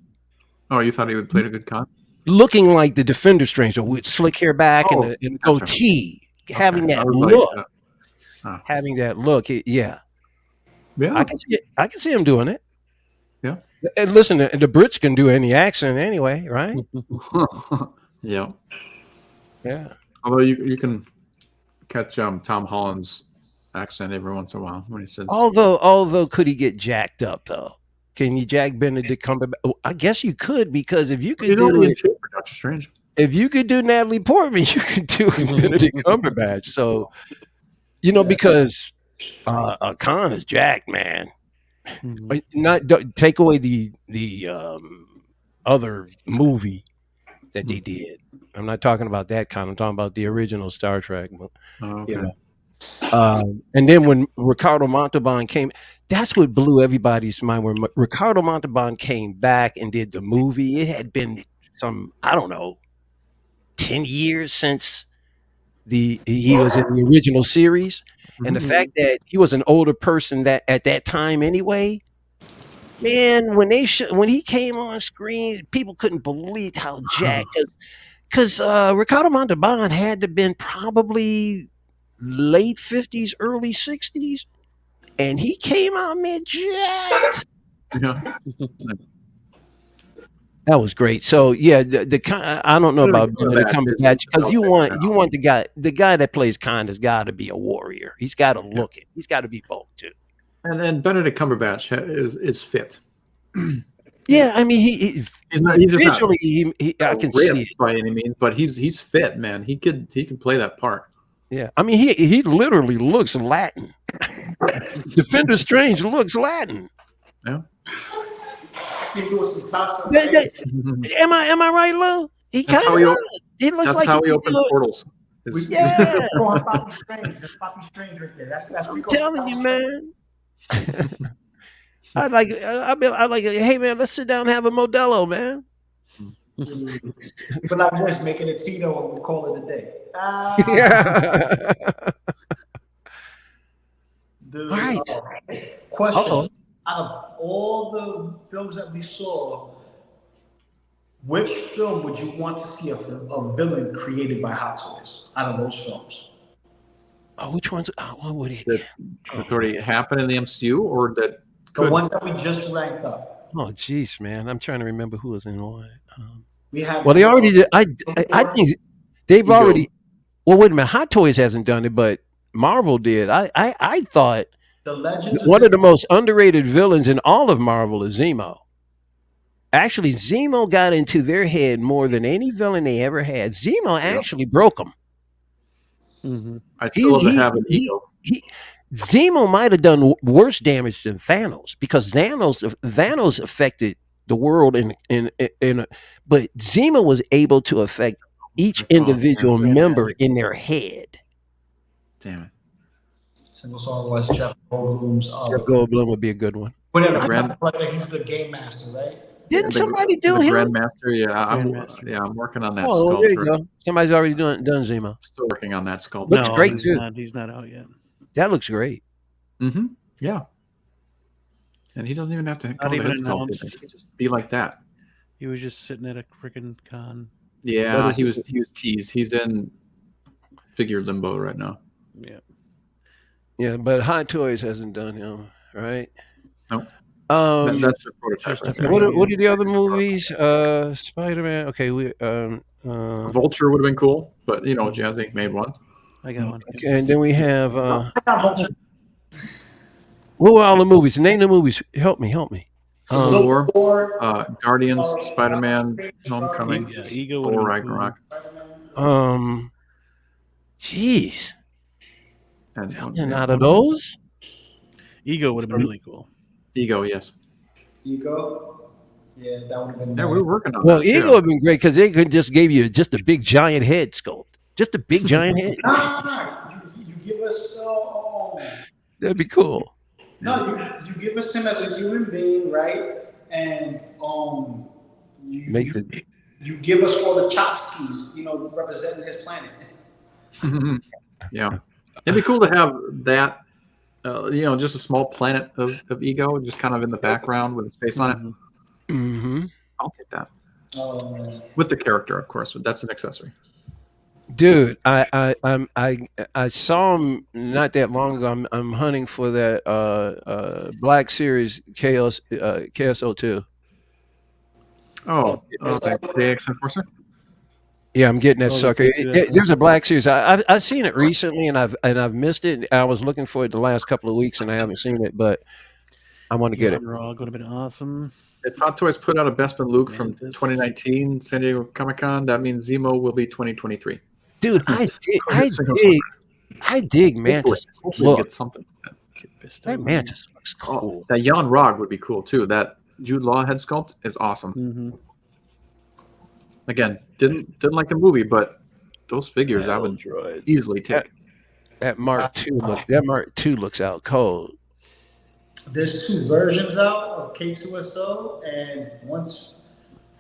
Oh, you thought he would play a good Khan? Looking like the Defender Stranger with slick hair back and a gotcha. goatee. Having Okay. that I was look. like, Having that look. Yeah. yeah. I can see him doing it. Yeah. And listen, the Brits can do any accent anyway, right? Yeah. Yeah. Although you can catch Tom Holland's accent every once in a while when he says. Although could he get jacked up though? Can you jack Benedict Cumberbatch? Oh, I guess you could, because if you could do it, shape for Doctor Strange. if you could do Natalie Portman, you could do Benedict Cumberbatch. So, because Khan is jacked, man. But don't take away the other movie that they did. I'm not talking about that Khan. I'm talking about the original Star Trek. Okay. And then when Ricardo Montalban came, that's what blew everybody's mind. When Ricardo Montalban came back and did the movie, it had been I don't know, 10 years since he was in the original series. And the fact that he was an older person that at that time anyway, man, when he came on screen, people couldn't believe how jacked. Because Ricardo Montalban had to have been probably late 50s, early 60s, and he came out mid-jacked. Yeah. That was great. So yeah, I don't know about Benedict Cumberbatch, because you want the guy that plays Khan has got to be a warrior. He's got to look it. He's got to be bold too. And then Benedict Cumberbatch is fit. Yeah, I mean he's visually I can see it by any means, but he's fit, man. He can play that part. Yeah, I mean he literally looks Latin. Defender Strange looks Latin. Yeah. Am I right, Lou? He kind of does. He looks that's like how he opens portals. Yeah. Poppy Strange. That's Poppy Strange right there. That's what I'm we call telling you, man. I like. Hey, man, let's sit down and have a Modelo, man. But like this, making a Tito, and we call it a day. Yeah. Dude, All right. Question: Uh-oh. Out of all the films that we saw, which film would you want to see a villain created by Hot Toys? Out of those films, Which ones? What would it? That's already happened in the MCU, or that the ones that we just ranked up. Oh, jeez, man, I'm trying to remember who was in what. We have. Well, they already did. I think they've already. Well, wait a minute. Hot Toys hasn't done it, but Marvel did. I thought the Legends. One of the most underrated villains in all of Marvel is Zemo. Actually, Zemo got into their head more than any villain they ever had. Zemo actually broke them. Mm-hmm. I still have an ego. Zemo might have done worse damage than Thanos, because Thanos affected the world but Zemo was able to affect each individual member in their head. Damn it. Single song was Jeff Goldblum's. Jeff Goldblum would be a good one. But yeah, the Grand- collector, he's the game master, right? Didn't somebody do the him? Grandmaster? Yeah, Grandmaster. I'm working on that Oh, sculpt. there you go. Somebody's already done Zemo. Still working on that sculpt. Looks No, great, he's too. not. He's not out yet. That looks great. Mm-hmm. Yeah. And he doesn't even have to Not call even the head sculpt. announced. He can just be like that. He was just sitting at a freaking con. Yeah, is he was teased. He's in figure limbo right now. Yeah. Yeah, but Hot Toys hasn't done him, right? Nope. That's the prototype just right a there. what are the other movies? Spider-Man. Okay, Vulture would have been cool, but Jazz Inc. made one. I got one. okay, and then we have I got Vulture. what were all the movies? Name the movies. Help me. Civil War, Guardians, Spider-Man, Homecoming, Yeah, Ego Thor would have Ragnarok, Jeez. and out of those? Ego would have been really cool. Ego, yes. Ego. Yeah, that would have been. Yeah, we were working on Well, that. Ego would have been great because they could just give you just a big giant head sculpt. Just a big giant head. No. You give us. That'd be cool. No, you give us him as a human being, right? And you give us all the chopskis, representing his planet. Yeah. It'd be cool to have that, just a small planet of Ego, just kind of in the background with his face on it. Mm-hmm. I'll take that. With the character, of course. That's an accessory. Dude, I saw him not that long ago. I'm hunting for that Black Series KSO2. Oh, the AX Enforcer? Yeah, I'm getting that Oh, sucker. yeah. There's a Black Series. I've seen it recently, and I've missed it. I was looking for it the last couple of weeks, and I haven't seen it, but I want to get it. Raw would have been awesome. If Hot Toys put out a Bespin Luke from Mantis. 2019 San Diego Comic-Con, that means Zemo will be 2023. Dude, I dig Mantis. Hopefully Look, get something. that Mantis looks cool. That Jan Rog would be cool too. That Jude Law head sculpt is awesome. Mm-hmm. Again, didn't like the movie, but those figures I would easily take. That Mark II looks out cold. There's 2 versions out of K2SO, and one's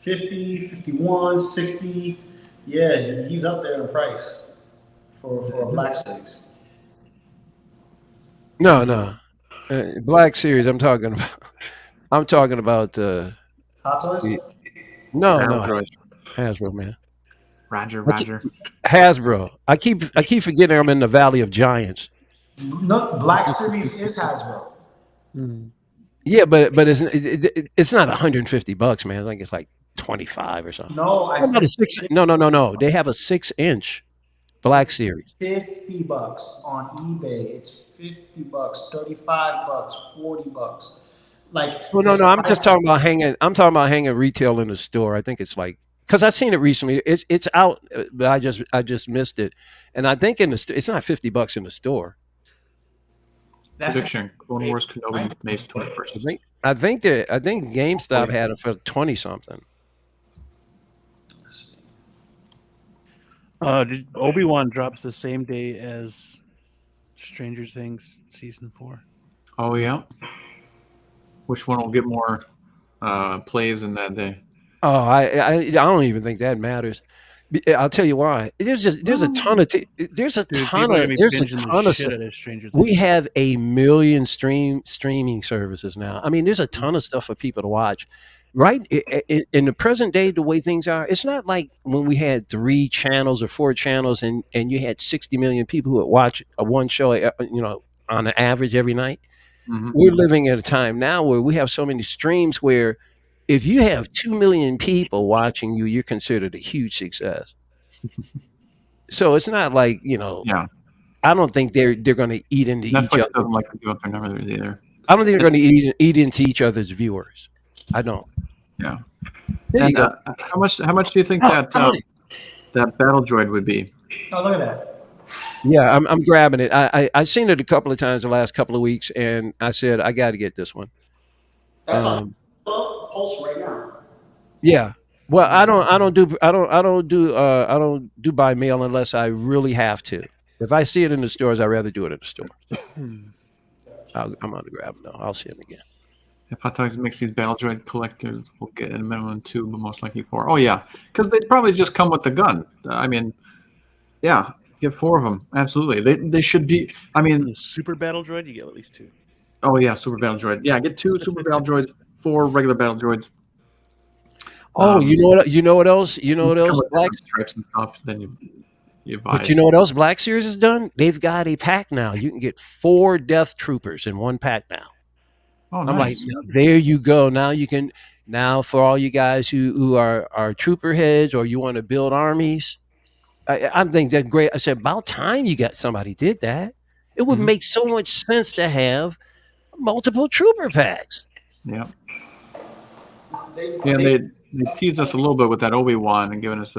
50, 51, 60. Yeah, he's up there in price for a Black Series. No. Black Series. I'm talking about. Hot Toys? No, Hasbro, man. Roger. Hasbro. I keep forgetting I'm in the Valley of Giants. No, Black Series is Hasbro. Mm-hmm. Yeah, but it's not $150, man. I think it's like 25 or something. No, I How about said a 6? No. They have a 6-inch Black Series. $50 on eBay. It's $50, $35, $40. Like, Well, no. I'm just talking about hanging. I'm talking about hanging retail in the store. I think it's like because I've seen it recently. It's out, but I just missed it. And I think it's not $50 in the store. Prediction: Clone Wars Kenobi May 21st. I think GameStop had it for 20 something. Obi-Wan drops the same day as Stranger Things season 4. Oh yeah. Which one will get more plays in that day? Oh, I don't even think that matters. I'll tell you why. There's a ton of we have a million streaming services now. I mean, there's a ton of stuff for people to watch. Right in the present day, the way things are, it's not like when we had 3 channels or 4 channels, and you had 60 million people who would watch one show, on an average every night. Mm-hmm. We're living at a time now where we have so many streams where if you have 2 million people watching you, you're considered a huge success. So it's not like, Yeah. I don't think they're going to eat into Netflix each other. Doesn't like to give up their numbers either. I don't think they're going to eat into each other's viewers. I don't. Yeah. There you And go. how much do you think that Battle Droid would be? Oh, look at that. Yeah, I'm grabbing it. I've seen it a couple of times the last couple of weeks, and I said I got to get this one. That's on Pulse right now. Yeah. Well, I don't do by mail unless I really have to. If I see it in the stores, I'd rather do it in the store. I'm going to grab them, though. I'll see them again. If Hot Toys makes these Battle Droid collectors, we'll get a minimum 2, but most likely 4. Oh, yeah. Because they'd probably just come with the gun. I mean, yeah, get 4 of them. Absolutely. They should be. I mean, the Super Battle Droid, you get at least 2. Oh, yeah, Super Battle Droid. Yeah, get 2 Super Battle Droids, 4 regular Battle Droids. Oh, you know what else? You know what else? Black stripes and stuff. Then you buy. But you know what else Black Series has done? They've got a pack now. You can get 4 Death Troopers in one pack now. Oh, nice. I'm like, there you go. Now you can. Now for all you guys who are trooper heads or you want to build armies, I think that's great. I said about time you got somebody did that. It would make so much sense to have multiple trooper packs. Yeah. They teased us a little bit with that Obi-Wan and giving us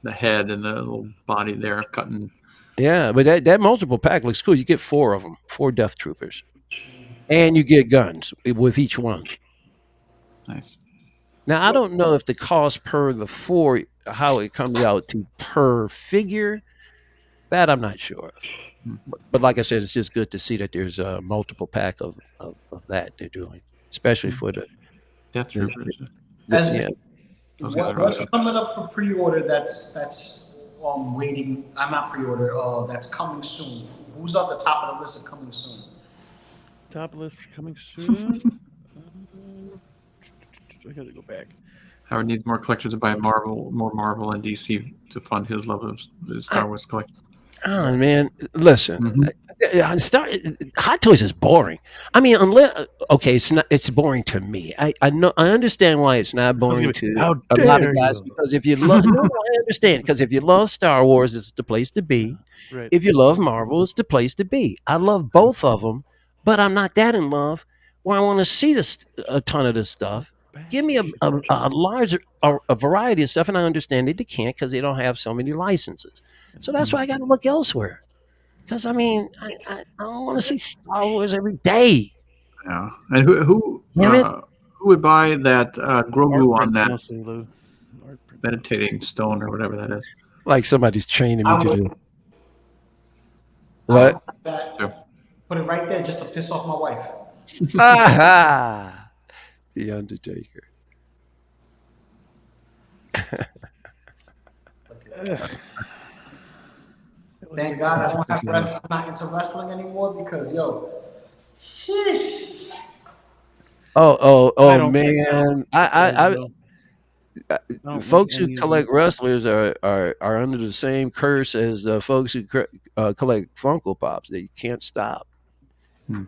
the head and the little body there cutting. Yeah, but that multiple pack looks cool. You get 4 of them, 4 Death Troopers. And you get guns with each one. Nice. Now, I don't know if the cost per the 4, how it comes out to per figure. That I'm not sure of. But like I said, it's just good to see that there's a multiple pack of that they're doing, especially for the Death Troopers. What's coming up for pre-order that's waiting? I'm not pre-order. That's coming soon. Who's at the top of the list of coming soon? Top list for coming soon. I gotta go back. Howard needs more collectors to buy more Marvel and DC to fund his love of Star Wars collection. Oh man, listen, Hot Toys is boring. I mean, unless it's boring to me. I understand why it's not boring to a lot of guys because if you love, I understand because if you love Star Wars, it's the place to be. Right. If you love Marvel, it's the place to be. I love both of them, but I'm not that in love where I want to see a ton of this stuff. Give me a larger variety of stuff, and I understand that they can't because they don't have so many licenses. So that's why I got to look elsewhere. Because I mean, I don't want to see Star Wars every day. Yeah, and who would buy that Grogu on that meditating stone or whatever that is? Like somebody's training me to do. What? Put it right there just to piss off my wife. Aha! The Undertaker. Thank God I'm not into wrestling anymore because sheesh. Oh man! Folks who collect wrestlers are under the same curse as the folks who collect Funko Pops. They can't stop. I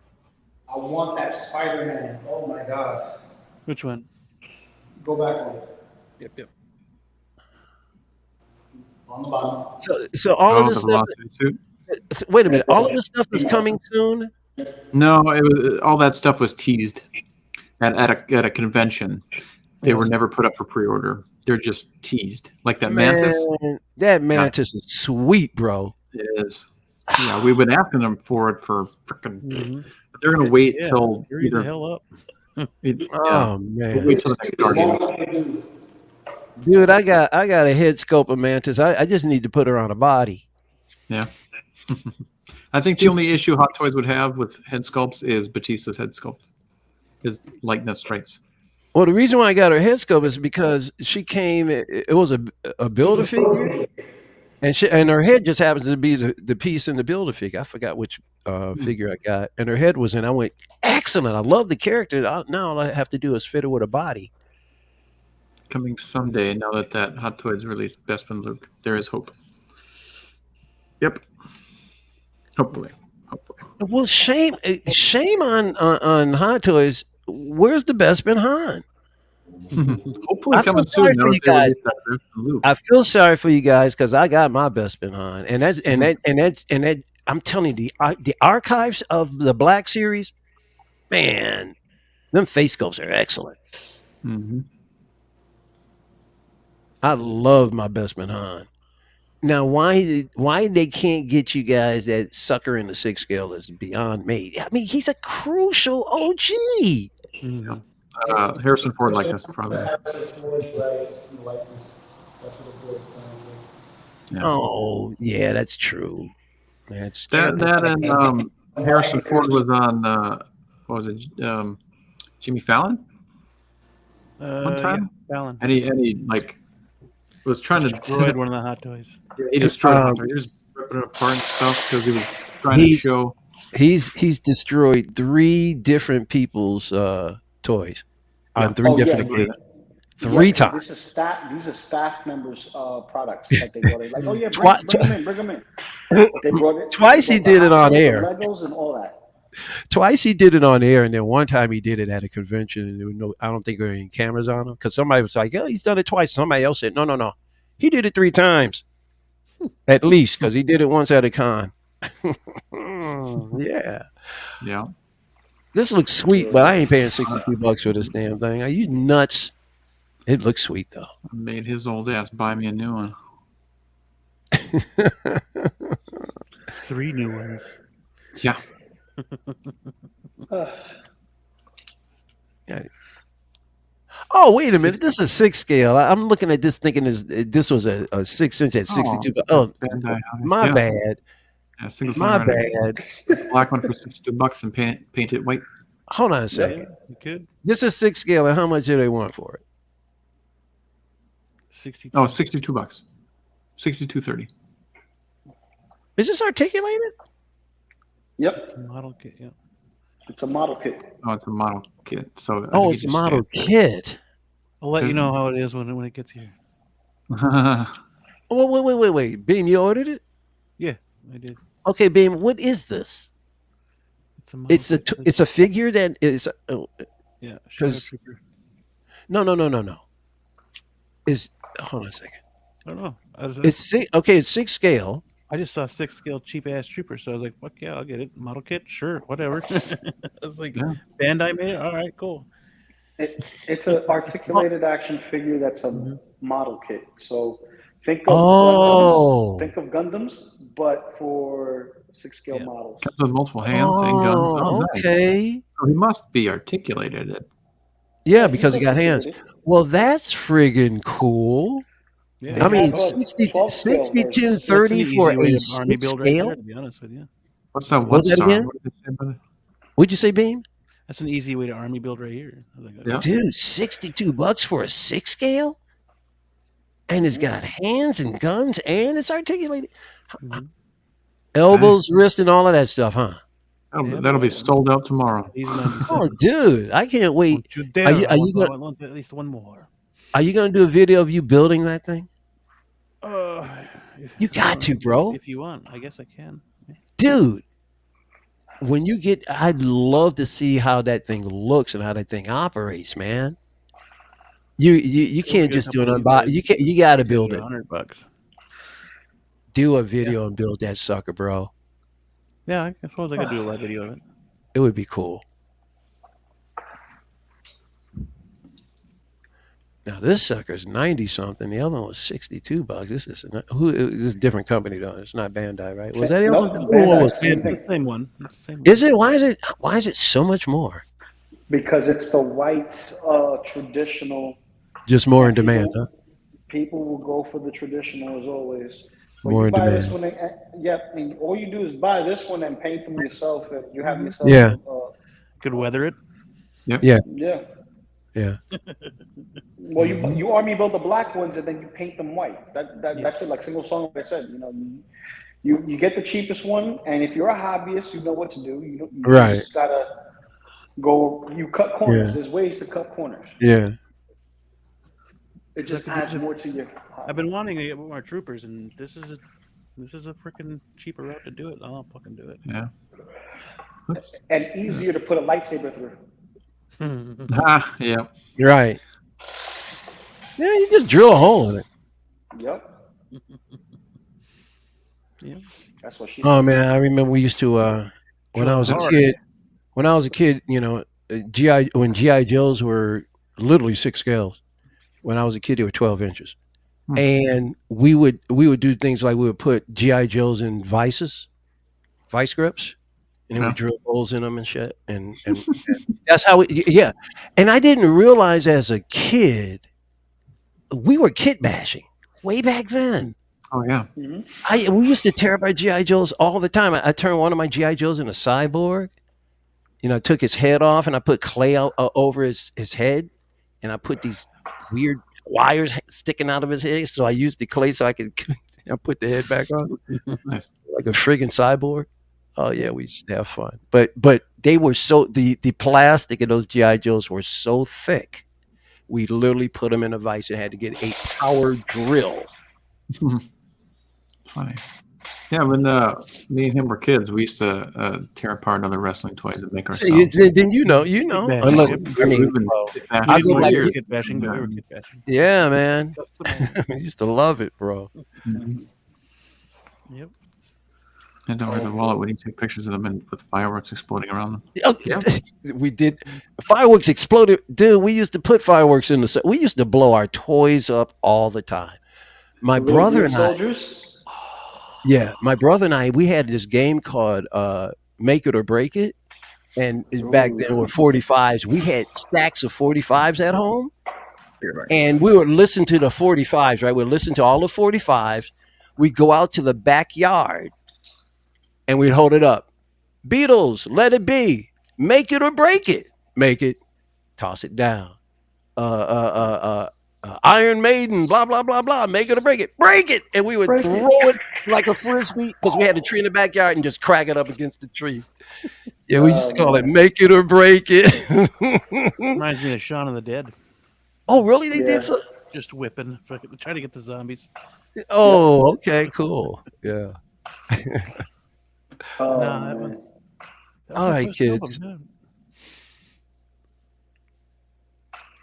want that Spider-Man. Oh my God! Which one? Go back one. Yep. On the bottom. So all of this stuff. Wait a minute! All of this stuff is coming soon. No, all that stuff was teased at a convention. They were never put up for pre-order. They're just teased, like that mantis. That mantis is sweet, bro. It is. Yeah, we've been asking them for it for freaking. They're gonna wait till hurry the hell up. Oh man! We'll wait till the next Guardians. Dude, I got a head sculpt of mantis. I just need to put her on a body. Yeah. I think the only issue Hot Toys would have with head sculpts is Batista's head sculpt. His likeness traits. Well, the reason why I got her head sculpt is because she came. It was a Build-A-Figure, and her head just happens to be the piece in the Build-A-Figure. I forgot which figure I got, and her head was in. I went, excellent. I love the character. Now all I have to do is fit her with a body. Coming someday. Now that Hot Toys released Bespin Luke, there is hope. Yep. Hopefully. Well, shame on Hot Toys. Where's the Bespin Han? Hopefully coming soon. For you guys. I feel sorry for you guys because I got my Bespin Han, and that I'm telling you, the archives of the Black Series, man, them face sculpts are excellent. Mm-hmm. I love my Bespin Han. Now, why they can't get you guys that sucker in the 6 scale is beyond me. I mean, he's a crucial OG. Mm-hmm. Harrison Ford likeness, probably. Harrison Ford's likeness. That's what the board's Oh, yeah, that's true. That's That and Harrison Ford was on what was it? Jimmy Fallon one time, Fallon. and he like was trying destroyed to one of the hot toys. he destroyed it. He was ripping it apart and stuff because he was trying to show. He's destroyed 3 different people's toys on 3 different occasions. 3 times. These are staff members' products that they brought in. Like, oh yeah, bring them in. They brought it twice. He did it on air. Legos and all that. Twice he did it on air, and then one time he did it at a convention, and there was no. I don't think there were any cameras on him because somebody was like, "Oh, he's done it twice." Somebody else said, "No, he did it 3 times, at least, because he did it once at a con." Yeah. This looks sweet, but I ain't paying $62 for this damn thing. Are you nuts? It looks sweet though. Made his old ass buy me a new one. 3 new ones. Yeah. Oh, wait a minute. This is a 6 scale. I'm looking at this thinking this was a 6-inch at 62. Oh, my bad. Yeah, my bad. Black one for $62 and paint it white. Hold on a second. You could. This is 6 scale, and how much do they want for it? 62. Oh, $62. $62.30. Is this articulated? Yep. It's a model kit. Yeah. It's a model kit. Oh, it's a model kit. So it's a model kit. I'll let you know how it is when it gets here. Oh, wait. Beam, you ordered it? Yeah, I did. Okay, Beam, what is this? It's a figure that is. Yeah. No. Hold on a second. I don't know. It's 6 scale. I just saw 6 scale cheap ass trooper, so I was like, "Fuck yeah, I'll get it." Model kit, sure, whatever. I was like, Bandai made it. All right, cool. It's an articulated action figure that's a model kit. So think of Gundams, but for 6 scale models. Comes with multiple hands and guns. Oh, okay. Nice. So he must be articulated. Yeah, because he got hands. Well, that's friggin' cool. Yeah, I mean, 62.30 for a 6 scale. Right, to be honest with you. What's that? What's that again? What'd you say, Beam? That's an easy way to army build right here. Dude, $62 for a 6 scale, and it's got hands and guns, and it's articulated. Elbows, wrist, and all of that stuff, huh? That'll be sold out tomorrow. Oh, dude, I can't wait. Are you gonna, at least one more? Are you going to do a video of you building that thing? You got to, bro. If you want, I guess I can. Dude, when you get, I'd love to see how that thing looks and how that thing operates, man. You can't just do an unbox. You got to build it. $100. Do a video and build that sucker, bro. Yeah, I suppose I could do a live video of it. It would be cool. Now this sucker's 90 something. The other one was $62. This is this is a different company though. It's not Bandai, right? Was that the other one? Same one. Is it? Why is it so much more? Because it's the white traditional. Just more in demand, huh? People will go for the traditional as always. When more you in buy demand. This one, and all you do is buy this one and paint them yourself. And you have yourself. Yeah. Could weather it. Yep. Yeah. Yeah. Well, you army build the black ones and then you paint them white. That's it. Like single song, like I said, you get the cheapest one, and if you're a hobbyist, you know what to do. You just gotta go. You cut corners. Yeah. There's ways to cut corners. Yeah. It just adds more to your. I've been wanting to get more troopers, and this is a freaking cheaper route to do it. I'll fucking do it. Yeah. And easier to put a lightsaber through. Yeah. You're right. Yeah, you just drill a hole in it. Yep. Yeah. That's what she. Oh man, I remember we used to when I was a kid. When I was a kid, when GI Joes were literally 6 scales. When I was a kid, they were 12 inches, and we would do things like we would put GI Joes in vice grips. And then we drill holes in them and shit. And that's how And I didn't realize as a kid, we were kit bashing way back then. Oh yeah. We used to tear up our GI Joes all the time. I turned one of my GI Joes into a cyborg. I took his head off and I put clay over his head, and I put these weird wires sticking out of his head. So I used the clay so I could I put the head back on Nice. like a friggin' cyborg. Oh yeah, we used to have fun. But they were so the plastic of those GI Joes were so thick. We literally put them in a vise and had to get a power drill. Funny. Yeah, when me and him were kids, we used to tear apart other wrestling toys and make ourselves. Then you know. Bashing. Unless, I We've mean, been bro, bashing I We go for didn't like, like years. kid bashing, but we were kid bashing. yeah, man. Custom. I used to love it, bro. Mhm. Yep. And don't forget the wallet when you take pictures of them and with fireworks exploding around them. Yeah. We did. Fireworks exploded, dude. We used to put fireworks in the set. We used to blow our toys up all the time. My The little brother green and I, soldiers. yeah, my brother and I, we had this game called Make It or Break It, and back then with 45s, we had stacks of 45s at home, and we would listen to the 45s. Right, we'd listen to all the 45s. We'd go out to the backyard, and we'd hold it up. Beatles, Let It Be, Make It or Break It, make it, toss it down. Iron Maiden, blah blah blah blah, make it or break it, and we would Break it. throw it like a frisbee because we had a tree in the backyard and just crack it up against the tree. Yeah, we used to call it Make It or Break It. Reminds me of Shaun of the Dead. Oh, really? They Yeah. did so. Just whipping, trying to get the zombies. Oh, okay, cool. Yeah. Oh, Nah, that man. one- that All was the right, first kids. album,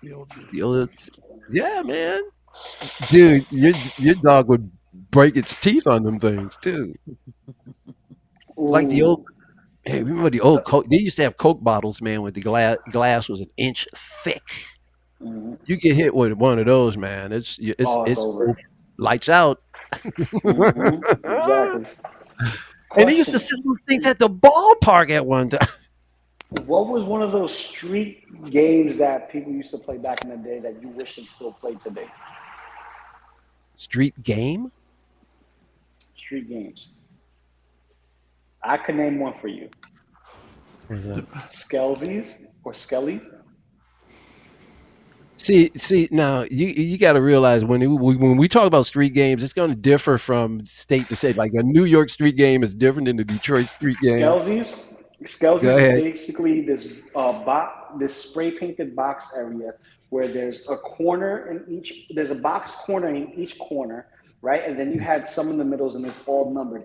yeah. The old The old- yeah, man. Dude, your dog would break its teeth on them things too. Like the old. Hey, remember the old Coke? They used to have Coke bottles, man, with the glass was an inch thick. Mhm. You get hit with one of those, man. It's It's over. lights out. Mhm. Exactly. And they used to Question. sell those things at the ballpark at one time. What was one of those street games that people used to play back in the day that you wish they still played today? Street game? Street games. I could name one for you. Skelsies or Skelly. See. Now you got to realize when we talk about street games, it's going to differ from state to state. Like a New York street game is different than the Detroit street game. Skelsies Go is ahead. basically this this spray painted box area where there's a corner in each. There's a box corner in each corner, right? And then you had some in the middles, and it's all numbered.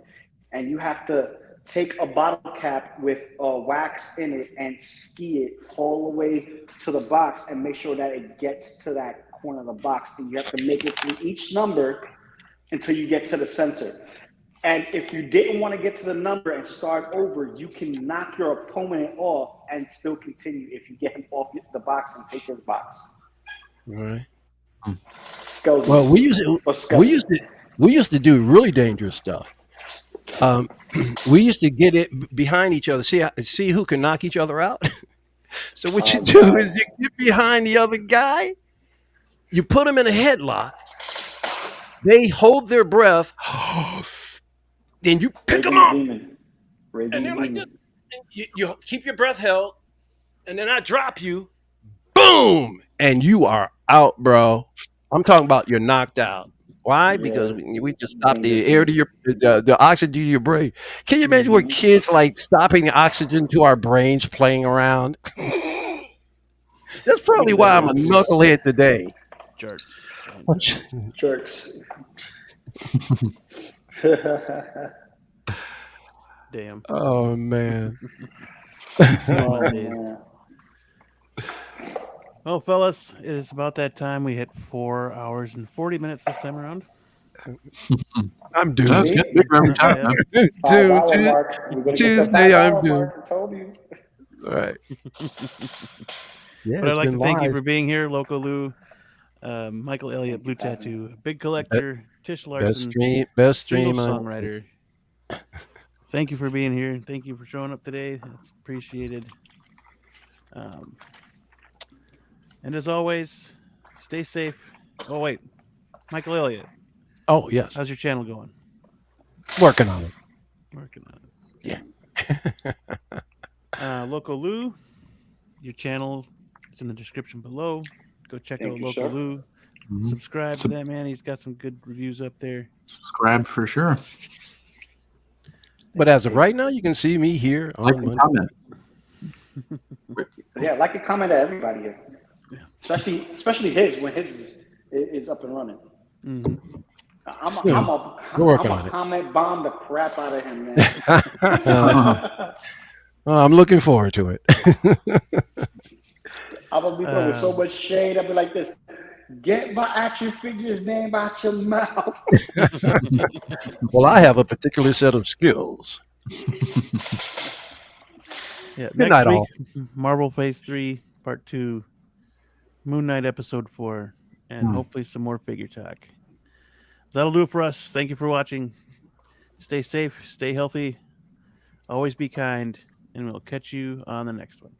And you have to take a bottle cap with wax in it and ski it all the way to the box and make sure that it gets to that corner of the box. And you have to make it through each number until you get to the center. And if you didn't want to get to the number and start over, you can knock your opponent off and still continue if you get him off the box and take his box. Right. Skelsies. Well, we used to do really dangerous stuff. We used to get it behind each other, see who can knock each other out. So what you do is you get behind the other guy, you put them in a headlock, they hold their breath, then you pick them up, and they're like this. You keep your breath held, and then I drop you, boom, and you are out, bro. I'm talking about you're knocked out. Why? Because we just stopped the air to the oxygen to your brain. Can you imagine where kids like stopping the oxygen to our brains playing around? That's probably why I'm a knucklehead today. Jerks. Jerks. Damn. Oh man. Oh, man. Well, fellas, it is about that time. We hit 4 hours and 40 minutes this time around. I'm doomed. That's good. Big every time. Yeah. man. $5 mark. We're gonna get the Tuesday, I'm $5 doomed. mark, I told you. All right. Yeah, But I'd it's like to been thank you live. for being here, Loco Lu, Michael Elliott, Blue Tattoo, Big Collector, Tish Larson, Best single stream. songwriter. Thank you for being here. Thank you for showing up today. It's appreciated. And as always, stay safe. Oh wait, Michael Elliott, Oh, yes. How's your channel going? Working on it. Working on it. Loco Lu, your channel is in the description below. Go check Thank out you, Loco sir. Lu. Mhm. Subscribe to that man. He's got some good reviews up there. Subscribe for sure. But as of right now, you can see me here Like on and Monday. comment. Yeah, like and comment at everybody here, especially his when his is up and running. Mm-hmm. Soon. I'm We're working a on it. comment bomb the crap out of him, man. Well, I'm looking forward to it. I'm gonna be throwing so much shade. I'll be like this. Get my action figures name out your mouth. Well, I have a particular set of skills. Yeah, Good next night, week, all. Marvel Phase 3, Part 2, MoonKnight Episode 4, and hopefully some more figure talk. That'll do it for us. Thank you for watching. Stay safe, stay healthy, always be kind, and we'll catch you on the next one.